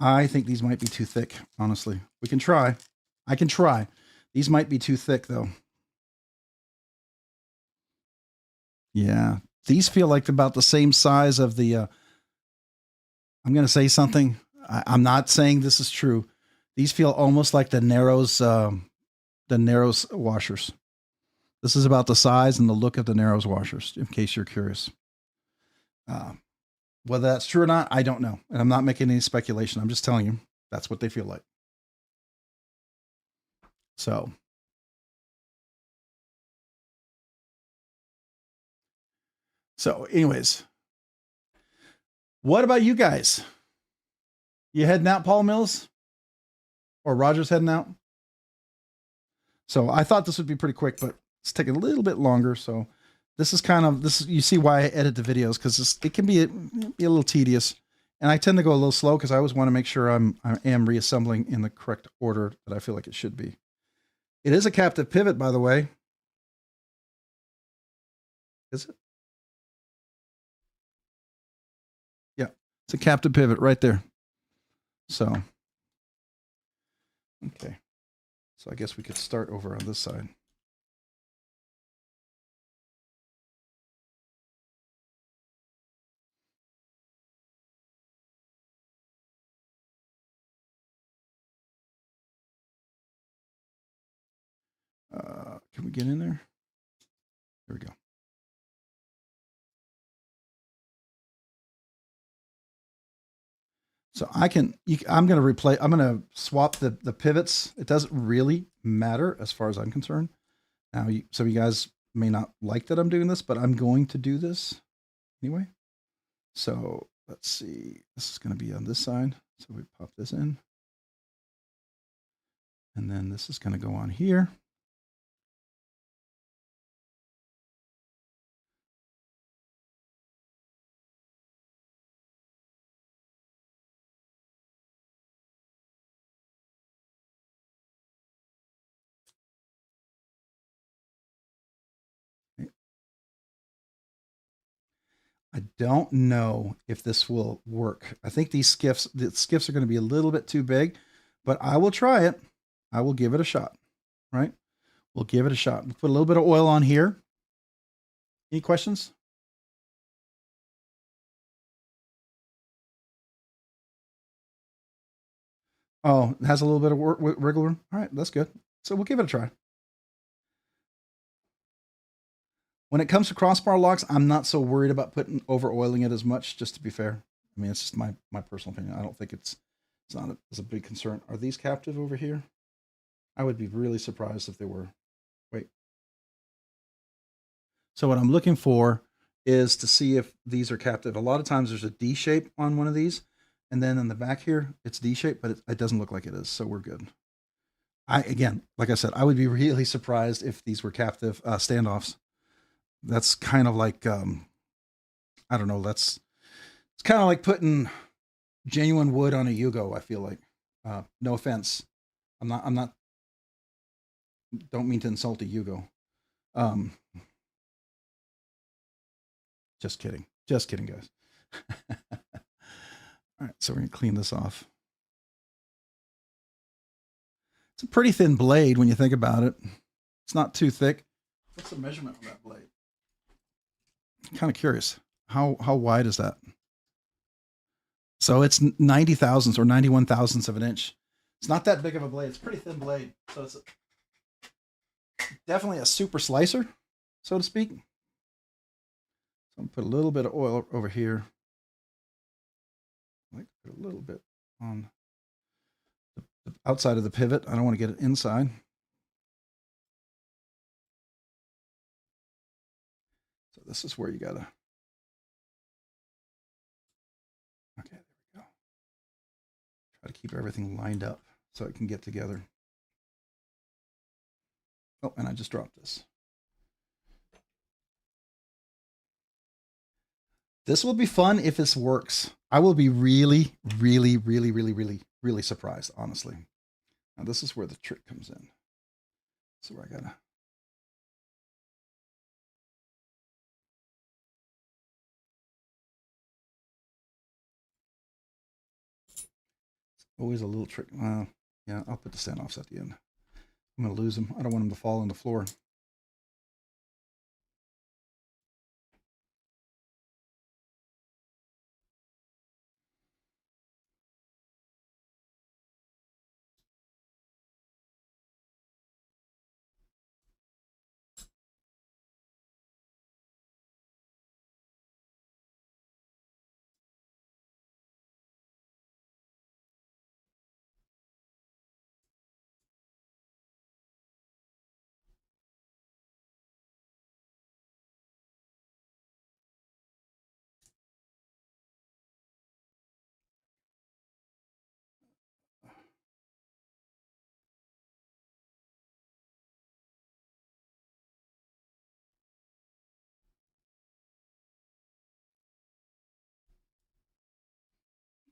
I think these might be too thick, honestly. We can try. I can try. These might be too thick, though. Yeah, these feel like about the same size of the, I'm going to say something. I'm not saying this is true. These feel almost like the Narrows washers. This is about the size and the look of the Narrows washers, in case you're curious. Whether that's true or not, I don't know. And I'm not making any speculation. I'm just telling you that's what they feel like. So anyways, what about you guys? You heading out, Paul Mills? Or Roger's heading out? So I thought this would be pretty quick, but it's taking a little bit longer. So this is kind of, you see why I edit the videos, because it can be a little tedious. And I tend to go a little slow because I always want to make sure I am reassembling in the correct order that I feel like it should be. It is a captive pivot, by the way. Is it? Yeah, it's a captive pivot right there. So, okay. So I guess we could start over on this side. Can we get in there? There we go. So I'm going to swap the pivots. It doesn't really matter as far as I'm concerned. Now, some of you guys may not like that I'm doing this, but I'm going to do this anyway. So let's see. This is going to be on this side. So we pop this in. And then this is going to go on here. I don't know if this will work. I think the skiffs are going to be a little bit too big, but I will try it. I will give it a shot, right? We'll give it a shot. We'll put a little bit of oil on here. Any questions? Oh, it has a little bit of wiggle room. All right, that's good. So we'll give it a try. When it comes to crossbar locks, I'm not so worried about putting over oiling it as much, just to be fair. I mean, it's just my personal opinion. I don't think it's not as a big concern. Are these captive over here? I would be really surprised if they were. Wait. So what I'm looking for is to see if these are captive. A lot of times there's a D shape on one of these, and then in the back here, it's D shaped, but it doesn't look like it is. So we're good. Again, like I said, I would be really surprised if these were captive standoffs. That's kind of like, I don't know. It's kind of like putting genuine wood on a Yugo. I feel like, no offense. I'm not, don't mean to insult a Yugo. Just kidding. Just kidding, guys. All right, so we're going to clean this off. It's a pretty thin blade when you think about it. It's not too thick. What's the measurement on that blade? I'm kind of curious. How wide is that? So it's 90 thousandths or 91 thousandths of an inch. It's not that big of a blade. It's a pretty thin blade. So it's definitely a super slicer, so to speak. So I'm going to put a little bit of oil over here. I like to put a little bit on the outside of the pivot. I don't want to get it inside. So this is where you gotta. Okay, there we go. Try to keep everything lined up so it can get together. Oh, and I just dropped this. This will be fun if this works. I will be really, really, really, really, really, really surprised, honestly. Now this is where the trick comes in. So I gotta. It's always a little trick. Yeah, I'll put the standoffs at the end. I'm gonna lose them. I don't want them to fall on the floor.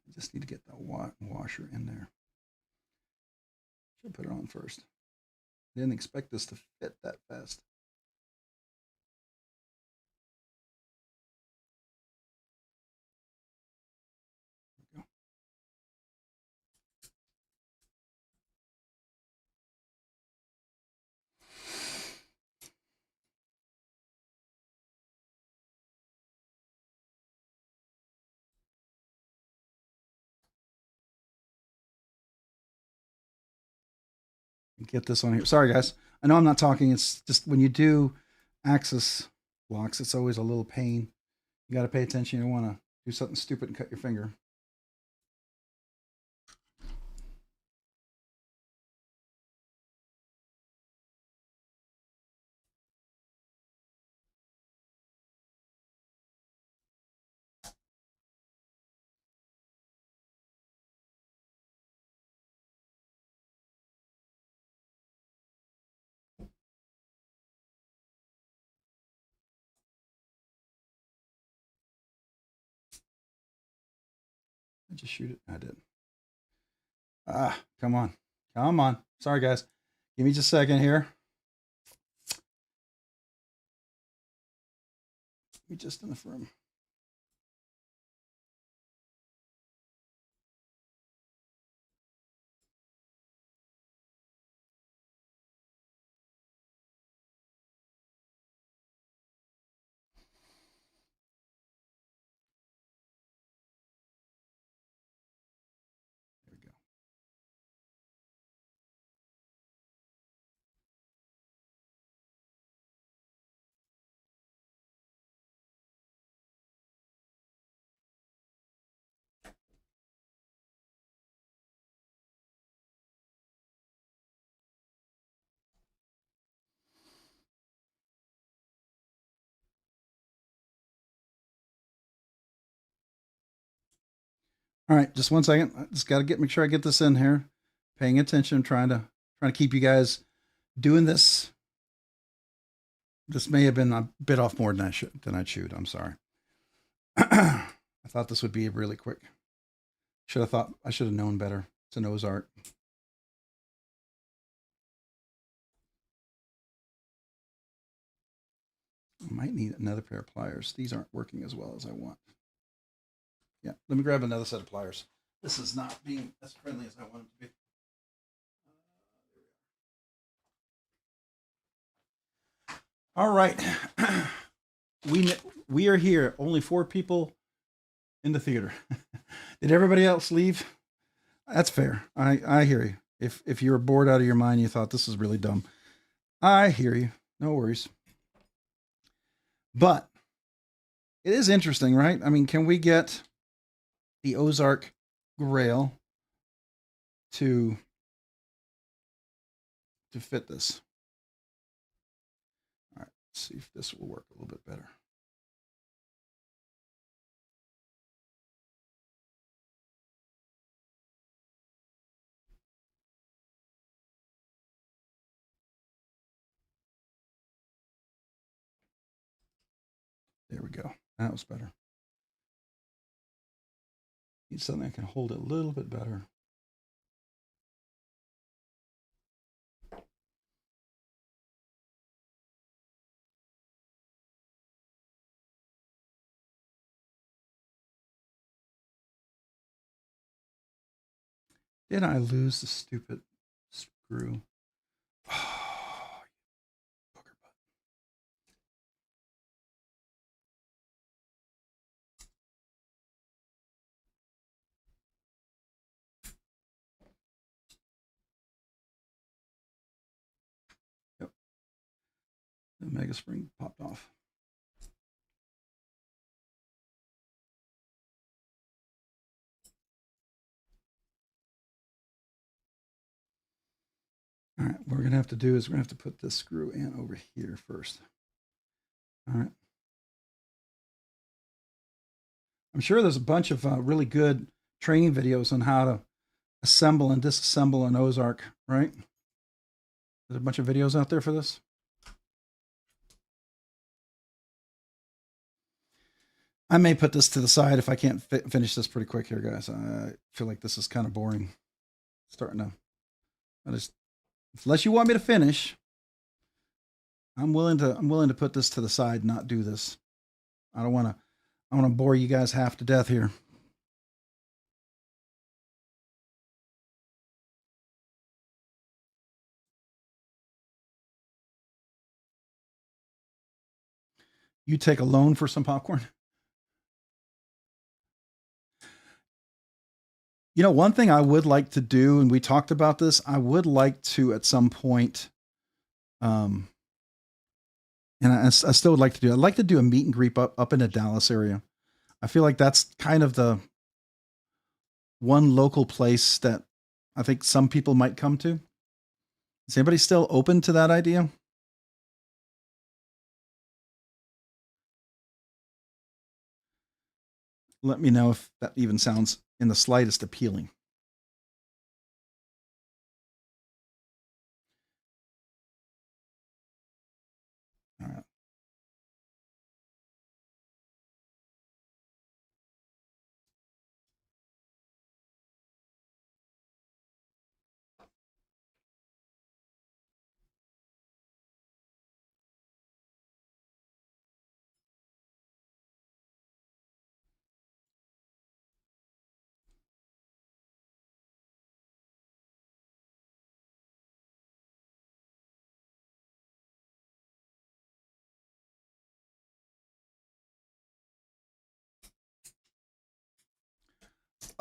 I just need to get the washer in there. Should put it on first. Didn't expect this to fit that fast. There we go. Get this on here. Sorry, guys. I know I'm not talking. It's just when you do axis blocks, it's always a little pain. You got to pay attention. You don't want to do something stupid and cut your finger. I just shoot it. I did. Come on. Come on. Sorry, guys. Give me just a second here. Give me just enough room. There we go. All right, just 1 second. I just got to make sure I get this in here. Paying attention, trying to keep you guys doing this. This may have been a bit off more than I chewed. I'm sorry. I thought this would be really quick. I should have known better. It's an Ozark. I might need another pair of pliers. These aren't working as well as I want. Yeah, let me grab another set of pliers. This is not being as friendly as I want it to be. All right. We are here. Only 4 people in the theater. Did everybody else leave? That's fair. I hear you. If you were bored out of your mind, you thought this is really dumb. I hear you. No worries. But it is interesting, right? I mean, can we get the Ozark Grail to fit this? All right, let's see if this will work a little bit better. There we go. That was better. Need something that can hold it a little bit better. Did I lose the stupid screw? Oh, booger butt. Yep. The mega spring popped off. All right, what we're going to have to do is we're going to have to put this screw in over here first. All right. I'm sure there's a bunch of really good training videos on how to assemble and disassemble an Ozark, right? There's a bunch of videos out there for this. I may put this to the side if I can't finish this pretty quick here, guys. I feel like this is kind of boring. Starting to, unless you want me to finish, I'm willing to put this to the side, not do this. I want to bore you guys half to death here. You take a loan for some popcorn. You know, one thing I would like to do, and we talked about this, I would like to at some point, and I still would like to do, I'd like to do a meet and greet up in the Dallas area. I feel like that's kind of the one local place that I think some people might come to. Is anybody still open to that idea? Let me know if that even sounds in the slightest appealing. All right.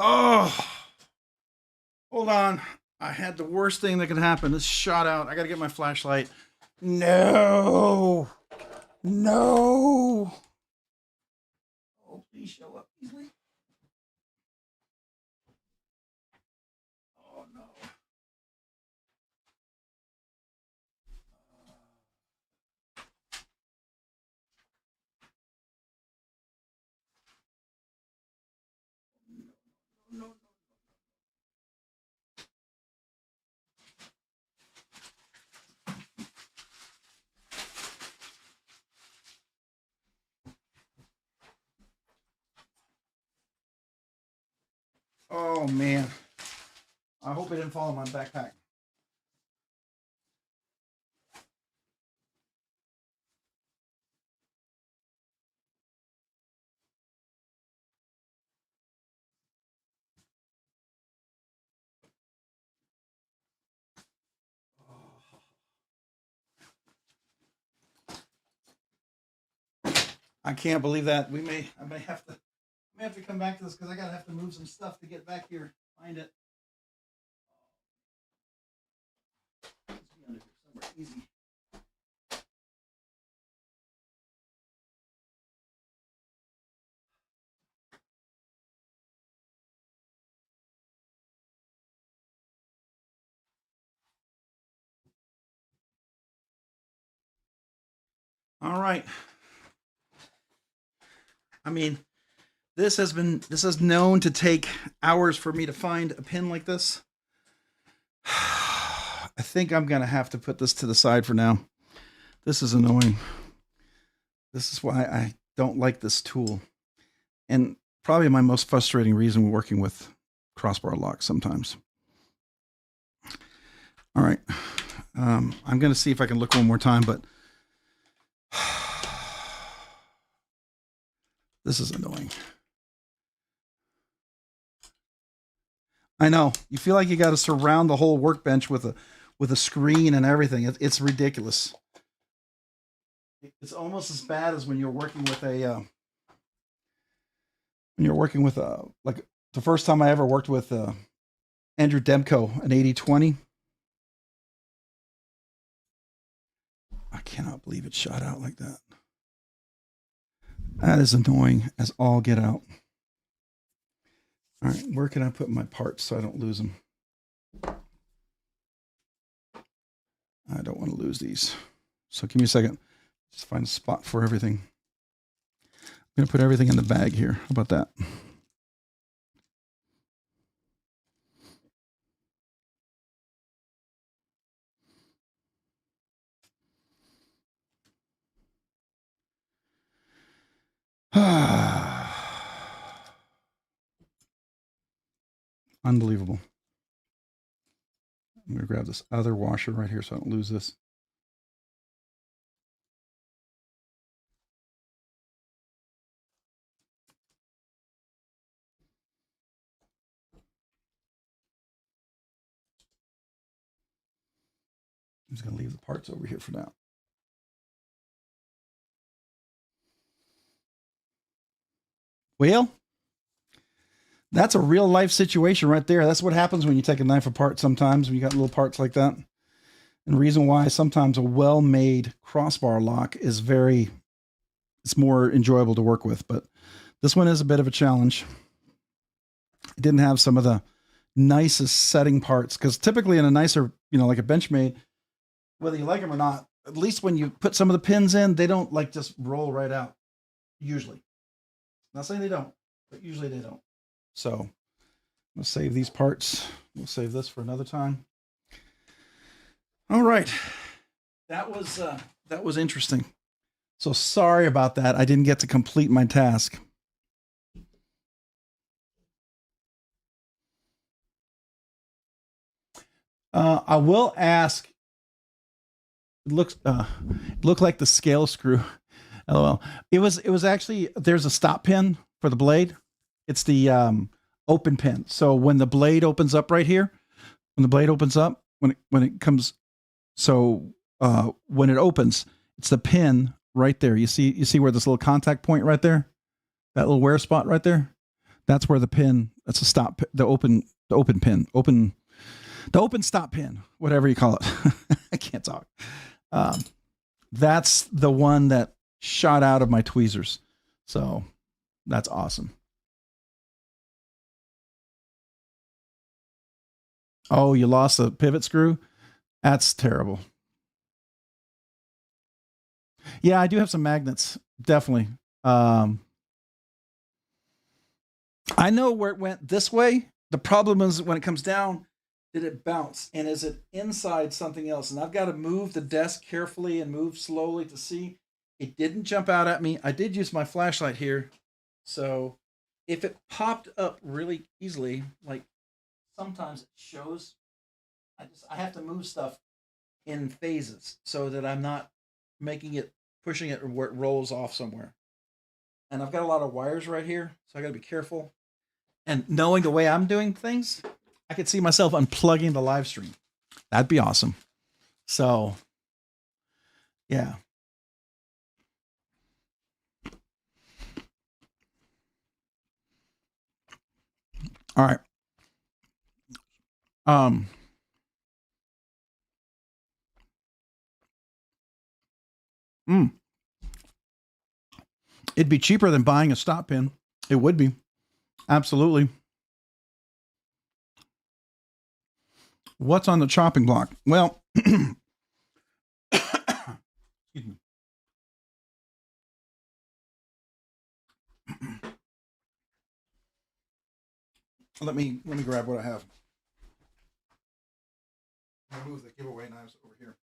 Oh, hold on. I had the worst thing that could happen. This shot out. I got to get my flashlight. No. No. Oh, please show up easily. Oh, no. No. Oh man. I hope it didn't fall in my backpack. I can't believe that. I may have to come back to this because I gotta have to move some stuff to get back here. Find it. It's under here somewhere. Easy. All right. I mean, this is known to take hours for me to find a pin like this. I think I'm gonna have to put this to the side for now. This is annoying. This is why I don't like this tool. And probably my most frustrating reason working with crossbar locks sometimes. All right. I'm going to see if I can look one more time, but this is annoying. I know. You feel like you got to surround the whole workbench with a screen and everything. It's ridiculous. It's almost as bad as when you're working with like the first time I ever worked with Andrew Demko, an 8020. I cannot believe it shot out like that. That is annoying as all get out. All right, where can I put my parts so I don't lose them? I don't want to lose these. So give me a second. Just find a spot for everything. I'm going to put everything in the bag here. How about that? Unbelievable. I'm going to grab this other washer right here so I don't lose this. I'm just going to leave the parts over here for now. Well, that's a real life situation right there. That's what happens when you take a knife apart sometimes, when you got little parts like that. And the reason why sometimes a well-made crossbar lock is it's more enjoyable to work with. But this one is a bit of a challenge. It didn't have some of the nicest setting parts, because typically in a nicer, like a Benchmade, whether you like them or not, at least when you put some of the pins in, they don't like just roll right out. Usually. Not saying they don't, but usually they don't. So I'm going to save these parts. We'll save this for another time. All right. That was interesting. So sorry about that. I didn't get to complete my task. I will ask. It looked like the scale screw. LOL. It was actually, there's a stop pin for the blade. It's the open pin. So when the blade opens up right here, when it opens, it's the pin right there. You see where this little contact point right there, that little wear spot right there. That's where the pin. That's a stop. The open stop pin, whatever you call it. I can't talk. That's the one that shot out of my tweezers. So that's awesome. Oh, you lost a pivot screw? That's terrible. Yeah, I do have some magnets. Definitely. I know where it went this way. The problem is when it comes down, did it bounce? And is it inside something else? And I've got to move the desk carefully and move slowly to see. It didn't jump out at me. I did use my flashlight here. So if it popped up really easily, like sometimes it shows. I have to move stuff in phases so that I'm not pushing it where it rolls off somewhere. And I've got a lot of wires right here, so I got to be careful. And knowing the way I'm doing things, I could see myself unplugging the live stream. That'd be awesome. So, yeah. All right. It'd be cheaper than buying a stop pin. It would be. Absolutely. What's on the chopping block? Well, excuse me. Let me grab what I have. I'll move the giveaway knives over here.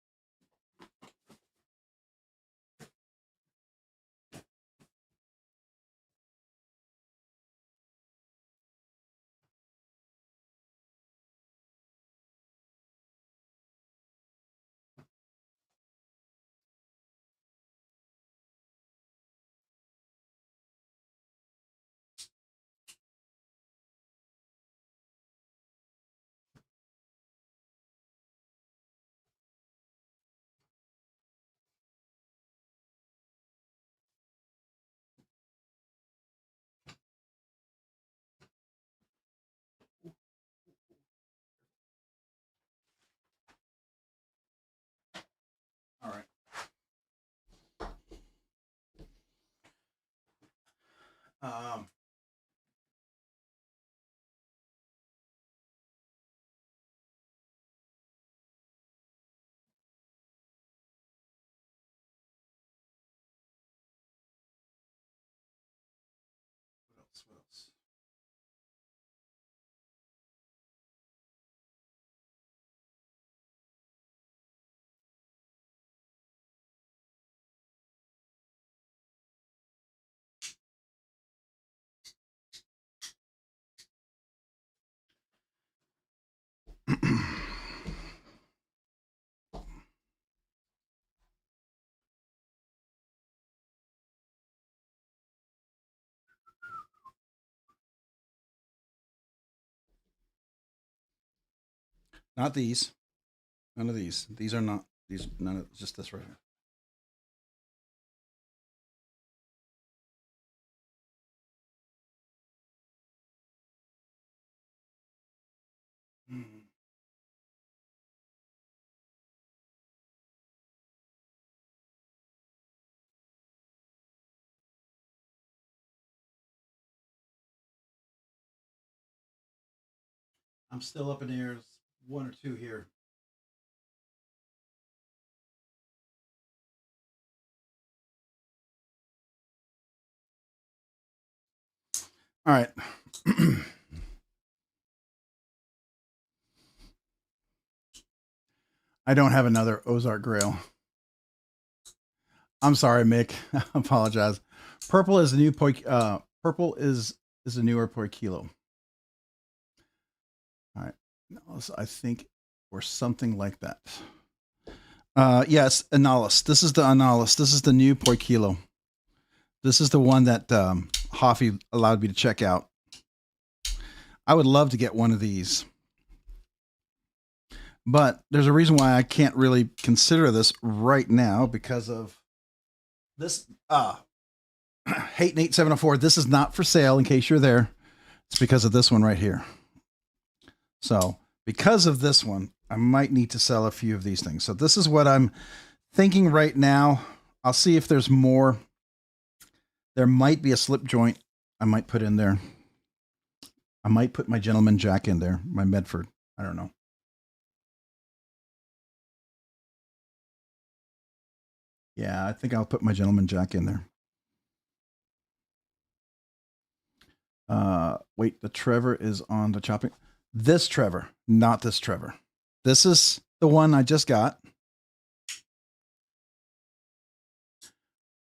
All right. What else? Not these. None of these. These are not these. None of just this right here. I'm still up in the air. There's one or two here. All right. I don't have another Ozark Grail. I'm sorry, Mick. I apologize. Purple is the new purple is the newer per kilo. All right. So I think or something like that. Yes, Analyst. This is the Analyst. This is the new per kilo. This is the one that Hoffy allowed me to check out. I would love to get one of these. But there's a reason why I can't really consider this right now because of this Hayton 8704. This is not for sale in case you're there. It's because of this one right here. So because of this one, I might need to sell a few of these things. So this is what I'm thinking right now. I'll see if there's more. There might be a slip joint I might put in there. I might put my Gentleman Jack in there, my Medford. I don't know. Yeah, I think I'll put my Gentleman Jack in there. Wait, the Trevor is on the chopping. This Trevor, not this Trevor. This is the one I just got.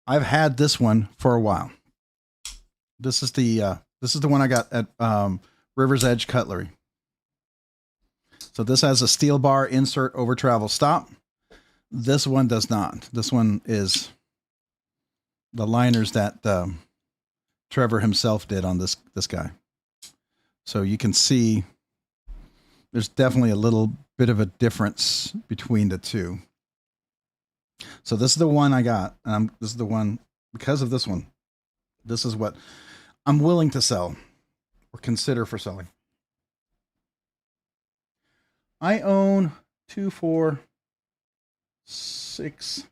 I've had this one for a while. This is the one I got at River's Edge Cutlery. So this has a steel bar insert over travel stop. This one does not. This one is the liners that Trevor himself did on this guy. So you can see there's definitely a little bit of a difference between the two. So this is the one I got. This is the one, because of this one, this is what I'm willing to sell or consider for selling. I own 2, 4, 6,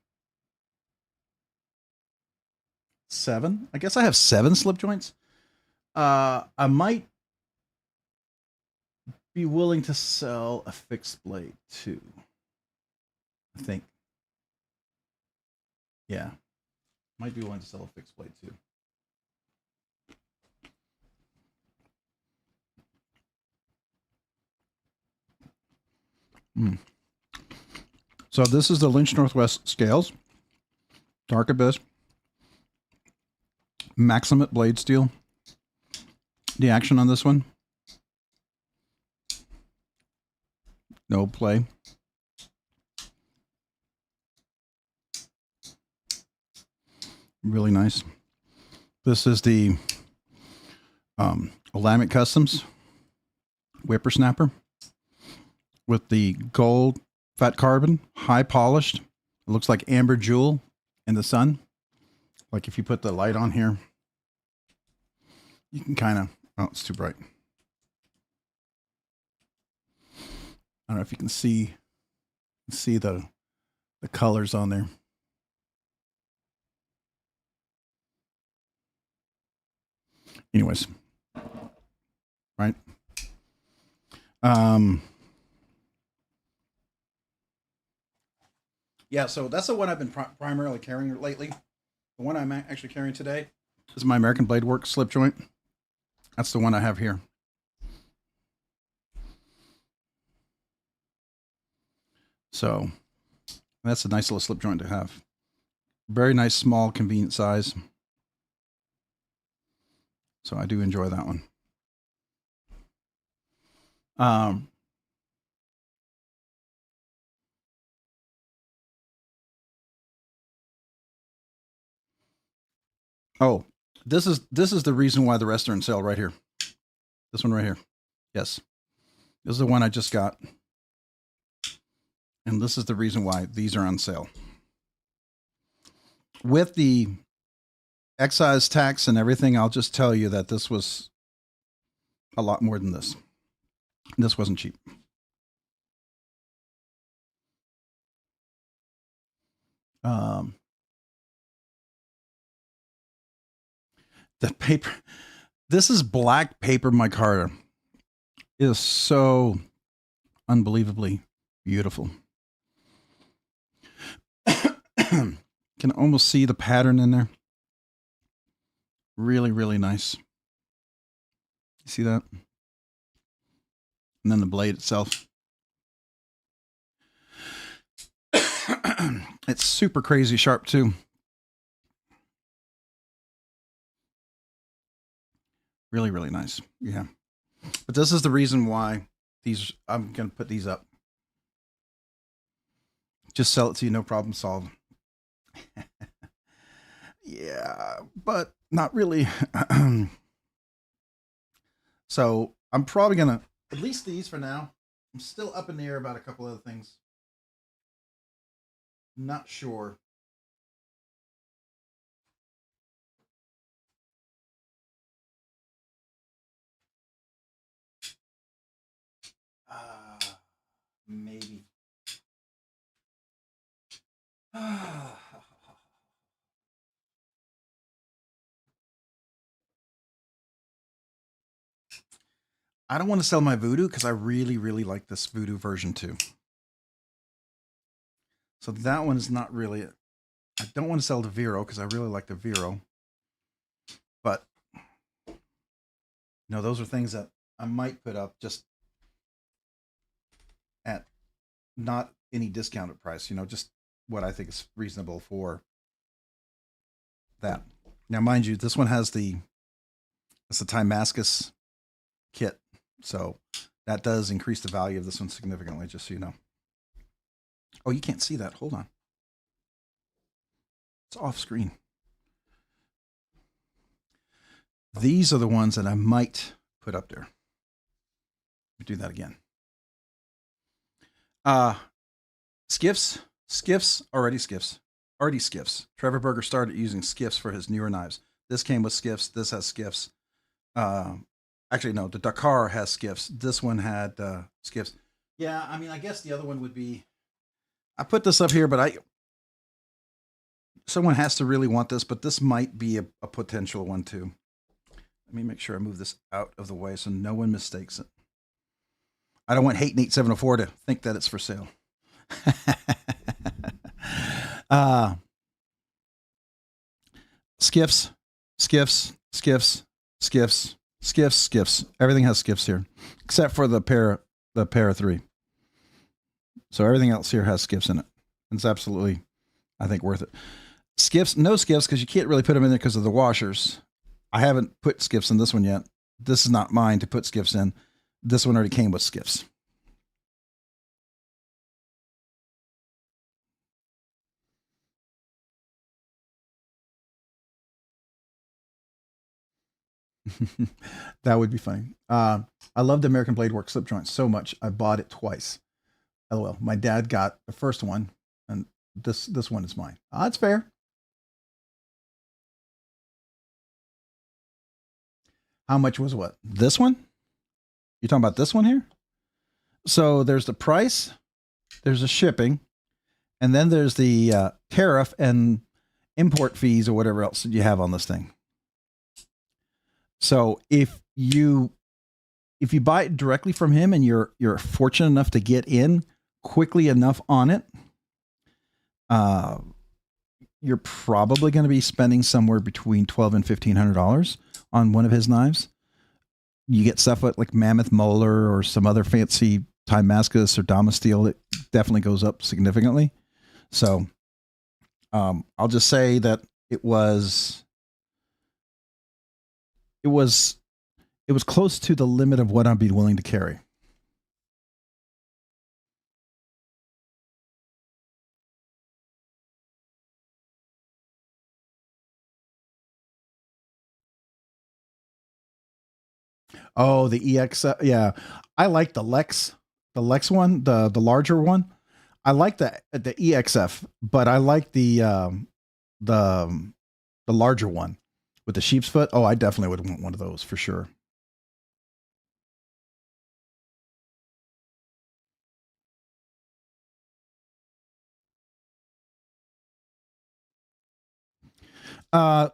7. I guess I have 7 slip joints. I might be willing to sell a fixed blade too. I think. Yeah. Might be willing to sell a fixed blade too. So this is the Lynch Northwest scales. Dark Abyss. Maximate blade steel. The action on this one. No play. Really nice. This is the Willamette Customs whippersnapper with the gold fat carbon, high polished. It looks like amber jewel in the sun. Like if you put the light on here, you can kind of, oh, it's too bright. I don't know if you can see the colors on there. Anyways, right? Yeah, so that's the one I've been primarily carrying lately. The one I'm actually carrying today is my American Blade Works slip joint. That's the one I have here. So that's a nice little slip joint to have. Very nice, small, convenient size. So I do enjoy that one. Oh, this is the reason why the rest are on sale right here. This one right here. Yes. This is the one I just got. And this is the reason why these are on sale. With the excise tax and everything, I'll just tell you that this was a lot more than this. This wasn't cheap. The paper, this is black paper micarta. It is so unbelievably beautiful. Can almost see the pattern in there. Really, really nice. You see that? And then the blade itself. It's super crazy sharp too. Really, really nice. Yeah. But this is the reason why these, I'm going to put these up. Just sell it to you, no problem solved. Yeah, but not really. So I'm probably going to, at least these for now. I'm still up in the air about a couple other things. Not sure. Maybe. I don't want to sell my Voodoo because I really, really like this Voodoo version too. So that one is not really it. I don't want to sell the Vero because I really like the Vero. But, you know, those are things that I might put up just at not any discounted price, you know, just what I think is reasonable for that. Now, mind you, this one has it's the Timascus kit. So that does increase the value of this one significantly, just so you know. Oh, you can't see that. Hold on. It's off screen. These are the ones that I might put up there. Let me do that again. Skiffs. Already Skiffs. Trevor Berger started using Skiffs for his newer knives. This came with Skiffs. This has Skiffs. Actually, no, the Dakar has Skiffs. This one had Skiffs. Yeah, I mean, I guess the other one would be. I put this up here, but someone has to really want this, but this might be a potential one too. Let me make sure I move this out of the way so no one mistakes it. I don't want Hate 8704 to think that it's for sale. Skiffs. Everything has Skiffs here, except for the Para 3. So everything else here has Skiffs in it. It's absolutely, I think, worth it. Skiffs, no Skiffs, because you can't really put them in there because of the washers. I haven't put Skiffs in this one yet. This is not mine to put Skiffs in. This one already came with Skiffs. That would be funny. I love the American Blade Works slip joint so much. I bought it twice. LOL. My dad got the first one, and this one is mine. That's fair. How much was what? This one? You talking about this one here? So there's the price, there's the shipping, and then there's the tariff and import fees or whatever else you have on this thing. So if you buy it directly from him and you're fortunate enough to get in quickly enough on it, you're probably going to be spending somewhere between $1,200 and $1,500 on one of his knives. You get stuff like Mammoth Molar or some other fancy Timascus or Damasteel, it definitely goes up significantly. So I'll just say that it was close to the limit of what I'd be willing to carry. Oh, the EX, yeah. I like the Lex one, the larger one. I like the EXF, but I like the larger one with the sheep's foot. Oh, I definitely would want one of those for sure.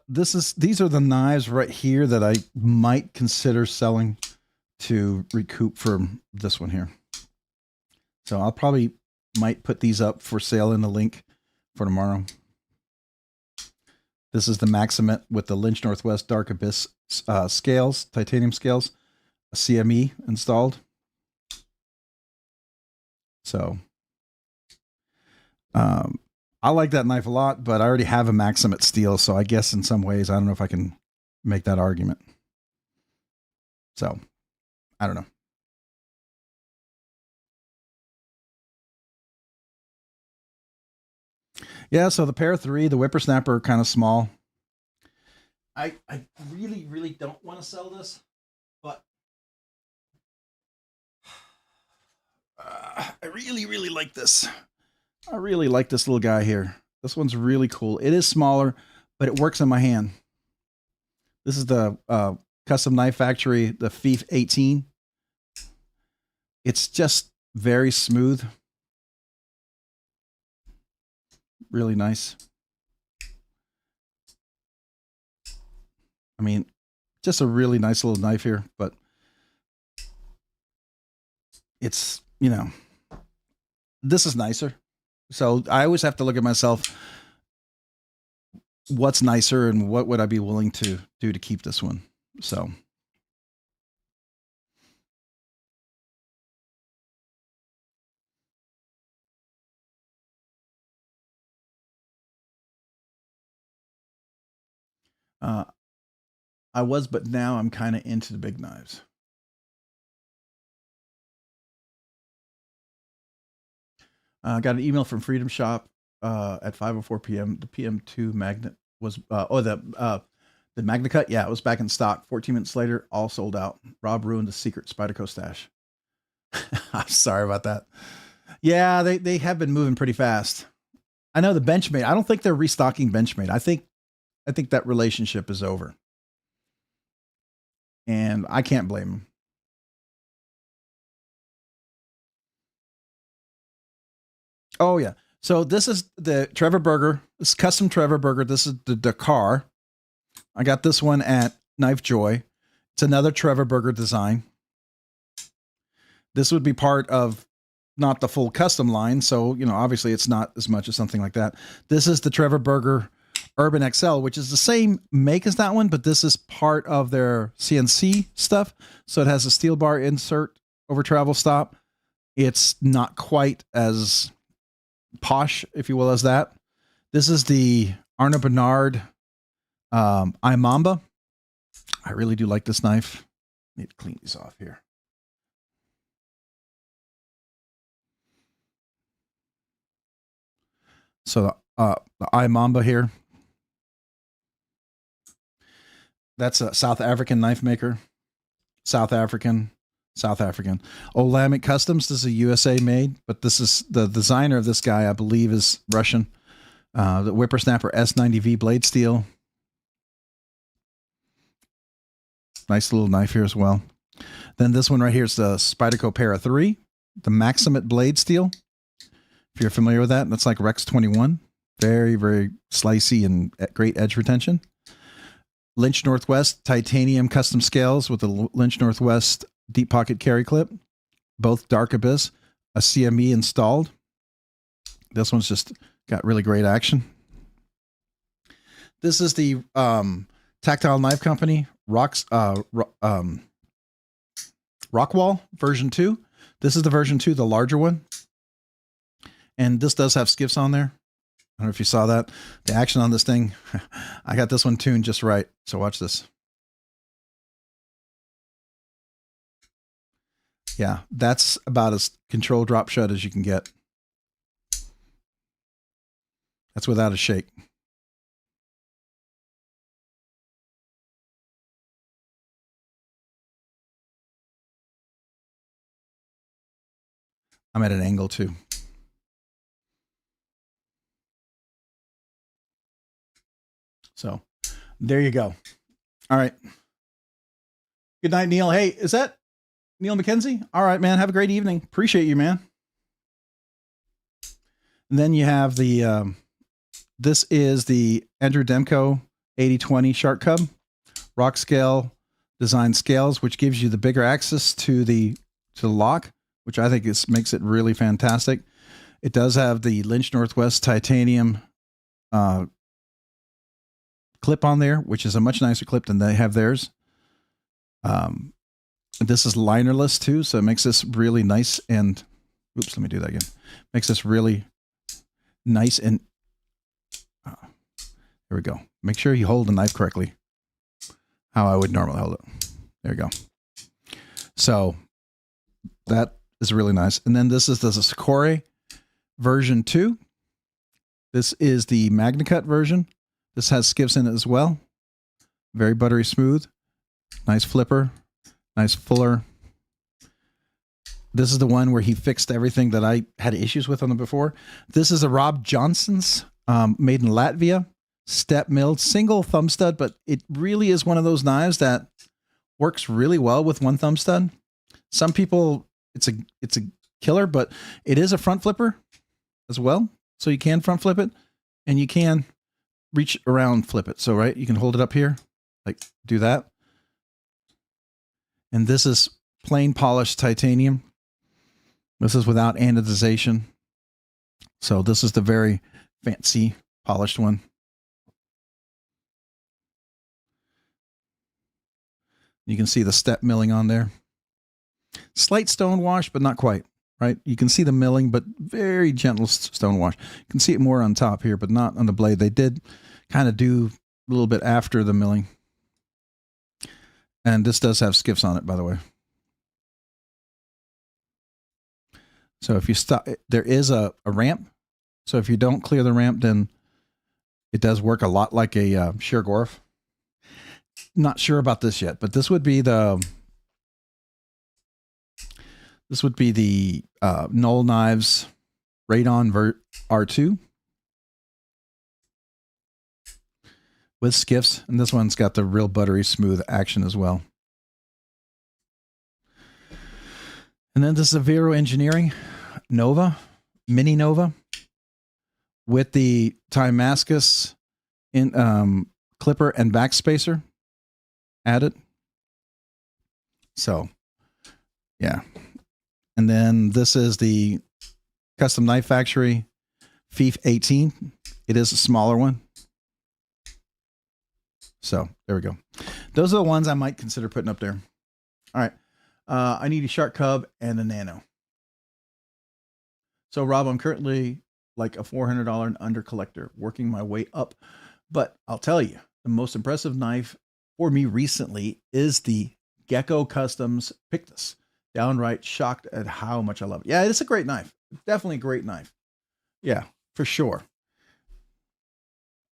These are the knives right here that I might consider selling to recoup from this one here. So I'll probably might put these up for sale in the link for tomorrow. This is the Maximate with the Lynch Northwest Dark Abyss scales, titanium scales, a CME installed. So I like that knife a lot, but I already have a Maximate steel, so I guess in some ways I don't know if I can make that argument. So I don't know. Yeah, so the Para 3, the Whippersnapper are kind of small. I really don't want to sell this, but I really like this. I really like this little guy here. This one's really cool. It is smaller, but it works in my hand. This is the Custom Knife Factory, the Fief 18. It's just very smooth. Really nice. I mean, just a really nice little knife here, but it's, you know, this is nicer. So I always have to look at myself. What's nicer and what would I be willing to do to keep this one? So. I was, but now I'm kind of into the big knives. I got an email from Freedom Shop at 5:04 p.m. The PM2 magnet was the MagnaCut. Yeah, it was back in stock. 14 minutes later, all sold out. Rob ruined the secret Spyderco stash. I'm sorry about that. Yeah, they have been moving pretty fast. I know the Benchmade. I don't think they're restocking Benchmade. I think that relationship is over. And I can't blame them. Oh yeah. So this is the Trevor Burger. This is custom Trevor Burger. This is the Dakar. I got this one at Knife Joy. It's another Trevor Burger design. This would be part of not the full custom line. So, you know, obviously it's not as much as something like that. This is the Trevor Burger Urban XL, which is the same make as that one, but this is part of their CNC stuff. So it has a steel bar insert over travel stop. It's not quite as posh, if you will, as that. This is the Arnaud Bernard Imamba. I really do like this knife. Need to clean these off here. So the Imamba here. That's a South African knife maker. South African. Olamic Customs. This is a USA made, but this is the designer of this guy, I believe, is Russian. The Whippersnapper S90V blade steel. Nice little knife here as well. Then this one right here is the Spyderco Para 3, the Maximate blade steel. If you're familiar with that, that's like Rex 21. Very, very slicey and great edge retention. Lynch Northwest titanium custom scales with the Lynch Northwest deep pocket carry clip. Both Dark Abyss, a CME installed. This one's just got really great action. This is the Tactile Knife Company Rockwall version 2. This is the version 2, the larger one. And this does have skiffs on there. I don't know if you saw that. The action on this thing, I got this one tuned just right. So watch this. Yeah, that's about as controlled drop shut as you can get. That's without a shake. I'm at an angle too. So there you go. All right. Good night, Neil. Hey, is that Neil McKenzie? All right, man. Have a great evening. Appreciate you, man. And then you have the, this is the Andrew Demko 8020 Shark Cub Rockscale Design Scales, which gives you the bigger access to the lock, which I think makes it really fantastic. It does have the Lynch Northwest titanium clip on there, which is a much nicer clip than they have theirs. This is linerless too, so it makes this really nice and, oops, let me do that again. Makes this really nice and, there we go. Make sure you hold the knife correctly, how I would normally hold it. There you go. So that is really nice. And then this is the Sakura version 2. This is the MagnaCut version. This has skiffs in it as well. Very buttery smooth. Nice flipper. Nice fuller. This is the one where he fixed everything that I had issues with on the before. This is a Rob Johnson's, made in Latvia. Step milled, single thumb stud, but it really is one of those knives that works really well with one thumb stud. Some people, it's a killer, but it is a front flipper as well. So you can front flip it and you can reach around, flip it. So, right, you can hold it up here, like do that. And this is plain polished titanium. This is without anodization. So this is the very fancy polished one. You can see the step milling on there. Slight stone wash, but not quite, right? You can see the milling, but very gentle stone wash. You can see it more on top here, but not on the blade. They did kind of do a little bit after the milling. And this does have skiffs on it, by the way. So if you stop, there is a ramp. So if you don't clear the ramp, then it does work a lot like a shear Gorf. Not sure about this yet, but this would be the Knoll Knives Radon R2 with skiffs, and this one's got the real buttery smooth action as well. And then this is a Vero Engineering Nova, Mini Nova, with the Timascus in clipper and backspacer added. So, yeah. And then this is the Custom Knife Factory FIF 18. It is a smaller one. So there we go. Those are the ones I might consider putting up there. All right. I need a Shark Cub and a Nano. So Rob, I'm currently like a $400 and under collector, working my way up. But I'll tell you, the most impressive knife for me recently is the Gecko Customs Pictus. Downright shocked at how much I love it. Yeah, it's a great knife. Definitely a great knife. Yeah, for sure.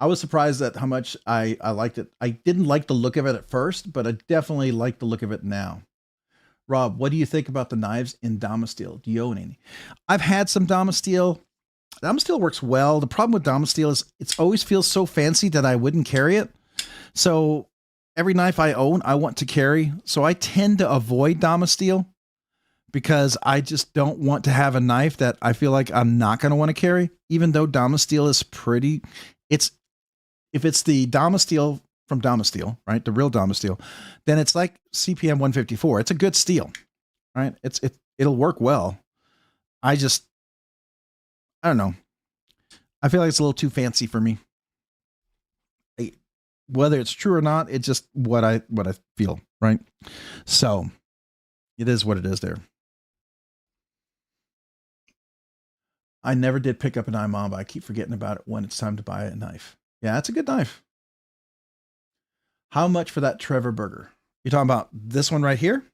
I was surprised at how much I liked it. I didn't like the look of it at first, but I definitely like the look of it now. Rob, what do you think about the knives in Damasteel? Do you own any? I've had some Damasteel. Damasteel works well. The problem with Damasteel is it always feels so fancy that I wouldn't carry it. So every knife I own, I want to carry. So I tend to avoid Damasteel because I just don't want to have a knife that I feel like I'm not going to want to carry, even though Damasteel is pretty. If it's the Damasteel from Damasteel, right? The real Damasteel, then it's like CPM 154. It's a good steel, right? It'll work well. I don't know. I feel like it's a little too fancy for me. Whether it's true or not, it's just what I feel, right? So it is what it is there. I never did pick up an IMOM, but I keep forgetting about it when it's time to buy a knife. Yeah, it's a good knife. How much for that Trevor burger? You're talking about this one right here?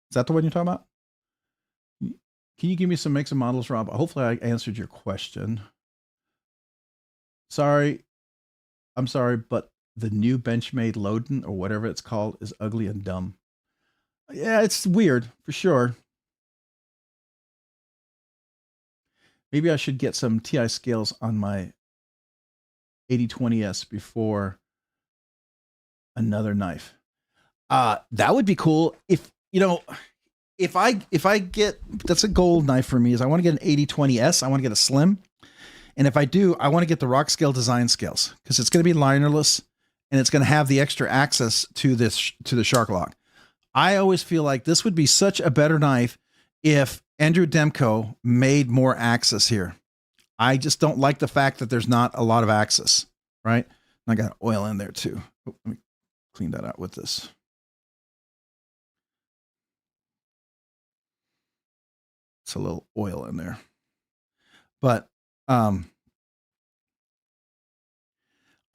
Is that the one you're talking about? Can you give me some makes and models, Rob? Hopefully I answered your question. Sorry. I'm sorry, but the new Benchmade Loden or whatever it's called is ugly and dumb. Yeah, it's weird for sure. Maybe I should get some TI scales on my 8020S before another knife. That would be cool. If I get, that's a goal knife for me, is I want to get an 8020S. I want to get a slim. And if I do, I want to get the Rockscale design scales because it's going to be linerless and it's going to have the extra access to the Shark Lock. I always feel like this would be such a better knife if Andrew Demko made more access here. I just don't like the fact that there's not a lot of access, right? And I got oil in there too. Oh, let me clean that out with this. It's a little oil in there, but I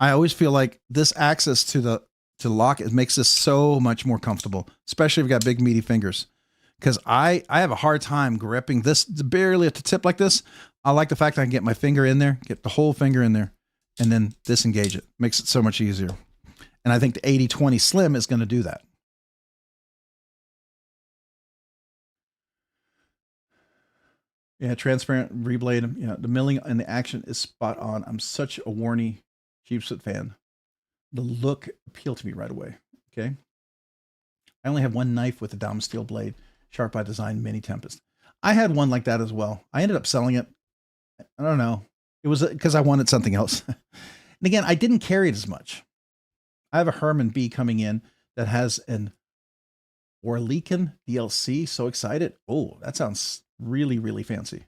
always feel like this access to the lock, it makes this so much more comfortable, especially if you've got big meaty fingers. Because I have a hard time gripping this barely at the tip like this. I like the fact that I can get my finger in there, get the whole finger in there, and then disengage it. Makes it so much easier. And I think the 8020 Slim is going to do that. Yeah, transparent reblade. Yeah, the milling and the action is spot on. I'm such a Warney Jeepsit fan. The look appealed to me right away. Okay. I only have one knife with a Damasteel blade, Sharp by Design Mini Tempest. I had one like that as well. I ended up selling it. I don't know. It was because I wanted something else. And again, I didn't carry it as much. I have a Herman B coming in that has an Orlecan DLC. So excited. Oh, that sounds really, really fancy.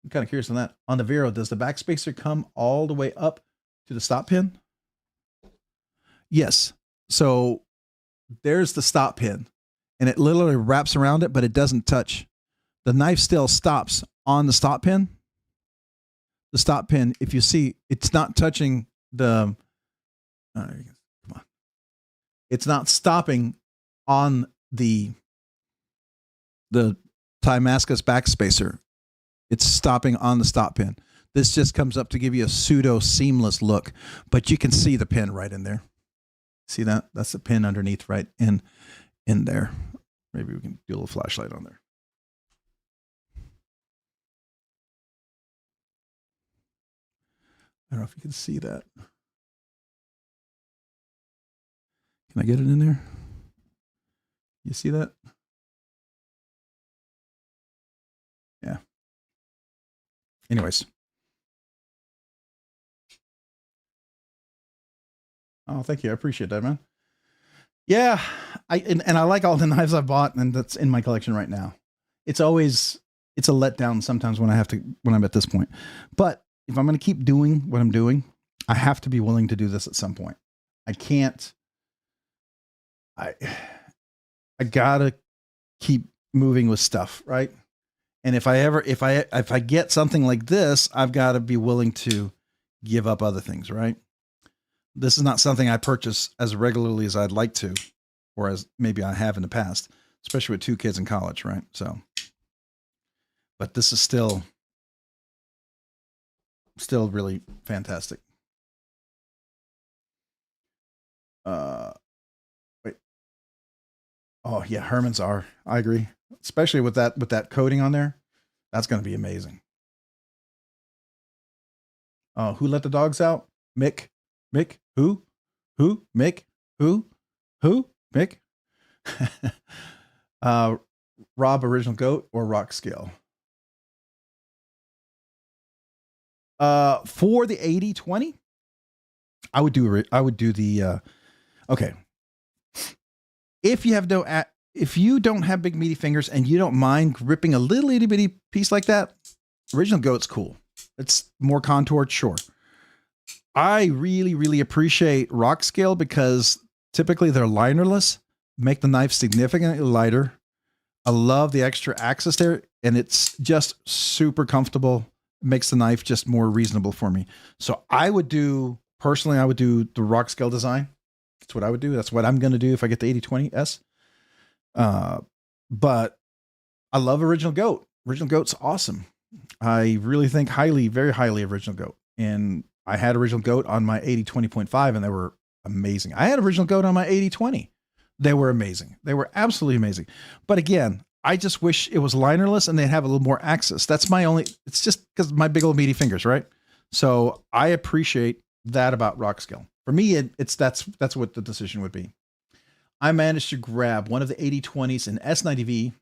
I'm kind of curious on that. On the Vero, does the backspacer come all the way up to the stop pin? Yes. So there's the stop pin, and it literally wraps around it, but it doesn't touch. The knife still stops on the stop pin. The stop pin, if you see, it's not touching the, come on. It's not stopping on the Timascus backspacer. It's stopping on the stop pin. This just comes up to give you a pseudo seamless look, but you can see the pin right in there. See that? That's the pin underneath right in there. Maybe we can do a little flashlight on there. I don't know if you can see that. Can I get it in there? You see that? Yeah. Anyways. Oh, thank you. I appreciate that, man. Yeah. And I like all the knives I bought, and that's in my collection right now. It's a letdown sometimes when I'm at this point. But if I'm going to keep doing what I'm doing, I have to be willing to do this at some point. I can't. I gotta keep moving with stuff, right? And if I get something like this, I've got to be willing to give up other things, right? This is not something I purchase as regularly as I'd like to, or as maybe I have in the past, especially with 2 kids in college, right? So, but this is still really fantastic. Wait. Oh yeah, Herman's are. I agree, especially with that coating on there. That's going to be amazing. Who let the dogs out? Mick, who, Mick, who, Mick. Rob, original goat or Rockscale? For the 80/20, I would do the okay. If you don't have big meaty fingers and you don't mind ripping a little itty bitty piece like that, original goat's cool. It's more contoured, sure. I really, really appreciate Rockscale because typically they're linerless, make the knife significantly lighter. I love the extra axis there, and it's just super comfortable. It makes the knife just more reasonable for me. So I would do the Rockscale design. That's what I would do. That's what I'm going to do if I get the 80/20S. But I love Original Goat. Original Goat's awesome. I really think very highly of Original Goat. And I had Original Goat on my 80/20.5 and they were amazing. I had Original Goat on my 80/20. They were amazing. They were absolutely amazing. But again, I just wish it was linerless and they'd have a little more access. It's just because my big old meaty fingers, right? So I appreciate that about Rockscale. For me, that's what the decision would be. I managed to grab one of the 80/20s in S90V.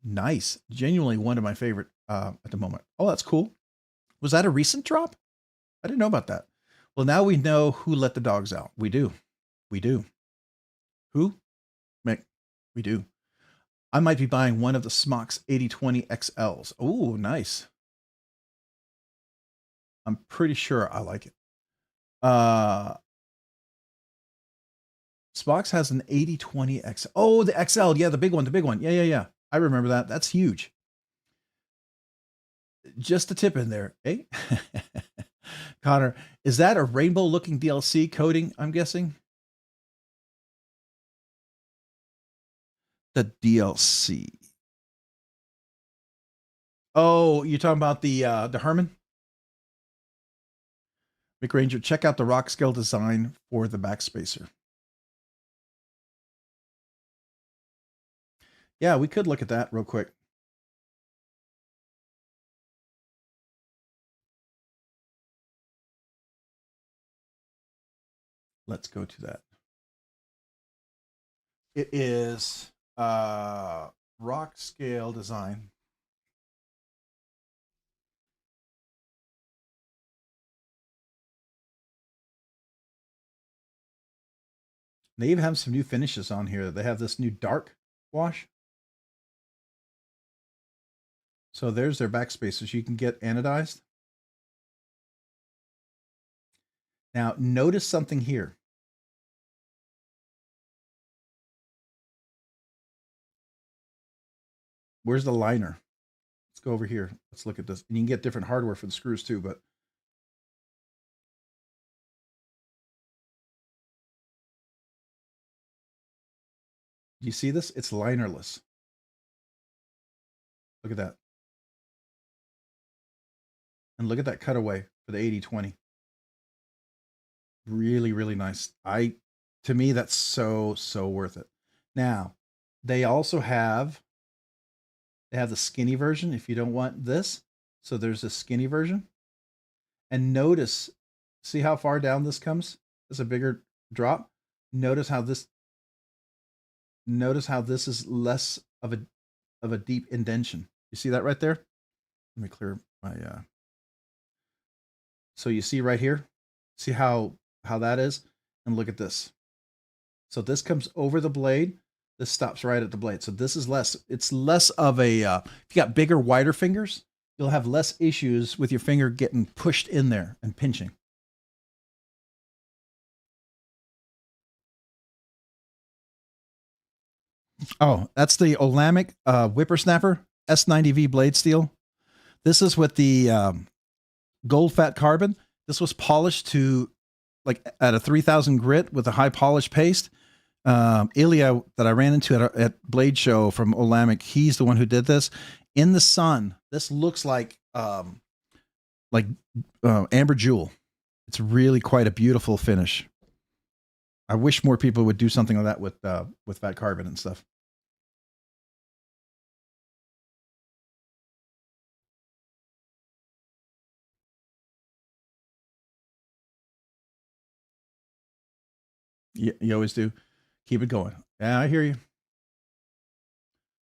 Nice. Genuinely one of my favorite at the moment. Oh, that's cool. Was that a recent drop? I didn't know about that. Well, now we know who let the dogs out. We do. Who? Mick. We do. I might be buying one of the Smock's 80/20 XLs. Oh, nice. I'm pretty sure I like it. Smock's has an 80/20 XL. Oh, the XL. Yeah, the big one. Yeah. I remember that. That's huge. Just a tip in there. Hey, Connor, is that a rainbow looking DLC coating? I'm guessing. The DLC. Oh, you're talking about the Herman? Mick Ranger, check out the Rockscale design for the backspacer. Yeah, we could look at that real quick. Let's go to that. It is Rockscale design. They even have some new finishes on here. They have this new dark wash. So there's their backspacers. You can get anodized. Now notice something here. Where's the liner? Let's go over here. Let's look at this. And you can get different hardware for the screws too, but do you see this? It's linerless. Look at that. And look at that cutaway for the 80/20. Really, really nice. To me, that's so worth it. Now, they also have the skinny version if you don't want this. So there's a skinny version. And notice, see how far down this comes? It's a bigger drop. Notice how this is less of a deep indentation. You see that right there? Let me clear my so you see right here, see how that is? And look at this. So this comes over the blade. This stops right at the blade. So this is less. It's less of a, if you got bigger, wider fingers, you'll have less issues with your finger getting pushed in there and pinching. Oh, that's the Olamic Whippersnapper S90V blade steel. This is with the gold fat carbon. This was polished to like at a 3000 grit with a high polish paste. Ilya that I ran into at Blade Show from Olamic, he's the one who did this. In the sun, this looks like amber jewel. It's really quite a beautiful finish. I wish more people would do something like that with fat carbon and stuff. You always do. Keep it going. Yeah, I hear you.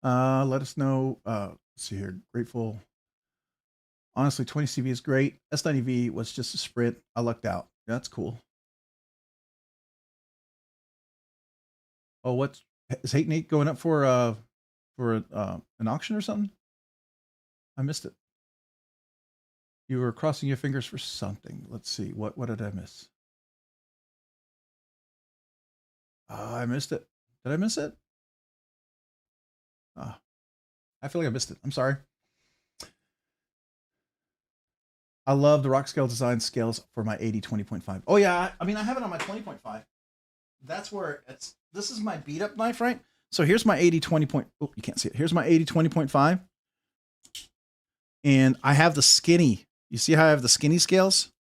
Let us know. Let's see here. Grateful. Honestly, 20 CV is great. S90V was just a sprint. I lucked out. That's cool. Oh, what's is Hate Nate going up for an auction or something? I missed it. You were crossing your fingers for something. Let's see. What did I miss? I missed it. Did I miss it? I feel like I missed it. I'm sorry. I love the Rockscale Design scales for my 80/20.5. Oh yeah, I mean I have it on my 20.5. That's where it's. This is my beat up knife, right? So here's my 80/20. Oh, you can't see it. Here's my 80/20.5, and I have the skinny. You see how I have the skinny scales?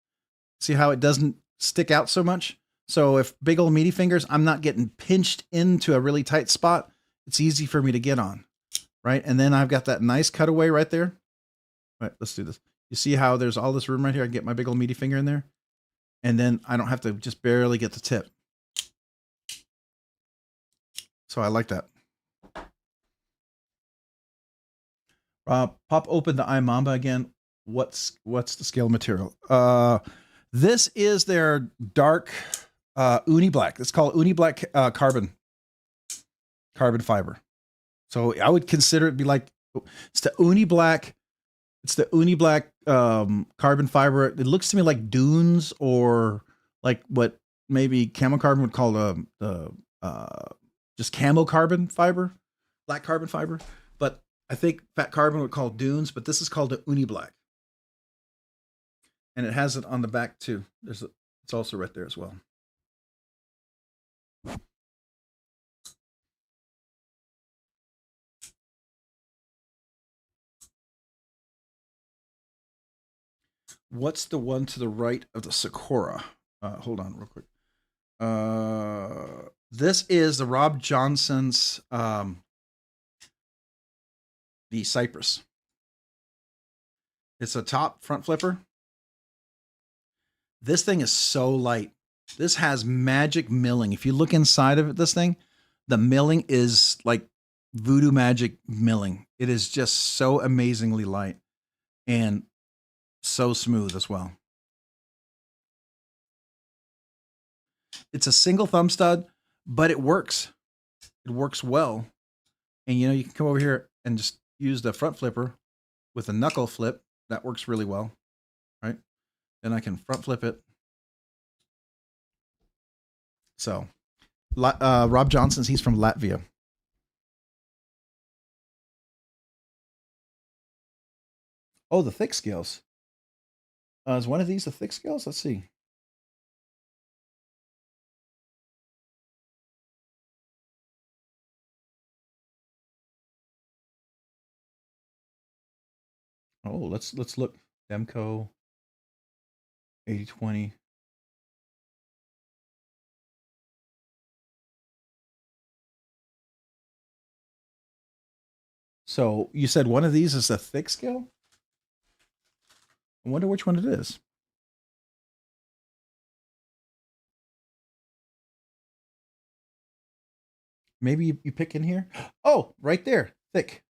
See how it doesn't stick out so much? So if big old meaty fingers, I'm not getting pinched into a really tight spot. It's easy for me to get on, right? And then I've got that nice cutaway right there. All right, let's do this. You see how there's all this room right here? I can get my big old meaty finger in there. And then I don't have to just barely get the tip. So I like that. Pop open the iMamba again. What's the scale material? This is their dark uni black. It's called uni black carbon fiber. So I would consider it be like it's the uni black. It's the uni black carbon fiber. It looks to me like dunes or like what maybe camo carbon would call the just camo carbon fiber, black carbon fiber. But I think fat carbon would call dunes, but this is called the uni black. And it has it on the back too. It's also right there as well. What's the one to the right of the Sakura? Hold on real quick. This is the Rob Johnson's the Cypress. It's a top front flipper. This thing is so light. This has magic milling. If you look inside of it, this thing, the milling is like voodoo magic milling. It is just so amazingly light and so smooth as well. It's a single thumb stud, but it works. It works well. And you know, you can come over here and just use the front flipper with a knuckle flip. That works really well, right? Then I can front flip it. So, Rob Johnson's, he's from Latvia. Oh, the thick scales. Is one of these the thick scales? Let's see. Oh, let's look. Demco 8020. So you said one of these is a thick scale? I wonder which one it is. Maybe you pick in here. Oh, right there. Thick.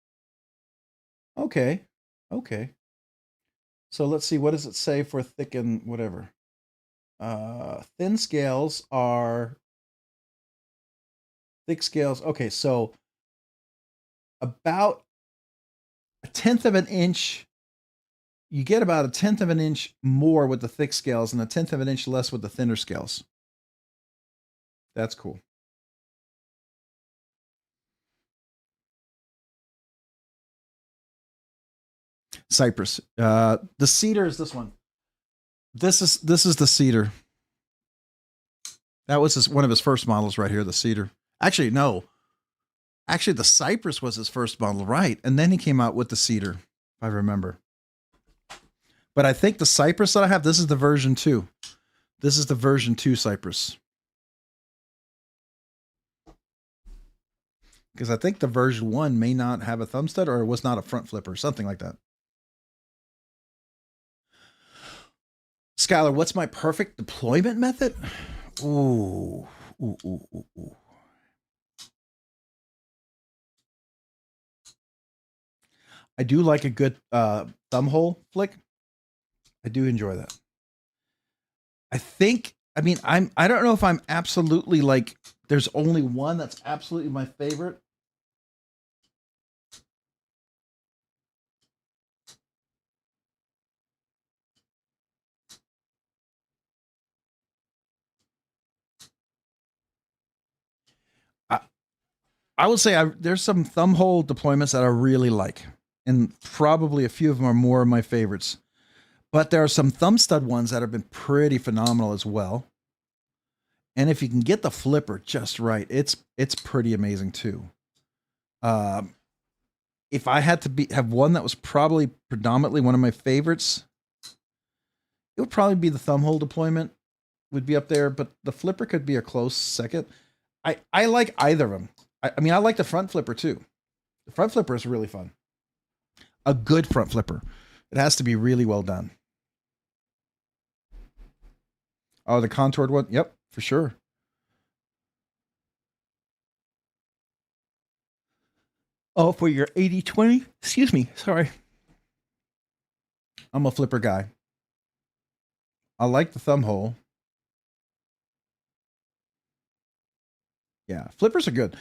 Okay. Okay. So let's see. What does it say for thick and whatever? Thin scales are thick scales. Okay. So about a 1/10 of an inch. You get about a 1/10 of an inch more with the thick scales and a 1/10 of an inch less with the thinner scales. That's cool. Cypress. The cedar is this one. This is the cedar. That was one of his first models right here, the cedar. Actually, no. Actually, the Cypress was his first model, right? And then he came out with the cedar, if I remember. But I think the Cypress that I have, this is the version 2. This is the version 2 Cypress. Because I think the version 1 may not have a thumb stud or it was not a front flipper, something like that. Skylar, what's my perfect deployment method? Ooh. I do like a good thumb hole flick. I do enjoy that. I don't know if I'm absolutely like, there's only one that's absolutely my favorite. I would say there's some thumb hole deployments that I really like, and probably a few of them are more of my favorites. But there are some thumb stud ones that have been pretty phenomenal as well. And if you can get the flipper just right, it's pretty amazing too. If I had to have one that was probably predominantly one of my favorites, it would probably be the thumb hole deployment would be up there, but the flipper could be a close second. I like either of them. I mean, I like the front flipper too. The front flipper is really fun. A good front flipper. It has to be really well done. Oh, the contoured one? Yep, for sure. Oh, for your 80-20? Excuse me, sorry. I'm a flipper guy. I like the thumb hole. Yeah, flippers are good.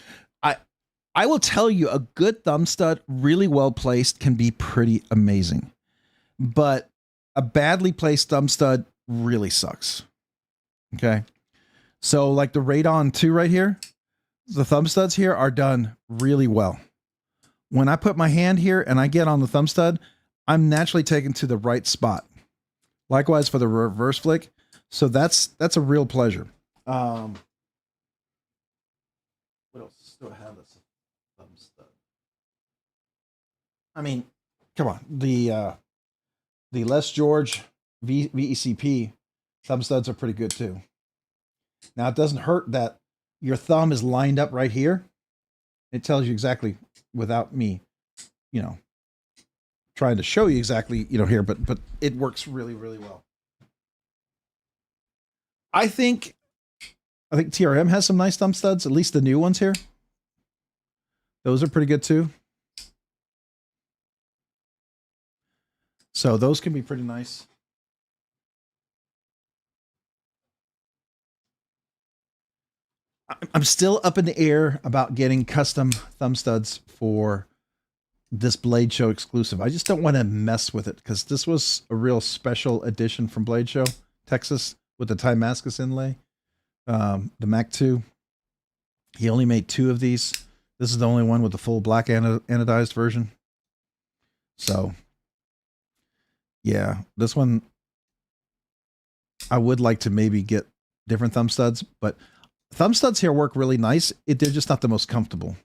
I will tell you, a good thumb stud, really well placed, can be pretty amazing. But a badly placed thumb stud really sucks. Okay. So like the Radon 2 right here, the thumb studs here are done really well. When I put my hand here and I get on the thumb stud, I'm naturally taken to the right spot. Likewise for the reverse flick. So that's a real pleasure. What else do I have that's a thumb stud? I mean, come on. The Les George VECP thumb studs are pretty good too. Now it doesn't hurt that your thumb is lined up right here. It tells you exactly without me, trying to show you exactly, here, but it works really, really well. I think TRM has some nice thumb studs, at least the new ones here. Those are pretty good too. So those can be pretty nice. I'm still up in the air about getting custom thumb studs for this Blade Show exclusive. I just don't want to mess with it because this was a real special edition from Blade Show, Texas, with the Timascus inlay. The Mac 2. He only made 2 of these. This is the only one with the full black anodized version. So, yeah, this one, I would like to maybe get different thumb studs, but thumb studs here work really nice. They're just not the most comfortable.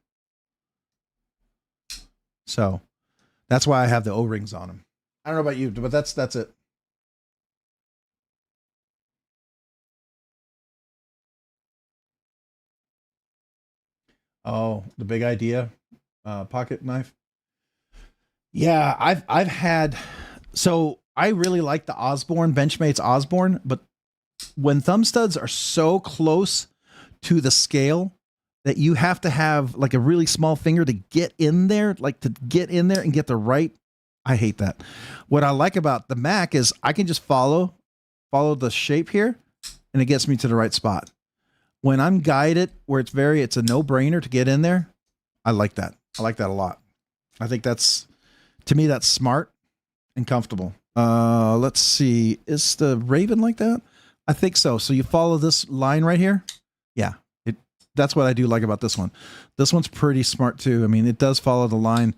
So that's why I have the O-rings on them. I don't know about you, but that's it. Oh, the big idea, pocket knife. Yeah, I've had, so I really like the Osborne, Benchmade's Osborne, but when thumb studs are so close to the scale that you have to have like a really small finger to get in there, like to get in there and get the right, I hate that. What I like about the Mac is I can just follow the shape here and it gets me to the right spot. When I'm guided where it's a no-brainer to get in there, I like that. I like that a lot. I think that's, to me, that's smart and comfortable. Let's see. Is the Raven like that? I think so. So you follow this line right here. Yeah. That's what I do like about this one. This one's pretty smart too. I mean, it does follow the line.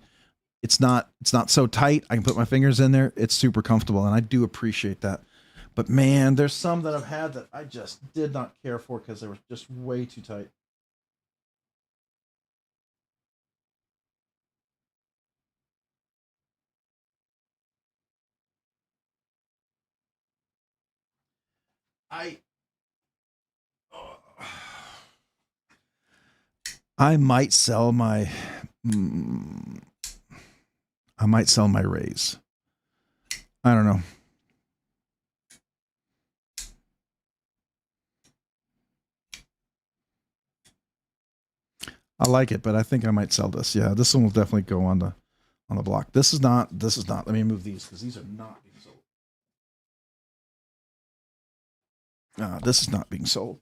It's not so tight. I can put my fingers in there. It's super comfortable. And I do appreciate that. But man, there's some that I've had that I just did not care for because they were just way too tight. I might sell my Rays. I don't know. I like it, but I think I might sell this. Yeah, this one will definitely go on the block. This is not. Let me move these because these are not being sold. This is not being sold.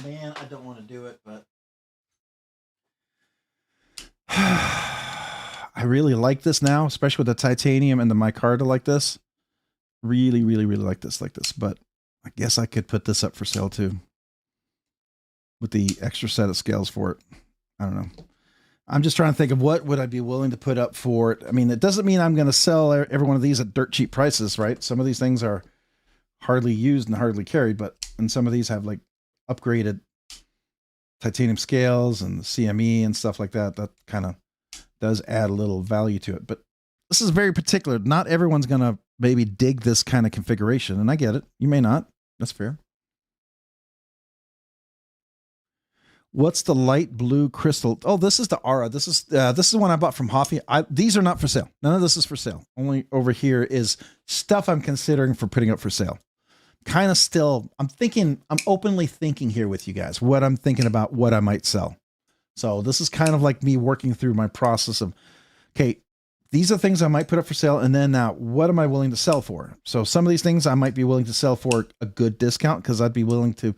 Man, I don't want to do it, but I really like this now, especially with the titanium and the micarta like this. Really, really, really like this. But I guess I could put this up for sale too with the extra set of scales for it. I don't know. I'm just trying to think of what would I be willing to put up for it. I mean, it doesn't mean I'm going to sell every one of these at dirt cheap prices, right? Some of these things are hardly used and hardly carried, and some of these have like upgraded titanium scales and CME and stuff like that. That kind of does add a little value to it. But this is very particular. Not everyone's going to maybe dig this kind of configuration, and I get it. You may not. That's fair. What's the light blue crystal? Oh, this is the Aura. This is one I bought from Hoffy. These are not for sale. None of this is for sale. Only over here is stuff I'm considering for putting up for sale. Kind of still, I'm openly thinking here with you guys what I'm thinking about what I might sell. So this is kind of like me working through my process of, okay, these are things I might put up for sale. And then now what am I willing to sell for? So some of these things I might be willing to sell for a good discount because I'd be willing to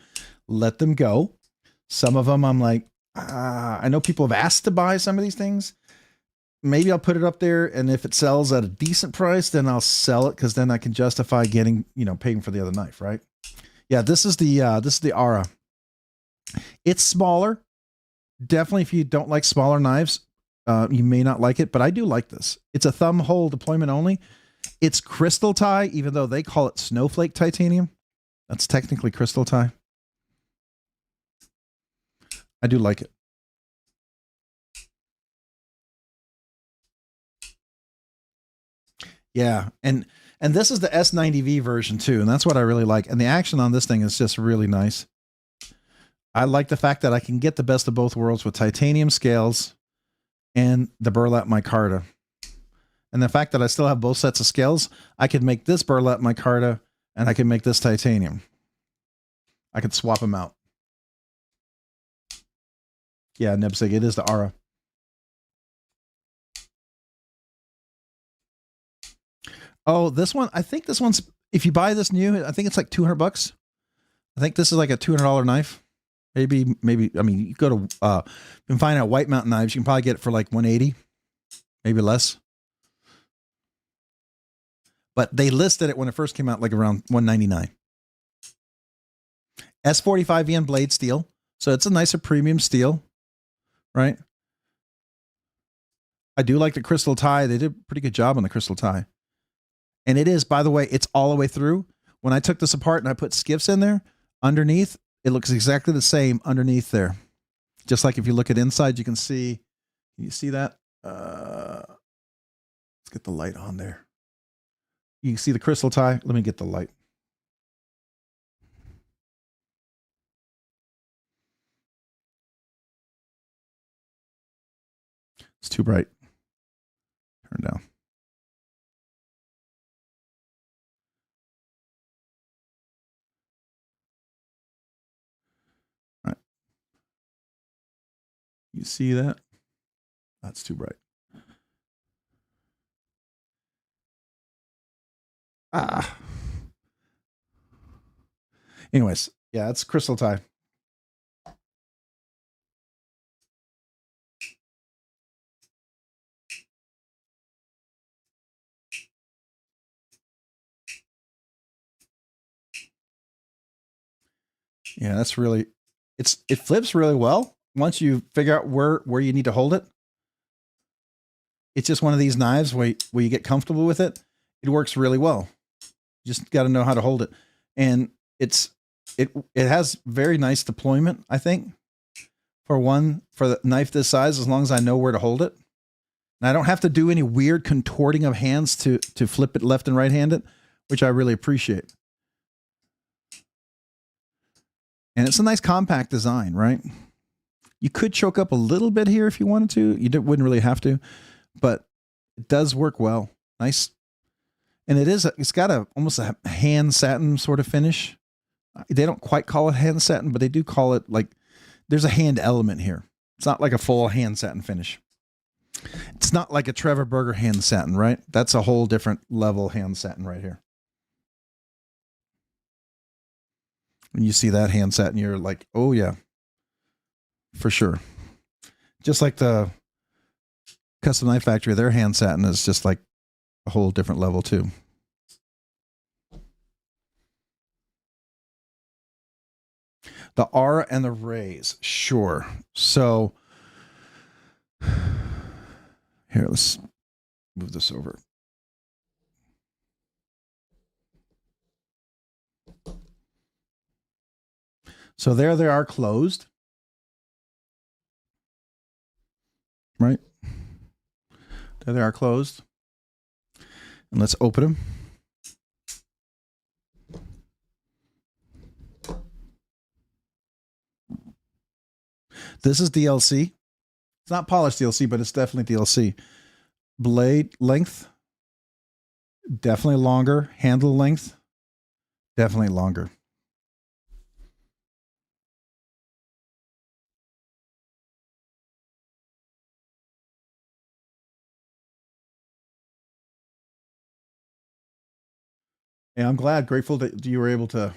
let them go. Some of them I'm like, I know people have asked to buy some of these things. Maybe I'll put it up there, and if it sells at a decent price, then I'll sell it because then I can justify getting, paying for the other knife, right? Yeah, this is the Aura. It's smaller. Definitely, if you don't like smaller knives, you may not like it, but I do like this. It's a thumb hole deployment only. It's crystal tie, even though they call it snowflake titanium. That's technically crystal tie. I do like it. Yeah, and this is the S90V version too, and that's what I really like. And the action on this thing is just really nice. I like the fact that I can get the best of both worlds with titanium scales and the burlap micarta. And the fact that I still have both sets of scales, I could make this burlap micarta and I can make this titanium. I could swap them out. Yeah, Nebsig, it is the Aura. Oh, this one, I think this one's, if you buy this new, I think it's like $200. I think this is like a $200 knife. Maybe, I mean, you go to, you can find out White Mountain Knives. You can probably get it for like 180, maybe less. But they listed it when it first came out, like around 199. S45VN blade steel. So it's a nicer premium steel, right? I do like the crystal tie. They did a pretty good job on the crystal tie. And it is, by the way, it's all the way through. When I took this apart and I put skiffs in there, underneath, it looks exactly the same underneath there. Just like if you look at inside, you can see that? Let's get the light on there. You can see the crystal tie. Let me get the light. It's too bright. Turn down. All right. You see that? That's too bright. Ah. Anyways, yeah, it's crystal tie. Yeah, that's really, it flips really well once you figure out where you need to hold it. It's just one of these knives where you get comfortable with it. It works really well. You just got to know how to hold it. And it has very nice deployment, I think, for the knife this size, as long as I know where to hold it. And I don't have to do any weird contorting of hands to flip it left and right handed, which I really appreciate. And it's a nice compact design, right? You could choke up a little bit here if you wanted to. You wouldn't really have to, but it does work well. Nice. And it's got almost a hand satin sort of finish. They don't quite call it hand satin, but they do call it, like, there's a hand element here. It's not like a full hand satin finish. It's not like a Trevor Berger hand satin, right? That's a whole different level hand satin right here. When you see that hand satin, you're like, oh yeah, for sure. Just like the Custom Knife Factory, their hand satin is just like a whole different level too. The R and the rays, sure. So here, let's move this over. So there they are closed, right? There they are closed. And let's open them. This is DLC. It's not polished DLC, but it's definitely DLC. Blade length, definitely longer. Handle length, definitely longer. Yeah, I'm glad, grateful that you were able to,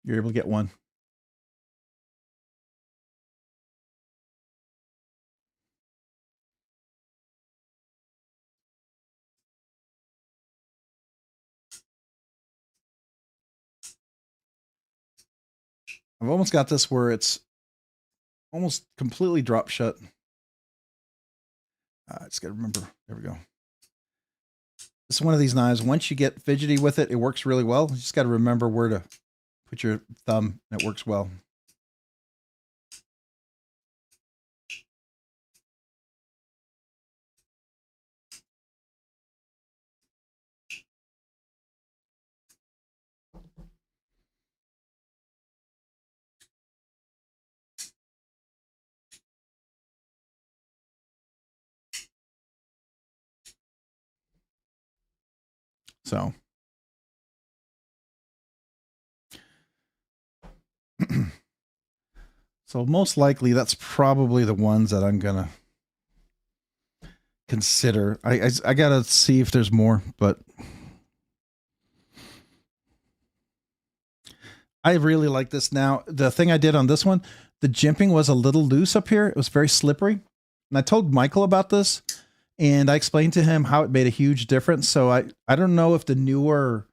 you're able to get one. I've almost got this where it's almost completely drop shut. I just got to remember. There we go. It's one of these knives. Once you get fidgety with it, it works really well. You just got to remember where to put your thumb, and it works well. So so most likely that's probably the ones that I'm gonna consider. I gotta see if there's more, but I really like this now. The thing I did on this one, the jimping was a little loose up here. It was very slippery. And I told Michael about this, and I explained to him how it made a huge difference. So I don't know if the newer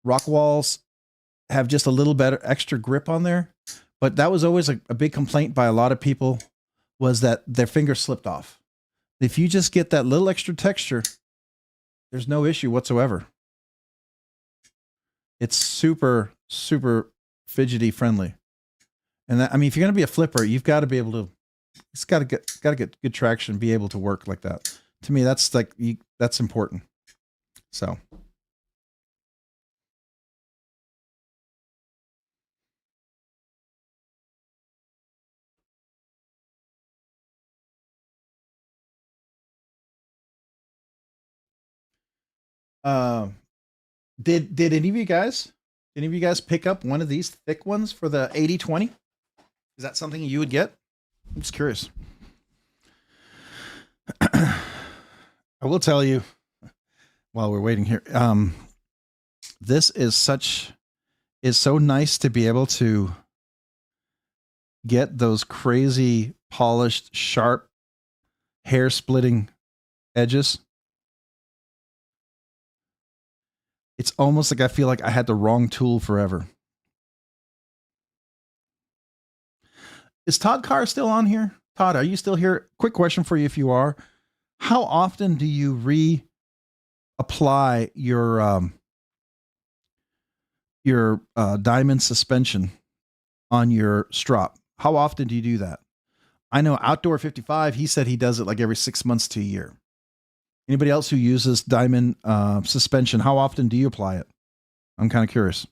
rock walls have just a little better extra grip on there, but that was always a big complaint by a lot of people, was that their fingers slipped off. If you just get that little extra texture, there's no issue whatsoever. It's super, super fidgety friendly. And that, I mean, if you're going to be a flipper, you've got to be able to, it's got to get good traction, be able to work like that. To me, that's like, that's important. So. Did any of you guys pick up one of these thick ones for the 80/20? Is that something you would get? I'm just curious. I will tell you while we're waiting here. This is so nice to be able to get those crazy polished, sharp, hair splitting edges. It's almost like I feel like I had the wrong tool forever. Is Todd Carr still on here? Todd, are you still here? Quick question for you if you are. How often do you reapply your diamond suspension on your strop? How often do you do that? I know Outdoor 55, he said he does it like every 6 months to a year. Anybody else who uses diamond suspension, how often do you apply it? I'm kind of curious.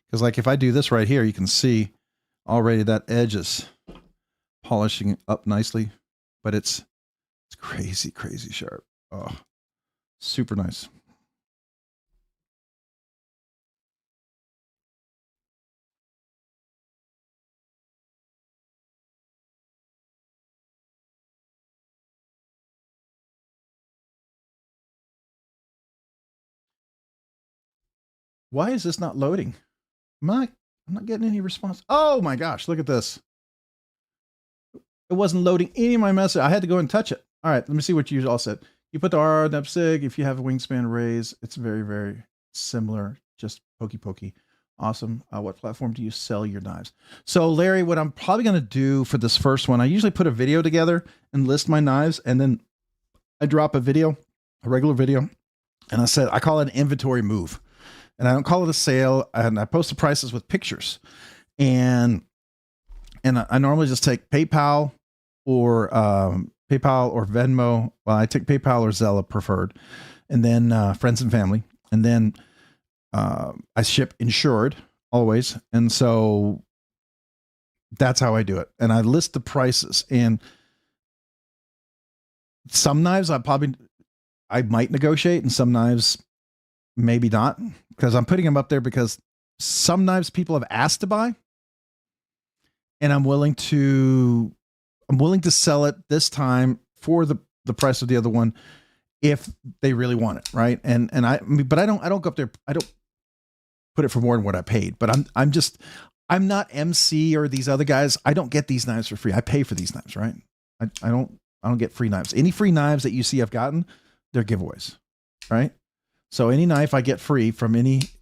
Because like if I do this right here, you can see already that edge is polishing up nicely, but it's crazy, crazy sharp. Oh, super nice. Why is this not loading? I'm not getting any response. Oh my gosh, look at this. It wasn't loading any of my message. I had to go and touch it. All right, let me see what you all said. You put the R on sig. If you have a wingspan raise, it's very, very similar. Just pokey. Awesome. What platform do you sell your knives? So Larry, what I'm probably going to do for this first one, I usually put a video together and list my knives, and then I drop a video, a regular video, and I call it an inventory move. And I don't call it a sale, and I post the prices with pictures. And I normally just take PayPal or Venmo. Well, I take PayPal or Zelle preferred, and then friends and family. And then I ship insured always. And so that's how I do it. And I list the prices. And some knives I might negotiate, and some knives maybe not, because I'm putting them up there because some knives people have asked to buy, and I'm willing to sell it this time for the price of the other one if they really want it, right? But I don't go up there. I don't put it for more than what I paid. But I'm not MC or these other guys. I don't get these knives for free. I pay for these knives, right? I don't get free knives. Any free knives that you see I've gotten, they're giveaways, right? So any knife I get free from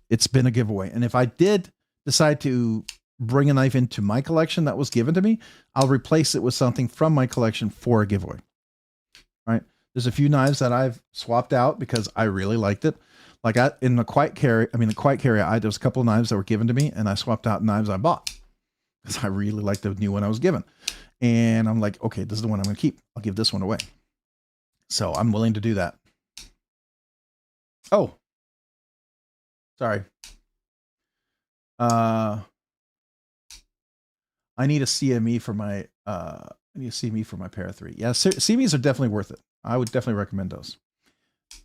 it's been a giveaway. And if I did decide to bring a knife into my collection that was given to me, I'll replace it with something from my collection for a giveaway. Right? There's a few knives that I've swapped out because I really liked it. Like in the quiet carry, there was a couple of knives that were given to me, and I swapped out knives I bought because I really liked the new one I was given. And I'm like, okay, this is the one I'm going to keep. I'll give this one away. So I'm willing to do that. Oh, sorry. I need a CME for my Para 3. Yeah, CMEs are definitely worth it. I would definitely recommend those.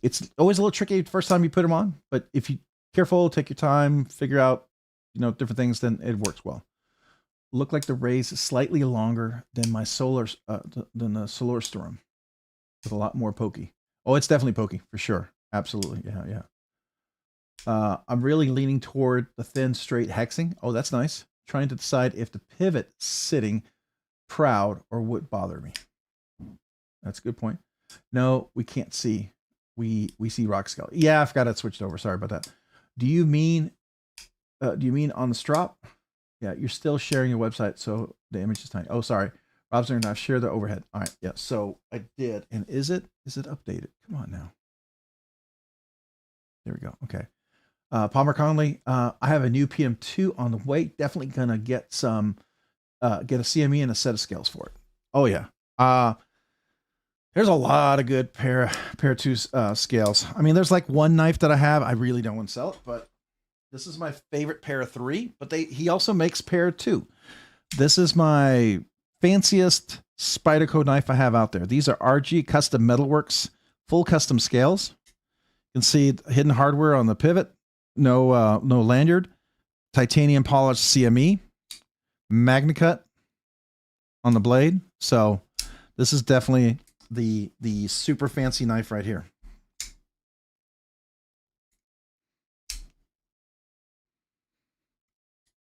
It's always a little tricky the first time you put them on, but if you're careful, take your time, figure out different things, then it works well. Look like the raise is slightly longer than my than the Solar Storm, with a lot more pokey. Oh, it's definitely pokey for sure. Absolutely. Yeah. I'm really leaning toward the thin, straight hexing. Oh, that's nice. Trying to decide if the pivot sitting proud or would bother me. That's a good point. No, we can't see. We see Rockscale. Yeah, I forgot it switched over. Sorry about that. Do you mean on the strop? Yeah, you're still sharing your website, so the image is tiny. Oh, sorry. Rob's going to share the overhead. All right, yeah. So I did, and is it updated? Come on now. There we go. Okay. Palmer Conley, I have a new PM2 on the way. Definitely gonna get some, get a CME and a set of scales for it. Oh yeah. There's a lot of good pair two scales. I mean, there's like one knife that I have. I really don't want to sell it, but this is my favorite pair of 3. But he also makes pair 2. This is my fanciest Spyderco knife I have out there. These are RG Custom Metalworks full custom scales. You can see hidden hardware on the pivot. No lanyard. Titanium polished CME. MagnaCut on the blade. So this is definitely the super fancy knife right here.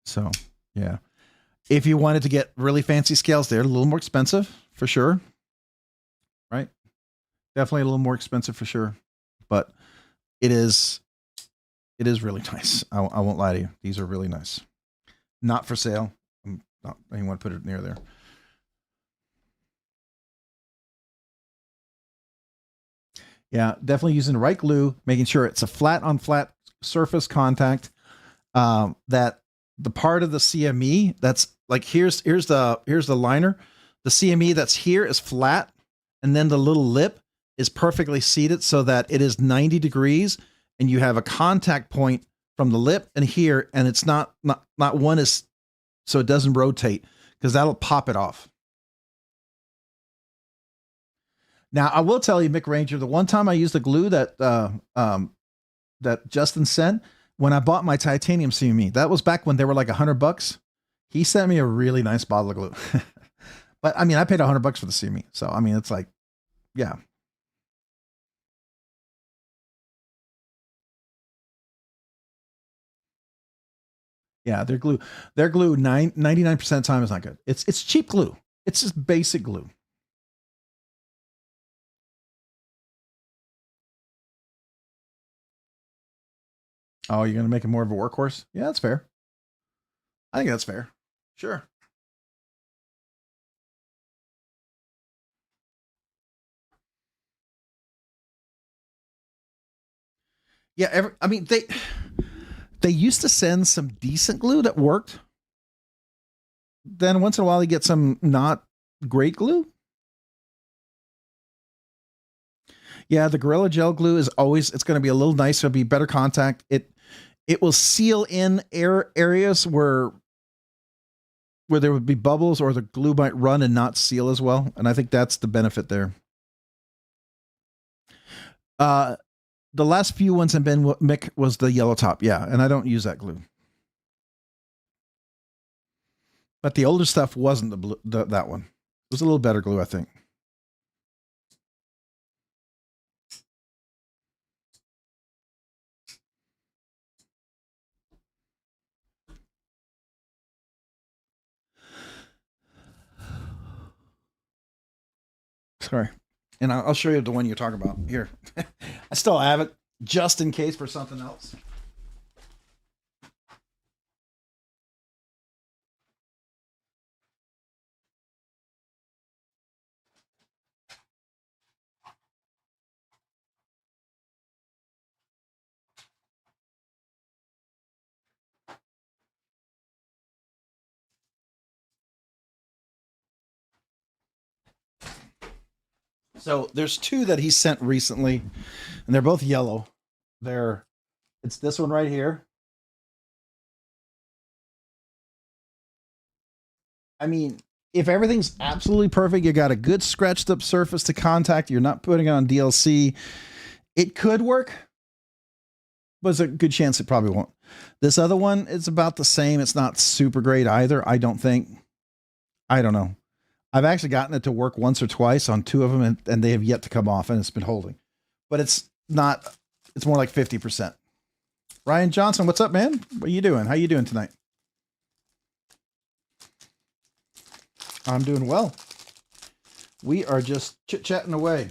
So yeah, if you wanted to get really fancy scales, they're a little more expensive for sure, right? Definitely a little more expensive for sure, but it is really nice. I won't lie to you. These are really nice. Not for sale. I don't want to put it near there. Yeah, definitely using the right glue, making sure it's a flat on flat surface contact. That the part of the CME that's like here's the liner. The CME that's here is flat, and then the little lip is perfectly seated so that it is 90 degrees, and you have a contact point from the lip and here, and it's not one is so it doesn't rotate because that'll pop it off. Now, I will tell you, Mick Ranger, the one time I used the glue that that Justin sent when I bought my titanium CME, that was back when they were like $100. He sent me a really nice bottle of glue. But I mean, I paid $100 for the CME. So, I mean, it's like, yeah. Yeah, their glue 99% of the time is not good. It's cheap glue. It's just basic glue. Oh, you're going to make it more of a workhorse? Yeah, that's fair. I think that's fair. Sure. Yeah, I mean, they used to send some decent glue that worked. Then once in a while, you get some not great glue. Yeah, the Gorilla Gel glue is always, it's going to be a little nicer, it'll be better contact. It will seal in areas where there would be bubbles or the glue might run and not seal as well. And I think that's the benefit there. The last few ones have been what Mick was the yellow top. Yeah. And I don't use that glue. But the older stuff wasn't that one. It was a little better glue, I think. Sorry. And I'll show you the one you're talking about here. I still have it just in case for something else. So there's two that he sent recently, and they're both yellow. It's this one right here. I mean, if everything's absolutely perfect, you got a good scratched up surface to contact, you're not putting it on DLC, it could work. but there's a good chance it probably won't. This other one is about the same. It's not super great either, I don't think. I don't know. I've actually gotten it to work once or twice on 2 of them, and they have yet to come off, and it's been holding. But it's not, it's more like 50%. Ryan Johnson, what's up, man? What are you doing? How you doing tonight? I'm doing well. We are just chit-chatting away.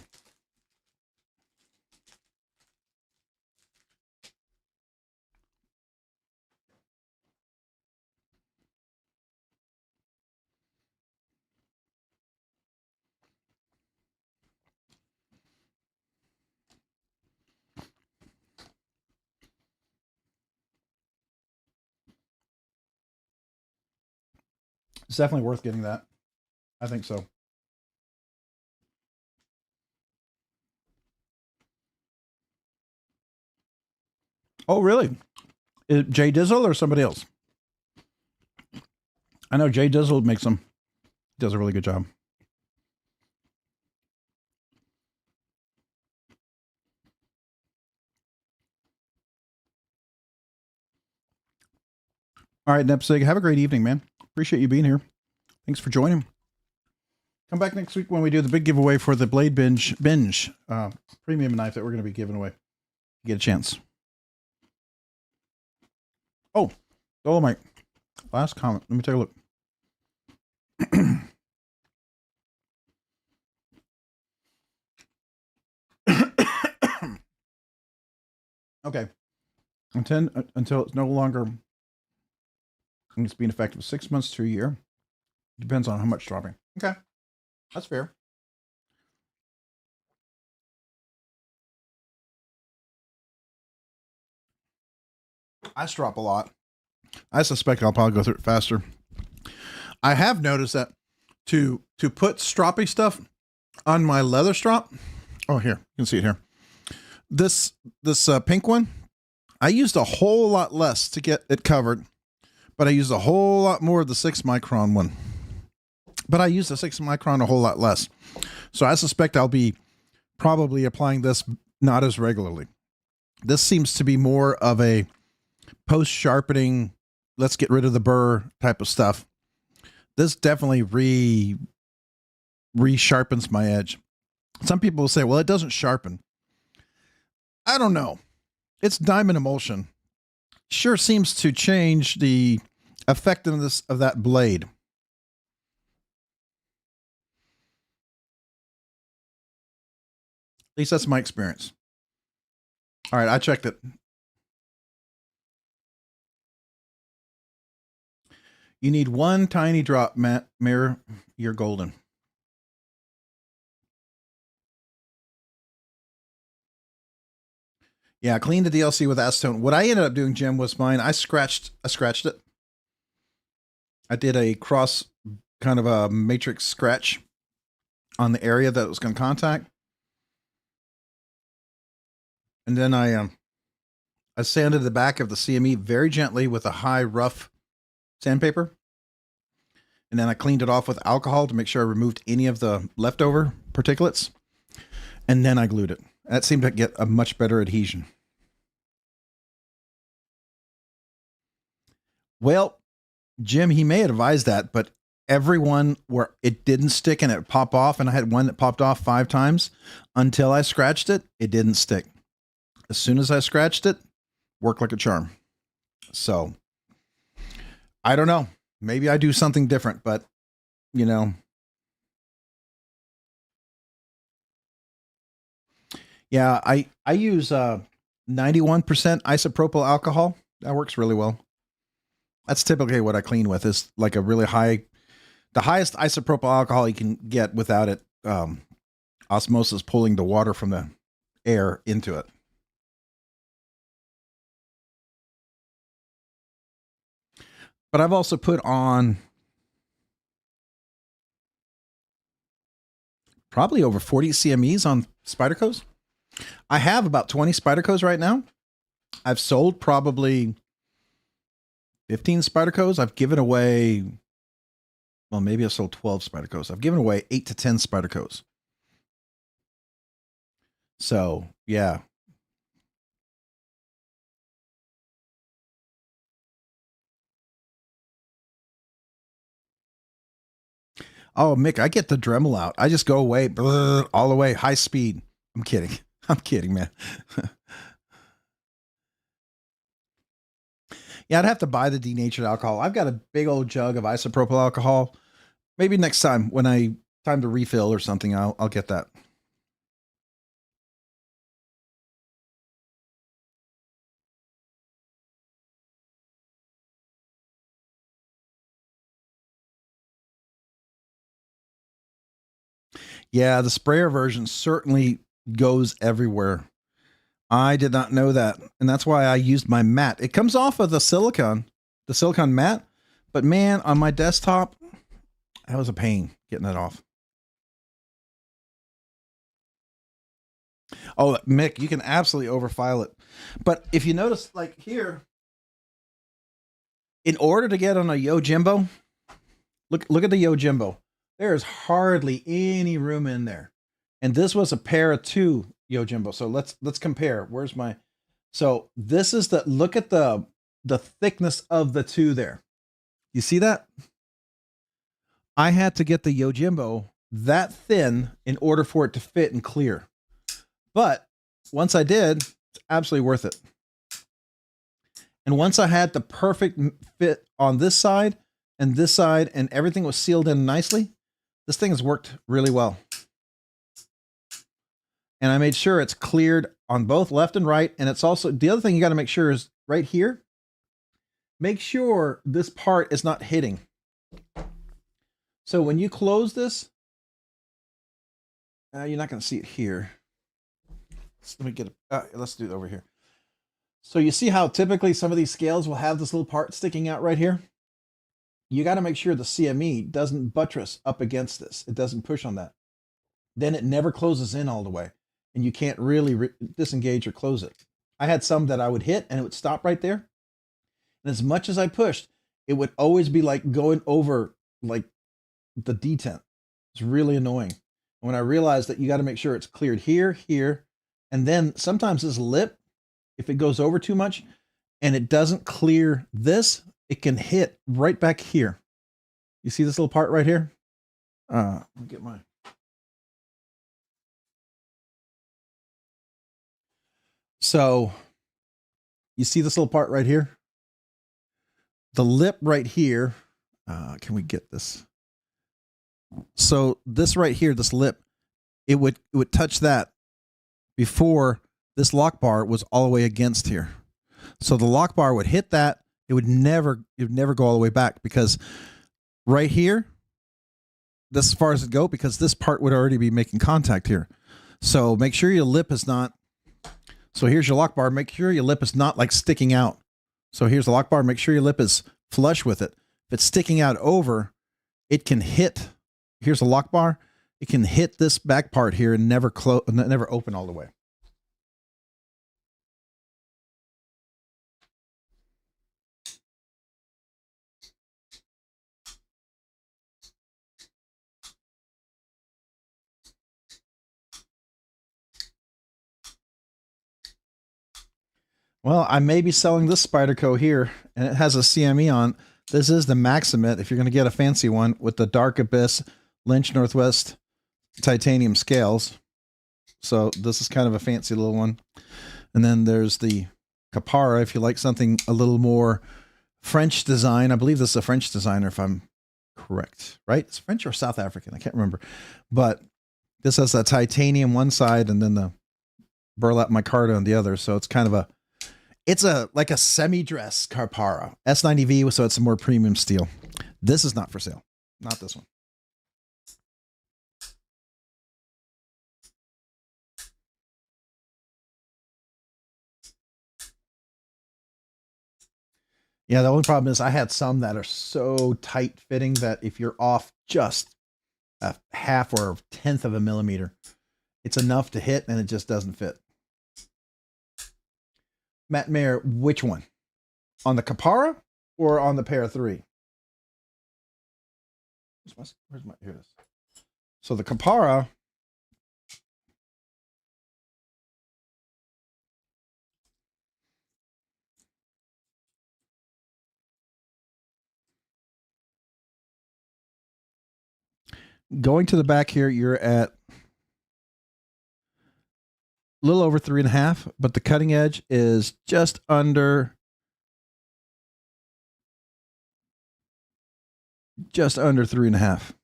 It's definitely worth getting that. I think so. Oh, really? Is it Jay Dizzle or somebody else? I know Jay Dizzle makes them. He does a really good job. All right, Nepsig, have a great evening, man. Appreciate you being here. Thanks for joining. Come back next week when we do the big giveaway for the BladeBinge premium knife that we're going to be giving away. Get a chance. Oh, Dolomite. Last comment. Let me take a look. Okay. Until it's no longer, it's being effective 6 months to a year. Depends on how much dropping. Okay. That's fair. I strop a lot. I suspect I'll probably go through it faster. I have noticed that to put stroppy stuff on my leather strop. Oh, here. You can see it here. This pink one, I used a whole lot less to get it covered, but I used a whole lot more of the 6 micron one. But I used the 6 micron a whole lot less. So I suspect I'll be probably applying this not as regularly. This seems to be more of a post-sharpening, let's get rid of the burr type of stuff. This definitely re-sharpens my edge. Some people will say, well, it doesn't sharpen. I don't know. It's diamond emulsion. Sure seems to change the effectiveness of that blade. At least that's my experience. All right, I checked it. You need one tiny drop, Matt. Mirror, you're golden. Yeah, I cleaned the DLC with acetone. What I ended up doing, Jim, was mine. I scratched it. I did a cross kind of a matrix scratch on the area that it was going to contact. And then I sanded the back of the CME very gently with a high rough sandpaper. And then I cleaned it off with alcohol to make sure I removed any of the leftover particulates. And then I glued it. That seemed to get a much better adhesion. Well, Jim, he may advise that, but everyone where it didn't stick and it popped off, and I had one that popped off 5 times until I scratched it, it didn't stick. As soon as I scratched it, worked like a charm. So I don't know. Maybe I do something different, but you know. Yeah, I use 91% isopropyl alcohol. That works really well. That's typically what I clean with, is like a really high, the highest isopropyl alcohol you can get without it osmosis pulling the water from the air into it. But I've also put on probably over 40 CMEs on Spyderco's. I have about 20 Spyderco's right now. I've sold probably 15 Spyderco's. I've given away, well, maybe I've sold 12 Spyderco's. I've given away 8 to 10 Spyderco's. So, yeah. Oh, Mick, I get the Dremel out. I just go away, all the way, high speed. I'm kidding. I'm kidding, man. Yeah, I'd have to buy the denatured alcohol. I've got a big old jug of isopropyl alcohol. Maybe next time when time to refill or something, I'll get that. Yeah, the sprayer version certainly goes everywhere. I did not know that. And that's why I used my mat. It comes off of the silicone mat. But man, on my desktop, that was a pain getting it off. Oh, Mick, you can absolutely overfile it. But if you notice, like here, in order to get on a Yojimbo, look at the Yojimbo. There is hardly any room in there. And this was a pair of 2 Yojimbo. So let's compare. Where's my, so this is look at the thickness of the 2 there. You see that? I had to get the Yojimbo that thin in order for it to fit and clear. But once I did, it's absolutely worth it. And once I had the perfect fit on this side and this side and everything was sealed in nicely, this thing has worked really well. And I made sure it's cleared on both left and right. And it's also, the other thing you got to make sure is right here, make sure this part is not hitting. So when you close this, you're not going to see it here. Let me get it. Let's do it over here. So you see how typically some of these scales will have this little part sticking out right here? You got to make sure the CME doesn't buttress up against this. It doesn't push on that. Then it never closes in all the way. And you can't really disengage or close it. I had some that I would hit and it would stop right there. And as much as I pushed, it would always be like going over like the detent. It's really annoying. And when I realized that you got to make sure it's cleared here, here, and then sometimes this lip, if it goes over too much and it doesn't clear this, it can hit right back here. You see this little part right here? Let me get my. So you see this little part right here? The lip right here. Can we get this? So this right here, this lip, it would touch that before this lock bar was all the way against here. So the lock bar would hit that. It would never go all the way back because right here, this as far as it go, because this part would already be making contact here. So make sure your lip is not, so here's your lock bar. Make sure your lip is not like sticking out. So here's the lock bar. Make sure your lip is flush with it. If it's sticking out over, it can hit, here's the lock bar. It can hit this back part here and never open all the way. Well, I may be selling this Spyderco here, and it has a CME on. This is the Maximate, if you're going to get a fancy one, with the Dark Abyss Lynch Northwest titanium scales. So this is kind of a fancy little one. And then there's the Capara, if you like something a little more French design. I believe this is a French designer, if I'm correct, right? It's French or South African, I can't remember. But this has a titanium one side and then the burlap micarta on the other. So it's kind of it's like a semi-dress Capara. S90V, so it's a more premium steel. This is not for sale. Not this one. Yeah, the only problem is I had some that are so tight fitting that if you're off just a half or a tenth of a millimeter, it's enough to hit and it just doesn't fit. Matt Mayer, which one? On the Capara or on the Pair 3? Where's my, here it is. So the Capara, going to the back here, you're at a little over 3.5, but the cutting edge is just under 3.5.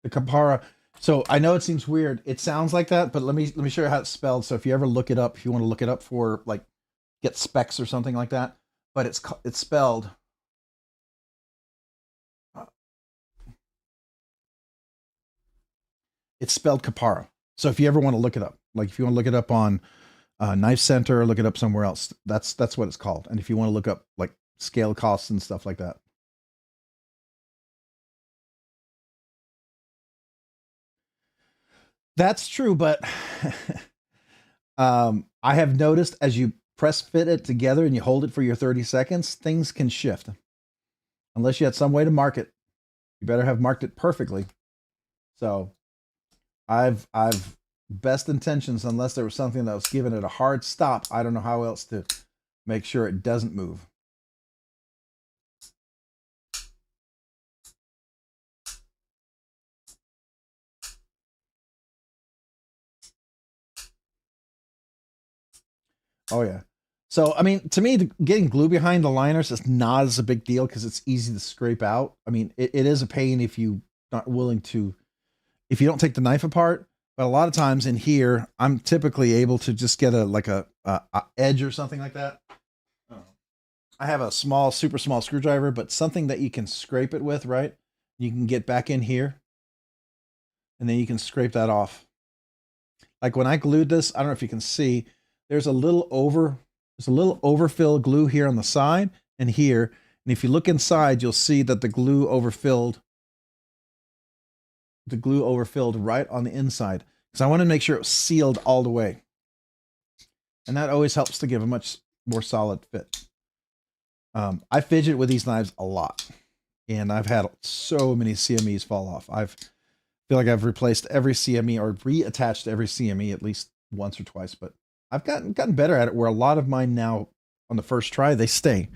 The Kapara. So I know it seems weird. It sounds like that, but let me show you how it's spelled. So if you ever look it up, if you want to look it up for like get specs or something like that, but it's spelled. It's spelled Kapara. So if you ever want to look it up, like if you want to look it up on Knife Center or look it up somewhere else, that's what it's called. And if you want to look up like scale costs and stuff like that. That's true, but I have noticed as you press fit it together and you hold it for your 30 seconds, things can shift. Unless you had some way to mark it. You better have marked it perfectly. So I've best intentions, unless there was something that was giving it a hard stop. I don't know how else to make sure it doesn't move. Oh yeah. So, I mean, to me, getting glue behind the liners is not as a big deal because it's easy to scrape out. I mean, it is a pain if you not willing to, if you don't take the knife apart. But a lot of times in here, I'm typically able to just get a edge or something like that. I have a small, super small screwdriver, but something that you can scrape it with, right? You can get back in here, and then you can scrape that off. Like when I glued this, I don't know if you can see, there's a little overfill glue here on the side and here. And if you look inside, you'll see that the glue overfilled right on the inside. Because I want to make sure it was sealed all the way. And that always helps to give a much more solid fit. I fidget with these knives a lot. And I've had so many CMEs fall off. I feel like I've replaced every CME or reattached every CME at least once or twice. But I've gotten better at it, where a lot of mine now on the first try, they stay.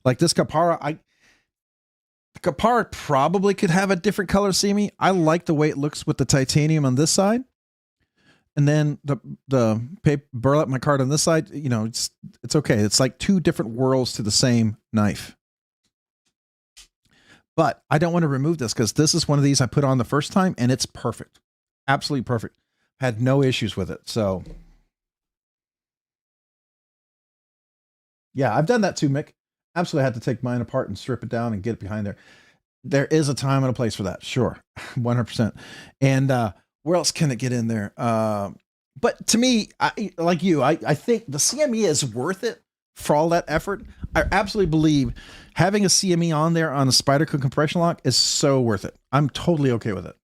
Like this Kapara, the Kapara probably could have a different color CME. I like the way it looks with the titanium on this side. And then the paper burlap micarta on this side, you know, it's okay. It's like two different worlds to the same knife. But I don't want to remove this because this is one of these I put on the first time and it's perfect. Absolutely perfect. Had no issues with it. So yeah, I've done that too, Mick. Absolutely had to take mine apart and strip it down and get it behind there. There is a time and a place for that. Sure. 100%. And where else can it get in there? But to me, I think the CME is worth it for all that effort. I absolutely believe having a CME on there on a Spyderco compression lock is so worth it. I'm totally okay with it.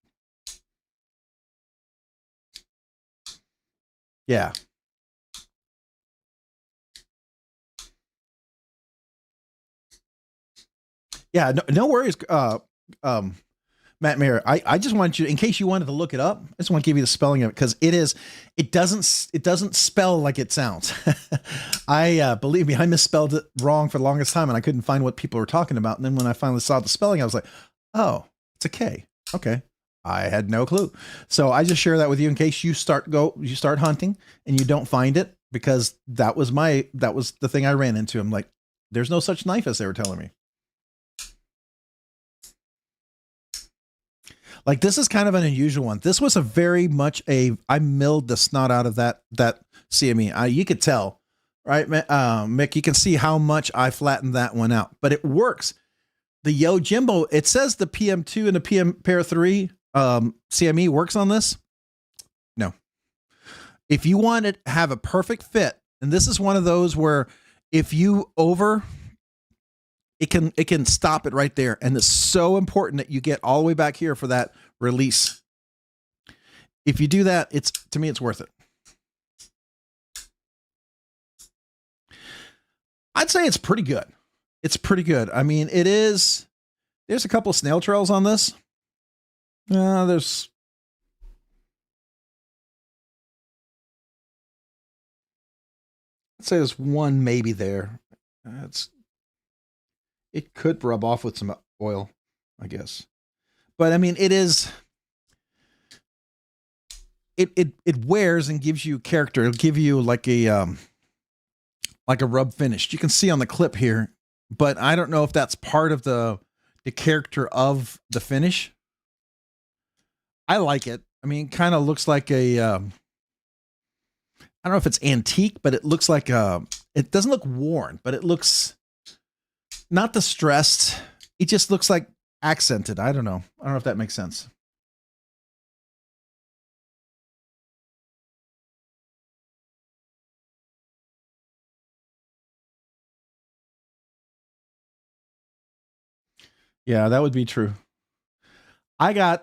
Yeah. Yeah, no worries. Matt Mayer, I just want you, in case you wanted to look it up, I just want to give you the spelling of it because it doesn't spell like it sounds. Believe me, I misspelled it wrong for the longest time and I couldn't find what people were talking about. And then when I finally saw the spelling, I was like, oh, it's a K. Okay. I had no clue. So I just share that with you in case you start hunting and you don't find it, because that was the thing I ran into. I'm like, there's no such knife as they were telling me. Like, this is kind of an unusual one. This was a very much I milled the snot out of that CME. You could tell, right, Mick? You can see how much I flattened that one out, but it works. The Yojimbo, it says the PM2 and the PM Pair 3 CME works on this. No. If you want to have a perfect fit, and this is one of those where if you it can stop it right there. And it's so important that you get all the way back here for that release. If you do that, to me, it's worth it. I'd say it's pretty good. It's pretty good. I mean, there's a couple of snail trails on this. I'd say there's one maybe there. It could rub off with some oil, I guess. But I mean, it is. It wears and gives you character. It'll give you like a rub finish. You can see on the clip here, but I don't know if that's part of the character of the finish. I like it. I mean, it kind of looks like a I don't know if it's antique, but it looks like it doesn't look worn, but it looks not distressed. It just looks like accented. I don't know. I don't know if that makes sense. Yeah, that would be true. I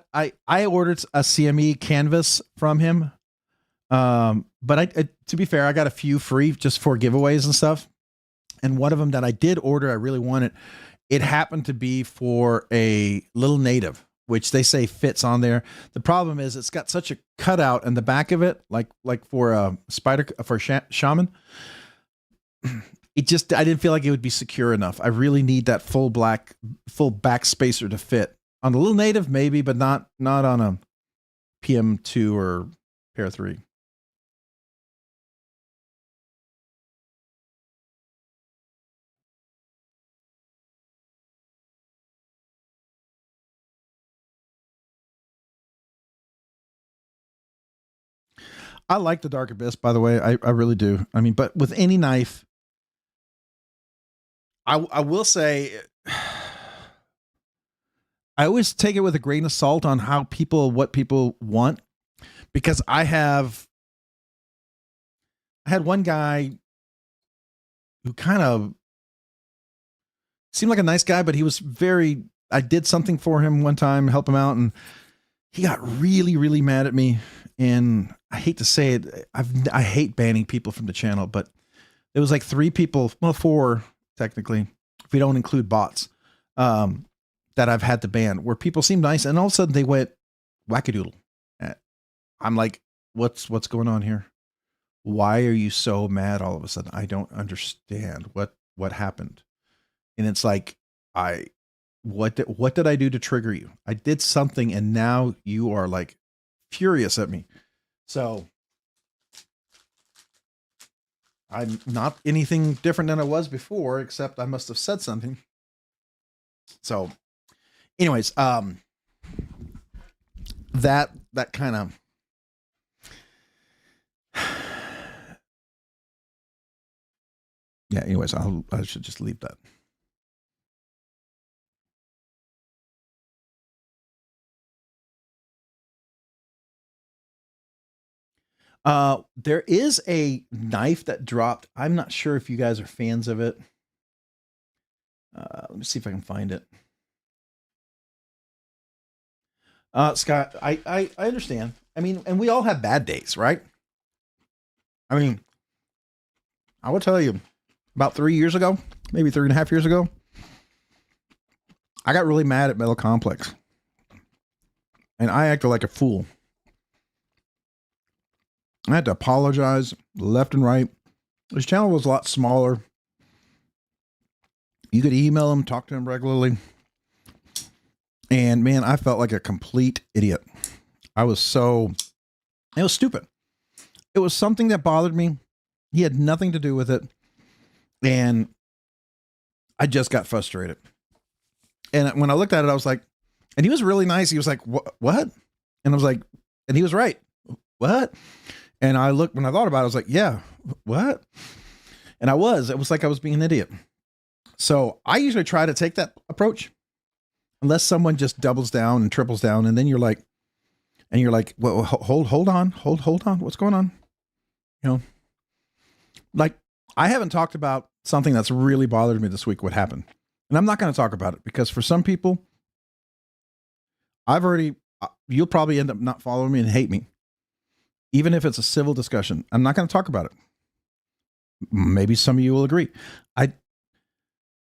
ordered a CME canvas from him. But I to be fair, I got a few free just for giveaways and stuff. And one of them that I did order, I really wanted. It happened to be for a little native, which they say fits on there. The problem is it's got such a cutout in the back of it, like for a shaman. It just, I didn't feel like it would be secure enough. I really need that full back spacer to fit on the little native, maybe, but not on a PM2 or Pair 3. I like the Dark Abyss, by the way. I really do. I mean, but with any knife, I will say, I always take it with a grain of salt on what people want, because I had one guy who kind of seemed like a nice guy, but he was I did something for him one time, help him out, and he got really, really mad at me. And I hate to say it, I hate banning people from the channel, but there was like 3 people, well, 4 technically, if we don't include bots, that I've had to ban, where people seemed nice, and all of a sudden they went wackadoodle. I'm like, what's going on here? Why are you so mad all of a sudden? I don't understand what happened. And it's like, what did I do to trigger you? I did something, and now you are like furious at me. So I'm not anything different than I was before, except I must have said something. So anyways, that kind of, yeah, anyways, I should just leave that. There is a knife that dropped. I'm not sure if you guys are fans of it. Let me see if I can find it. Scott, I understand. I mean, and we all have bad days, right? I mean, I will tell you, about 3 years ago, maybe 3.5 years ago, I got really mad at Metal Complex, and I acted like a fool. I had to apologize left and right. His channel was a lot smaller. You could email him, talk to him regularly. And man, I felt like a complete idiot. It was stupid. It was something that bothered me. He had nothing to do with it. And I just got frustrated. And when I looked at it, I was like, and he was really nice. He was like, what? And I was like, and he was right. What? And when I thought about it, I was like, yeah, what? And it was like I was being an idiot. So I usually try to take that approach, unless someone just doubles down and triples down. And then you're like, well, hold on. What's going on? You know, like, I haven't talked about something that's really bothered me this week, what happened. And I'm not going to talk about it, because for some people, you'll probably end up not following me and hate me. Even if it's a civil discussion, I'm not going to talk about it. Maybe some of you will agree. I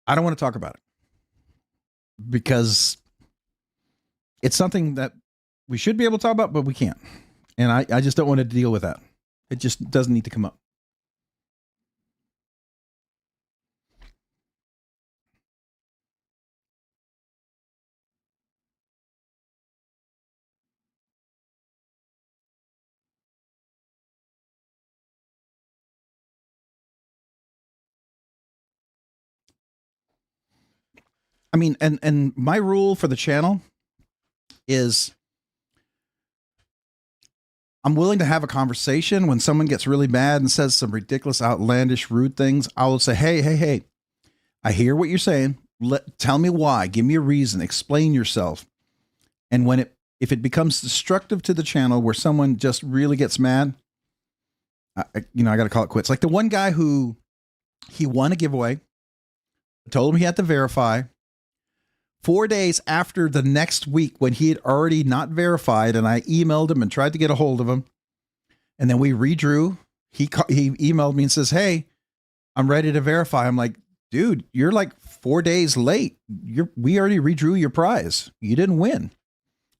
don't want to talk about it, because it's something that we should be able to talk about, but we can't. And I just don't want to deal with that. It just doesn't need to come up. I mean, and my rule for the channel is I'm willing to have a conversation when someone gets really mad and says some ridiculous, outlandish, rude things. I will say, hey, I hear what you're saying. Tell me why. Give me a reason. Explain yourself. And if it becomes destructive to the channel where someone just really gets mad, I got to call it quits. Like the one guy who he won a giveaway, told him he had to verify. 4 days after the next week when he had already not verified, and I emailed him and tried to get a hold of him, and then we redrew. He emailed me and says, "Hey, I'm ready to verify." I'm like, "Dude, you're like 4 days late. We already redrew your prize. You didn't win.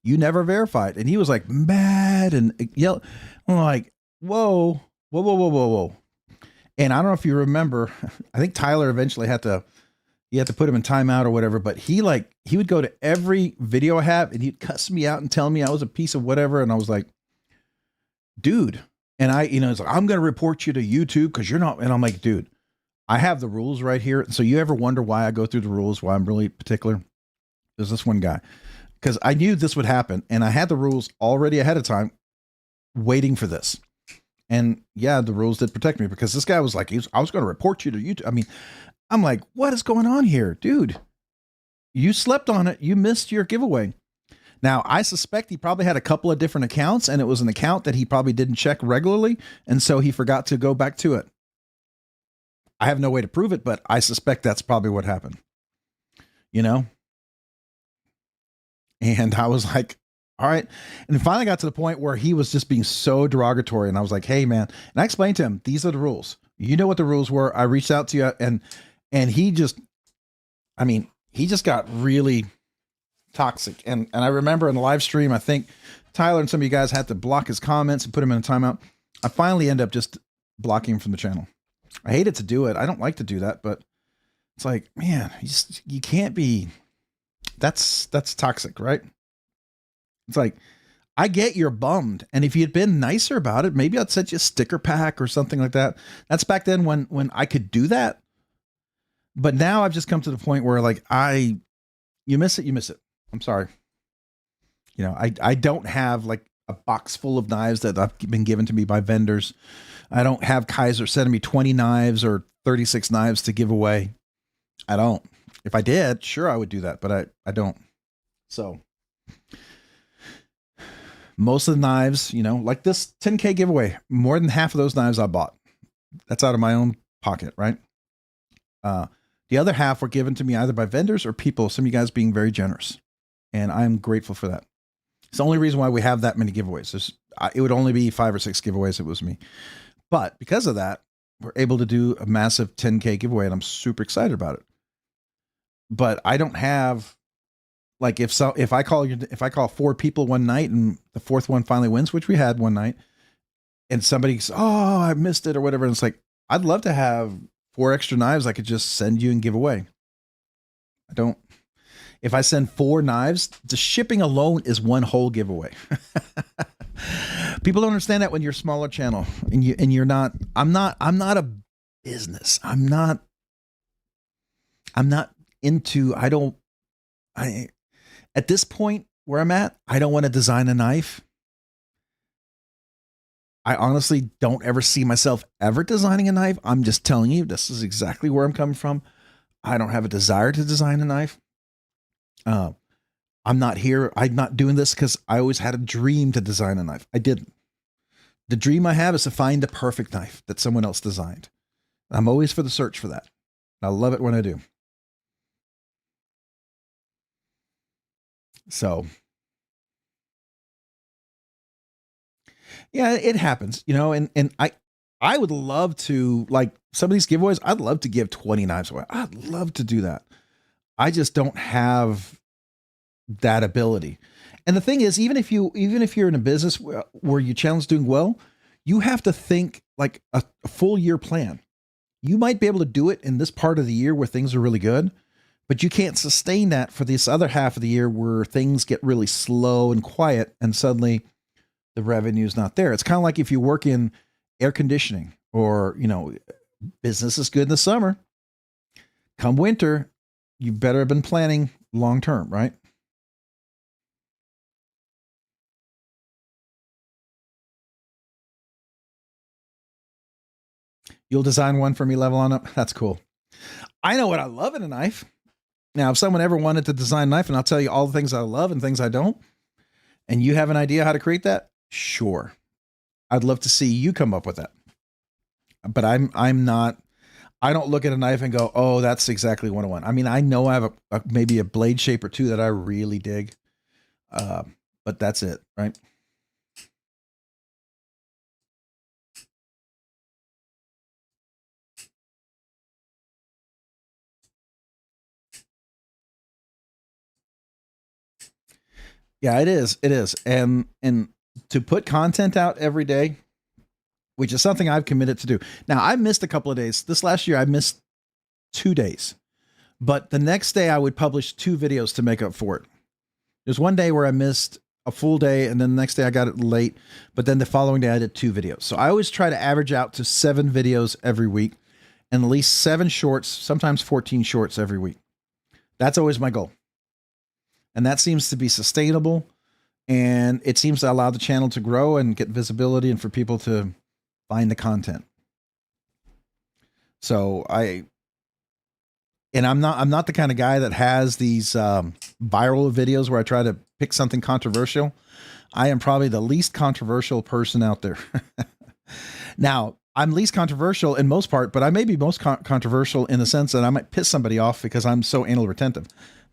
You never verified." And he was like mad and yelled. I'm like, whoa. And I don't know if you remember, I think Tyler eventually had to put him in timeout or whatever, but he would go to every video I have and he'd cuss me out and tell me I was a piece of whatever. And I was like, dude. And it's like, I'm going to report you to YouTube because you're not. And I'm like, dude, I have the rules right here. So you ever wonder why I go through the rules, why I'm really particular? There's this one guy, because I knew this would happen and I had the rules already ahead of time waiting for this. And yeah, the rules did protect me because this guy was like, I was going to report you to YouTube. I mean, I'm like, what is going on here, dude? You slept on it. You missed your giveaway. Now, I suspect he probably had a couple of different accounts and it was an account that he probably didn't check regularly. And so he forgot to go back to it. I have no way to prove it, but I suspect that's probably what happened, And I was like, all right. And finally got to the point where he was just being so derogatory. And I was like, hey, man. And I explained to him, these are the rules. You know what the rules were. I reached out to you and he just got really toxic. And I remember in the live stream, I think Tyler and some of you guys had to block his comments and put him in a timeout. I finally ended up just blocking him from the channel. I hated to do it. I don't like to do that, but it's like, man, you can't be, that's toxic, right? It's like, I get you're bummed. And if you had been nicer about it, maybe I'd send you a sticker pack or something like that. That's back then when I could do that. But now I've just come to the point where like, you miss it. I'm sorry. I don't have like a box full of knives that have been given to me by vendors. I don't have Kaiser sending me 20 knives or 36 knives to give away. I don't. If I did, sure, I would do that, but I don't. So most of the knives, like this 10K giveaway, more than half of those knives I bought. That's out of my own pocket, right? The other half were given to me either by vendors or people, some of you guys being very generous. And I'm grateful for that. It's the only reason why we have that many giveaways. It would only be 5 or 6 giveaways if it was me. But because of that, we're able to do a massive 10K giveaway and I'm super excited about it. But I don't have, like, if I call 4 people one night and the 4th one finally wins, which we had one night, and somebody says, oh, I missed it or whatever. And it's like, I'd love to have 4 extra knives I could just send you and give away. I don't. If I send 4 knives, the shipping alone is one whole giveaway. People don't understand that when you're a smaller channel and you're not. I'm not a business. I'm not into. At this point where I'm at, I don't want to design a knife. I honestly don't ever see myself ever designing a knife. I'm just telling you, this is exactly where I'm coming from. I don't have a desire to design a knife. I'm not doing this because I always had a dream to design a knife. I didn't. The dream I have is to find the perfect knife that someone else designed. I'm always for the search for that. I love it when I do. So yeah, it happens, and I would love to, like, some of these giveaways, I'd love to give 20 knives away. I'd love to do that. I just don't have that ability. And the thing is, even if you're in a business where your channel's doing well, you have to think like a full year plan. You might be able to do it in this part of the year where things are really good, but you can't sustain that for this other half of the year where things get really slow and quiet and suddenly the revenue's not there. It's kind of like if you work in air conditioning or, business is good in the summer. Come winter, you better have been planning long term, right? You'll design one for me level on up. That's cool. I know what I love in a knife. Now, if someone ever wanted to design a knife, and I'll tell you all the things I love and things I don't, and you have an idea how to create that, sure. I'd love to see you come up with that. But I'm not, I don't look at a knife and go, oh, that's exactly what I want. I mean, I know I have maybe a blade shape or two that I really dig. But that's it, right? Yeah, it is. It is. And to put content out every day, which is something I've committed to do. Now, I missed a couple of days. This last year, I missed 2 days. But the next day, I would publish 2 videos to make up for it. There's one day where I missed a full day, and then the next day I got it late. But then the following day, I did 2 videos. So I always try to average out to 7 videos every week and at least 7 shorts, sometimes 14 shorts every week. That's always my goal. And that seems to be sustainable, and it seems to allow the channel to grow and get visibility and for people to find the content. So I'm not the kind of guy that has these viral videos where I try to pick something controversial. I am probably the least controversial person out there. Now, I'm least controversial in most part, but I may be most controversial in the sense that I might piss somebody off because I'm so anal retentive.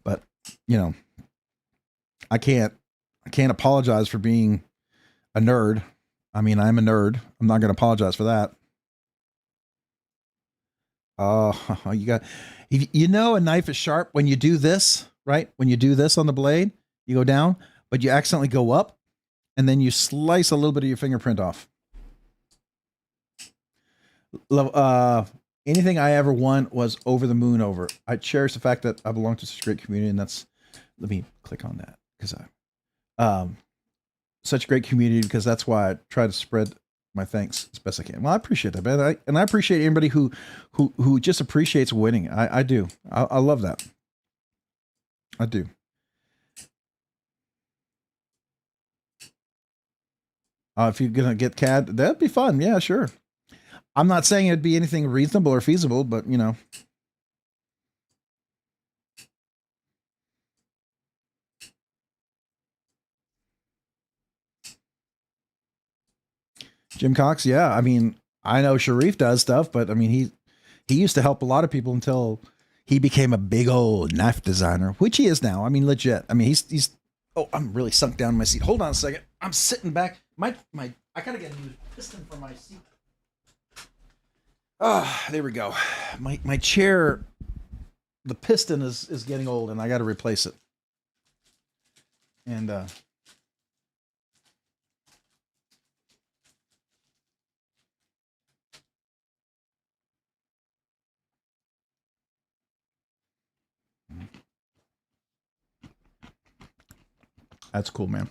But, you know, I can't apologize for being a nerd. I mean, I'm a nerd. I'm not going to apologize for that. Oh, you know, a knife is sharp when you do this, right? When you do this on the blade, you go down, but you accidentally go up and then you slice a little bit of your fingerprint off. Anything I ever won was over the moon over. I cherish the fact that I belong to such a great community, and that's, let me click on that because such a great community, because that's why I try to spread my thanks as best I can. Well, I appreciate that, man. I appreciate anybody who just appreciates winning. I do. I love that. I do. If you're gonna get CAD, that'd be fun. Yeah, sure. I'm not saying it'd be anything reasonable or feasible, but you know. Jim Cox, yeah. I mean, I know Sharif does stuff, but I mean, he used to help a lot of people until he became a big old knife designer, which he is now. I mean, legit. I mean, he's. Oh, I'm really sunk down in my seat. Hold on a second. I'm sitting back. I gotta get a new piston for my seat. Ah, there we go. My chair, the piston is getting old, and I got to replace it. And that's cool, man.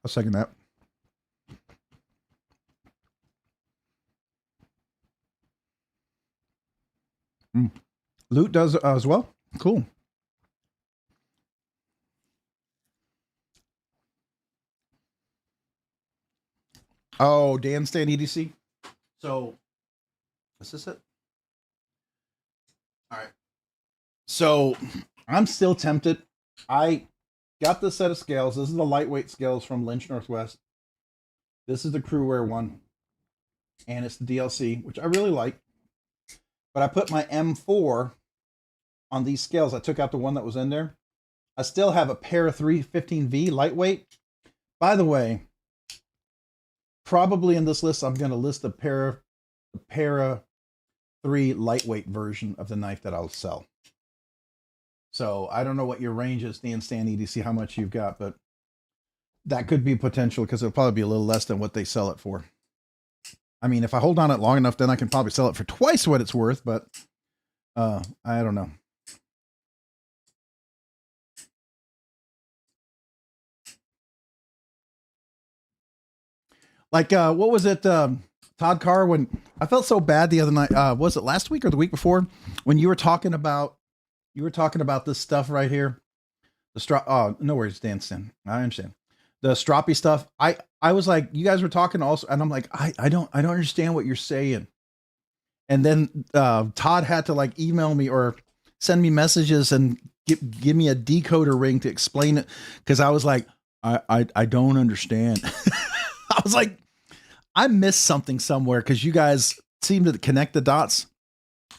I'll second that. Loot does as well. Cool. Oh, Dan Stan EDC. So, is this it? All right. So, I'm still tempted. I got this set of scales. This is the lightweight scales from Lynch Northwest. This is the Crewwear one. And it's the DLC, which I really like. But I put my M4 on these scales. I took out the one that was in there. I still have a Para 315V lightweight. By the way, probably in this list, I'm going to list the Para 3 lightweight version of the knife that I'll sell. So I don't know what your range is, Dan Stan EDC, how much you've got, but that could be potential because it'll probably be a little less than what they sell it for. I mean, if I hold on it long enough, then I can probably sell it for twice what it's worth, but I don't know. Like, what was it, Todd Carr, when I felt so bad the other night, was it last week or the week before, when you were talking about You were talking about this stuff right here. The strop. Oh, no worries, Danston. I understand. The stroppy stuff. I was like, you guys were talking also, and I'm like, I don't understand what you're saying. And then Todd had to like email me or send me messages and give me a decoder ring to explain it, because I was like, I don't understand. I was like, I missed something somewhere, because you guys seemed to connect the dots,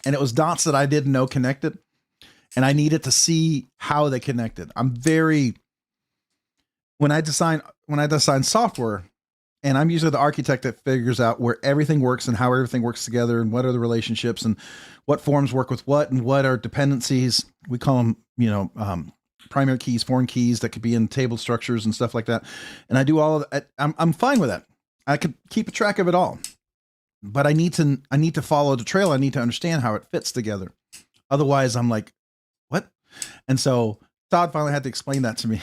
and it was dots that I didn't know connected, and I needed to see how they connected. I'm very, when I design software, and I'm usually the architect that figures out where everything works and how everything works together and what are the relationships and what forms work with what and what are dependencies. We call them, you know, primary keys, foreign keys that could be in table structures and stuff like that. And I do all of that. I'm fine with that. I could keep a track of it all, but I need to follow the trail. I need to understand how it fits together. Otherwise I'm like, what? And so Todd finally had to explain that to me.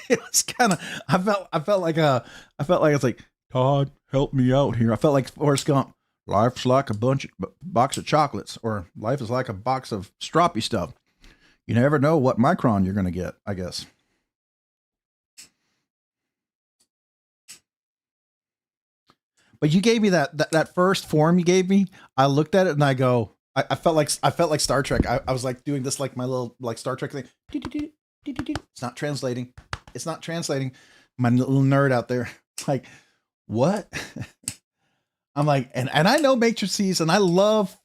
It was kind of, I felt like it's like, Todd, help me out here. I felt like Forrest Gump. Life's like a box of chocolates, or life is like a box of stroppy stuff. You never know what micron you're going to get, I guess. But you gave me that first form you gave me. I looked at it and I go, I felt like Star Trek. I was like doing this, like my little like Star Trek thing. It's not translating. It's not translating. My little nerd out there, like, what? I'm like, and I know matrices, and I love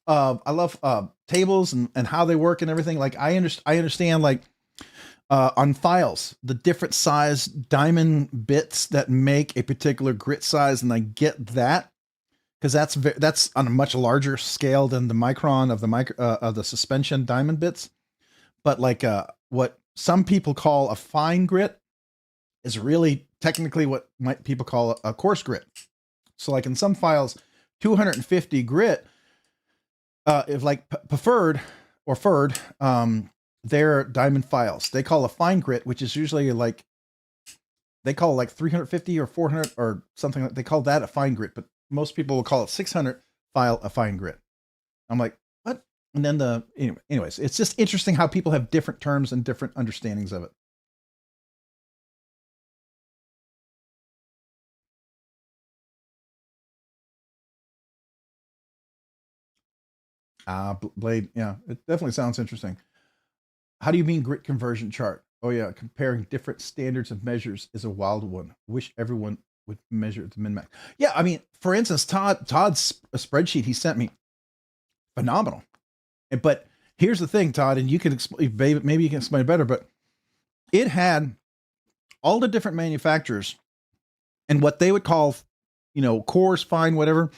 tables and how they work and everything. Like I understand like on files, the different size diamond bits that make a particular grit size, and I get that, because that's on a much larger scale than the micron of the suspension diamond bits. But like what some people call a fine grit is really technically what people call a coarse grit. So like in some files, 250 grit, if like preferred or furred, they're diamond files. They call a fine grit, which is usually like, they call like 350 or 400 or something. Like, they call that a fine grit, but most people will call it 600 file a fine grit. I'm like, what? And then anyways, it's just interesting how people have different terms and different understandings of it. Blade. Yeah, it definitely sounds interesting. How do you mean grit conversion chart? Oh yeah, comparing different standards of measures is a wild one. Wish everyone would measure the min max. Yeah, I mean, for instance, Todd's a spreadsheet he sent me, phenomenal. But here's the thing, Todd, and you can explain, maybe you can explain it better. But it had all the different manufacturers and what they would call, you know, coarse, fine, whatever,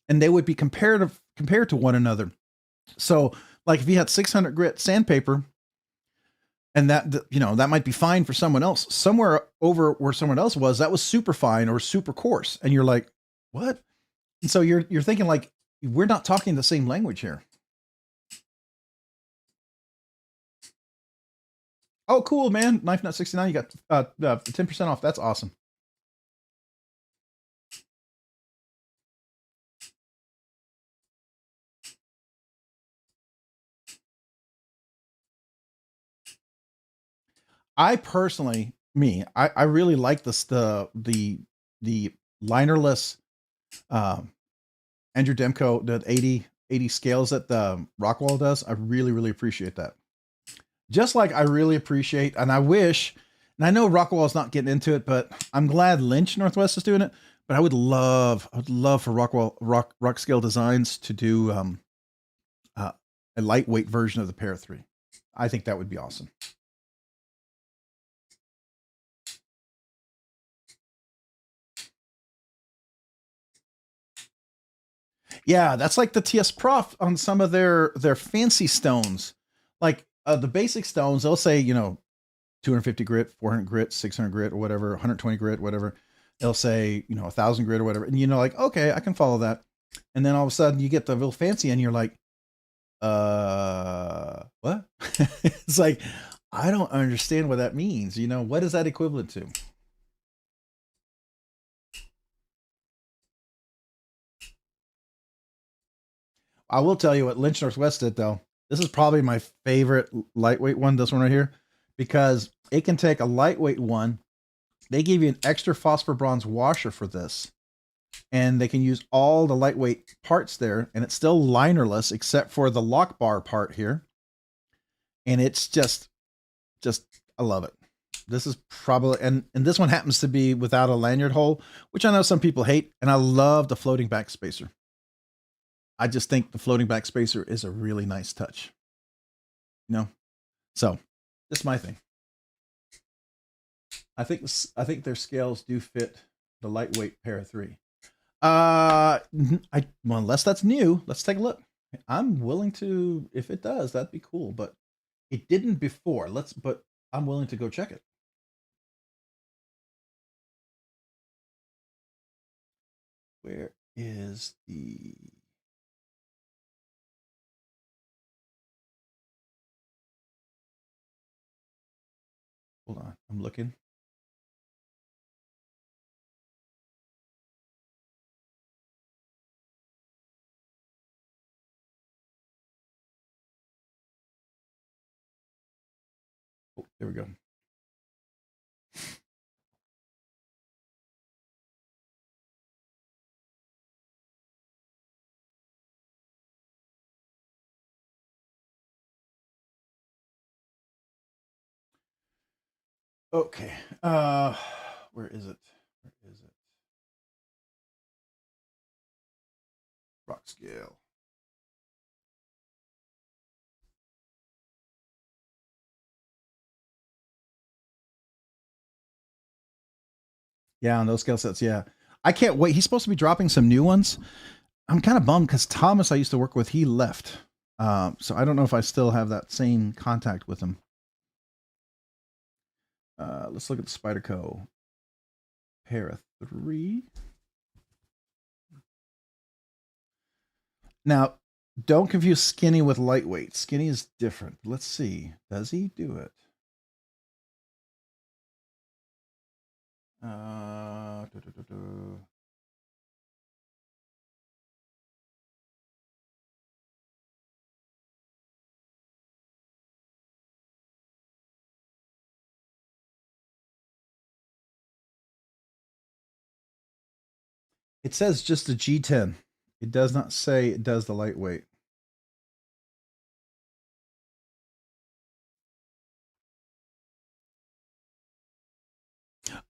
and they would be compared to one another. So like if you had 600 grit sandpaper, and that, you know, that might be fine for someone else, somewhere over where someone else was, that was super fine or super coarse. And you're like, what? And so you're thinking like, we're not talking the same language here. Oh, cool, man. Knife Nut 69. You got 10% off. That's awesome. I personally, I really like the linerless Andrew Demko, the 80 scales that the Rockwell does. I really appreciate that. Just like I really appreciate, and I wish, and I know Rockwell's not getting into it, but I'm glad Lynch Northwest is doing it. But I would love for Rockscale Designs to do a lightweight version of the Para 3. I think that would be awesome. Yeah, that's like the TS Prof on some of their fancy stones. Like the basic stones, they'll say, you know, 250 grit, 400 grit, 600 grit, or whatever, 120 grit, whatever. They'll say, you know, 1,000 grit or whatever. And you know, like, okay, I can follow that. And then all of a sudden you get the real fancy and you're like, what? It's like, I don't understand what that means. You know, what is that equivalent to? I will tell you what Lynch Northwest did though. This is probably my favorite lightweight one, this one right here, because it can take a lightweight one. They give you an extra phosphor bronze washer for this, and they can use all the lightweight parts there, and it's still linerless except for the lock bar part here. And it's just I love it. This is probably, and this one happens to be without a lanyard hole, which I know some people hate, and I love the floating back spacer. I just think the floating back spacer is a really nice touch. You know? So, this is my thing. I think their scales do fit the lightweight pair of 3. Well, unless that's new, let's take a look. I'm willing to, if it does, that'd be cool, but it didn't before. But I'm willing to go check it. Where is the... Hold on, I'm looking. Oh, there we go. Okay. Where is it? Where is it? Rockscale. Yeah, on those scale sets, yeah. I can't wait. He's supposed to be dropping some new ones. I'm kind of bummed because Thomas I used to work with, he left. So I don't know if I still have that same contact with him. Let's look at the Spyderco pair of 3. Now, don't confuse skinny with lightweight. Skinny is different. Let's see. Does he do it? It says just a G10. It does not say it does the lightweight.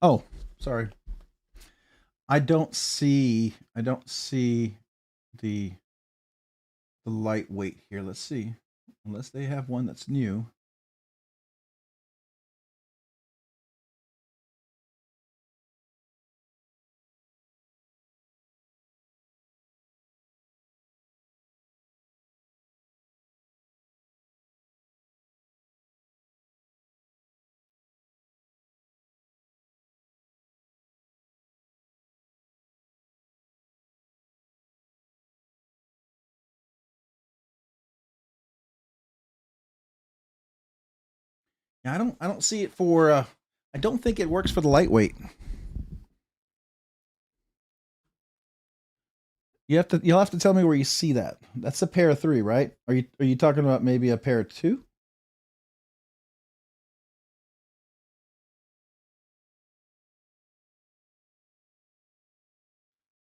Oh, sorry. I don't see the lightweight here. Let's see. Unless they have one that's new. Yeah, I don't see it for I don't think it works for the lightweight. You'll have to tell me where you see that. That's a pair of 3, right? Are you talking about maybe a pair of 2?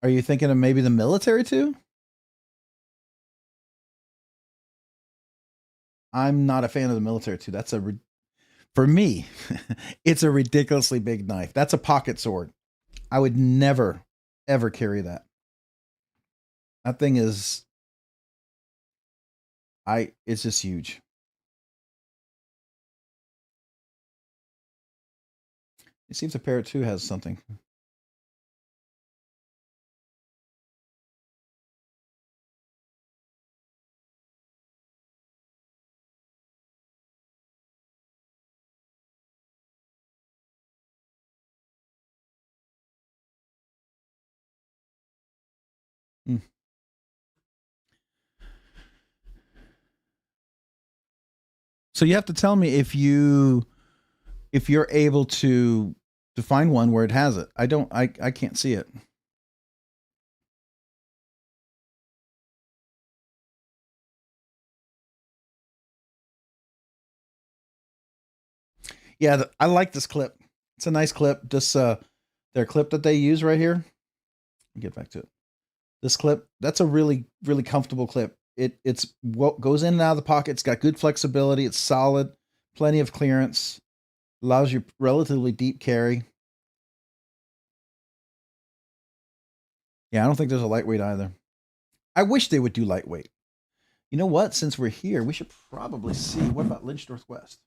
Are you thinking of maybe the military 2? I'm not a fan of the military 2. That's for me, it's a ridiculously big knife. That's a pocket sword. I would never ever carry that. That thing is it's just huge. It seems a pair of 2 has something. Hmm. So you have to tell me if you're able to find one where it has it. I can't see it. Yeah, I like this clip. It's a nice clip. This their clip that they use right here. Let me get back to it. This clip, that's a really, really comfortable clip. It's what goes in and out of the pocket. It's got good flexibility. It's solid, plenty of clearance, allows you relatively deep carry. Yeah, I don't think there's a lightweight either. I wish they would do lightweight. You know what? Since we're here, we should probably see. What about Lynch Northwest?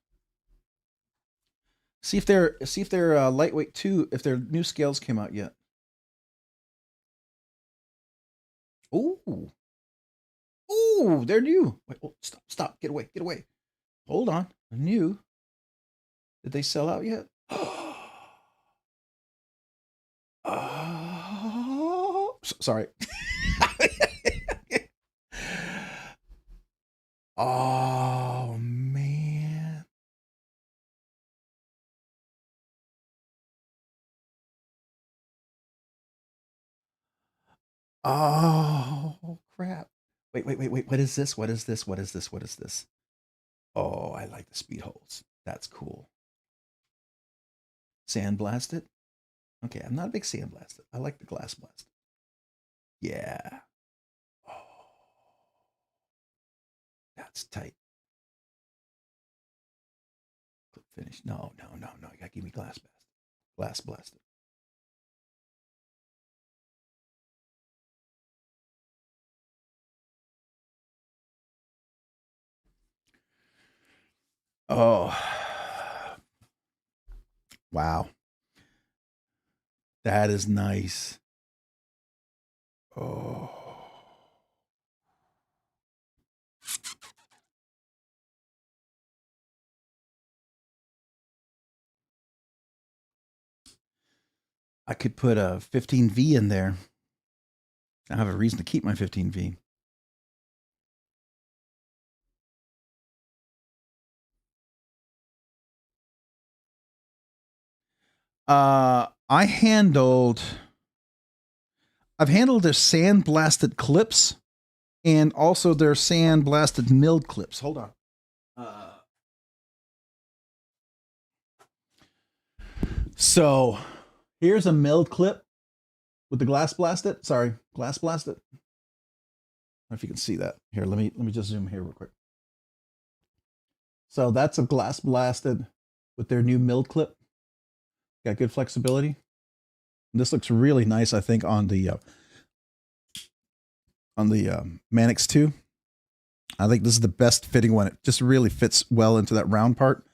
See if they're lightweight too. If their new scales came out yet. Ooh, ooh, they're new. Wait, oh, stop, get away, get away. Hold on, they're new. Did they sell out yet? Oh, sorry. Oh man. Oh crap. Wait. What is this? What is this? What is this? What is this? Oh, I like the speed holes. That's cool. Sandblasted? Okay, I'm not a big sandblasted. I like the glass blasted. Yeah. Oh, that's tight. Clip finish. No. You gotta give me glass blasted. Glass blasted. Oh. Wow. That is nice. Oh. I could put a 15V in there. I have a reason to keep my 15V. I've handled their sandblasted clips and also their sandblasted milled clips. Hold on. So here's a milled clip with the glass blasted. Sorry, glass blasted. I don't know if you can see that. Here, let me just zoom here real quick. So that's a glass blasted with their new milled clip. Got good flexibility. This looks really nice, I think, on the Manix 2. I think this is the best fitting one. It just really fits well into that round part.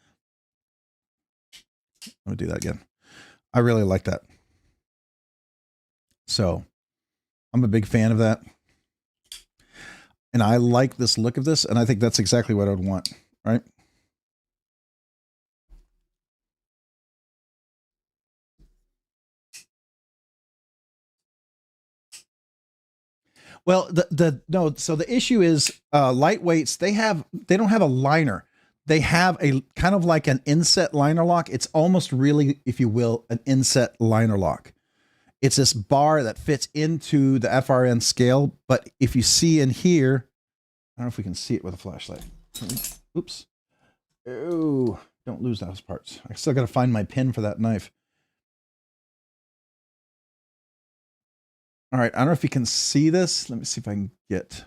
Let me do that again. I really like that. So I'm a big fan of that. And I like this look of this, and I think that's exactly what I would want, right? Well, so the issue is lightweights, they don't have a liner. They have a kind of like an inset liner lock. It's almost really, if you will, an inset liner lock. It's this bar that fits into the FRN scale, but if you see in here, I don't know if we can see it with a flashlight. Oops. Oh, don't lose those parts. I still got to find my pin for that knife. All right, I don't know if you can see this. Let me see if I can get.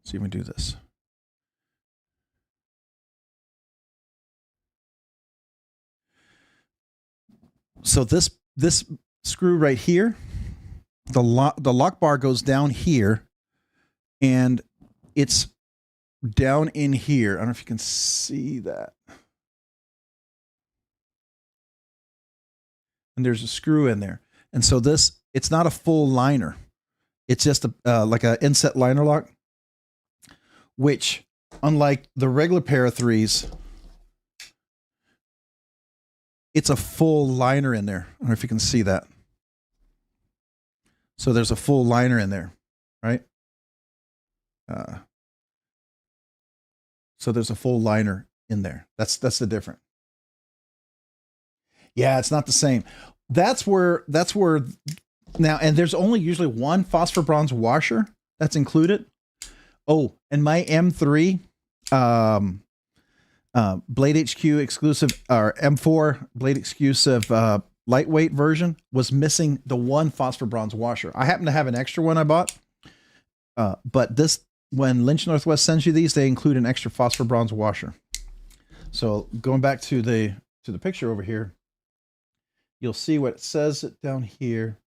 See if we can do this. So this screw right here, the lock bar goes down here, and it's down in here. I don't know if you can see that. And there's a screw in there. And so it's not a full liner. It's just like an inset liner lock, which, unlike the regular pair of threes, it's a full liner in there. I don't know if you can see that. So there's a full liner in there, right? So there's a full liner in there. That's the difference. Yeah, it's not the same. That's where now, and there's only usually one phosphor bronze washer that's included. Oh, and my M3, Blade HQ exclusive or M4 Blade exclusive lightweight version was missing the one phosphor bronze washer. I happen to have an extra one I bought, but this, when Lynch Northwest sends you these, they include an extra phosphor bronze washer. So going back to the picture over here, you'll see what it says down here.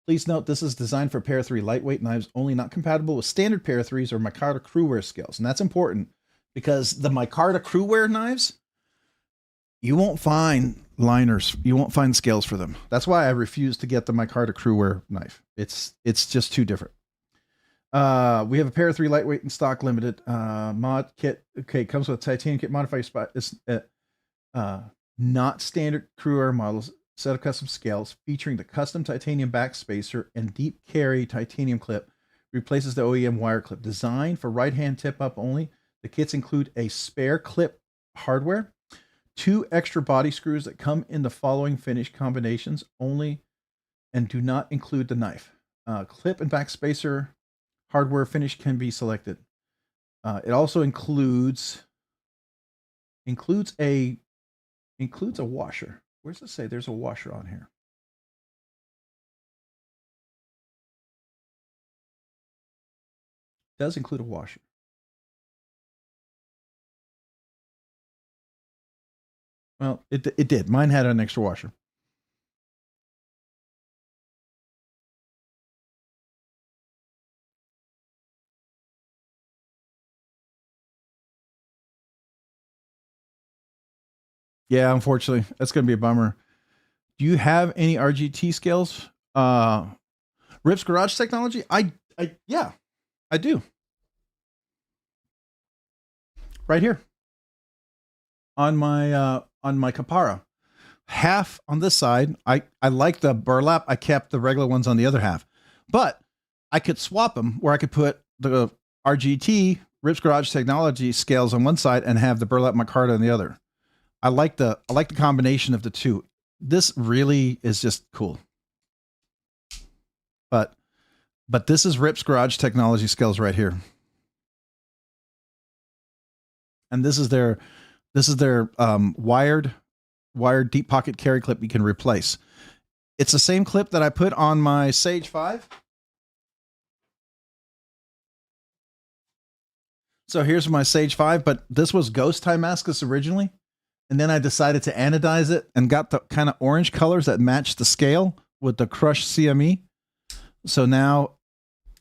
Please note this is designed for Para 3 lightweight knives only, not compatible with standard Para 3s or micarta crewware scales. And that's important because the micarta crewware knives, you won't find liners, you won't find scales for them. That's why I refuse to get the micarta crewware knife. It's just too different. We have a Para 3 lightweight in stock, limited mod kit. Okay, comes with a titanium kit modifier spot. It's not standard crewware models. Set of custom scales featuring the custom titanium back spacer and deep carry titanium clip replaces the OEM wire clip. Designed for right hand tip up only. The kits include a spare clip hardware, 2 extra body screws that come in the following finish combinations only and do not include the knife. Clip and back spacer hardware finish can be selected. It also includes a washer. Where does it say there's a washer on here? It does include a washer. Well, it did. Mine had an extra washer. Yeah, unfortunately, that's going to be a bummer. Do you have any RGT scales? Rip's Garage Technology? Yeah, I do. Right here on my Kapara. Half on this side. I like the burlap. I kept the regular ones on the other half, but I could swap them where I could put the RGT Rip's Garage Technology scales on one side and have the burlap micarta on the other. I like the combination of the two. This really is just cool. But this is Rip's Garage Technology scales right here. And this is their wired deep pocket carry clip you can replace. It's the same clip that I put on my Sage 5. So here's my Sage 5, but this was Ghost Timascus originally. And then I decided to anodize it and got the kind of orange colors that match the scale with the crushed CME. So now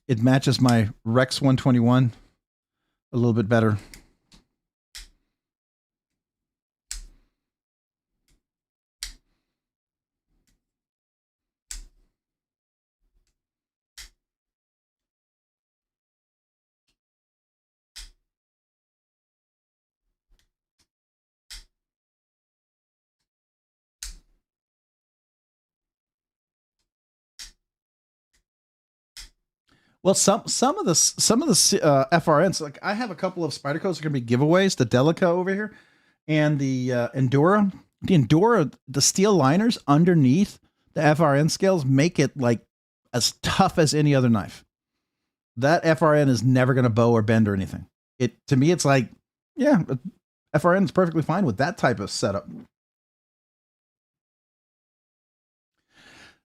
it matches my Rex 121 a little bit better. Well, some of the FRNs, like I have a couple of Spydercos are going to be giveaways. The Delica over here, and the Endura. The Endura, the steel liners underneath the FRN scales make it like as tough as any other knife. That FRN is never going to bow or bend or anything. To me, it's like, yeah, FRN is perfectly fine with that type of setup.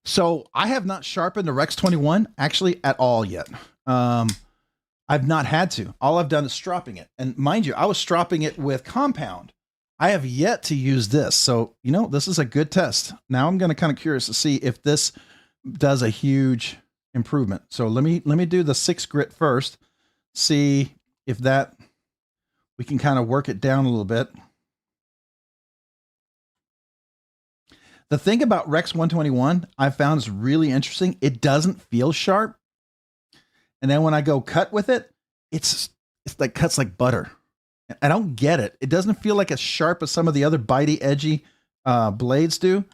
So I have not sharpened the Rex 21 actually at all yet. I've not had to. All I've done is stropping it. And mind you, I was stropping it with compound. I have yet to use this. So, you know, this is a good test. Now I'm going to kind of curious to see if this does a huge improvement. So let me do the 6 grit first. See if that, we can kind of work it down a little bit. The thing about Rex 121 I found is really interesting. It doesn't feel sharp. And then when I go cut with it, it's like cuts like butter. I don't get it. It doesn't feel like as sharp as some of the other bitey, edgy blades do.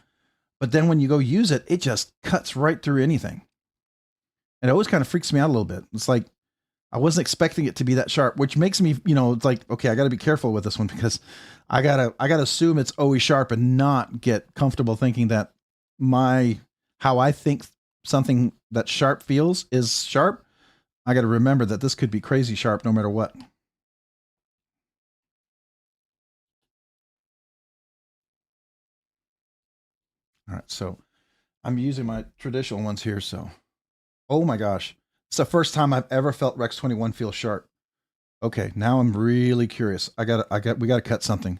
But then when you go use it, it just cuts right through anything. And it always kind of freaks me out a little bit. It's like, I wasn't expecting it to be that sharp, which makes me, you know, it's like, okay, I got to be careful with this one because I gotta assume it's always sharp and not get comfortable thinking that how I think something that sharp feels is sharp. I got to remember that this could be crazy sharp no matter what. All right, so I'm using my traditional ones here. So, oh my gosh, it's the first time I've ever felt Rex 21 feel sharp. Okay, now I'm really curious. We got to cut something.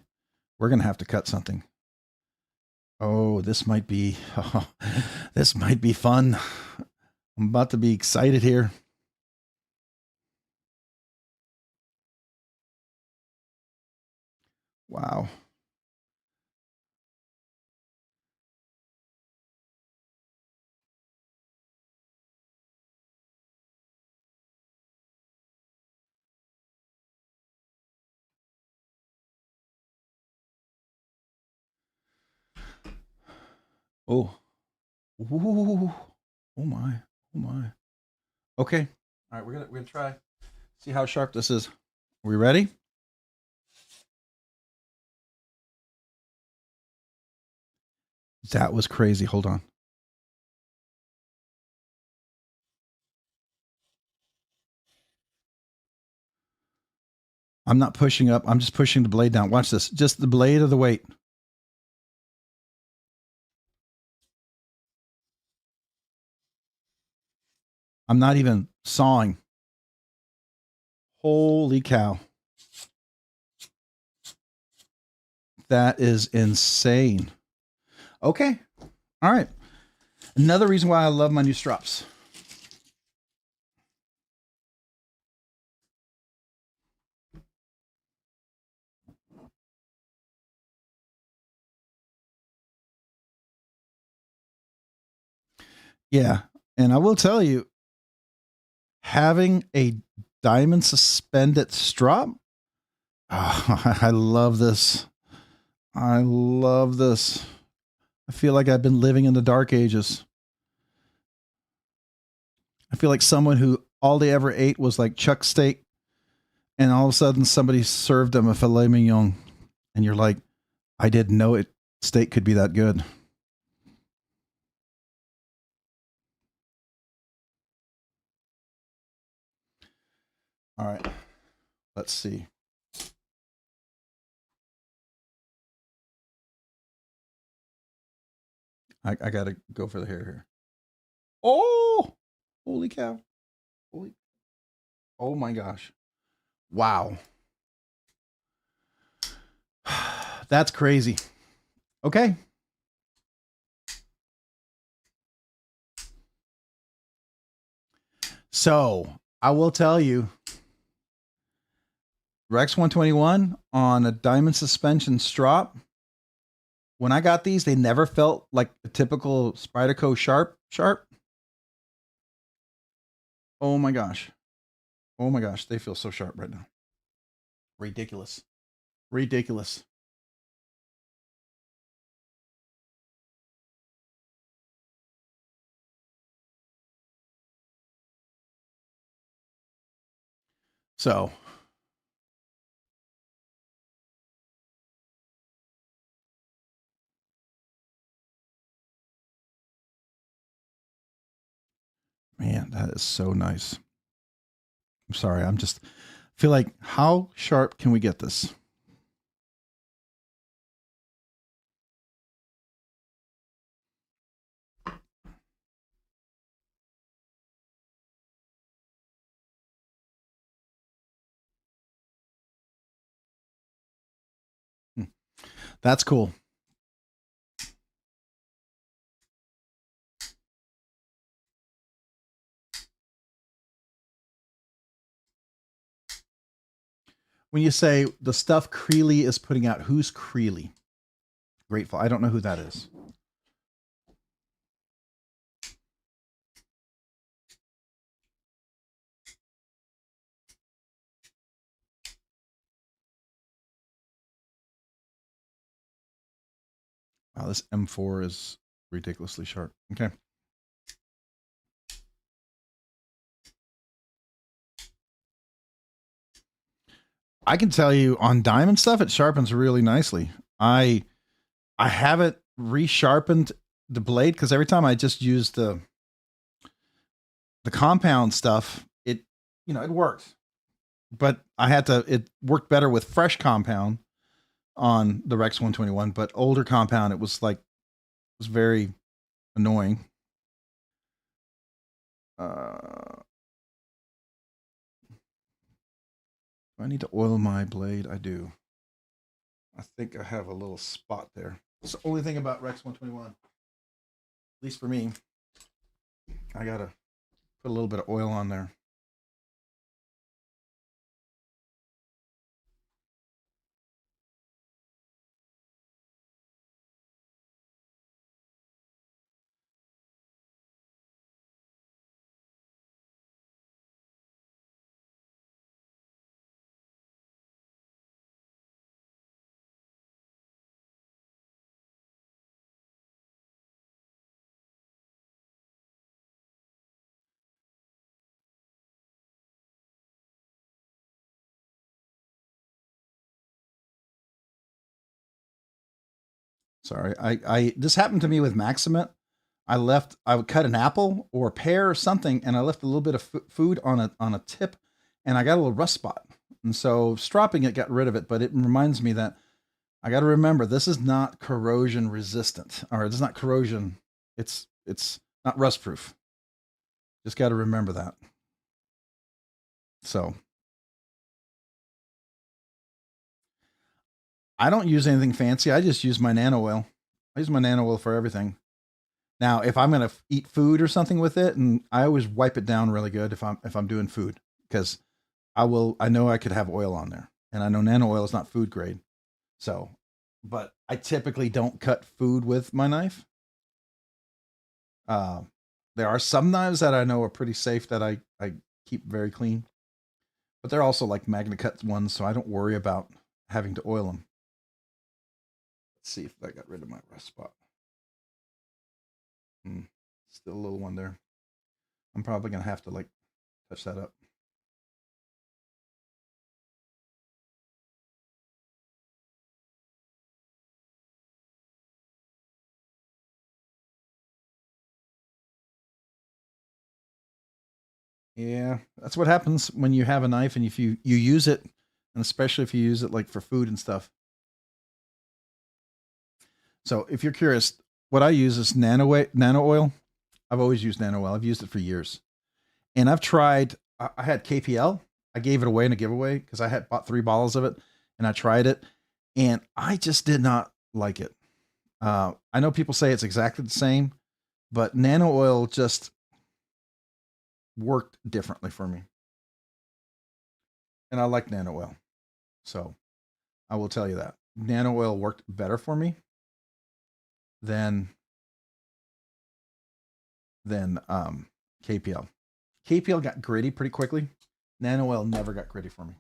We're gonna have to cut something. Oh, this might be fun. I'm about to be excited here. Wow. Oh. Ooh. Oh my. Oh my. Okay. All right, we're gonna try. See how sharp this is. Are we ready? That was crazy. Hold on. I'm not pushing up. I'm just pushing the blade down. Watch this. Just the blade of the weight. I'm not even sawing. Holy cow. That is insane. Okay. All right. Another reason why I love my new strops. Yeah. And I will tell you, having a diamond suspended strop, oh, I love this. I love this. I feel like I've been living in the dark ages. I feel like someone who all they ever ate was like chuck steak, and all of a sudden somebody served them a filet mignon, and you're like, I didn't know it steak could be that good. All right, let's see. I gotta go for the hair here. Oh, holy cow. Holy. Oh my gosh. Wow. That's crazy. Okay. So I will tell you, Rex 121 on a diamond suspension strop. When I got these, they never felt like a typical Spyderco sharp. Oh my gosh. Oh my gosh. They feel so sharp right now. Ridiculous. Ridiculous. So man, that is so nice. I'm sorry. I'm just feel like, how sharp can we get this? That's cool. When you say the stuff Creeley is putting out, who's Creeley? Grateful. I don't know who that is. Wow, this M4 is ridiculously sharp. Okay. I can tell you on diamond stuff, it sharpens really nicely. I haven't resharpened the blade because every time I just use the compound stuff, it works. But it worked better with fresh compound on the Rex 121, but older compound, it was like was very annoying. Do I need to oil my blade? I do. I think I have a little spot there. It's the only thing about Rex 121, at least for me. I gotta put a little bit of oil on there. Sorry, I this happened to me with Maximate. I would cut an apple or a pear or something, and I left a little bit of food on a tip, and I got a little rust spot. And so stropping it got rid of it, but it reminds me that I got to remember this is not corrosion resistant, or it's not corrosion. It's not rust proof. Just got to remember that. So I don't use anything fancy. I just use my nano oil. I use my nano oil for everything. Now, if I'm going to eat food or something with it, and I always wipe it down really good if I'm doing food, because I know I could have oil on there, and I know nano oil is not food grade. So, but I typically don't cut food with my knife. There are some knives that I know are pretty safe that I keep very clean, but they're also like Magna Cut ones, so I don't worry about having to oil them. Let's see if I got rid of my rust spot. Still a little one there. I'm probably gonna have to like touch that up. Yeah, that's what happens when you have a knife and if you use it, and especially if you use it like for food and stuff. So if you're curious, what I use is nano oil. I've always used nano oil. I've used it for years. And I've tried, I had KPL. I gave it away in a giveaway because I had bought 3 bottles of it and I tried it and I just did not like it. I know people say it's exactly the same, but nano oil just worked differently for me. And I like nano oil. So I will tell you that nano oil worked better for me than KPL. KPL got gritty pretty quickly. Nano oil never got gritty for me.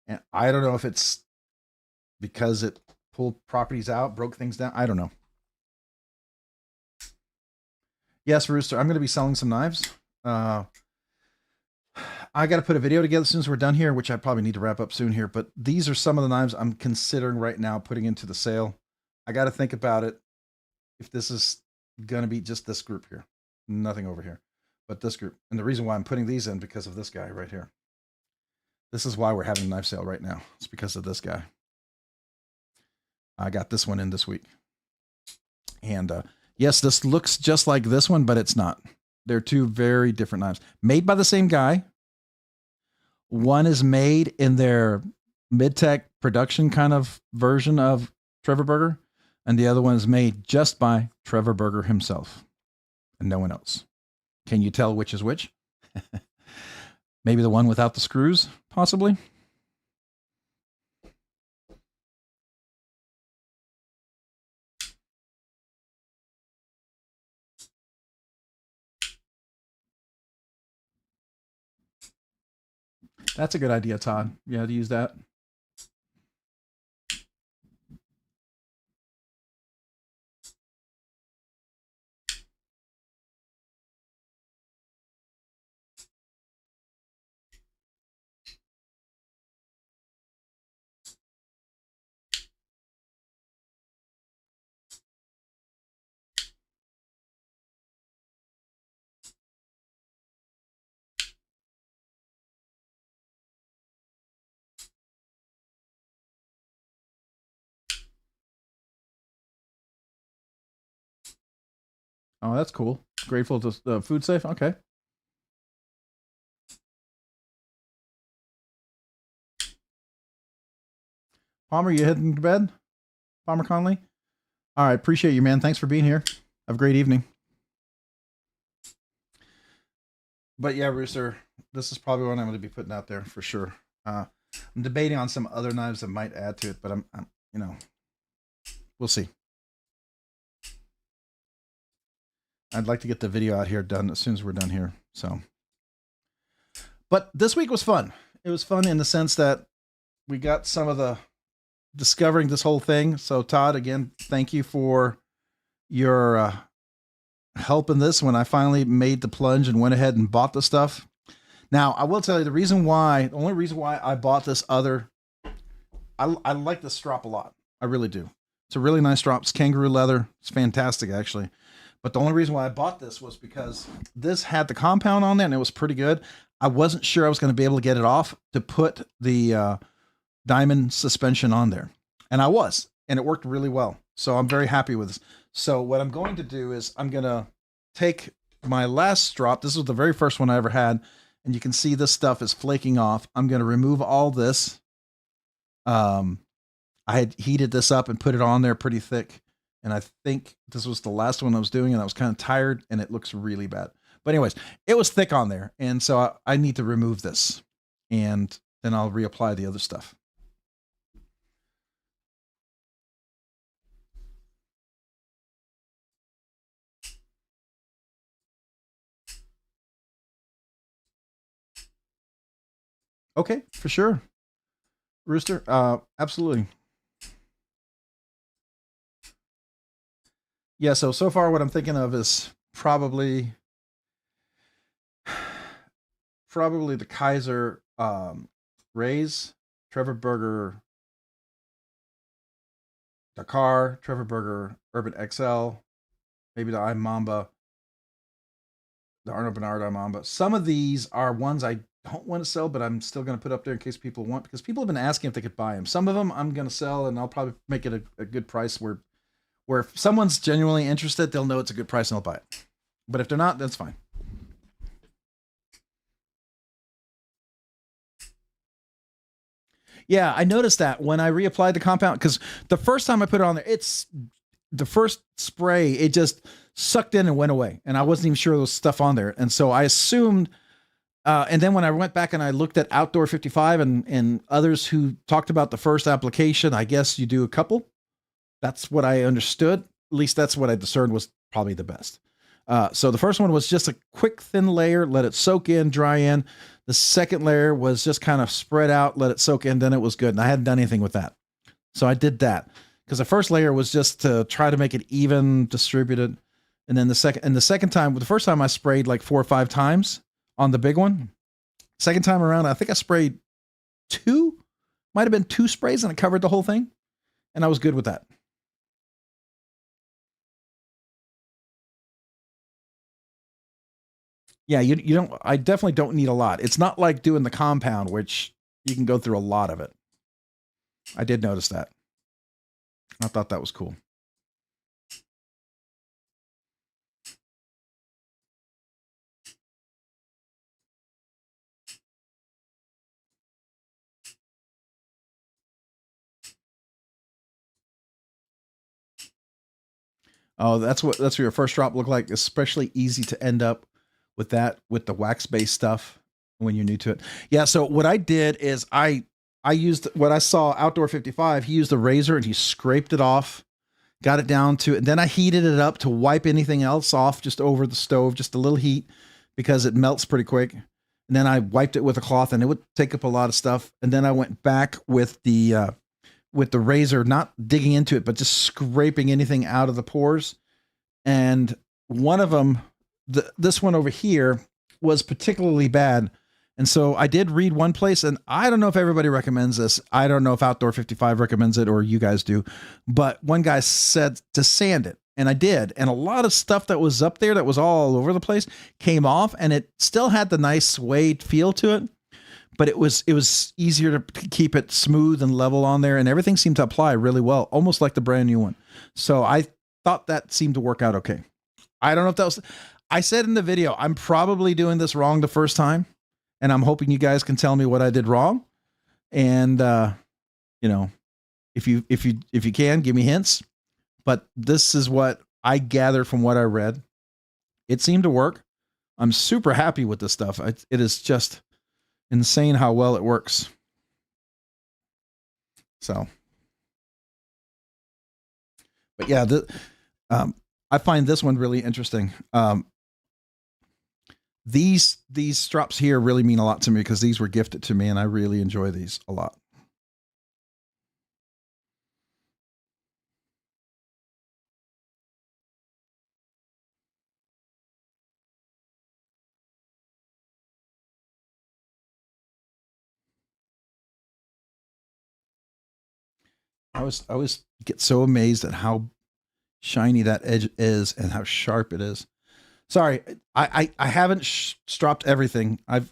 And I don't know if it's because it pulled properties out, broke things down. I don't know. Yes, Rooster, I'm going to be selling some knives. I got to put a video together as soon as we're done here, which I probably need to wrap up soon here. But these are some of the knives I'm considering right now putting into the sale. I got to think about it. If this is going to be just this group here, nothing over here, but this group. And the reason why I'm putting these in because of this guy right here. This is why we're having a knife sale right now. It's because of this guy. I got this one in this week. And yes, this looks just like this one, but it's not. They're two very different knives made by the same guy. One is made in their mid-tech production kind of version of Trevor Berger, and the other one is made just by Trevor Berger himself and no one else. Can you tell which is which? Maybe the one without the screws, possibly. That's a good idea, Todd. Yeah, to use that. Oh, that's cool. Grateful to food safe. Okay. Palmer, you heading to bed? Palmer Conley? All right. Appreciate you, man. Thanks for being here. Have a great evening. But yeah, Rooster, this is probably one I'm going to be putting out there for sure. I'm debating on some other knives that might add to it, but I'm you know, we'll see. I'd like to get the video out here done as soon as we're done here. So, but this week was fun. It was fun in the sense that we got some of the discovering this whole thing. So Todd, again, thank you for your help in this when I finally made the plunge and went ahead and bought the stuff. Now, I will tell you the only reason why I bought this other, I like this strop a lot. I really do. It's a really nice strop. It's kangaroo leather. It's fantastic, actually. But the only reason why I bought this was because this had the compound on there and it was pretty good. I wasn't sure I was going to be able to get it off to put the diamond suspension on there. And I was, and it worked really well. So I'm very happy with this. So what I'm going to do is I'm going to take my last strop. This was the very first one I ever had. And you can see this stuff is flaking off. I'm going to remove all this. I had heated this up and put it on there pretty thick. And I think this was the last one I was doing, and I was kind of tired, and it looks really bad. But anyways, it was thick on there, and so I need to remove this, and then I'll reapply the other stuff. Okay, for sure. Rooster, absolutely. Yeah, so far what I'm thinking of is probably the Kaiser Rays, Trevor Burger Dakar, Trevor Burger Urban XL, maybe the iMamba, the Arno Bernard iMamba. Some of these are ones I don't want to sell, but I'm still going to put up there in case people want, because people have been asking if they could buy them. Some of them I'm going to sell, and I'll probably make it a good price where if someone's genuinely interested, they'll know it's a good price and they'll buy it. But if they're not, that's fine. Yeah, I noticed that when I reapplied the compound, because the first time I put it on there, it's the first spray, it just sucked in and went away. And I wasn't even sure there was stuff on there. And so I assumed, and then when I went back and I looked at Outdoor 55 and others who talked about the first application, I guess you do a couple. That's what I understood. At least that's what I discerned was probably the best. So the first one was just a quick thin layer, let it soak in, dry in. The second layer was just kind of spread out, let it soak in, then it was good. And I hadn't done anything with that. So I did that because the first layer was just to try to make it even distributed. And then the second time, the first time I sprayed like 4 or 5 times on the big one. Second time around, I think I sprayed 2, might've been 2 sprays and it covered the whole thing. And I was good with that. Yeah, you don't, I definitely don't need a lot. It's not like doing the compound, which you can go through a lot of it. I did notice that. I thought that was cool. Oh, that's what your first drop looked like. Especially easy to end up with that, with the wax-based stuff when you're new to it. Yeah, so what I did is I used what I saw Outdoor 55. He used the razor and he scraped it off, got it down to, and then I heated it up to wipe anything else off just over the stove, just a little heat because it melts pretty quick. And then I wiped it with a cloth and it would take up a lot of stuff. And then I went back with the razor, not digging into it, but just scraping anything out of the pores. And one of them, this one over here, was particularly bad. And so I did read one place, and I don't know if everybody recommends this. I don't know if Outdoor 55 recommends it or you guys do, but one guy said to sand it, and I did. And a lot of stuff that was up there that was all over the place came off, and it still had the nice suede feel to it, but it was easier to keep it smooth and level on there, and everything seemed to apply really well, almost like the brand new one. So I thought that seemed to work out okay. I don't know if that was, I said in the video, I'm probably doing this wrong the first time, and I'm hoping you guys can tell me what I did wrong. And, you know, if you can, give me hints, but this is what I gathered from what I read. It seemed to work. I'm super happy with this stuff. It is just insane how well it works. So, but yeah, I find this one really interesting. These strops here really mean a lot to me because these were gifted to me, and I really enjoy these a lot. I always get so amazed at how shiny that edge is and how sharp it is. Sorry, I haven't stropped everything. I've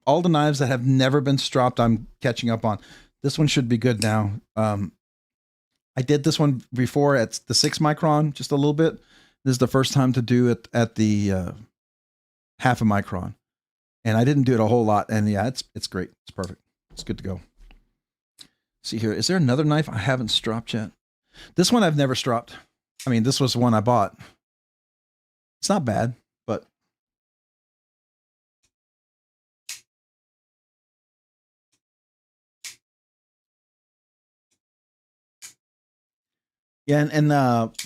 all the knives that have never been stropped, I'm catching up on. This one should be good now. I did this one before at the 6 micron, just a little bit. This is the first time to do it at the 0.5 micron, and I didn't do it a whole lot. And yeah, it's great. It's perfect. It's good to go. See here, is there another knife I haven't stropped yet? This one I've never stropped. I mean, this was one I bought. It's not bad, but yeah. And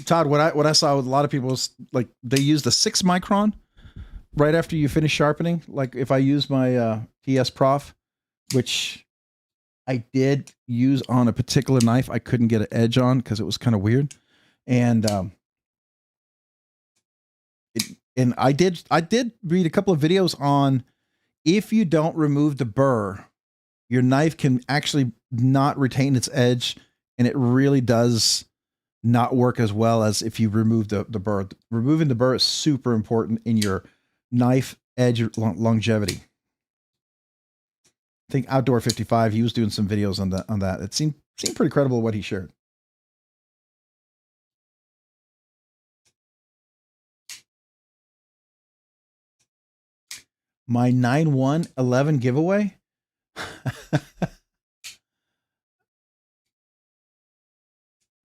Todd, what I saw with a lot of people was like they use the 6 micron right after you finish sharpening. Like if I use my PS Prof, which I did use on a particular knife, I couldn't get an edge on because it was kind of weird, and I did read a couple of videos on if you don't remove the burr, your knife can actually not retain its edge, and it really does not work as well as if you remove the burr. Removing the burr is super important in your knife edge longevity. I think Outdoor 55, he was doing some videos on that. It seemed pretty credible what he shared. My 9/1/11 giveaway.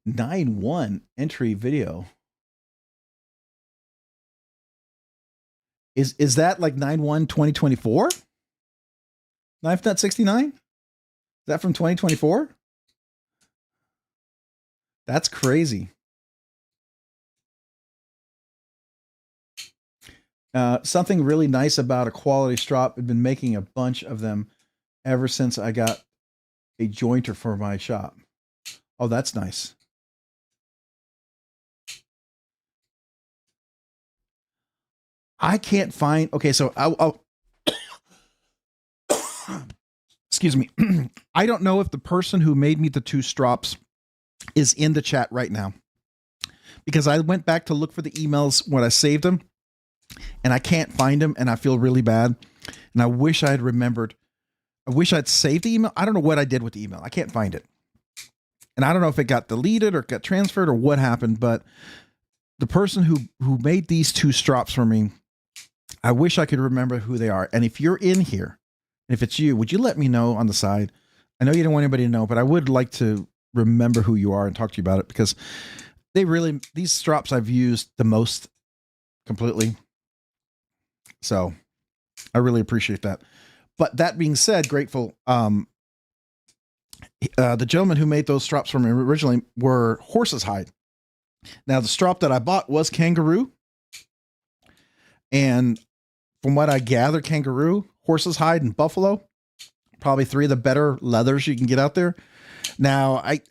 9/1 entry video. Is that like 9/1/2024? Knife Nut 69? Is that from 2024? That's crazy. Something really nice about a quality strop. I've been making a bunch of them ever since I got a jointer for my shop. Oh, that's nice. I can't find. Okay, so I'll excuse me. I don't know if the person who made me the 2 strops is in the chat right now, because I went back to look for the emails when I saved them, and I can't find them, and I feel really bad. And I wish I had remembered. I wish I'd saved the email. I don't know what I did with the email. I can't find it. And I don't know if it got deleted or got transferred or what happened, but the person who made these 2 strops for me, I wish I could remember who they are. And if you're in here, and if it's you, would you let me know on the side? I know you don't want anybody to know, but I would like to remember who you are and talk to you about it, because these strops I've used the most completely. So I really appreciate that. But that being said, grateful. The gentleman who made those strops for me originally were horse's hide. Now the strop that I bought was kangaroo. And from what I gather, kangaroo, horse's hide, and buffalo, probably 3 of the better leathers you can get out there. Now, I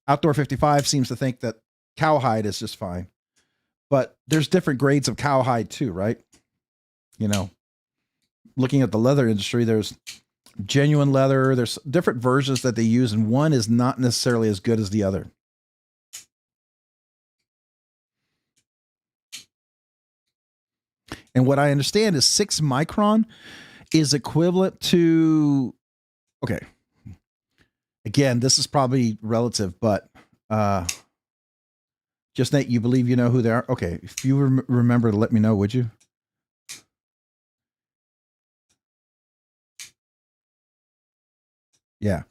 Outdoor 55 seems to think that cowhide is just fine, but there's different grades of cowhide too, right? You know, looking at the leather industry, there's genuine leather, there's different versions that they use, and one is not necessarily as good as the other. And what I understand is 6 micron is equivalent to, okay, again, this is probably relative, but Just Nate, you believe you know who they are? Okay, if you remember to let me know, would you? Yeah,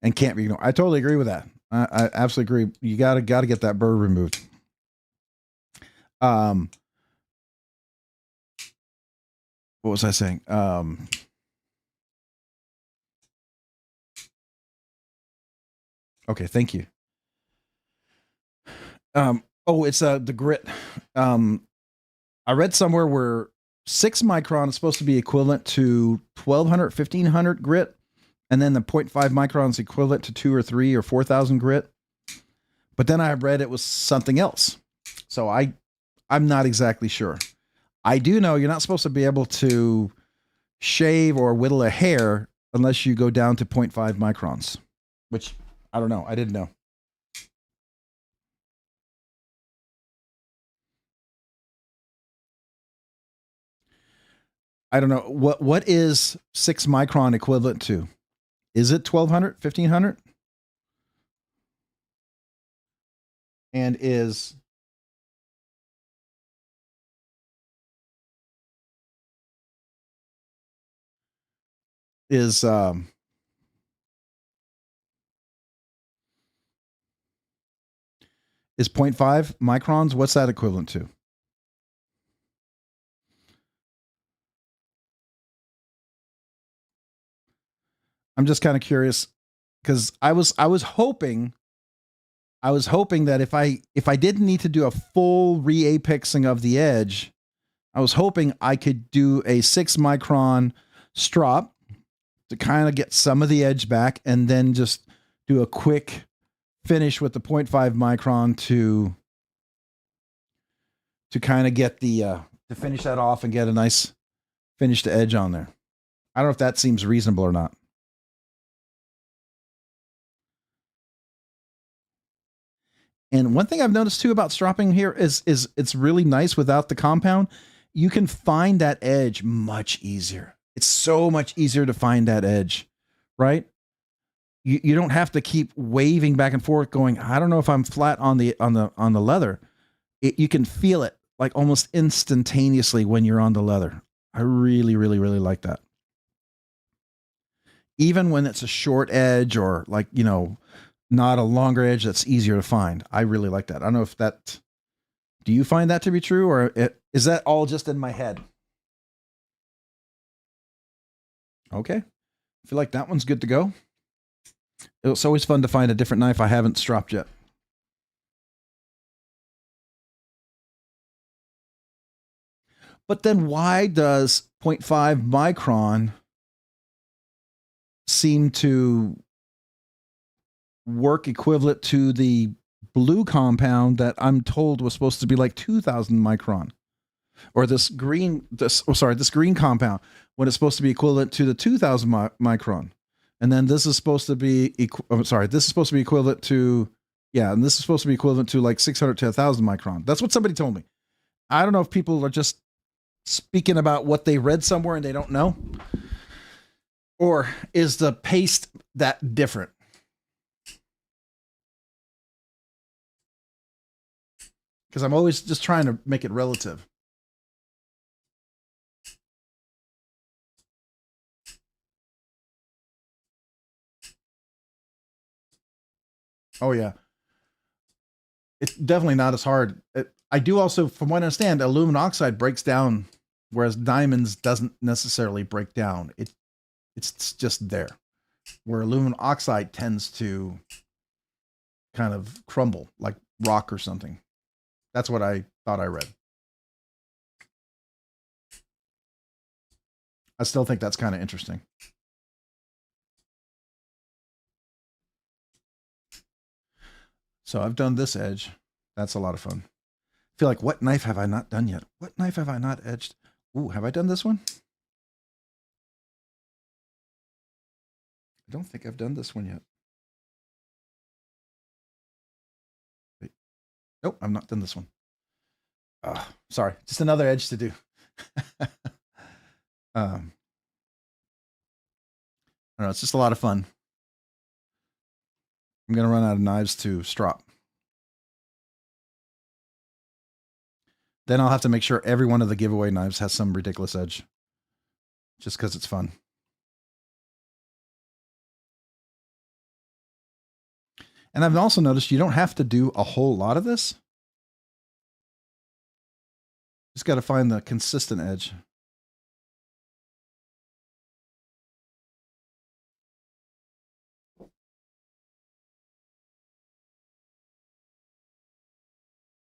and can't be ignored. I totally agree with that. I absolutely agree. You gotta get that burr removed. What was I saying? Okay, thank you. It's the grit. I read somewhere where 6 micron is supposed to be equivalent to 1200, 1500 grit, and then the 0.5 micron is equivalent to 2 or 3 or 4000 grit. But then I read it was something else. So I'm not exactly sure. I do know you're not supposed to be able to shave or whittle a hair unless you go down to 0.5 microns, which I don't know. I didn't know. I don't know. What is 6 micron equivalent to? Is it 1200, 1500? And is 0.5 microns? What's that equivalent to? I'm just kind of curious because I was hoping that if I didn't need to do a full re-apexing of the edge, I was hoping I could do a 6 micron strop to kind of get some of the edge back and then just do a quick finish with the 0.5 micron to kind of get the to finish that off and get a nice finished edge on there. I don't know if that seems reasonable or not. And one thing I've noticed too about stropping here is it's really nice without the compound. You can find that edge much easier. It's so much easier to find that edge, right? You don't have to keep waving back and forth going, I don't know if I'm flat on the leather. You can feel it like almost instantaneously when you're on the leather. I really, really, really like that. Even when it's a short edge or like, not a longer edge that's easier to find. I really like that. I don't know if that, do you find that to be true or is that all just in my head? Okay. I feel like that one's good to go. It's always fun to find a different knife I haven't stropped yet. But then why does 0.5 micron seem to work equivalent to the blue compound that I'm told was supposed to be like 2000 micron, or this green compound when it's supposed to be equivalent to the 2000 micron, and then this is supposed to be this is supposed to be equivalent to and this is supposed to be equivalent to like 600 to 1000 micron. That's what somebody told me. I don't know if people are just speaking about what they read somewhere and they don't know, or is the paste that different? Because I'm always just trying to make it relative. Oh yeah, it's definitely not as hard. I do also, from what I understand, aluminum oxide breaks down, whereas diamonds doesn't necessarily break down. It's just there, where aluminum oxide tends to kind of crumble like rock or something. That's what I thought I read. I still think that's kind of interesting. So I've done this edge. That's a lot of fun. I feel like, what knife have I not done yet? What knife have I not edged? Ooh, have I done this one? I don't think I've done this one yet. Wait. Nope, I've not done this one. Sorry, just another edge to do. I don't know, it's just a lot of fun. I'm going to run out of knives to strop. Then I'll have to make sure every one of the giveaway knives has some ridiculous edge. Just because it's fun. And I've also noticed you don't have to do a whole lot of this. Just got to find the consistent edge.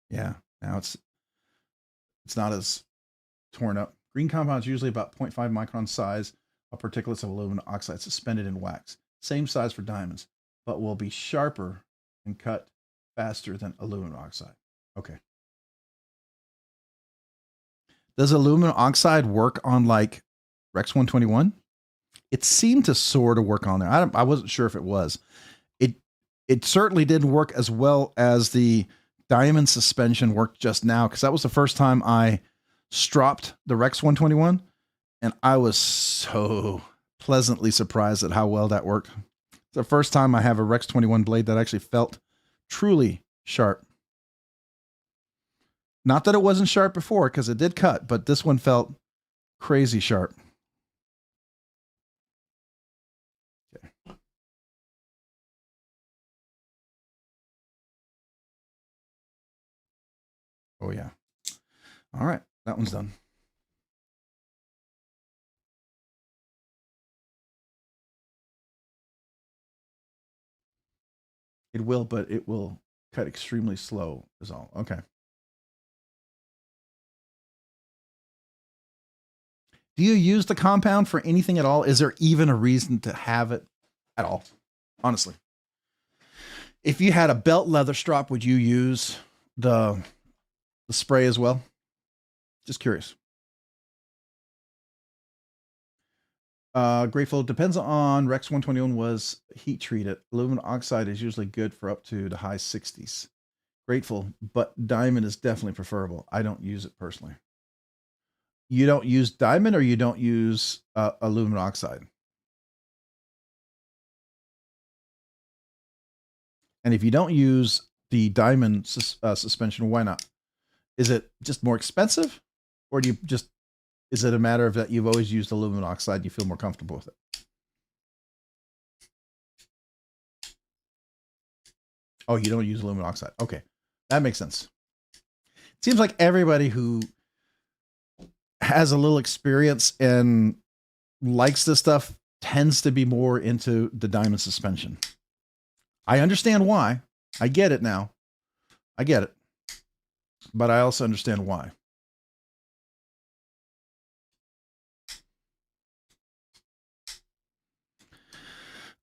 Yeah, now it's not as torn up. Green compound is usually about 0.5 micron size of particulates of aluminum oxide suspended in wax. Same size for diamonds, but will be sharper and cut faster than aluminum oxide. Okay. Does aluminum oxide work on like Rex 121? It seemed to sort of work on there. I wasn't sure if it was. It certainly didn't work as well as the diamond suspension worked just now, because that was the first time I stropped the Rex 121, and I was so pleasantly surprised at how well that worked. It's the first time I have a Rex 21 blade that actually felt truly sharp. Not that it wasn't sharp before, because it did cut, but this one felt crazy sharp. Okay. Oh yeah. All right, that one's done. It will, but it will cut extremely slow is all. Okay. Do you use the compound for anything at all? Is there even a reason to have it at all? Honestly. If you had a belt leather strap, would you use the spray as well? Just curious. Grateful. Depends on Rex 121 was heat treated. Aluminum oxide is usually good for up to the high 60s. Grateful, but diamond is definitely preferable. I don't use it personally. You don't use diamond, or you don't use aluminum oxide? And if you don't use the diamond suspension, why not? Is it just more expensive, or do you just, is it a matter of that you've always used aluminum oxide, you feel more comfortable with it? Oh, you don't use aluminum oxide. Okay, that makes sense. It seems like everybody who has a little experience and likes this stuff tends to be more into the diamond suspension. I understand why. I get it now. I get it. But I also understand why.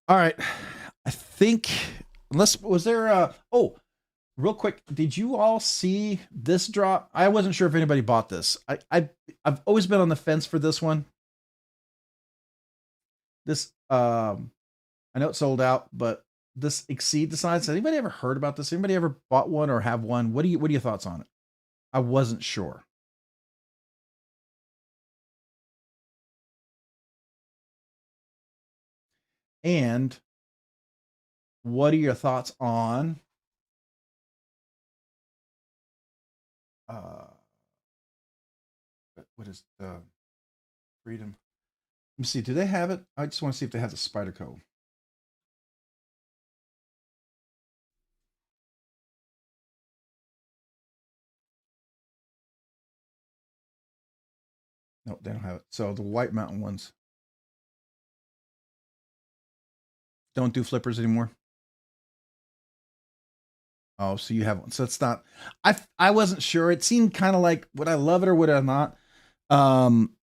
All right. I think, unless, was there oh, real quick, did you all see this drop? I wasn't sure if anybody bought this. I've always been on the fence for this one. This, I know it sold out, but this Exceed Designs. Has anybody ever heard about this? Anybody ever bought one or have one? What are your thoughts on it? I wasn't sure. And what are your thoughts on what is the Freedom? Let me see. Do they have it? I just want to see if they have the Spyderco. No, they don't have it. So the White Mountain ones don't do flippers anymore. Oh, so you have one. So it's not, I wasn't sure. It seemed kind of like, would I love it or would I not?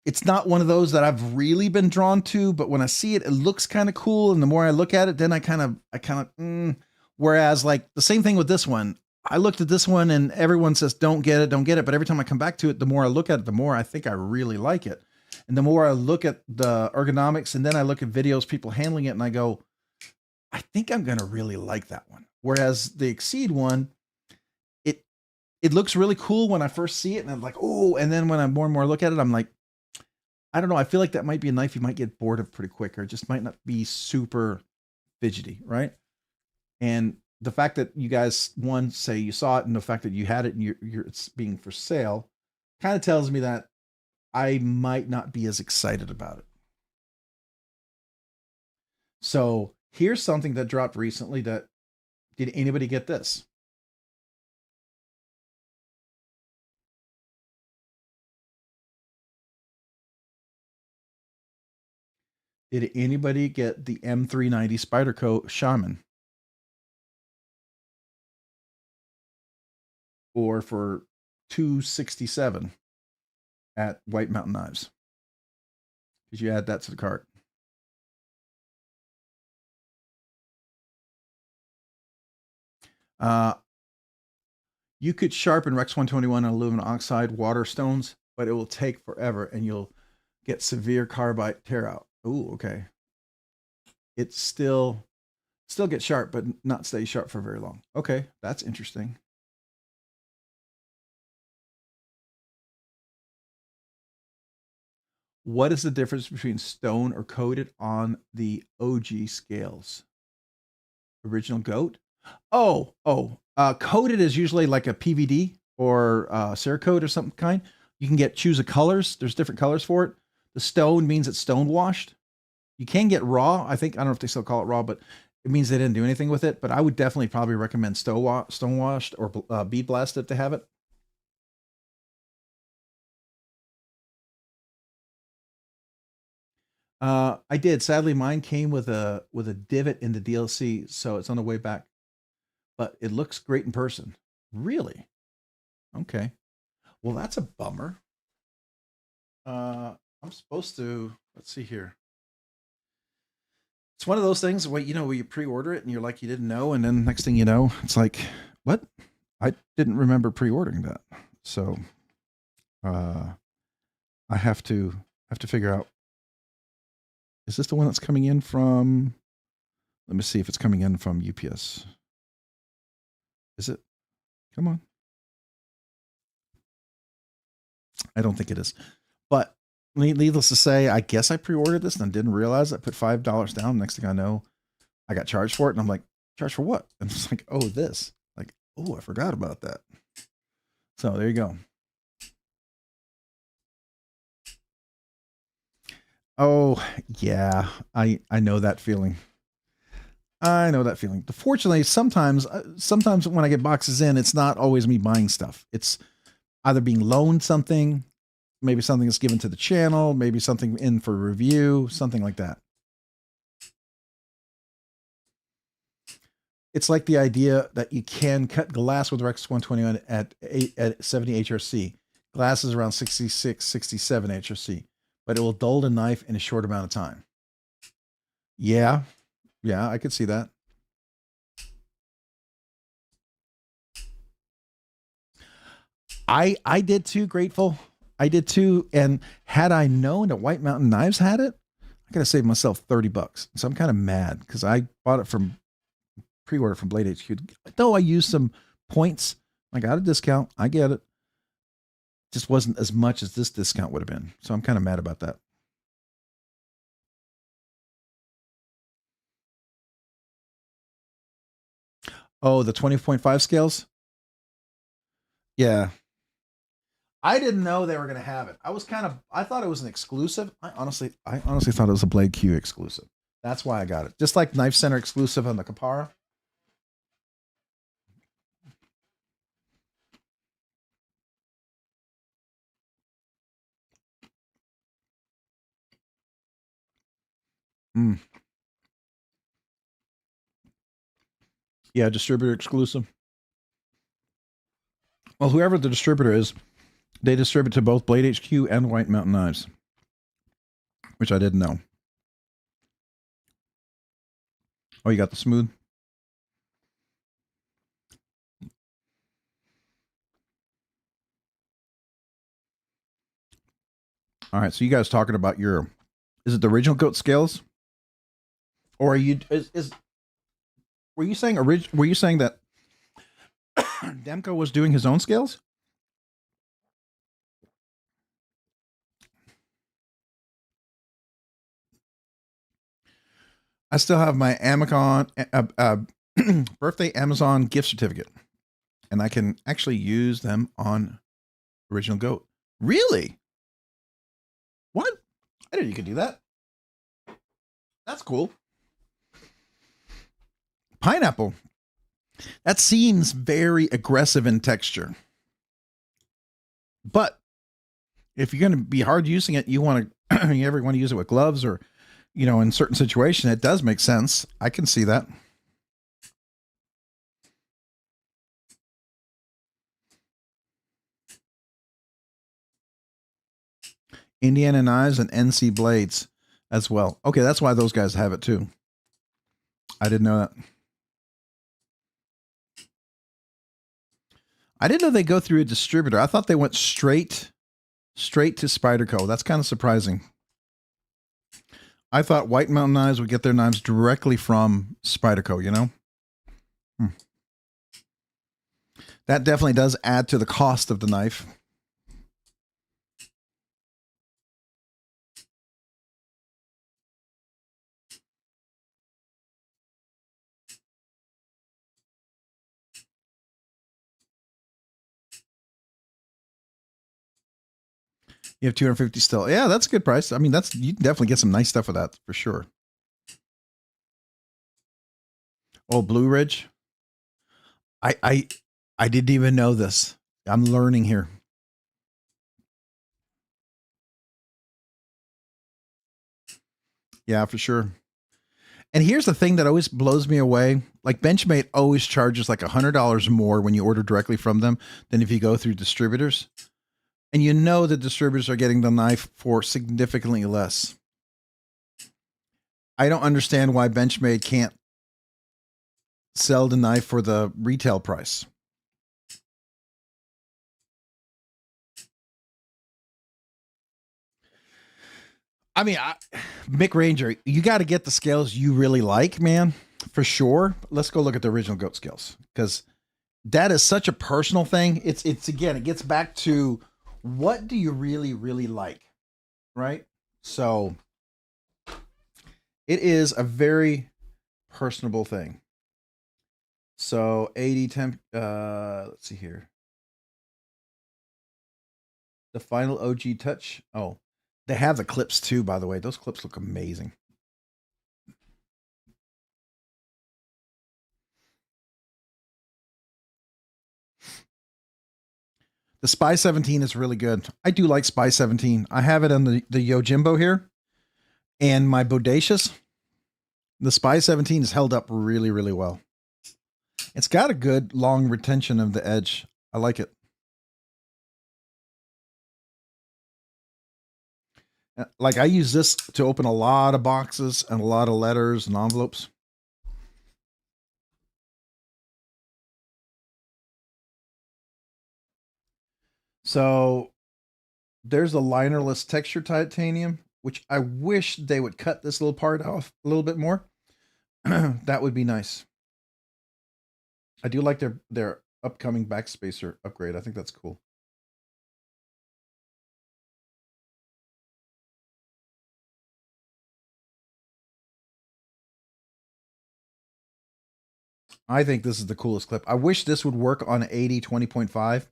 It's not one of those that I've really been drawn to, but when I see it, it looks kind of cool. And the more I look at it, then I kind of, whereas like the same thing with this one, I looked at this one and everyone says, don't get it. But every time I come back to it, the more I look at it, the more I think I really like it. And the more I look at the ergonomics, and then I look at videos, people handling it, and I go, I think I'm going to really like that one. Whereas the Exceed one, it looks really cool when I first see it, and I'm like, oh, and then when I more and more look at it, I'm like, I don't know. I feel like that might be a knife you might get bored of pretty quick, or it just might not be super fidgety, right? And the fact that you guys, one, say you saw it, and the fact that you had it and it's being for sale kind of tells me that I might not be as excited about it. So here's something that dropped recently. Did anybody get this? Did anybody get the M390 Spyderco Shaman? Or for $267 at White Mountain Knives? Because you add that to the cart. You could sharpen Rex 121 on aluminum oxide water stones, but it will take forever and you'll get severe carbide tear out. Ooh, okay. It still gets sharp, but not stay sharp for very long. Okay, that's interesting. What is the difference between stone or coated on the OG scales? Original Goat? Coated is usually like a PVD or Cerakote or some kind. You can choose a colors. There's different colors for it. The stone means it's stone washed. You can get raw. I don't know if they still call it raw, but it means they didn't do anything with it. But I would definitely probably recommend stone washed or bead blasted to have it. I did. Sadly, mine came with a divot in the DLC, so it's on the way back. But it looks great in person. Really? Okay. Well, that's a bummer. I'm supposed to, let's see here. It's one of those things where, where you pre-order it and you're like, you didn't know. And then next thing you know, it's like, what? I didn't remember pre-ordering that. So, I have to figure out, is this the one that's coming in from, let me see if it's coming in from UPS. Is it? Come on. I don't think it is. But needless to say, I guess I pre-ordered this and didn't realize I put $5 down. Next thing I know, I got charged for it. And I'm like, charged for what? And it's like, oh, this. Like, oh, I forgot about that. So there you go. Oh, yeah. I know that feeling. I know that feeling. Fortunately, sometimes when I get boxes in, it's not always me buying stuff. It's either being loaned something, maybe something that's given to the channel, maybe something in for review, something like that. It's like the idea that you can cut glass with Rex 121 at 70 HRC. Glass is around 66, 67 HRC, but it will dull the knife in a short amount of time. Yeah. Yeah, I could see that. I did too, Grateful. I did too. And had I known that White Mountain Knives had it, I could have saved myself $30. So I'm kind of mad because I bought it from pre-order from Blade HQ. Though I used some points, I got a discount. I get it. Just wasn't as much as this discount would have been. So I'm kind of mad about that. Oh, the 20.5 scales? Yeah. I didn't know they were going to have it. I thought it was an exclusive. I honestly thought it was a Blade Q exclusive. That's why I got it. Just like Knife Center exclusive on the Kapara. Yeah, distributor exclusive. Well, whoever the distributor is, they distribute to both Blade HQ and White Mountain Knives, which I didn't know. Oh, you got the smooth? All right, so you guys talking about is it the original Goat scales? Or are you, were you saying that Demko was doing his own scales? I still have my Amicon birthday Amazon gift certificate. And I can actually use them on Original Goat. Really? What? I didn't know you could do that. That's cool. Pineapple. That seems very aggressive in texture. But if you're going to be hard using it, you ever want to use it with gloves or, in certain situations, it does make sense. I can see that. Indiana Knives and NC Blades as well. Okay, that's why those guys have it too. I didn't know that. I didn't know they go through a distributor. I thought they went straight to Spyderco. That's kind of surprising. I thought White Mountain Knives would get their knives directly from Spyderco, That definitely does add to the cost of the knife. You have 250 still. Yeah, that's a good price. I mean, you can definitely get some nice stuff with that for sure. Oh, Blue Ridge. I didn't even know this. I'm learning here. Yeah, for sure. And here's the thing that always blows me away. Like Benchmade always charges like $100 more when you order directly from them than if you go through distributors. And the distributors are getting the knife for significantly less. I don't understand why Benchmade can't sell the knife for the retail price. I mean, Mick Ranger, you got to get the scales you really like, man, for sure. Let's go look at the original Goat scales because that is such a personal thing. It's again, it gets back to what do you really, really like, right? So it is a very personable thing. So 80 temp, let's see here. The final OG touch. Oh, they have the clips too, by the way. Those clips look amazing. The Spy 17 is really good. I do like Spy 17. I have it on the Yojimbo here and my Bodacious. The Spy 17 is held up really, really well. It's got a good long retention of the edge. I like it. Like I use this to open a lot of boxes and a lot of letters and envelopes. So there's a linerless texture titanium, which I wish they would cut this little part off a little bit more. That would be nice. I do like their upcoming backspacer upgrade. I think that's cool. I think this is the coolest clip. I wish this would work on an 80-20.5.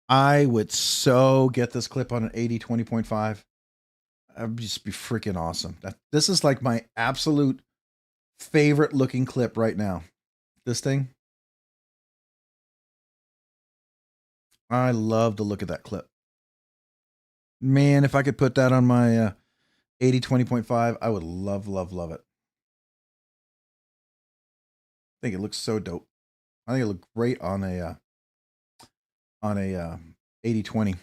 I would so get this clip on an 80-20.5. That'd just be freaking awesome. This is like my absolute favorite looking clip right now. This thing. I love the look of that clip. Man, if I could put that on my 80-20.5, I would love, love, love it. I think it looks so dope. I think it looked great on a 80-20.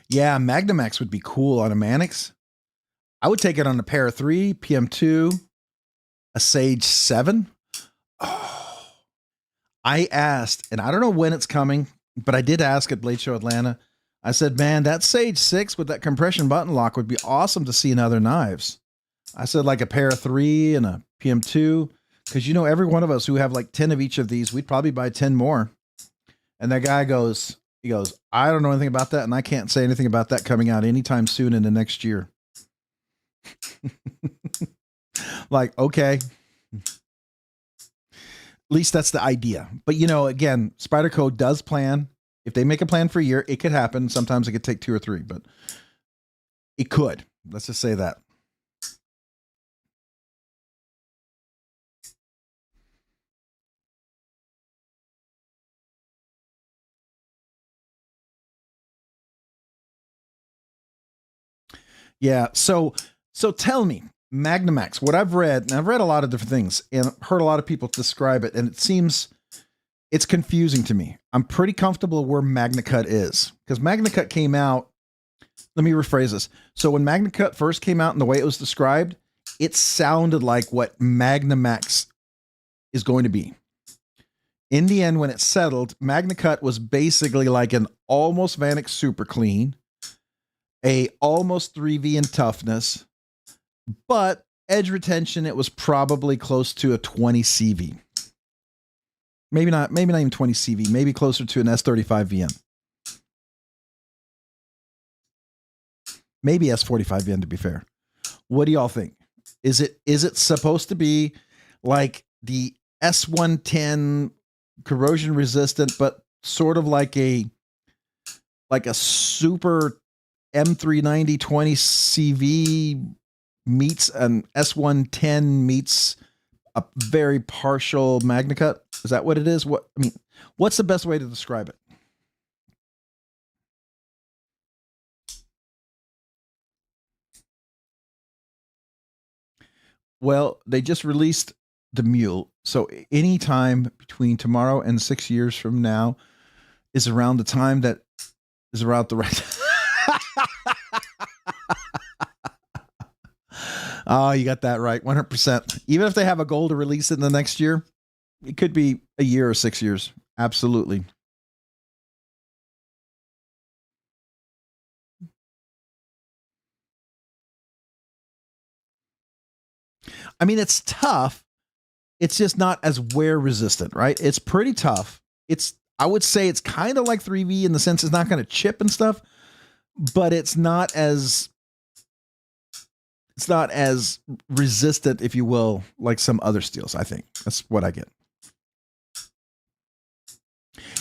Yeah, Magnamax would be cool on a Manix. I would take it on a Para 3, PM2, a Sage 7. Oh, I asked, and I don't know when it's coming, but I did ask at Blade Show Atlanta. I said, man, that Sage 6 with that compression button lock would be awesome to see in other knives. I said like a Para 3 and a PM2, because every one of us who have like 10 of each of these, we'd probably buy 10 more. And that guy goes, I don't know anything about that, and I can't say anything about that coming out anytime soon in the next year. Like, okay. At least that's the idea. But, you know, again, Spyderco does plan. If they make a plan for a year, it could happen. Sometimes it could take 2 or 3, but it could. Let's just say that. Yeah. So tell me, Magnamax, what I've read, and I've read a lot of different things and heard a lot of people describe it, and it seems it's confusing to me. I'm pretty comfortable where MagnaCut is, because MagnaCut came out. Let me rephrase this. So when MagnaCut first came out and the way it was described, it sounded like what Magnamax is going to be. In the end, when it settled, MagnaCut was basically like an almost Vanek Super Clean, a almost 3V in toughness, but edge retention, it was probably close to a 20 CV. Maybe not even 20 CV, maybe closer to an S35 VM. Maybe S45 VM, to be fair. What do y'all think? Is it supposed to be like the S110 corrosion resistant, but sort of like a super M390 20 CV meets an S110 meets a very partial MagnaCut? Is that what it is? What's the best way to describe it? Well, they just released the Mule. So any time between tomorrow and 6 years from now is around the time that is around the right. Oh, you got that right. 100%. Even if they have a goal to release it in the next year, it could be a year or 6 years. Absolutely. I mean, it's tough. It's just not as wear resistant, right? It's pretty tough. I would say it's kind of like 3V in the sense it's not going to chip and stuff, but it's not as resistant, if you will, like some other steels. I think that's what I get.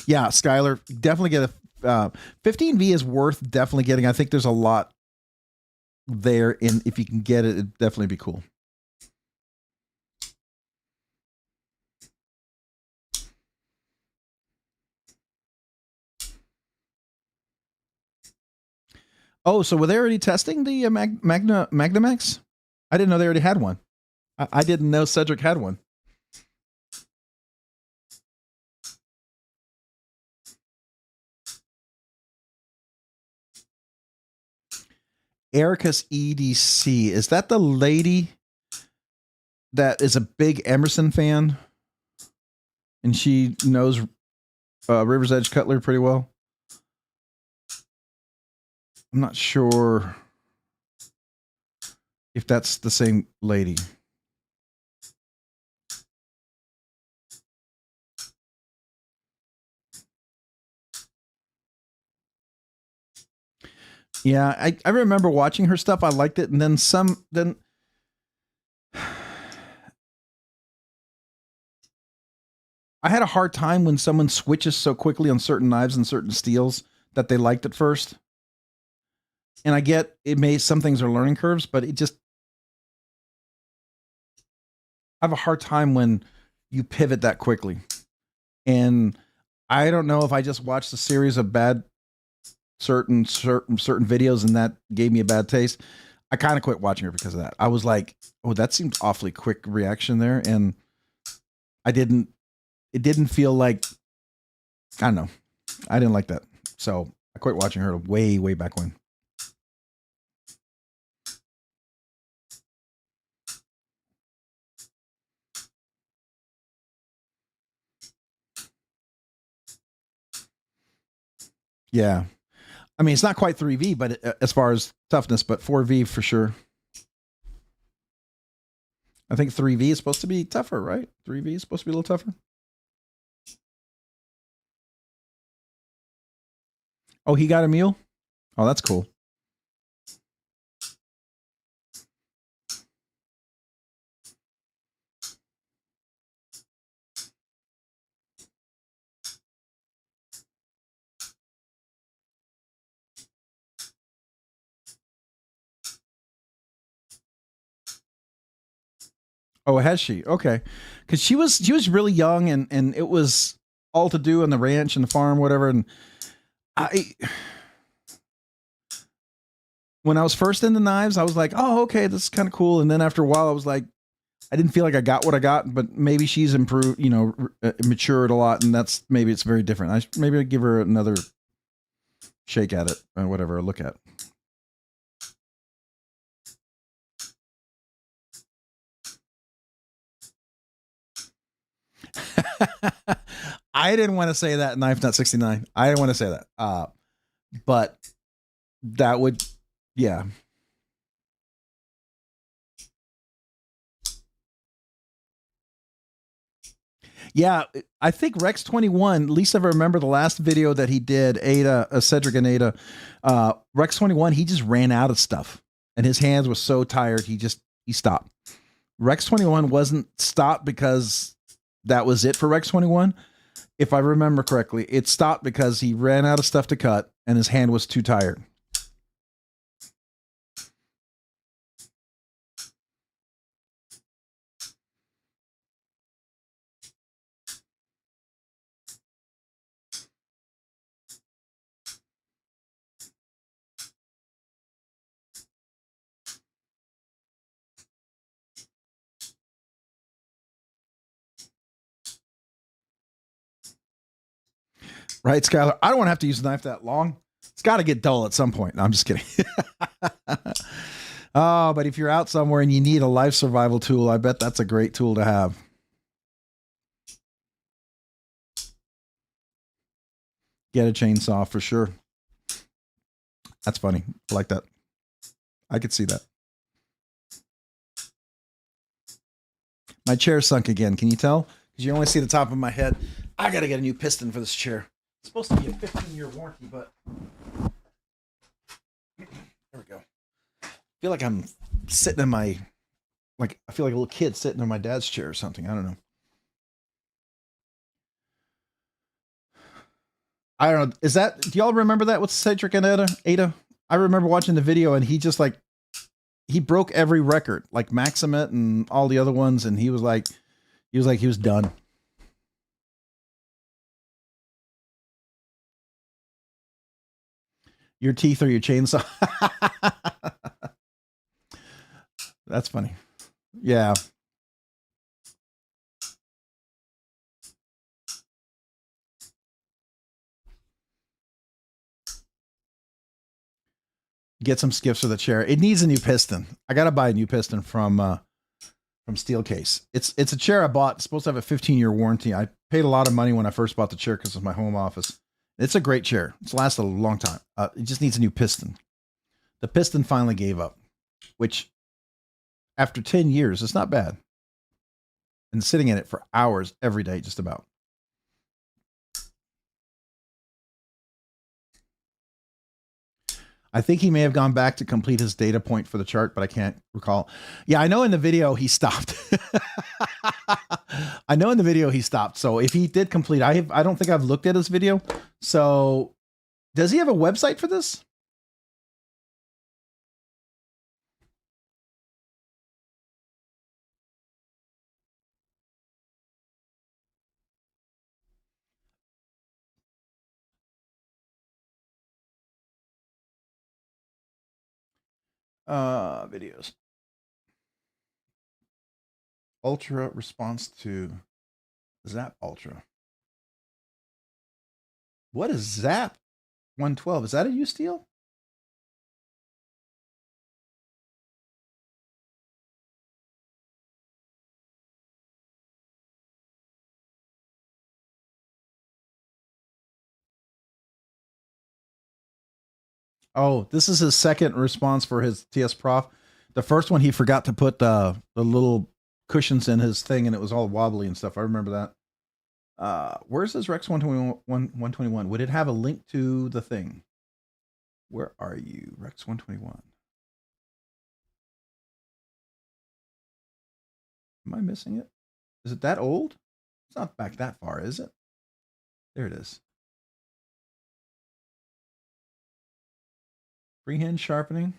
Yeah, Skylar, definitely get a 15V is worth definitely getting. I think there's a lot there, and if you can get it, it'd definitely be cool. Oh, so were they already testing the Magnamax? I didn't know they already had one. I didn't know Cedric had one. Erica's EDC. Is that the lady that is a big Emerson fan? And she knows River's Edge Cutlery pretty well? I'm not sure if that's the same lady. Yeah, I remember watching her stuff. I liked it. And then I had a hard time when someone switches so quickly on certain knives and certain steels that they liked at first. And I get some things are learning curves, but I have a hard time when you pivot that quickly. And I don't know if I just watched a series of bad certain videos and that gave me a bad taste. I kind of quit watching her because of that. I was like, oh, that seems awfully quick reaction there. And it didn't feel like, I don't know. I didn't like that. So I quit watching her way, way back when. Yeah. I mean, it's not quite 3V, but as far as toughness, but 4V for sure. I think 3V is supposed to be tougher, right? 3V is supposed to be a little tougher. Oh, he got a mule? Oh, that's cool. Oh, has she? Okay, because she was really young, and it was all to do on the ranch and the farm, whatever. And I, when I was first into knives, I was like, oh, okay, this is kind of cool. And then after a while, I was like, I didn't feel like I got what I got, but maybe she's improved, matured a lot, and maybe it's very different. Maybe I'd give her another shake at it or whatever, a look at. I didn't want to say that, Knife Nut 69. I didn't want to say that. But that would, yeah. Yeah, I think Rex 21, at least I remember the last video that he did, Ada, Cedric and Ada, Rex 21, he just ran out of stuff. And his hands were so tired, he stopped. Rex 21 wasn't stopped because that was it for Rex 21. If I remember correctly, it stopped because he ran out of stuff to cut and his hand was too tired. Right, Skylar? I don't want to have to use a knife that long. It's got to get dull at some point. No, I'm just kidding. Oh, but if you're out somewhere and you need a life survival tool, I bet that's a great tool to have. Get a chainsaw for sure. That's funny. I like that. I could see that. My chair sunk again. Can you tell? Because you only see the top of my head. I got to get a new piston for this chair. It's supposed to be a 15-year warranty, but there we go. I feel like I'm sitting in I feel like a little kid sitting in my dad's chair or something. I don't know. I don't know. Do y'all remember that with Cedric and Ada? I remember watching the video and he just he broke every record, like Maximate and all the other ones. And he was done. Your teeth or your chainsaw. That's funny. Yeah. Get some skiffs for the chair. It needs a new piston. I got to buy a new piston from Steelcase. It's a chair I bought. It's supposed to have a 15-year warranty. I paid a lot of money when I first bought the chair because it's my home office. It's a great chair. It's lasted a long time. It just needs a new piston. The piston finally gave up, which after 10 years, it's not bad. And sitting in it for hours every day, just about. I think he may have gone back to complete his data point for the chart, but I can't recall. Yeah, I know in the video he stopped. I know in the video he stopped. So if he did complete, I don't think I've looked at his video. So does he have a website for this? Videos. Ultra response to Zap Ultra. What is Zap 112? Is that a U-Steel? Oh, this is his second response for his TS Prof. The first one, he forgot to put the little cushions in his thing, and it was all wobbly and stuff. I remember that. Where's his Rex 121? Would it have a link to the thing? Where are you, Rex 121? Am I missing it? Is it that old? It's not back that far, is it? There it is. Freehand sharpening.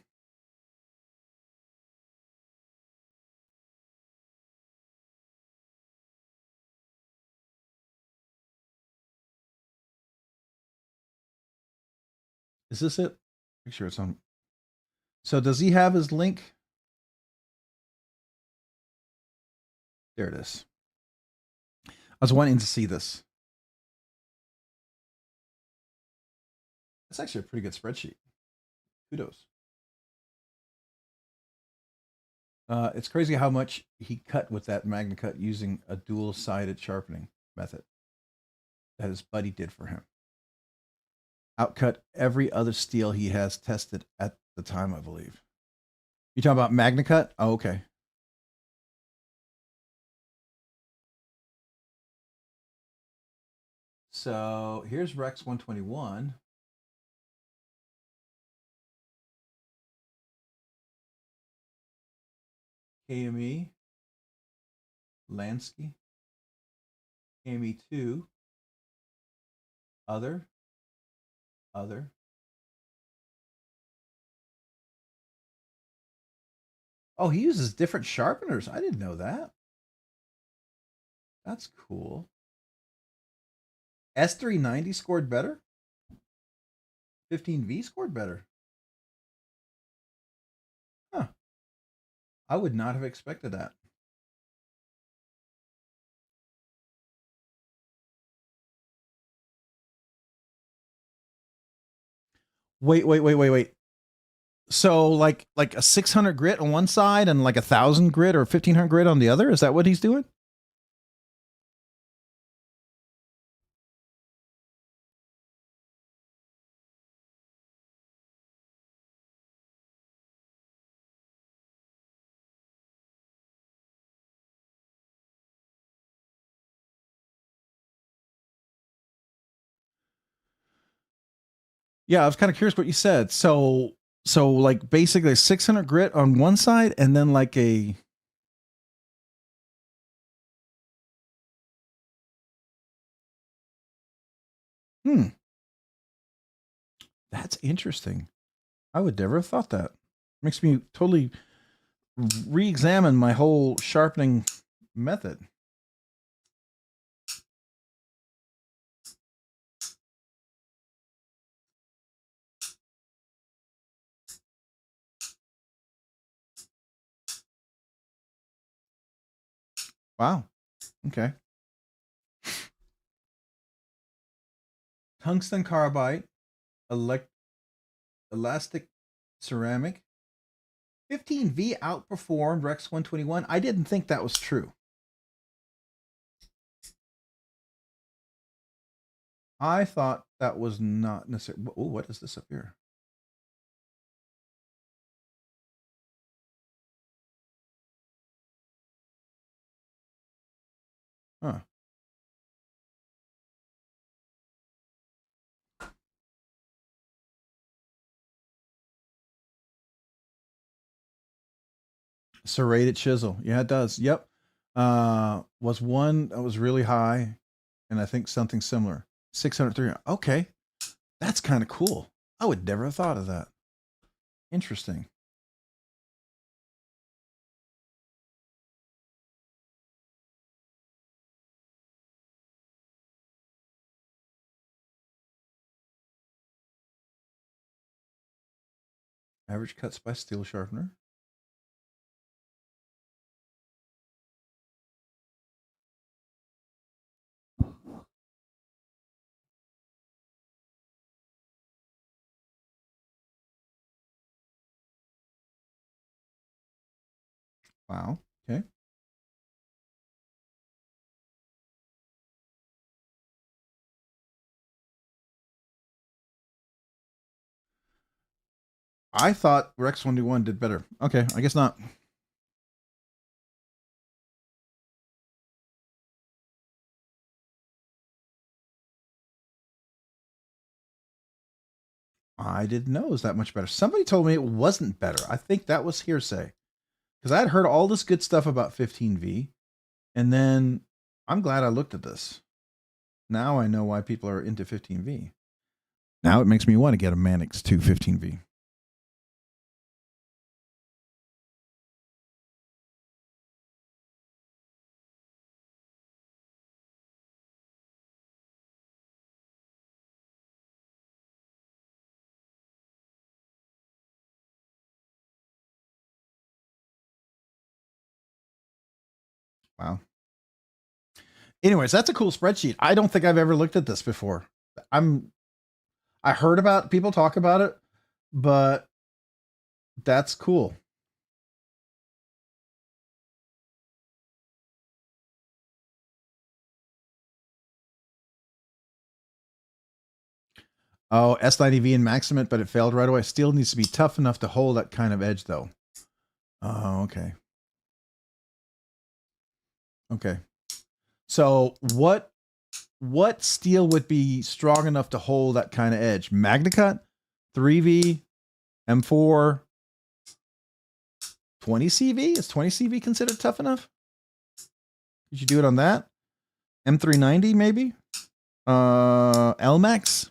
Is this it? Make sure it's on. So does he have his link? There it is. I was wanting to see this. That's actually a pretty good spreadsheet. Kudos. It's crazy how much he cut with that MagnaCut using a dual-sided sharpening method that his buddy did for him. Outcut every other steel he has tested at the time, I believe. You talking about MagnaCut? Oh, okay. So here's Rex 121. KME, Lansky, KME 2, other. Oh, he uses different sharpeners. I didn't know that. That's cool. S390 scored better. 15V scored better. Huh. I would not have expected that. Wait. So like a 600 grit on one side and like 1,000 grit or 1,500 grit on the other? Is that what he's doing? Yeah, I was kind of curious what you said. So like basically 600 grit on one side and then like a That's interesting. I would never have thought that. Makes me totally re-examine my whole sharpening method. Wow. Okay. Tungsten carbide, elastic ceramic. 15V outperformed Rex 121. I didn't think that was true. I thought that was not necessary. Oh, what is this up here? Huh. Serrated chisel. Yeah, it does. Yep. Was one that was really high, and I think something similar. 603. Okay. That's kind of cool. I would never have thought of that. Interesting. Average cuts by steel sharpener. Wow. Okay. I thought Rex 121 did better. Okay, I guess not. I didn't know it was that much better. Somebody told me it wasn't better. I think that was hearsay. Because I had heard all this good stuff about 15V. And then I'm glad I looked at this. Now I know why people are into 15V. Now it makes me want to get a Mannix 2 15V. Wow. Anyways, that's a cool spreadsheet. I don't think I've ever looked at this before. I heard about people talk about it, but that's cool. Oh, S90V and Maximate, but it failed right away. Steel needs to be tough enough to hold that kind of edge, though. Oh, okay. Okay. So what steel would be strong enough to hold that kind of edge? MagnaCut, 3V, M4, 20CV? Is 20CV considered tough enough? Could you do it on that? M390 maybe? LMAX?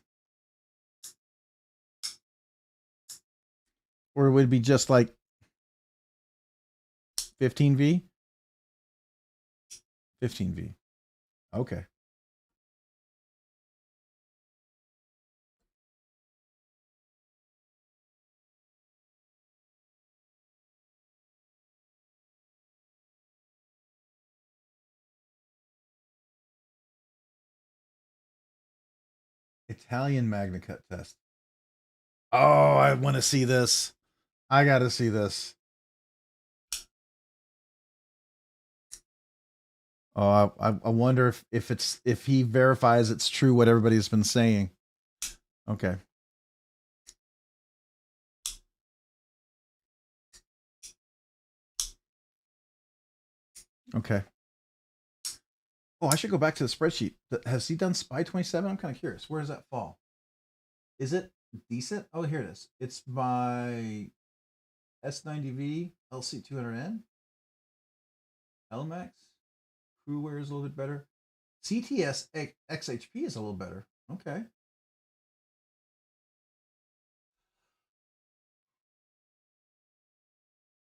Or would it be just like 15V? 15V. Okay. Italian MagnaCut test. Oh, I want to see this. I got to see this. Oh, I wonder if he verifies it's true what everybody's been saying. Okay. Okay. Oh, I should go back to the spreadsheet. Has he done Spy 27? I'm kind of curious. Where does that fall? Is it decent? Oh, here it is. It's by S90V, LC200N, LMAX. Crewware is a little bit better. CTS XHP is a little better. Okay.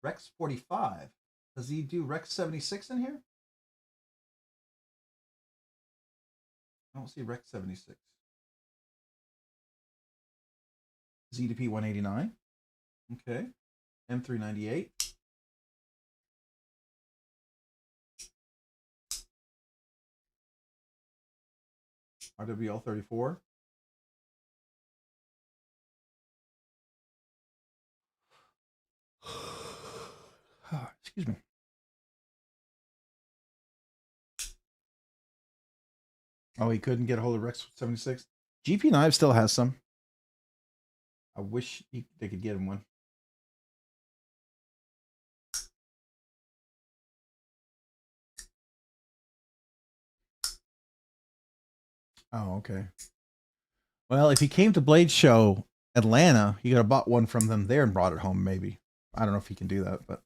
Rex 45. Does he do Rex 76 in here? I don't see Rex 76. ZDP 189. Okay. M398. RWL 34. Excuse me. Oh, he couldn't get a hold of Rex 76. GP Knives still has some. I wish they could get him one. Oh, okay. Well, if he came to Blade Show Atlanta, he could have bought one from them there and brought it home, maybe. I don't know if he can do that, but.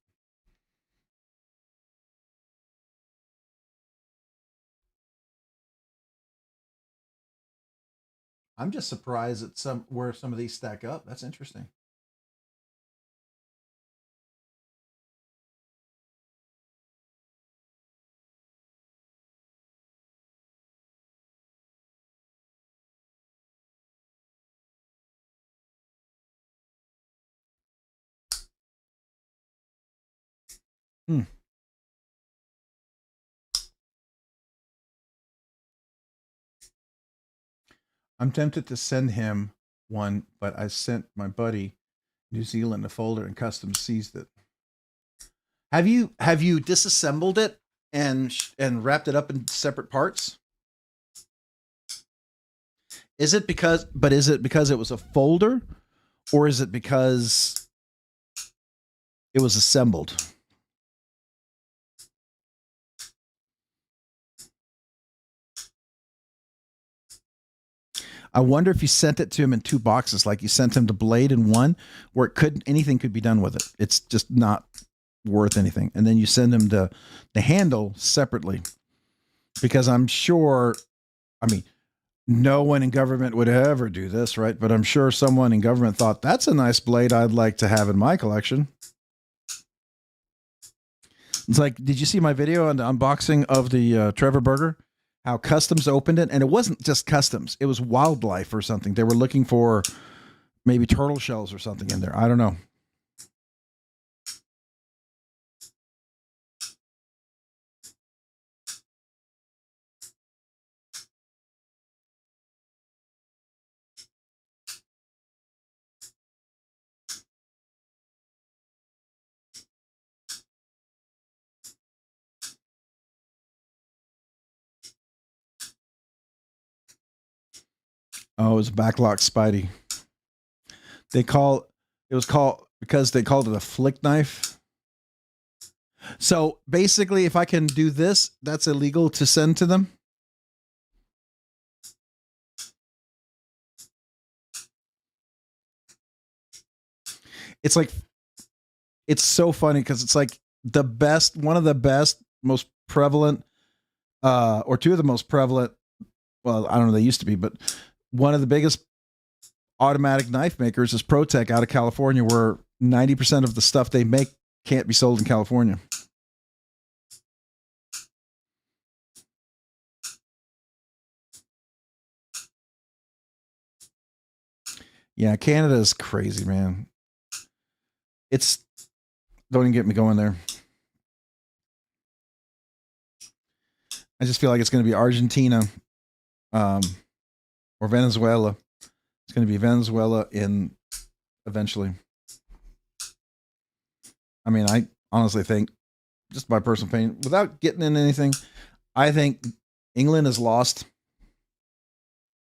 I'm just surprised at where some of these stack up. That's interesting. I'm tempted to send him one, but I sent my buddy New Zealand a folder and custom seized it. Have you disassembled it and wrapped it up in separate parts? Is it because it was a folder, or is it because it was assembled? I wonder if you sent it to him in 2 boxes, like you sent him to Blade in one, where anything could be done with it. It's just not worth anything. And then you send him the handle separately, because I'm sure, I mean, no one in government would ever do this, right? But I'm sure someone in government thought, that's a nice blade I'd like to have in my collection. It's like, did you see my video on the unboxing of the Trevor Burger? How Customs opened it, and it wasn't just Customs, it was Wildlife or something. They were looking for maybe turtle shells or something in there. I don't know. Oh, it was backlock Spidey. It was called because they called it a flick knife. So basically, if I can do this, that's illegal to send to them. It's like, it's so funny because it's like the best, one of the best, most prevalent, or two of the most prevalent. Well, I don't know, they used to be, but one of the biggest automatic knife makers is ProTech out of California, where 90% of the stuff they make can't be sold in California. Yeah, Canada is crazy, man. It's, don't even get me going there. I just feel like it's going to be Argentina, or Venezuela. It's going to be Venezuela in eventually. I mean, I honestly think, just my personal opinion, without getting into anything, I think England is lost.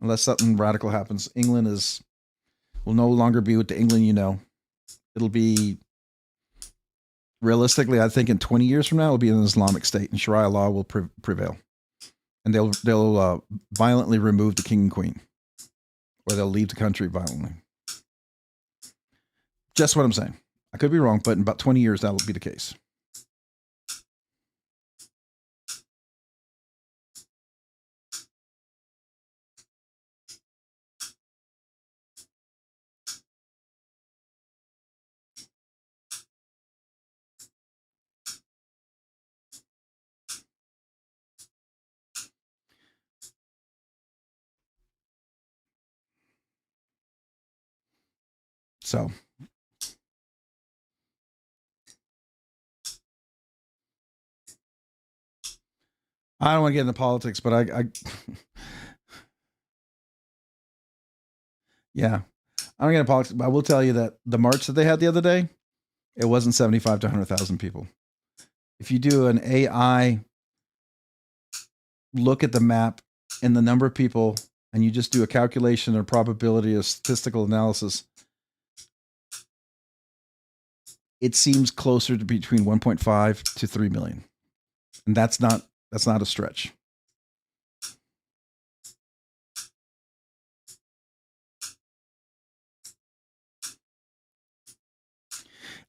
Unless something radical happens, England will no longer be with the England you know. It'll be, realistically, I think in 20 years from now, it'll be an Islamic state, and Sharia law will prevail. And they'll violently remove the king and queen, or they'll leave the country violently. Just what I'm saying. I could be wrong, but in about 20 years, that'll be the case. So, I don't want to get into politics, but I yeah, I don't get into politics, but I will tell you that the march that they had the other day, it wasn't 75 to 100,000 people. If you do an AI look at the map and the number of people, and you just do a calculation or probability of statistical analysis, it seems closer to between 1.5 to 3 million. And that's not a stretch.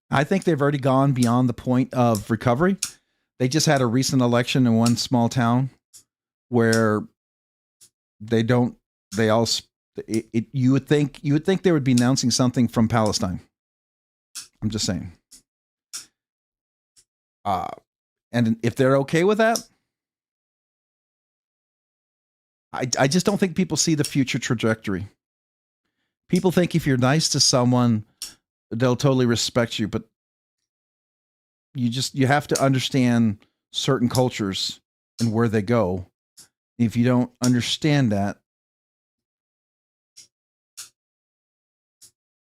I think they've already gone beyond the point of recovery. They just had a recent election in one small town where you would think they would be announcing something from Palestine. I'm just saying. And if they're okay with that, I just don't think people see the future trajectory. People think if you're nice to someone, they'll totally respect you, but you have to understand certain cultures and where they go. If you don't understand that,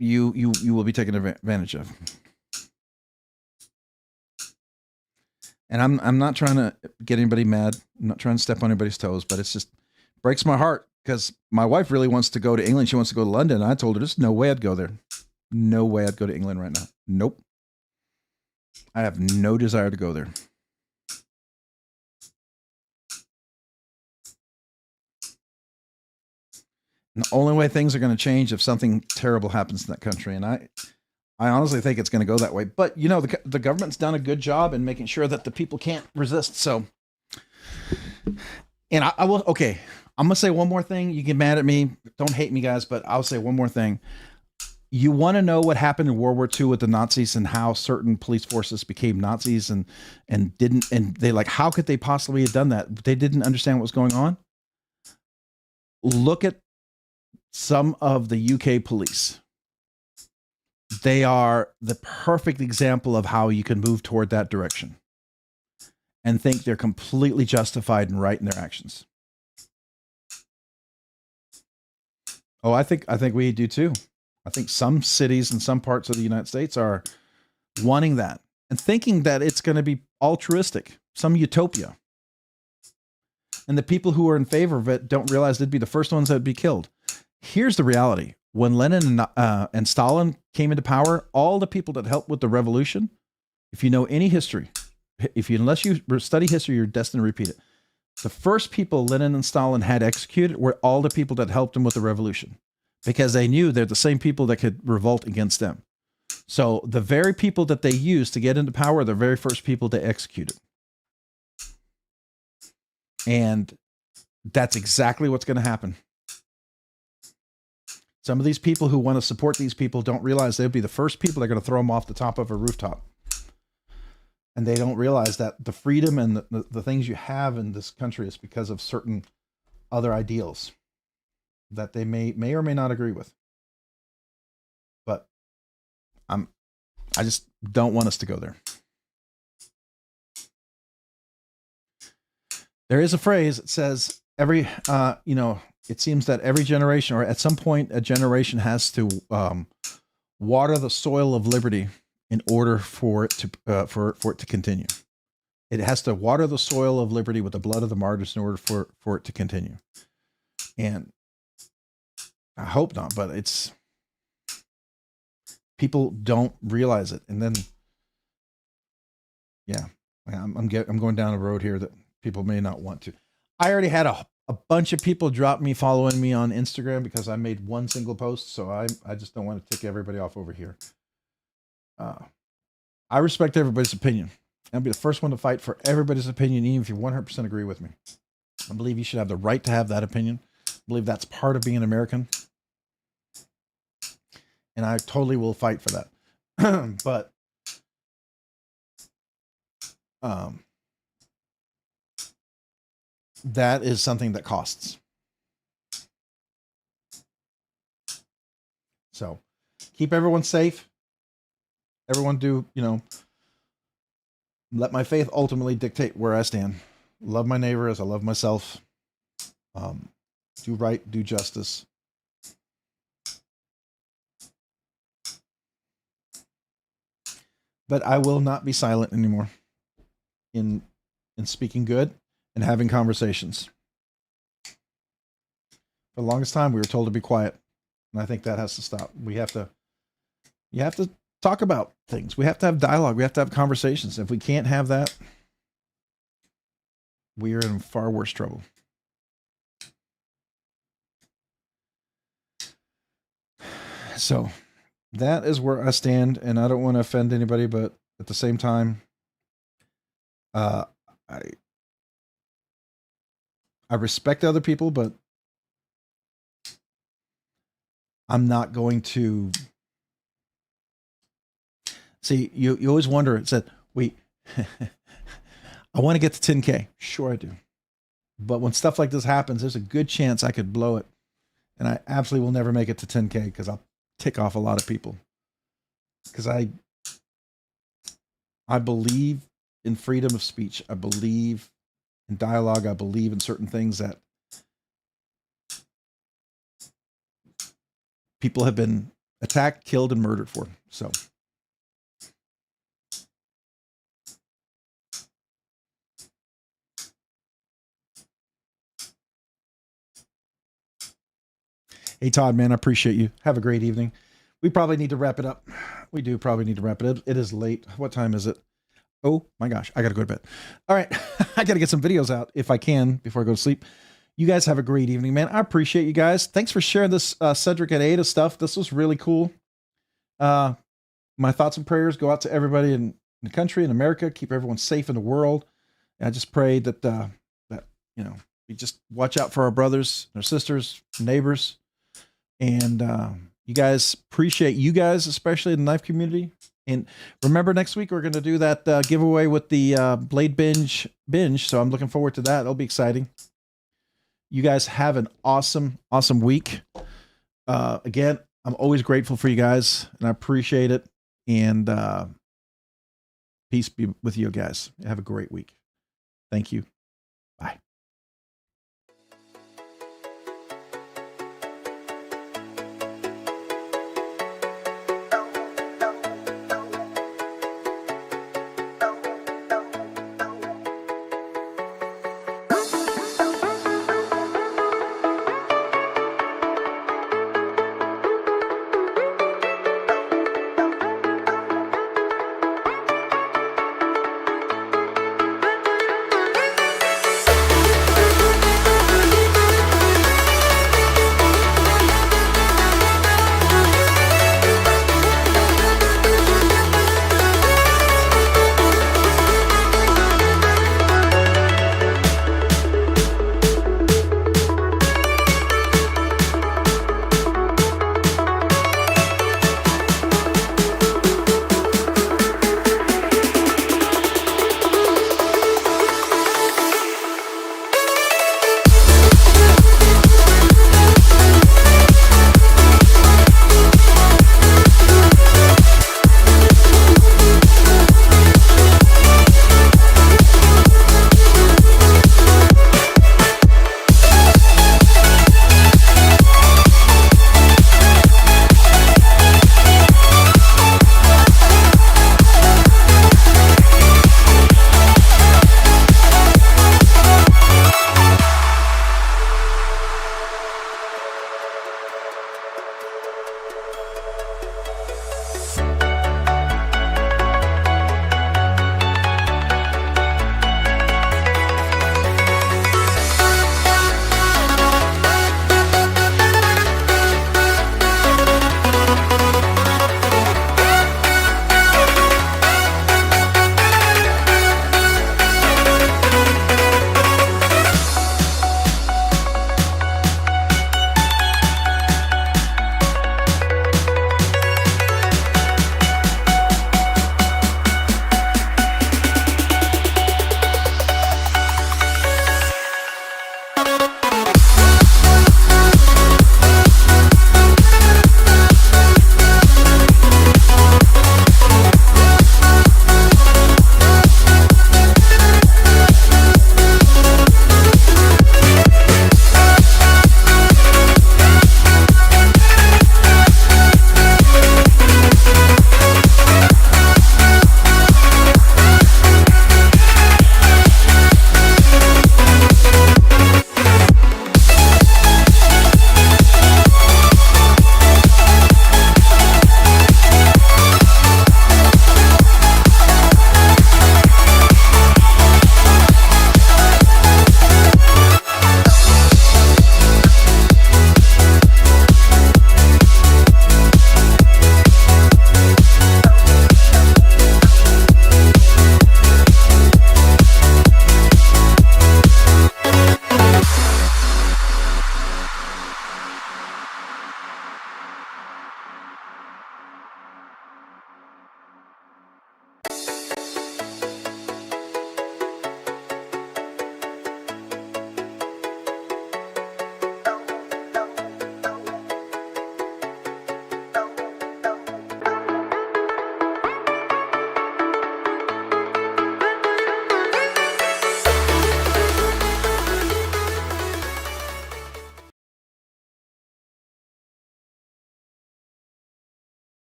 you will be taken advantage of. And I'm not trying to get anybody mad. I'm not trying to step on anybody's toes, but it's just breaks my heart because my wife really wants to go to England. She wants to go to London. And I told her there's no way I'd go there. No way I'd go to England right now. Nope. I have no desire to go there. And the only way things are going to change if something terrible happens in that country. And I honestly think it's going to go that way. But, you know, the government's done a good job in making sure that the people can't resist. So, and I will, okay, I'm going to say one more thing. You get mad at me. Don't hate me, guys, but I'll say one more thing. You want to know what happened in World War II with the Nazis and how certain police forces became Nazis and they like, how could they possibly have done that? They didn't understand what was going on. Look at some of the UK police. They are the perfect example of how you can move toward that direction and think they're completely justified and right in their actions. Oh, I think we do too. I think some cities and some parts of the United States are wanting that and thinking that it's going to be altruistic, some utopia. And the people who are in favor of it don't realize they'd be the first ones that would be killed. Here's the reality. When Lenin and Stalin came into power, all the people that helped with the revolution, if you know any history, unless you study history, you're destined to repeat it. The first people Lenin and Stalin had executed were all the people that helped them with the revolution, because they knew they're the same people that could revolt against them. So the very people that they used to get into power are the very first people they executed. And that's exactly what's going to happen. Some of these people who want to support these people don't realize they'll be the first people that are going to throw them off the top of a rooftop. And they don't realize that the freedom and the things you have in this country is because of certain other ideals that they may or may not agree with. But I just don't want us to go there. There is a phrase that says it seems that every generation, or at some point, a generation has to water the soil of liberty in order for it to continue. It has to water the soil of liberty with the blood of the martyrs in order for it to continue. And I hope not, but it's people don't realize it. And then, yeah, I'm going down a road here that people may not want to. I already had a bunch of people drop me following me on Instagram because I made one single post. So I just don't want to tick everybody off over here. I respect everybody's opinion. I'll be the first one to fight for everybody's opinion, even if you 100% agree with me. I believe you should have the right to have that opinion. I believe that's part of being an American. And I totally will fight for that. But that is something that costs. So keep everyone safe. Everyone do, let my faith ultimately dictate where I stand. Love my neighbor as I love myself. Do right, do justice. But I will not be silent anymore in speaking good and having conversations. For the longest time, we were told to be quiet. And I think that has to stop. You have to talk about things. We have to have dialogue. We have to have conversations. If we can't have that, we are in far worse trouble. So that is where I stand, and I don't want to offend anybody, but at the same time, I respect other people, but I'm not going to see. You always wonder. It said, "Wait, I want to get to 10K." Sure, I do. But when stuff like this happens, there's a good chance I could blow it, and I absolutely will never make it to 10K because I'll tick off a lot of people. Because I believe in freedom of speech. I believe in dialogue. I believe in certain things that people have been attacked, killed, and murdered for. So hey, Todd, man, I appreciate you. Have a great evening. We probably need to wrap it up. We do probably need to wrap it up. It is late. What time is it? Oh my gosh, I got to go to bed. All right. I got to get some videos out if I can before I go to sleep. You guys have a great evening, man. I appreciate you guys. Thanks for sharing this Cedric and Ada stuff. This was really cool. My thoughts and prayers go out to everybody in the country, in America. Keep everyone safe in the world. And I just pray that, we just watch out for our brothers, our sisters, neighbors. And you guys, appreciate you guys, especially in the knife community. And remember, next week we're going to do that giveaway with the BladeBinge. So I'm looking forward to that. It'll be exciting. You guys have an awesome, awesome week. Again, I'm always grateful for you guys, and I appreciate it. And peace be with you guys. Have a great week. Thank you.